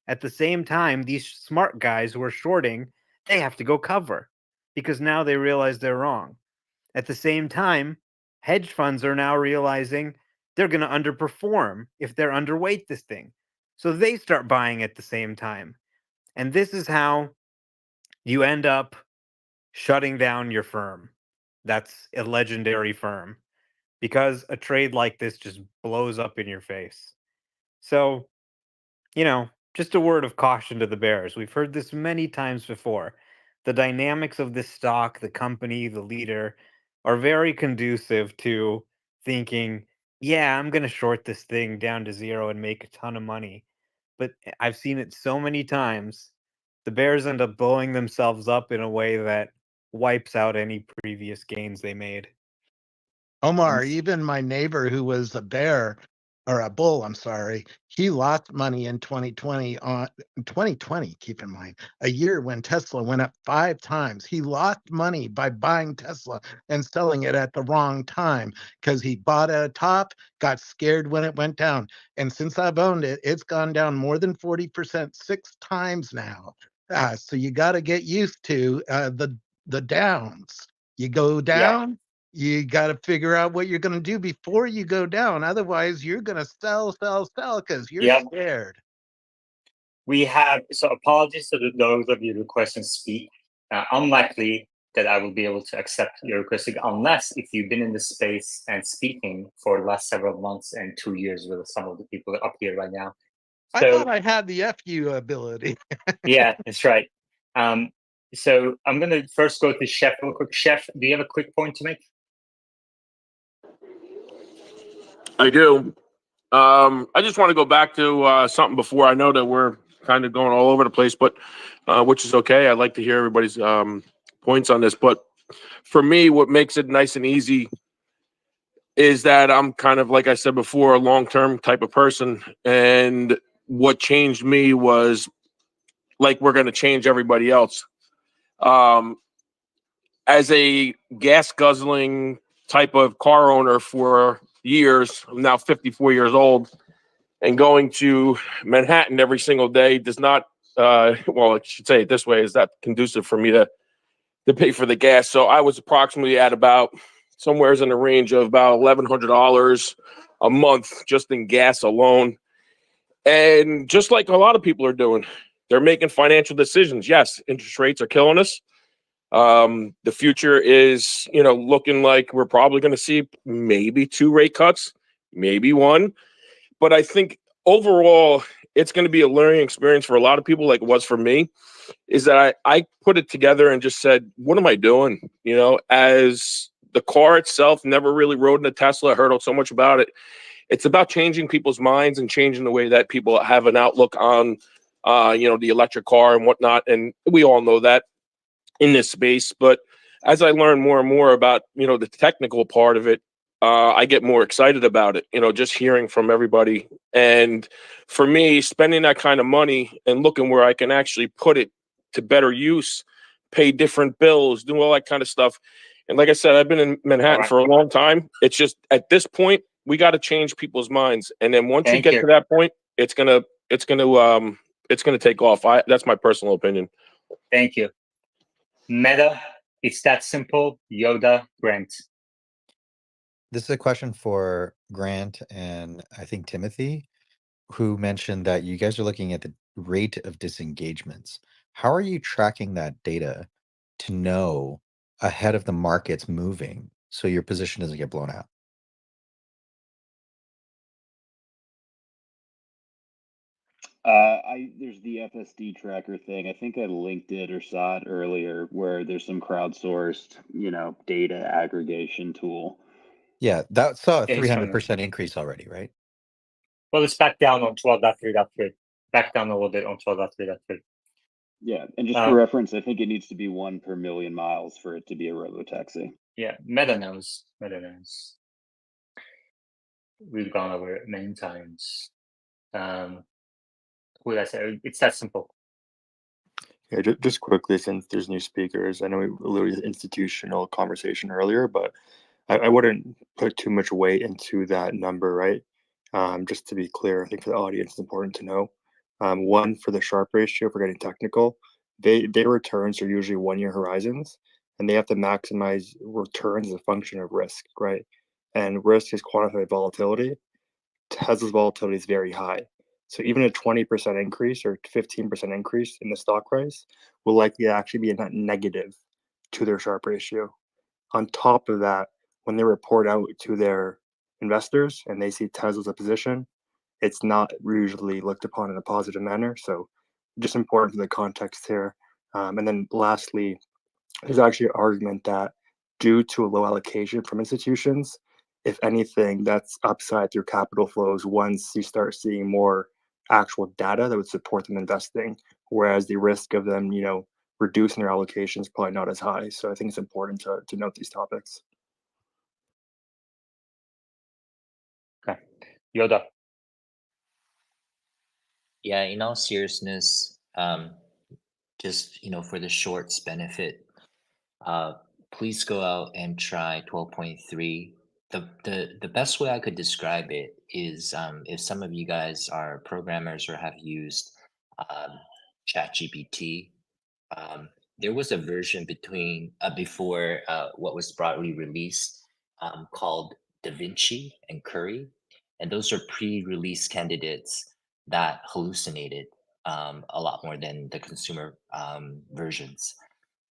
At the same time, these smart guys who are shorting, they have to go cover because now they realize they're wrong. At the same time, hedge funds are now realizing they're going to underperform if they're underweight this thing. So they start buying at the same time. And this is how you end up shutting down your firm. That's a legendary firm because a trade like this just blows up in your face. So, just a word of caution to the bears. We've heard this many times before. The dynamics of this stock, the company, the leader are very conducive to thinking, yeah, I'm going to short this thing down to zero and make a ton of money. But I've seen it so many times. The bears end up blowing themselves up in a way that wipes out any previous gains they made. Omar, even my neighbor who was a bear or a bull, I'm sorry, he lost money in 2020 on 2020, keep in mind, a year when Tesla went up 5 times. He lost money by buying Tesla and selling it at the wrong time because he bought at a top, got scared when it went down. And since I've owned it, it's gone down more than 40%, 6 times now. So you got to get used to the downs. You go down, you got to figure out what you're going to do before you go down. Otherwise, you're going to sell because you're scared. We have, so apologies to those of you requesting speak. Unlikely that I will be able to accept your request unless if you've been in the space and speaking for the last several months and 2 years with some of the people up here right now. So, I thought I had the FU ability. Yeah, that's right. So I'm going to first go to Chef real quick. Chef, do you have a quick point to make? I do. I just want to go back to something before. I know that we're kind of going all over the place, but which is okay. I'd like to hear everybody's points on this. But for me, what makes it nice and easy is that I'm kind of, like I said before, a long-term type of person. And what changed me was like we're going to change everybody else. As a gas guzzling type of car owner for years, I'm now 54 years old, and going to Manhattan every single day does not, well, I should say it this way, is that conducive for me to pay for the gas. So I was approximately at about somewheres in the range of about $1,100 a month just in gas alone. And just like a lot of people are doing, they're making financial decisions. Yes, interest rates are killing us. The future is, looking like we're probably going to see maybe 2 rate cuts, maybe 1. But I think overall, it's going to be a learning experience for a lot of people, like it was for me, is that I put it together and just said, what am I doing? As the car itself, never really rode in a Tesla, heard so much about it. It's about changing people's minds and changing the way that people have an outlook on, the electric car and whatnot. And we all know that in this space. But as I learn more and more about, the technical part of it, I get more excited about it, just hearing from everybody. And for me, spending that kind of money and looking where I can actually put it to better use, pay different bills, do all that kind of stuff. And like I said, I've been in All Manhattan right. for a long time. It's just at this point, we got to change people's minds. And then once you Thank get you. to that point, it's gonna take off. That's my personal opinion. Thank you. Meta, it's that simple. Yoda, Grant. This is a question for Grant and I think Timothy, who mentioned that you guys are looking at the rate of disengagements. How are you tracking that data to know ahead of the markets moving so your position doesn't get blown out? There's the FSD tracker thing. I think I linked it or saw it earlier, where there's some crowdsourced, data aggregation tool. Yeah, that saw a Instrument. 300% increase already, right? Well, it's back down on 12.3.3. Back down a little bit on 12.3.3. Yeah, and just for reference, I think it needs to be 1 per million miles for it to be a robotaxi. Yeah, Meta knows. Meta knows. We've gone over it many times. Who did I say? It's that simple. Yeah, just quickly, since there's new speakers, I know we alluded to the institutional conversation earlier, but I wouldn't put too much weight into that number, right? Just to be clear, I think for the audience, it's important to know. One, for the Sharpe ratio, for getting technical, their returns are usually 1-year horizons, and they have to maximize returns as a function of risk, right? And risk is quantified volatility. Tesla's volatility is very high. So even a 20% increase or 15% increase in the stock price will likely actually be a net negative to their Sharpe ratio. On top of that, when they report out to their investors and they see Tesla's a position, it's not usually looked upon in a positive manner. So just important for the context here. And then lastly, there's actually an argument that due to a low allocation from institutions, if anything, that's upside through capital flows once you start seeing more actual data that would support them investing, whereas the risk of them, reducing their allocation is probably not as high. So I think it's important to note these topics. Okay. Yoda. Yeah, in all seriousness, just for the shorts benefit, please go out and try 12.3. The best way I could describe it is if some of you guys are programmers or have used ChatGPT, there was a version before what was broadly released called Da Vinci and Curry, and those are pre-release candidates that hallucinated a lot more than the consumer versions.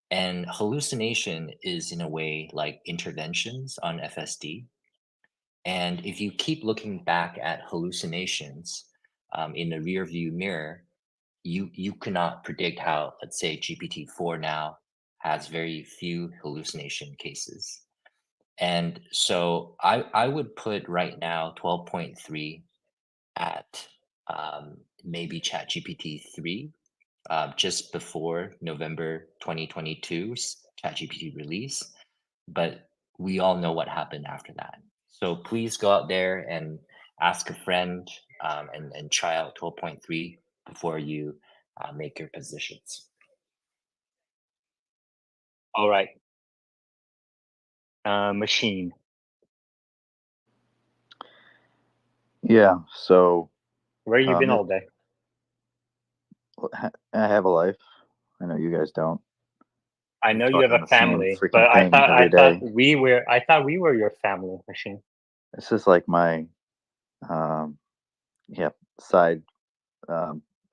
And hallucination is in a way like interventions on FSD. And if you keep looking back at hallucinations in the rear view mirror, you cannot predict how, let's say, GPT-4 now has very few hallucination cases. And so I would put right now 12.3 at maybe ChatGPT 3 just before November 2022's ChatGPT release. But we all know what happened after that. So please go out there and ask a friend and try out 12.3 before you make your positions. All right. Machine. Yeah, so Where you been it- all day? I have a life. I know you guys don't. I I'm know you have talking a the same family, freaking but thing every day. I thought we were your family, Machine. This is like my side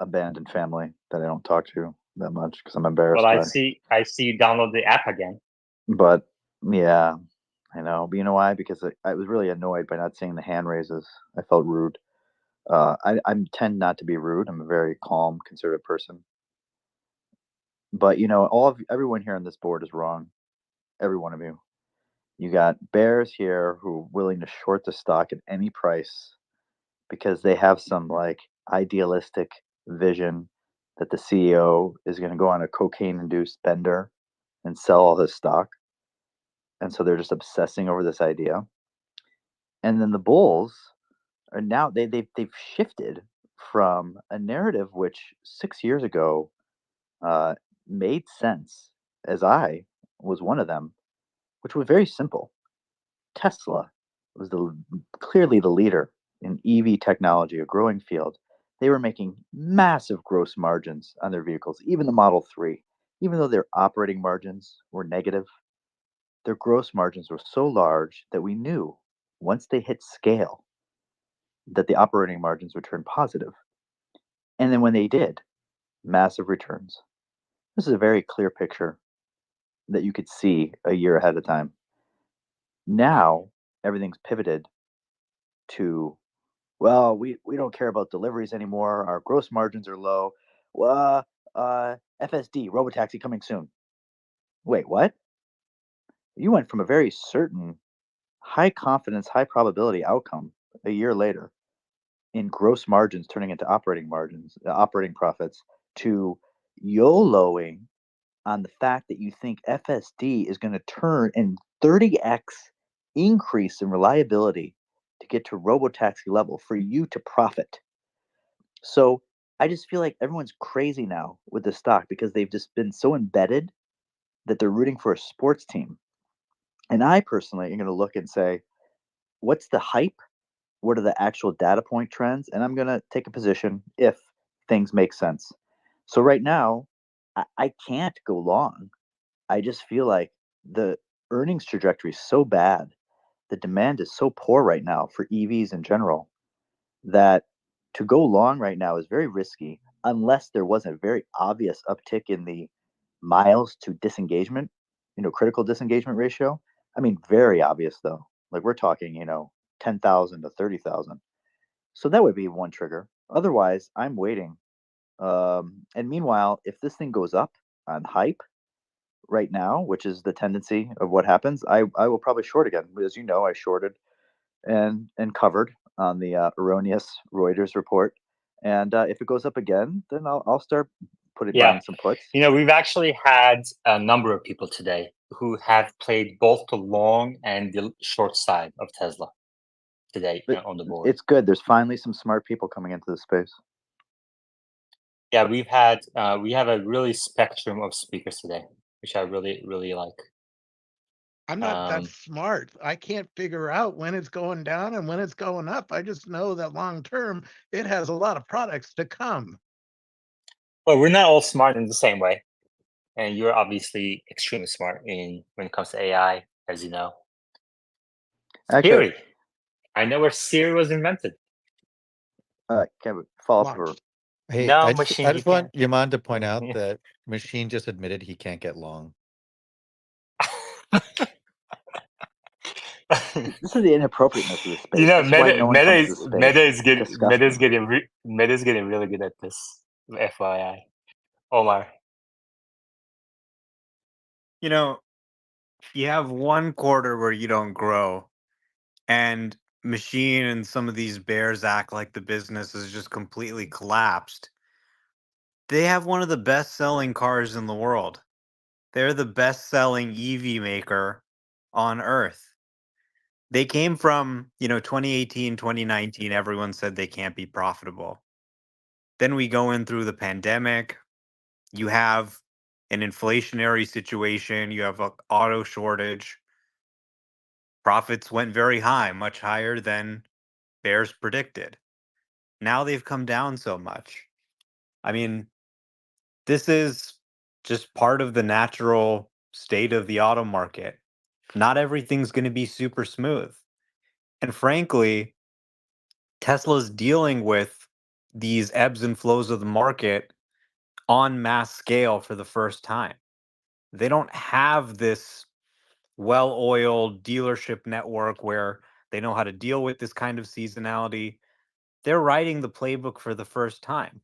abandoned family that I don't talk to that much because I'm embarrassed Well, I by. see you download the app again. But yeah, I know. But you know why? Because I was really annoyed by not seeing the hand raises. I felt rude. I tend not to be rude. I'm a very calm, conservative person. But everyone here on this board is wrong. Every one of you. You got bears here who are willing to short the stock at any price because they have some like idealistic vision that the CEO is going to go on a cocaine-induced bender and sell all his stock. and so they're just obsessing over this idea. And then the bulls are now they've shifted from a narrative which 6 years ago uh, made sense, as I was one of them, which was very simple. Tesla was clearly the leader in EV technology, a growing field. They were making massive gross margins on their vehicles, even the Model 3. Even though their operating margins were negative, their gross margins were so large that we knew once they hit scale that the operating margins would turn positive. And then when they did, massive returns. This is a very clear picture that you could see a year ahead of time. Now, everything's pivoted to, well, we don't care about deliveries anymore. Our gross margins are low. Well, FSD, Robotaxi coming soon. Wait, what? You went from a very certain, high confidence, high probability outcome a year later in gross margins turning into operating margins, operating profits, to YOLOing on the fact that you think FSD is going to turn and 30x increase in reliability to get to Robotaxi level for you to profit. So I just feel like everyone's crazy now with the stock because they've just been so embedded that they're rooting for a sports team. And I personally am going to look and say, what's the hype? What are the actual data point trends? And I'm going to take a position if things make sense. So right now, I can't go long. I just feel like the earnings trajectory is so bad. The demand is so poor right now for EVs in general that to go long right now is very risky unless there was a very obvious uptick in the miles to disengagement, critical disengagement ratio. I mean, very obvious though. Like we're talking, 10,000 to 30,000. So that would be one trigger. Otherwise, I'm waiting. And meanwhile, if this thing goes up on hype right now, which is the tendency of what happens, I will probably short again. As you know, I shorted and covered on the erroneous Reuters report. And if it goes up again, then I'll start buying some puts. We've actually had a number of people today who have played both the long and the short side of Tesla today on the board. It's good. There's finally some smart people coming into the space. Yeah, we have a really spectrum of speakers today, which I really, really like. I'm not that smart. I can't figure out when it's going down and when it's going up. I just know that long term, it has a lot of products to come. Well, we're not all smart in the same way. And you're obviously extremely smart when it comes to AI, as you know. Actually, Siri. I know where Siri was invented. Kevin, follow up for. Hey, No, I Machine, just you want can't. Yaman to point out Yeah. that Machine just admitted he can't get long. This is the inappropriateness of the space. This is why no one comes to the space. Meta is getting really good at this. FYI, Omar. You have one quarter where you don't grow, and Machine and some of these bears act like the business has just completely collapsed. They have one of the best selling cars in the world. They're the best selling EV maker on earth. They came from, 2018, 2019, everyone said they can't be profitable. Then we go in through the pandemic. You have an inflationary situation, you have an auto shortage. Profits went very high, much higher than bears predicted. Now they've come down so much. I mean, this is just part of the natural state of the auto market. Not everything's going to be super smooth. And frankly, Tesla's dealing with these ebbs and flows of the market on mass scale for the first time. They don't have this well-oiled dealership network where they know how to deal with this kind of seasonality. They're writing the playbook for the first time.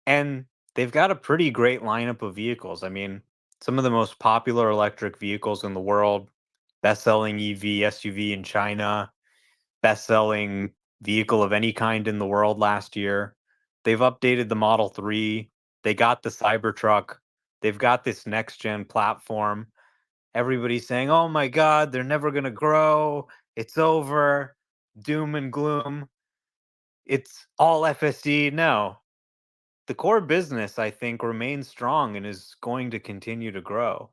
And they've got a pretty great lineup of vehicles. I mean, some of the most popular electric vehicles in the world, best-selling EV, SUV in China, best-selling vehicle of any kind in the world last year. They've updated the Model 3. They got the Cybertruck. They've got this next-gen platform. everybody's saying, oh my God, they're never going to grow. It's over. Doom and gloom. It's all FSD. No. The core business, I think, remains strong and is going to continue to grow.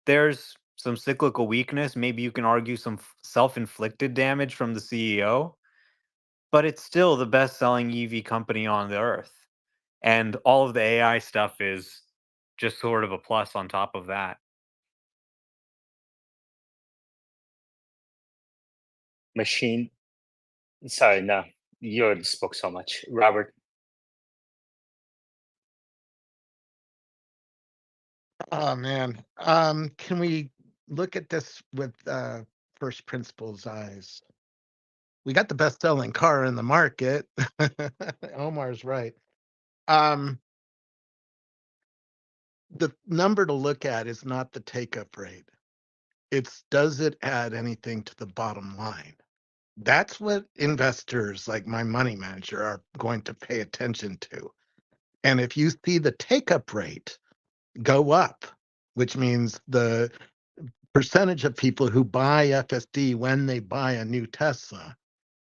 There's some cyclical weakness. Maybe you can argue some self-inflicted damage from the CEO, but it's still the best-selling EV company on the earth. And all of the AI stuff is just sort of a plus on top of that. Machine. Sorry, no. You already spoke so much. Robert. Oh man. Can we look at this with first principles eyes? We got the best selling car in the market. Omar's right. The number to look at is not the take-up rate. It's does it add anything to the bottom line? That's what investors like my money manager are going to pay attention to. And if you see the take-up rate go up, which means the percentage of people who buy FSD when they buy a new Tesla,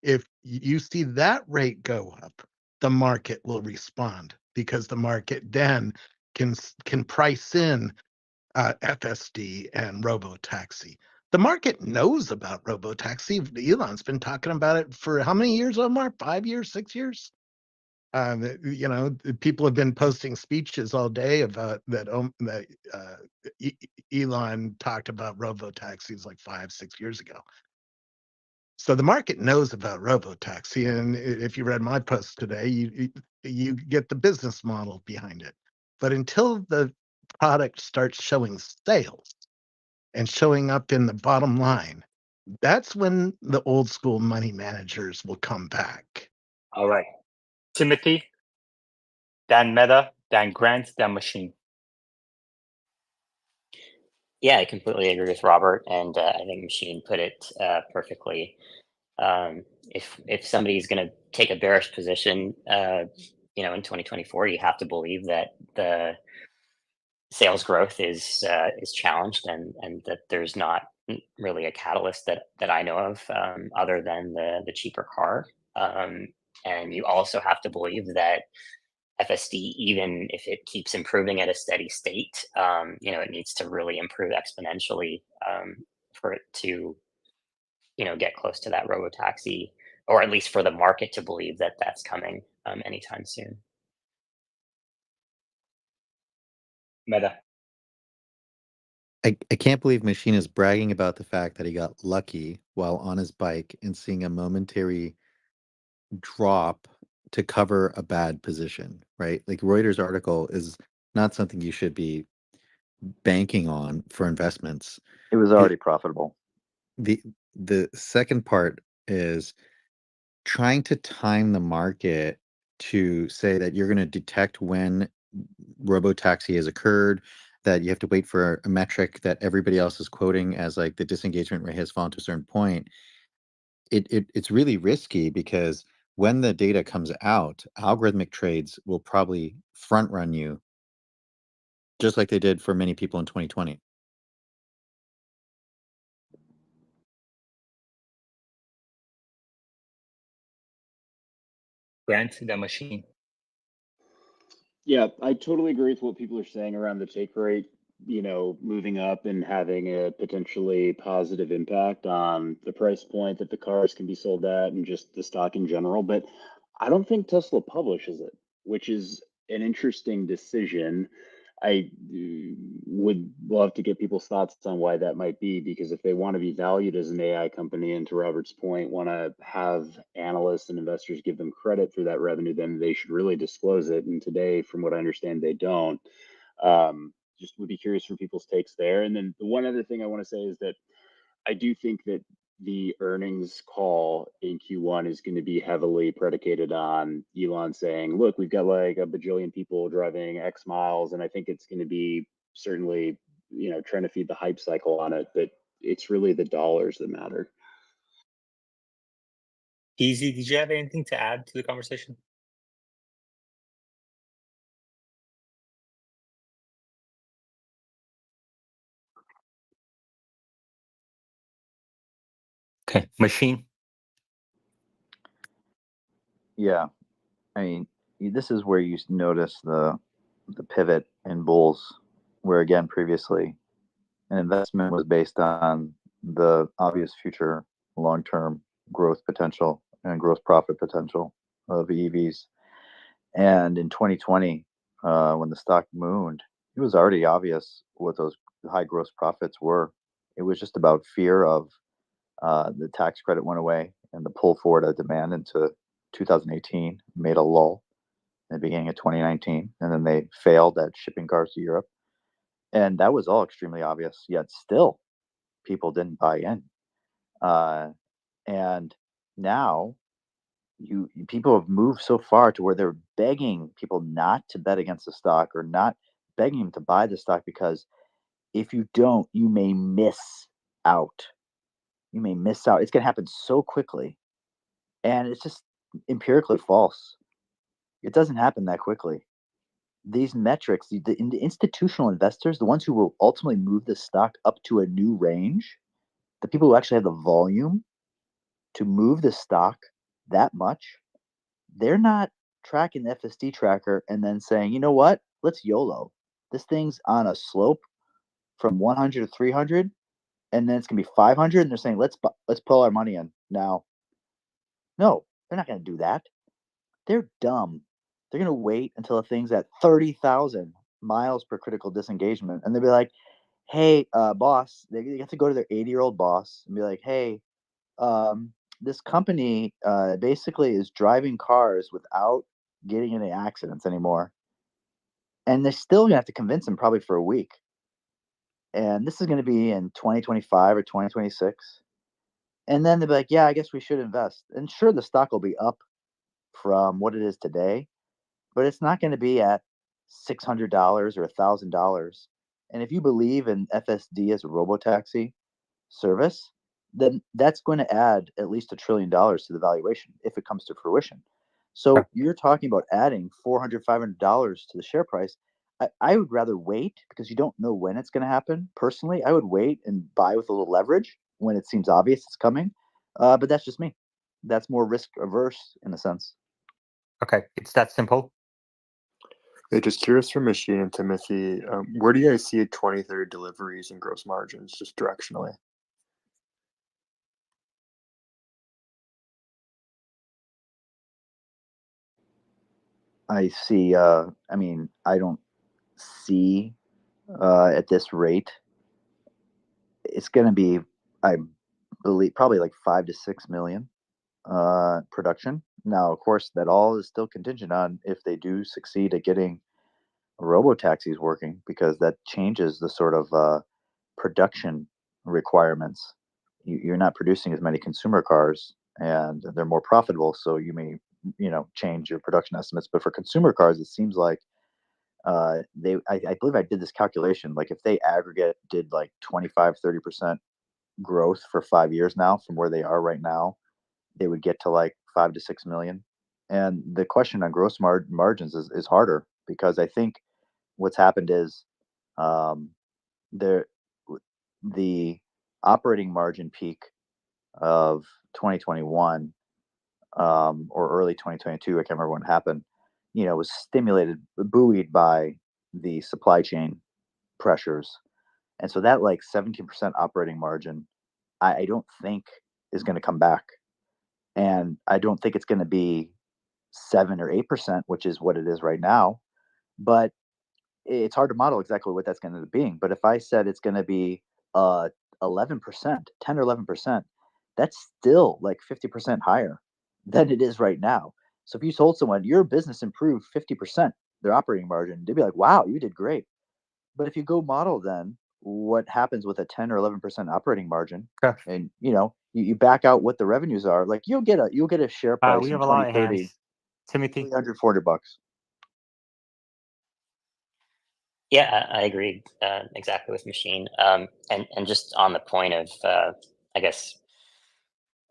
if you see that rate go up, the market will respond because the market then can price in FSD and Robotaxi. The market knows about Robotaxi. Elon's been talking about it for how many years, Omar? 5 years, 6 years? People have been posting speeches all day about that. Elon talked about robotaxis like 5, 6 years ago. So the market knows about robotaxi, and if you read my post today, you get the business model behind it. But until the product starts showing sales and showing up in the bottom line, that's when the old school money managers will come back. All right. Timothy, Dan Meta, Dan Grant, Dan Machine. Yeah, I completely agree with Robert, and I think Machine put it perfectly. If somebody's going to take a bearish position, in 2024, you have to believe that the sales growth is challenged, and that there's not really a catalyst that I know of other than the cheaper car. And you also have to believe that FSD, even if it keeps improving at a steady state, it needs to really improve exponentially for it to, get close to that robotaxi, or at least for the market to believe that that's coming anytime soon. Meta. I can't believe Machine is bragging about the fact that he got lucky while on his bike and seeing a momentary drop to cover a bad position, right? Like Reuters article is not something you should be banking on for investments. It was already profitable. The second part is trying to time the market to say that you're going to detect when robotaxi has occurred, that you have to wait for a metric that everybody else is quoting as like the disengagement rate has fallen to a certain point. It's really risky because when the data comes out, algorithmic trades will probably front run you, just like they did for many people in 2020. Grant, Dan Machine. Yeah, I totally agree with what people are saying around the take rate, moving up and having a potentially positive impact on the price point that the cars can be sold at and just the stock in general. But I don't think Tesla publishes it, which is an interesting decision. I would love to get people's thoughts on why that might be, because if they want to be valued as an AI company, and to Robert's point, want to have analysts and investors give them credit for that revenue, then they should really disclose it. And today, from what I understand, they don't. Just would be curious for people's takes there. And then the one other thing I want to say is that I do think that the earnings call in Q1 is going to be heavily predicated on Elon saying, look, we've got like a bajillion people driving X miles. And I think it's going to be certainly, trying to feed the hype cycle on it, but it's really the dollars that matter. Easy, did you have anything to add to the conversation? Okay, Machine. Yeah, I mean, this is where you notice the pivot in bulls, where again previously an investment was based on the obvious future long-term growth potential and gross profit potential of EVs. And in 2020, when the stock mooned, it was already obvious what those high gross profits were. It was just about fear of the tax credit went away and the pull forward of demand into 2018 made a lull in the beginning of 2019. And then they failed at shipping cars to Europe. And that was all extremely obvious, yet still people didn't buy in. And now people have moved so far to where they're begging people not to bet against the stock or not begging them to buy the stock because if you don't, you may miss out. You may miss out. It's going to happen so quickly. And it's just empirically false. It doesn't happen that quickly. These metrics, the institutional investors, the ones who will ultimately move the stock up to a new range, the people who actually have the volume to move the stock that much, they're not tracking the FSD tracker and then saying, you know what, let's YOLO. This thing's on a slope from 100 to 300, and then it's gonna be 500, and they're saying, let's pull our money in now. No, they're not gonna do that. They're dumb. They're gonna wait until the thing's at 30,000 miles per critical disengagement, and they'll be like, hey, boss. They have to go to their 80-year-old boss and be like, hey, this company basically is driving cars without getting any accidents anymore. And they're still gonna have to convince him probably for a week. And this is gonna be in 2025 or 2026. And then they'll be like, yeah, I guess we should invest. And sure, the stock will be up from what it is today, but it's not gonna be at $600 or $1,000. And if you believe in FSD as a robotaxi service, then that's going to add at least $1 trillion to the valuation if it comes to fruition. So you're talking about adding $400, $500 to the share price. I would rather wait because you don't know when it's going to happen. Personally, I would wait and buy with a little leverage when it seems obvious it's coming. But that's just me. That's more risk averse in a sense. Okay, it's that simple. Hey, just curious for Machine and Timothy, where do you guys see 2030 deliveries and gross margins just directionally? I see. I mean, I don't see at this rate. It's going to be, I believe, probably like 5 to 6 million production. Now, of course, that all is still contingent on if they do succeed at getting robotaxis working, because that changes the sort of production requirements. You're not producing as many consumer cars, and they're more profitable. So you may, change your production estimates. But for consumer cars, it seems like I believe I did this calculation. Like if they aggregate did like 25, 30% growth for 5 years now from where they are right now, they would get to like 5 to 6 million. And the question on gross margins is harder because I think what's happened is um, there the operating margin peak of 2021 or early 2022, I can't remember when it happened, was buoyed by the supply chain pressures. And so that like 17% operating margin, I don't think is going to come back. And I don't think it's going to be 7 or 8%, which is what it is right now. But it's hard to model exactly what that's going to end up being. But if I said it's going to be 11%, 10 or 11%, that's still like 50% higher than it is right now. So if you told someone your business improved 50%, their operating margin, they'd be like, wow, you did great. But if you go model then what happens with a 10 or 11% operating margin, and you back out what the revenues are, like you'll get a share price We in have a lot of 2030, hands. Timothy. $300, $400. Yeah, I agree exactly with Machine. And just on the point of, I guess,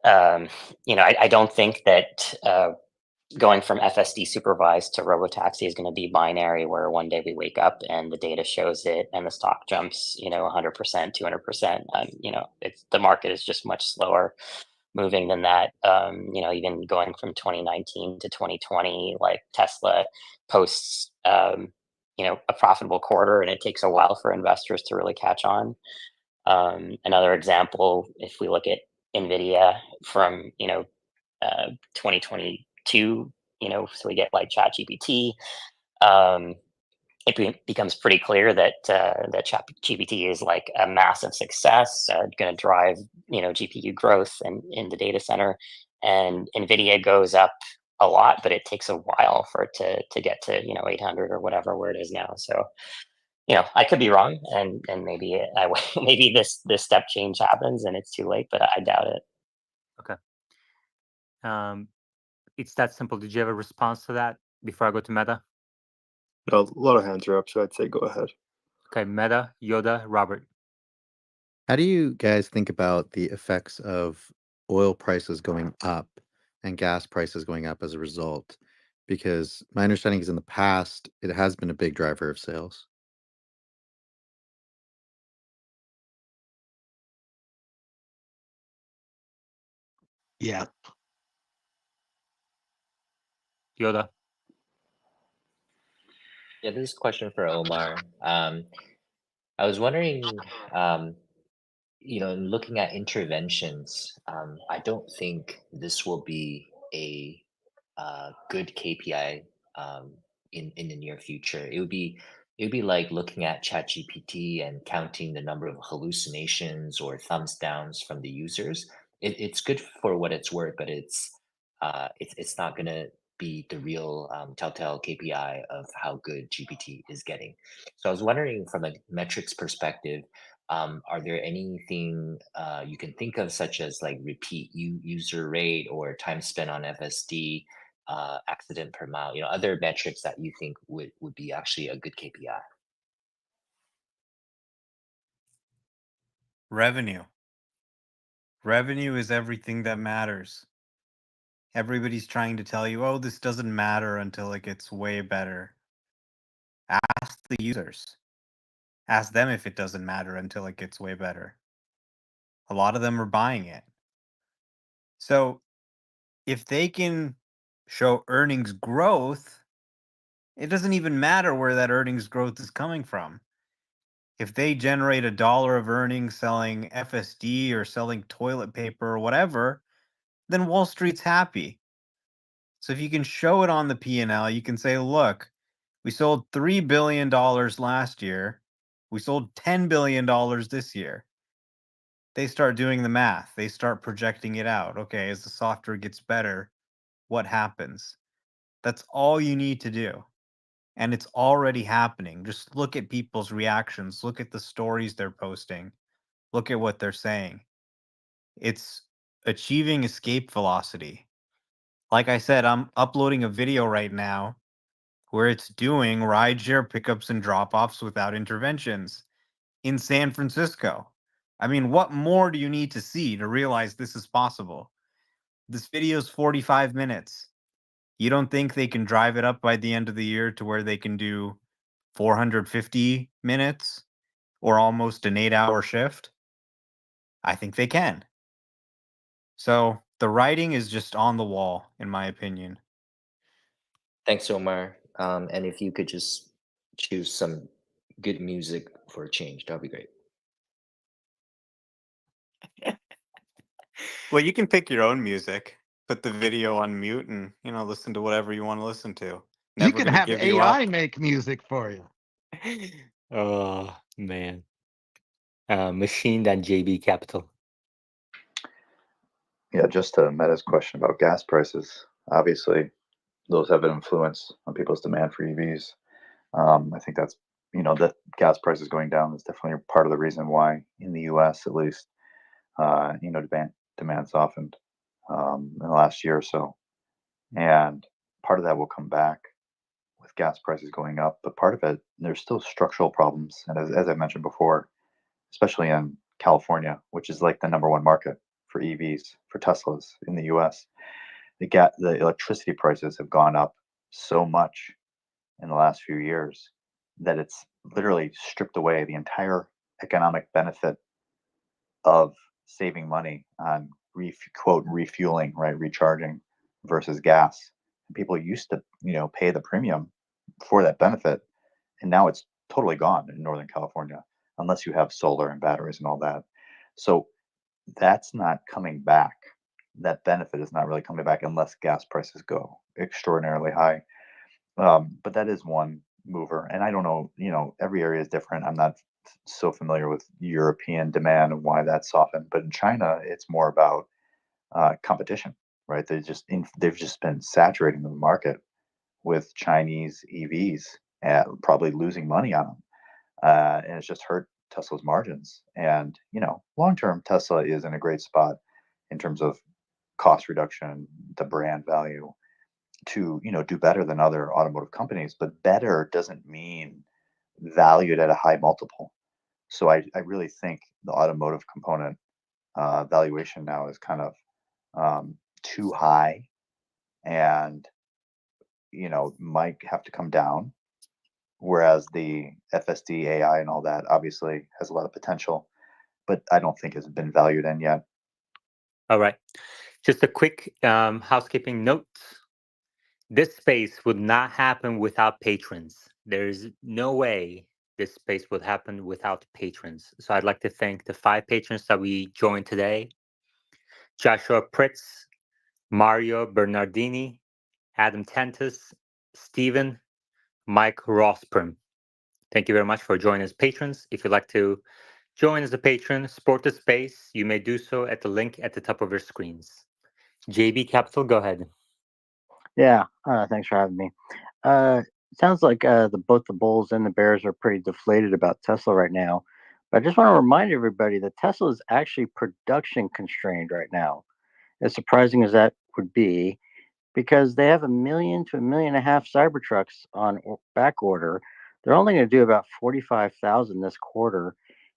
I don't think that going from FSD supervised to robotaxi is going to be binary, where one day we wake up and the data shows it and the stock jumps, 100%, 200%. It's the market is just much slower. moving than that. Even going from 2019 to 2020, like Tesla posts, a profitable quarter, and it takes a while for investors to really catch on. Another example, if we look at Nvidia from 2022, so we get like ChatGPT. It becomes pretty clear that ChatGPT is like a massive success, going to drive GPU growth and in the data center, and Nvidia goes up a lot, but it takes a while for it to get to 800 or whatever where it is now. So I could be wrong, and maybe maybe this step change happens and it's too late, but I doubt it. Okay. It's that simple. Did you have a response to that before I go to Meta? No, a lot of hands are up, so I'd say go ahead. Okay, Meta, Yoda, Robert. How do you guys think about the effects of oil prices going up and gas prices going up as a result? Because my understanding is in the past, it has been a big driver of sales. Yeah. Yoda. Yeah, this is a question for Omar. I was wondering, in looking at interventions, I don't think this will be a good KPI in the near future. It would be like looking at ChatGPT and counting the number of hallucinations or thumbs downs from the users. It's good for what it's worth, but it's not gonna be the real telltale KPI of how good GPT is getting. So I was wondering from a metrics perspective, are there anything you can think of, such as like repeat user rate or time spent on FSD, accident per mile, other metrics that you think would be actually a good KPI? Revenue. Revenue is everything that matters. Everybody's trying to tell you, oh, this doesn't matter until it gets way better. Ask the users. Ask them if it doesn't matter until it gets way better. A lot of them are buying it. So if they can show earnings growth, it doesn't even matter where that earnings growth is coming from. If they generate $1 of earnings selling FSD or selling toilet paper or whatever, then Wall Street's happy. So if you can show it on the P&L, you can say, look, we sold $3 billion last year. We sold $10 billion this year. They start doing the math. They start projecting it out. Okay, as the software gets better, what happens? That's all you need to do. And it's already happening. Just look at people's reactions. Look at the stories they're posting. Look at what they're saying. It's achieving escape velocity. Like I said, I'm uploading a video right now where it's doing rideshare pickups and drop-offs without interventions in San Francisco. I mean, what more do you need to see to realize this is possible? This video is 45 minutes. You don't think they can drive it up by the end of the year to where they can do 450 minutes or almost an 8-hour shift? I think they can. So the writing is just on the wall, in my opinion. Thanks, Omar. And if you could just choose some good music for a change, that'd be great. Well, you can pick your own music, put the video on mute, and listen to whatever you want to listen to. You Never can gonna have give you up. AI make music for you. Oh man. Machine than JB Capital. Yeah, just to Meta's question about gas prices, obviously those have an influence on people's demand for EVs. I think that's, that gas prices going down is definitely part of the reason why in the US at least, demand softened in the last year or so. And part of that will come back with gas prices going up, but part of it, there's still structural problems. And as I mentioned before, especially in California, which is like the number one market for EVs, for Teslas in the US, the electricity prices have gone up so much in the last few years that it's literally stripped away the entire economic benefit of saving money on quote refueling, right, recharging versus gas. People used to, pay the premium for that benefit, and now it's totally gone in Northern California unless you have solar and batteries and all that. So that's not coming back. That benefit is not really coming back unless gas prices go extraordinarily high. But that is one mover, and I don't know. Every area is different. I'm not so familiar with European demand and why that's softened. But in China, it's more about competition, right? They've just been saturating the market with Chinese EVs, probably losing money on them, and it's just hurt Tesla's margins. And long term, Tesla is in a great spot in terms of cost reduction, the brand value to do better than other automotive companies. But better doesn't mean valued at a high multiple. So I really think the automotive component valuation now is kind of too high, and might have to come down. Whereas the FSD, AI, and all that obviously has a lot of potential, but I don't think it's been valued in yet. All right. Just a quick housekeeping note. This space would not happen without patrons. There's no way this space would happen without patrons. So I'd like to thank the 5 patrons that we joined today: Joshua Pritz, Mario Bernardini, Adam Tentis, Stephen, Mike Rossprim. Thank you very much for joining as patrons. If you'd like to join as a patron, support the space, you may do so at the link at the top of your screens. JB Capital, go ahead. Yeah, thanks for having me. Sounds like both the bulls and the bears are pretty deflated about Tesla right now. But I just want to remind everybody that Tesla is actually production constrained right now. As surprising as that would be, because they have 1 million to 1.5 million Cybertrucks on back order. They're only going to do about 45,000 this quarter.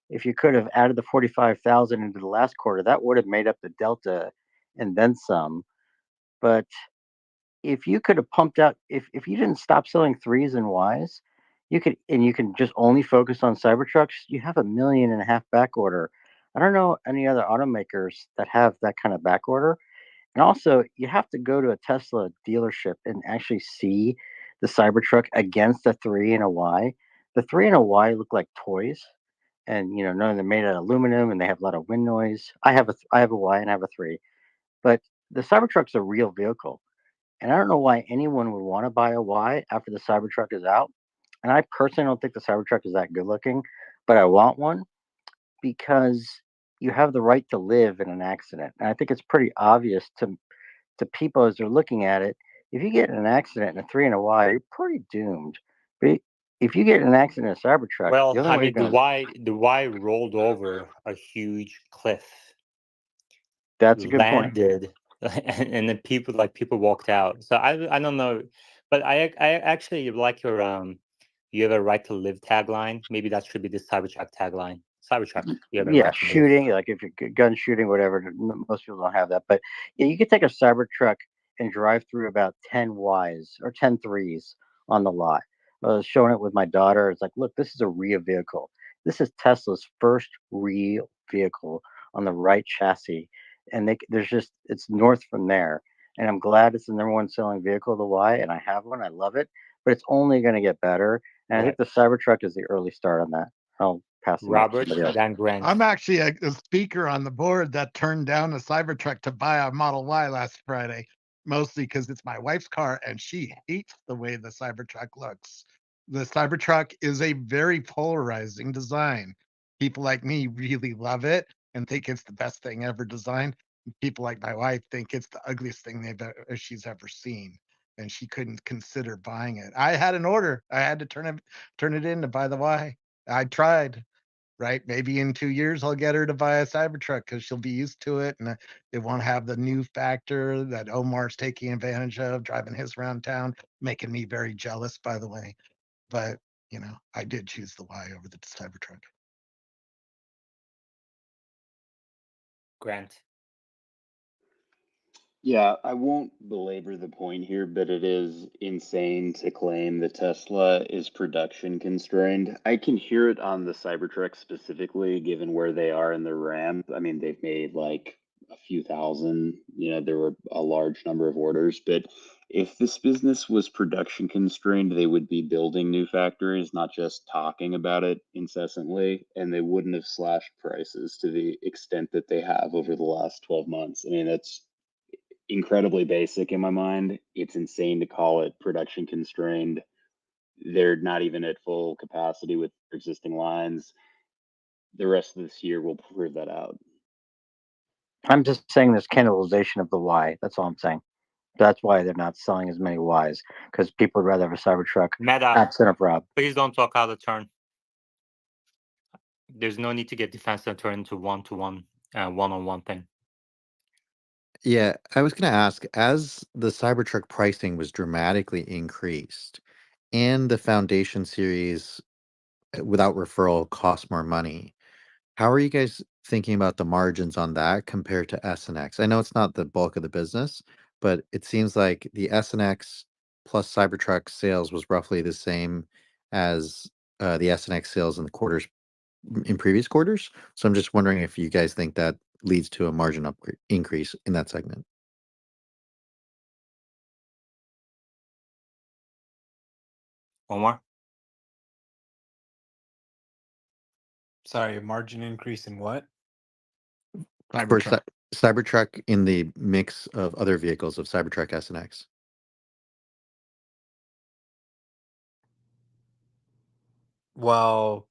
If you could have added the 45,000 into the last quarter, that would have made up the delta and then some. But if you could have pumped out, if you didn't stop selling 3s and Ys, you can just only focus on Cybertrucks, you have 1.5 million back order. I don't know any other automakers that have that kind of back order. And also, you have to go to a Tesla dealership and actually see the Cybertruck against a 3 and a Y. The 3 and a Y look like toys, and no, they're made out of aluminum and they have a lot of wind noise. I have a Y and I have a 3, but the Cybertruck's a real vehicle, and I don't know why anyone would want to buy a Y after the Cybertruck is out. And I personally don't think the Cybertruck is that good looking, but I want one because you have the right to live in an accident. And I think it's pretty obvious to people as they're looking at it. If you get in an accident in a 3 and a Y, you're pretty doomed. But if you get in an accident in a Cybertruck, Well, the only I way you're mean, going to the Y rolled over a huge cliff, that's a good point. landed, and then people walked out. So I don't know, but I actually like your you have a right to live tagline. Maybe that should be the Cybertruck tagline. Cybertruck, you have a Yeah, right to live. shooting, like if you're gun shooting, whatever. Most people don't have that, but yeah, you could take a Cybertruck and drive through about 10 Ys or 10 3s on the lot. I was showing it with my daughter. It's like, look, this is a real vehicle. This is Tesla's first real vehicle on the right chassis, and it's north from there. And I'm glad it's the number 1 selling vehicle of the Y, and I have one. I love it, but it's only going to get better. And I think the Cybertruck is the early start on that. I'll pass them off to Robert, somebody else. Dan Grant. I'm actually a speaker on the board that turned down a Cybertruck to buy a Model Y last Friday, mostly because it's my wife's car and she hates the way the Cybertruck looks. The Cybertruck is a very polarizing design. People like me really love it and think it's the best thing ever designed. People like my wife think it's the ugliest thing she's ever seen, and she couldn't consider buying it. I had an order. I had to turn it in to buy the Y. I tried. Right? Maybe in 2 years, I'll get her to buy a Cybertruck because she'll be used to it, and it won't have the new factor that Omar's taking advantage of, driving his around town, making me very jealous, by the way. But, I did choose the Y over the Cybertruck. Grant. Yeah, I won't belabor the point here, but it is insane to claim that Tesla is production constrained. I can hear it on the Cybertruck specifically, given where they are in the ramp. I mean, they've made like a few thousand. There were a large number of orders, but if this business was production constrained, they would be building new factories, not just talking about it incessantly, and they wouldn't have slashed prices to the extent that they have over the last 12 months. I mean, that's incredibly basic in my mind. It's insane to call it production constrained. They're not even at full capacity with existing lines. The rest of this year will prove that out. I'm just saying there's cannibalization of the Y. That's all I'm saying. That's why they're not selling as many Ys, because people would rather have a Cybertruck. Meta, Accent of Rob. please don't talk out of turn. There's no need to get defensive and turn into one-to-one, one-on-one thing. Yeah, I was going to ask, as the Cybertruck pricing was dramatically increased and the Foundation series without referral costs more money, how are you guys thinking about the margins on that compared to S and X? I know it's not the bulk of the business, but it seems like the S and X plus Cybertruck sales was roughly the same as the S and X sales in the quarters in previous quarters. So I'm just wondering if you guys think that leads to a margin increase in that segment. Omar? Sorry, a margin increase in what? For Cybertruck. Cybertruck in the mix of other vehicles of Cybertruck S and X. Well,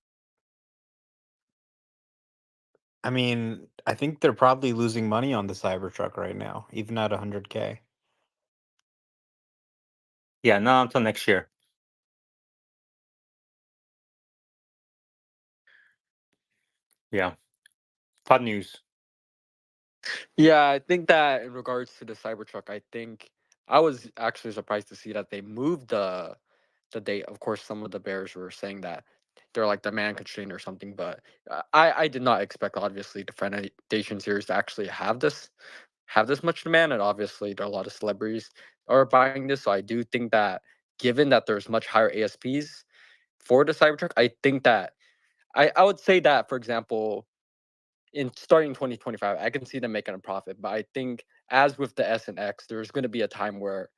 I mean, I think they're probably losing money on the Cybertruck right now, even at 100K. Yeah, not until next year. Yeah. Fun news. Yeah, I think that in regards to the Cybertruck, I think I was actually surprised to see that they moved the date. Of course, some of the bears were saying that they're like demand constrained or something, but I did not expect obviously the Foundation series to actually have this much demand, and obviously there are a lot of celebrities are buying this. So I do think that given that there's much higher ASPs for the Cybertruck, I think that I would say that, for example, in starting 2025, I can see them making a profit. But I think as with the S and X, there's going to be a time where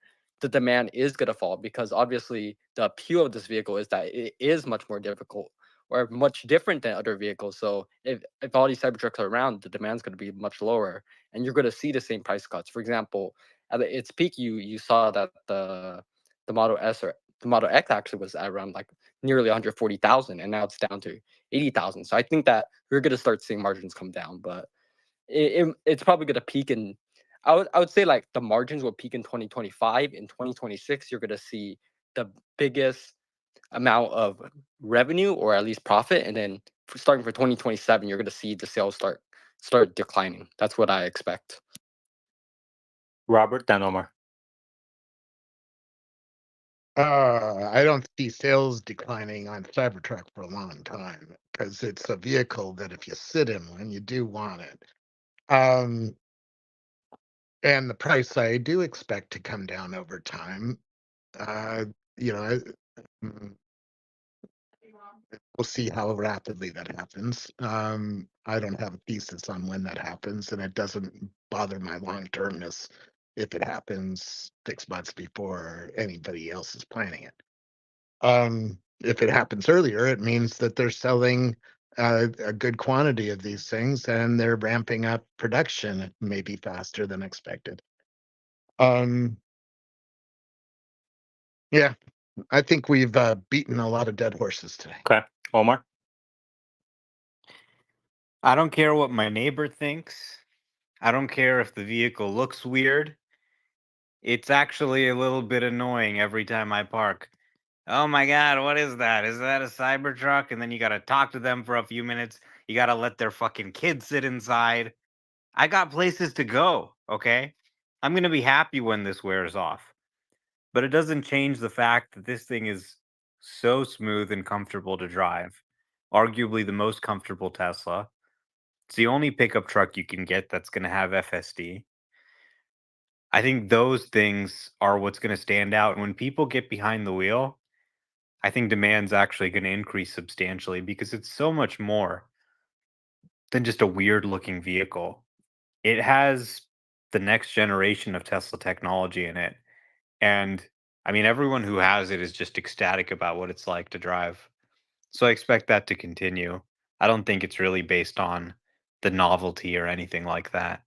the demand is going to fall, because obviously the appeal of this vehicle is that it is much more difficult or much different than other vehicles. So if all these Cybertrucks are around, the demand's going to be much lower, and you're going to see the same price cuts. For example, at its peak, you saw that the Model S or the Model X actually was at around like nearly 140,000, and now it's down to 80,000. So I think that we're going to start seeing margins come down, but it's probably going to peak in. I would say like the margins will peak in 2025. In 2026, you're going to see the biggest amount of revenue, or at least profit, and then starting for 2027, you're going to see the sales start declining. That's what I expect. Robert, then Omar. I don't see sales declining on Cybertruck for a long time because it's a vehicle that if you sit in one, you do want it. And the price I do expect to come down over time. You know, mm, we'll see how rapidly that happens. I don't have a thesis on when that happens, and it doesn't bother my long termness if it happens 6 months before anybody else is planning it. If it happens earlier, it means that they're selling a good quantity of these things and they're ramping up production maybe faster than expected. Yeah, I think we've beaten a lot of dead horses today. Okay. Omar? I don't care what my neighbor thinks. I don't care if the vehicle looks weird. It's actually a little bit annoying every time I park. Oh my God, what is that? Is that a Cybertruck? And then you gotta talk to them for a few minutes. You gotta let their fucking kids sit inside. I got places to go, okay? I'm gonna be happy when this wears off. But it doesn't change the fact that this thing is so smooth and comfortable to drive. Arguably the most comfortable Tesla. It's the only pickup truck you can get that's gonna have FSD. I think those things are what's gonna stand out. And when people get behind the wheel, I think demand's actually going to increase substantially because it's so much more than just a weird looking vehicle. it has the next generation of Tesla technology in it. And I mean, everyone who has it is just ecstatic about what it's like to drive. So I expect that to continue. I don't think it's really based on the novelty or anything like that.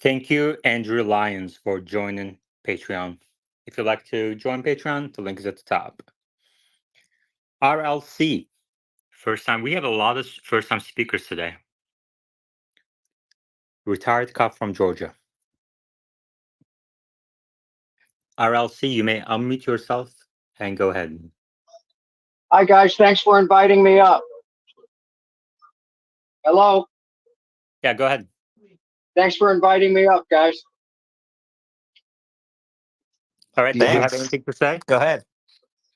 Thank you, Andrew Lyons, for joining Patreon. If you'd like to join Patreon, the link is at the top. RLC, first time. We have a lot of first time speakers today. Retired cop from Georgia. RLC, you may unmute yourself and go ahead. Hi, guys. Thanks for inviting me up. Hello. Yeah, go ahead. Thanks for inviting me up, guys. All right. Do you have anything to say? Go ahead.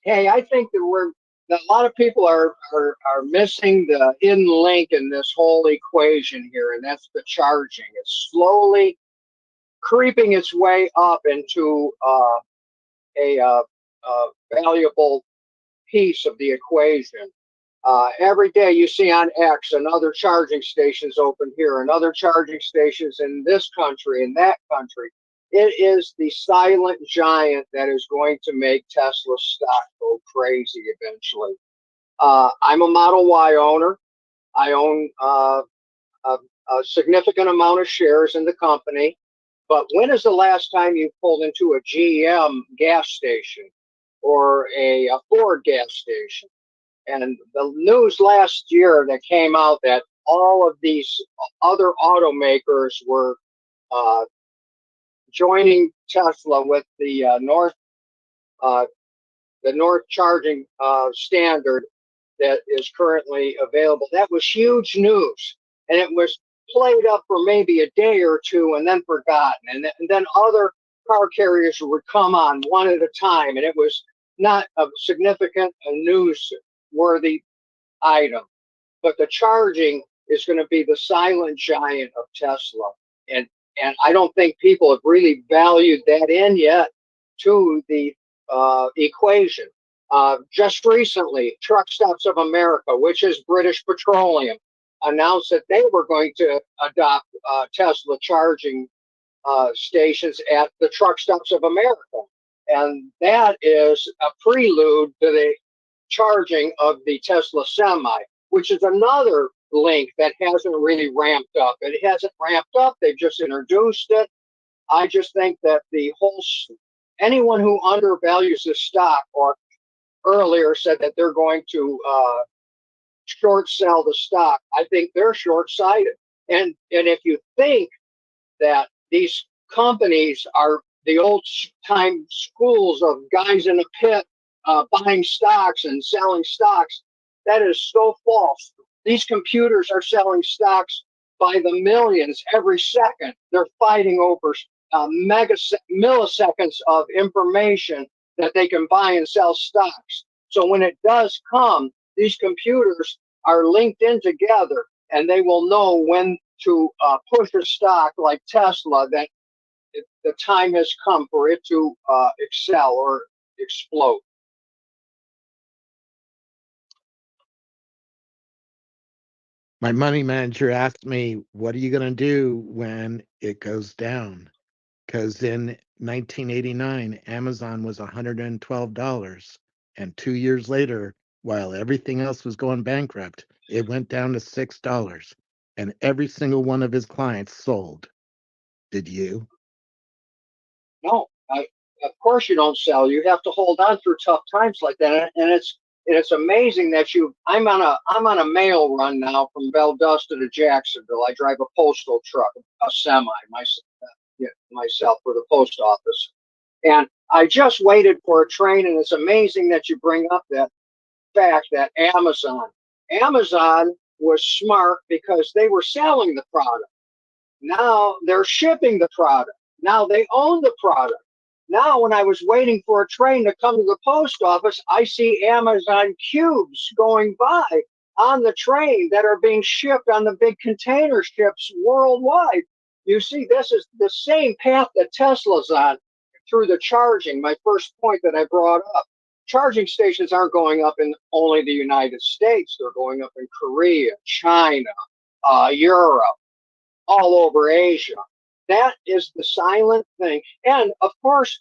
Hey, I think that a lot of people are missing the hidden link in this whole equation here, and that's the charging. It's slowly creeping its way up into a valuable piece of the equation. Every day you see on X another charging stations open here, another charging stations in this country, in that country. It is the silent giant that is going to make Tesla stock go crazy eventually. I'm a Model Y owner. I own a significant amount of shares in the company. But when is the last time you pulled into a GM gas station or a Ford gas station? And the news last year that came out that all of these other automakers were joining Tesla with the North charging standard that is currently available. That was huge news, and it was played up for maybe a day or two and then forgotten. And then other car carriers would come on one at a time, and it was not a significant newsworthy item. But the charging is going to be the silent giant of Tesla, and I don't think people have really valued that in yet to the equation. Just recently, Truck Stops of America, which is British Petroleum, announced that they were going to adopt Tesla charging stations at the Truck Stops of America. And that is a prelude to the charging of the Tesla Semi, which is another link that hasn't really ramped up. It hasn't ramped up. They've just introduced it. I just think that anyone who undervalues the stock or earlier said that they're going to short sell the stock, I think they're short sighted. And if you think that these companies are the old time schools of guys in a pit buying stocks and selling stocks, that is so false. These computers are selling stocks by the millions every second. They're fighting over milliseconds of information that they can buy and sell stocks. So when it does come, these computers are linked in together, and they will know when to push a stock like Tesla that the time has come for it to excel or explode. My money manager asked me, what are you going to do when it goes down? Because in 1989, Amazon was $112. And 2 years later, while everything else was going bankrupt, it went down to $6. And every single one of his clients sold. Did you? No, of course you don't sell. You have to hold on through tough times like that. And it's amazing that I'm on a mail run now from Valdosta to Jacksonville. I drive a postal truck, a semi, myself for the post office. And I just waited for a train, and it's amazing that you bring up that fact that Amazon was smart because they were selling the product. Now they're shipping the product. Now they own the product. Now, when I was waiting for a train to come to the post office, I see Amazon cubes going by on the train that are being shipped on the big container ships worldwide. You see, this is the same path that Tesla's on through the charging. My first point that I brought up. Charging stations aren't going up in only the United States. They're going up in Korea, China, Europe, all over Asia. That is the silent thing. And of course,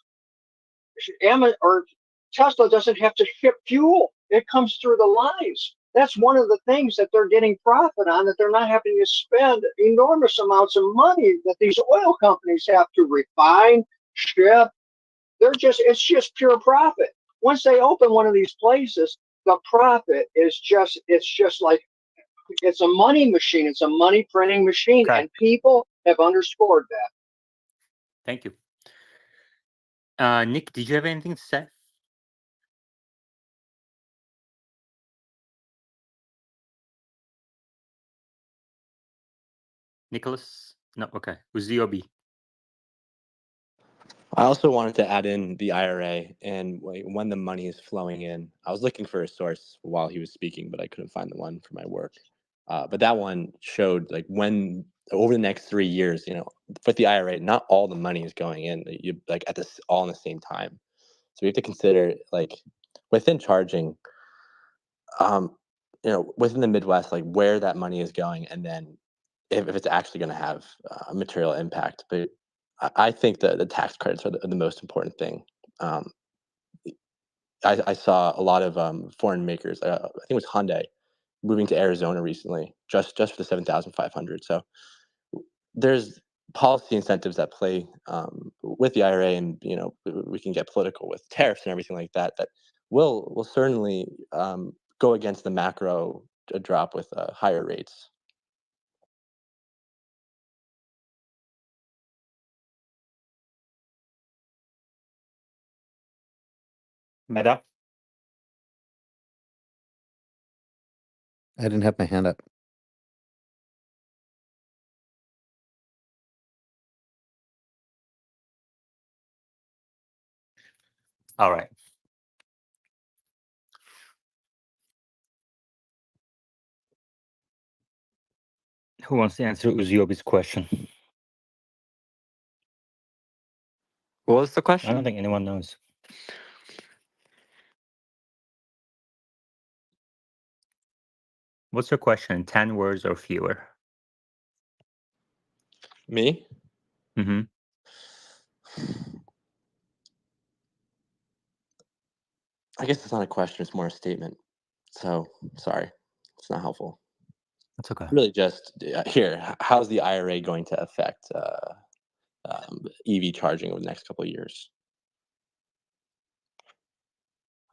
Tesla doesn't have to ship fuel. It comes through the lines. That's one of the things that they're getting profit on, that they're not having to spend enormous amounts of money that these oil companies have to refine, ship. It's just pure profit. Once they open one of these places, the profit is it's like, it's a money machine. It's a money printing machine. Okay. And people have underscored that. Thank you. Nick, did you have anything to say? Nicholas? No, okay. Uziobi. I also wanted to add in the IRA and when the money is flowing in. I was looking for a source while he was speaking, but I couldn't find the one for my work. But that one showed like when over the next 3 years, with the IRA, not all the money is going in. You like at this all in the same time. So we have to consider like within charging, within the Midwest, like where that money is going, and then if it's actually going to have a material impact. But I think that the tax credits are the most important thing. I saw a lot of foreign makers. I think it was Hyundai moving to Arizona recently, just for the 7,500. So there's policy incentives that play with the IRA, and we can get political with tariffs and everything like that. That will certainly go against the macro drop with higher rates. Meta? I didn't have my hand up. All right. Who wants to answer Uziobi's question? What was the I question? don't think anyone knows. What's your question? 10 words or fewer? Me? Mm-hmm. I guess it's not a question; it's more a statement. So sorry, it's not helpful. That's okay. Really, just here. How's the IRA going to affect EV charging over the next couple of years?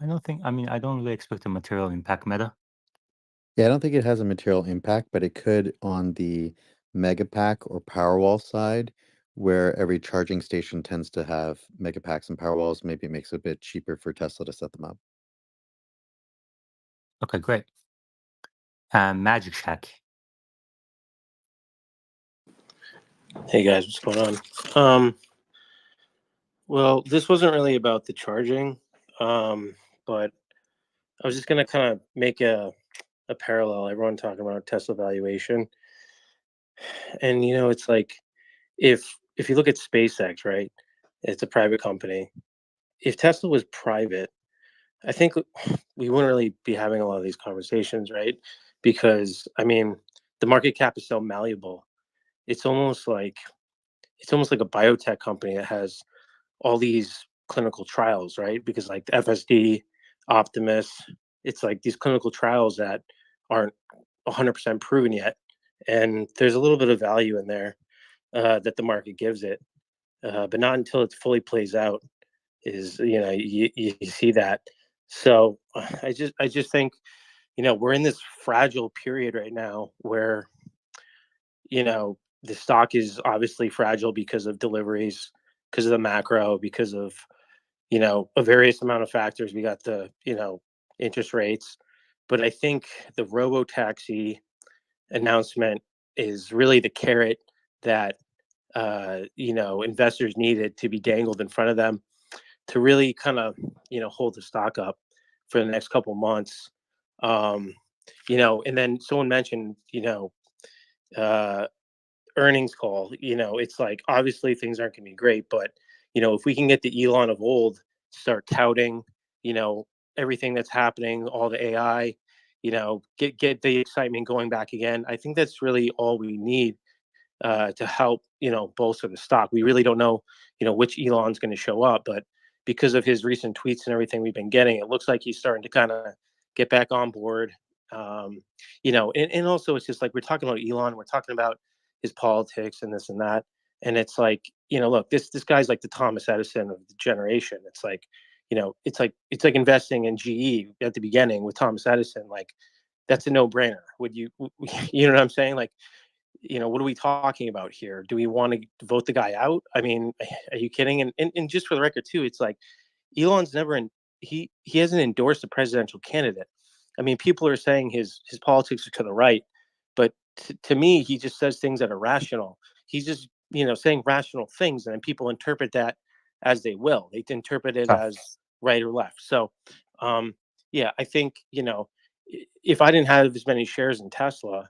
I don't really expect a material impact, Meta. Yeah, I don't think it has a material impact, but it could on the Megapack or Powerwall side, where every charging station tends to have Megapacks and Powerwalls. Maybe it makes it a bit cheaper for Tesla to set them up. Okay, great. Magic Shack. Hey guys, what's going on? Well, this wasn't really about the charging, but I was just gonna kind of make a parallel. Everyone talking about Tesla valuation, and it's like if you look at SpaceX, right? It's a private company. If Tesla was private, I think we wouldn't really be having a lot of these conversations, right? Because the market cap is so malleable. It's almost like a biotech company that has all these clinical trials, right? Because like the FSD, Optimus, it's like these clinical trials that aren't 100% proven yet, and there's a little bit of value in there that the market gives it, but not until it fully plays out is you see that. So I just think we're in this fragile period right now where the stock is obviously fragile because of deliveries, because of the macro, because of a various amount of factors. We got the interest rates, but I think the robotaxi announcement is really the carrot that investors needed to be dangled in front of them to really kind of hold the stock up for the next couple months. And then someone mentioned uh, earnings call. It's like obviously things aren't going to be great, but if we can get the Elon of old start touting everything that's happening, all the AI, get the excitement going back again. I think that's really all we need to help, bolster the stock. We really don't know, which Elon's going to show up, but because of his recent tweets and everything we've been getting, it looks like he's starting to kind of get back on board. And also it's just like, we're talking about Elon, we're talking about his politics and this and that. And it's like, look, this guy's like the Thomas Edison of the generation. It's like, it's like investing in GE at the beginning with Thomas Edison. Like, that's a no-brainer. Would you, you know what I'm saying? Like, what are we talking about here? Do we want to vote the guy out? I mean, are you kidding? And just for the record too, it's like Elon's never he hasn't endorsed a presidential candidate. I mean, people are saying his politics are to the right, but to me, he just says things that are rational. He's just saying rational things, and then people interpret that as they will. They interpret it as right or left. So, yeah, I think if I didn't have as many shares in Tesla,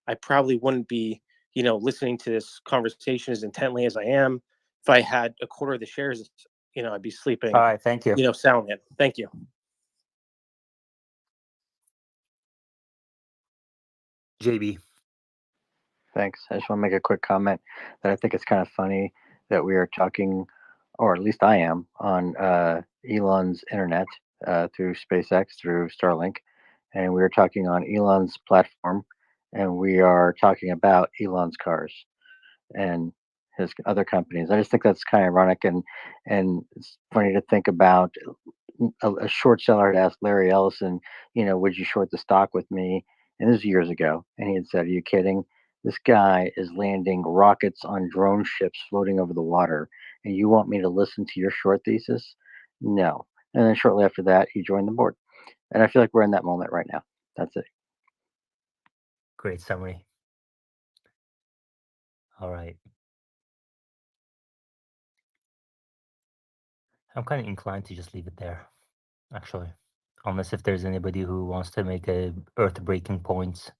I probably wouldn't be, listening to this conversation as intently as I am. If I had a quarter of the shares, I'd be sleeping, All right, thank you. soundly. Thank you. JB. Thanks. I just want to make a quick comment that I think it's kind of funny that we are talking, or at least I am, on Elon's internet through SpaceX, through Starlink, and we are talking on Elon's platform, and we are talking about Elon's cars and his other companies. I just think that's kind of ironic, and it's funny to think about. A short seller had asked Larry Ellison, would you short the stock with me? And this was years ago, and he had said, "Are you kidding? This guy is landing rockets on drone ships floating over the water, and you want me to listen to your short thesis? No." And then shortly after that, he joined the board. And I feel like we're in that moment right now. That's it. Great summary. All right. I'm kind of inclined to just leave it there, actually. Unless if there's anybody who wants to make a earth-breaking point.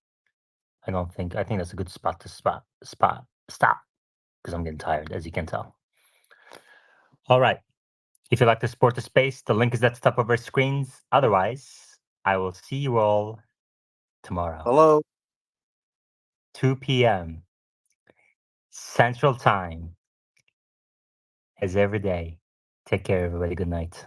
I think that's a good spot to stop, because I'm getting tired, as you can tell. All right. If you'd like to support the space, the link is at the top of our screens. Otherwise, I will see you all tomorrow. Hello. 2 p.m. Central Time. As every day. Take care, everybody. Good night.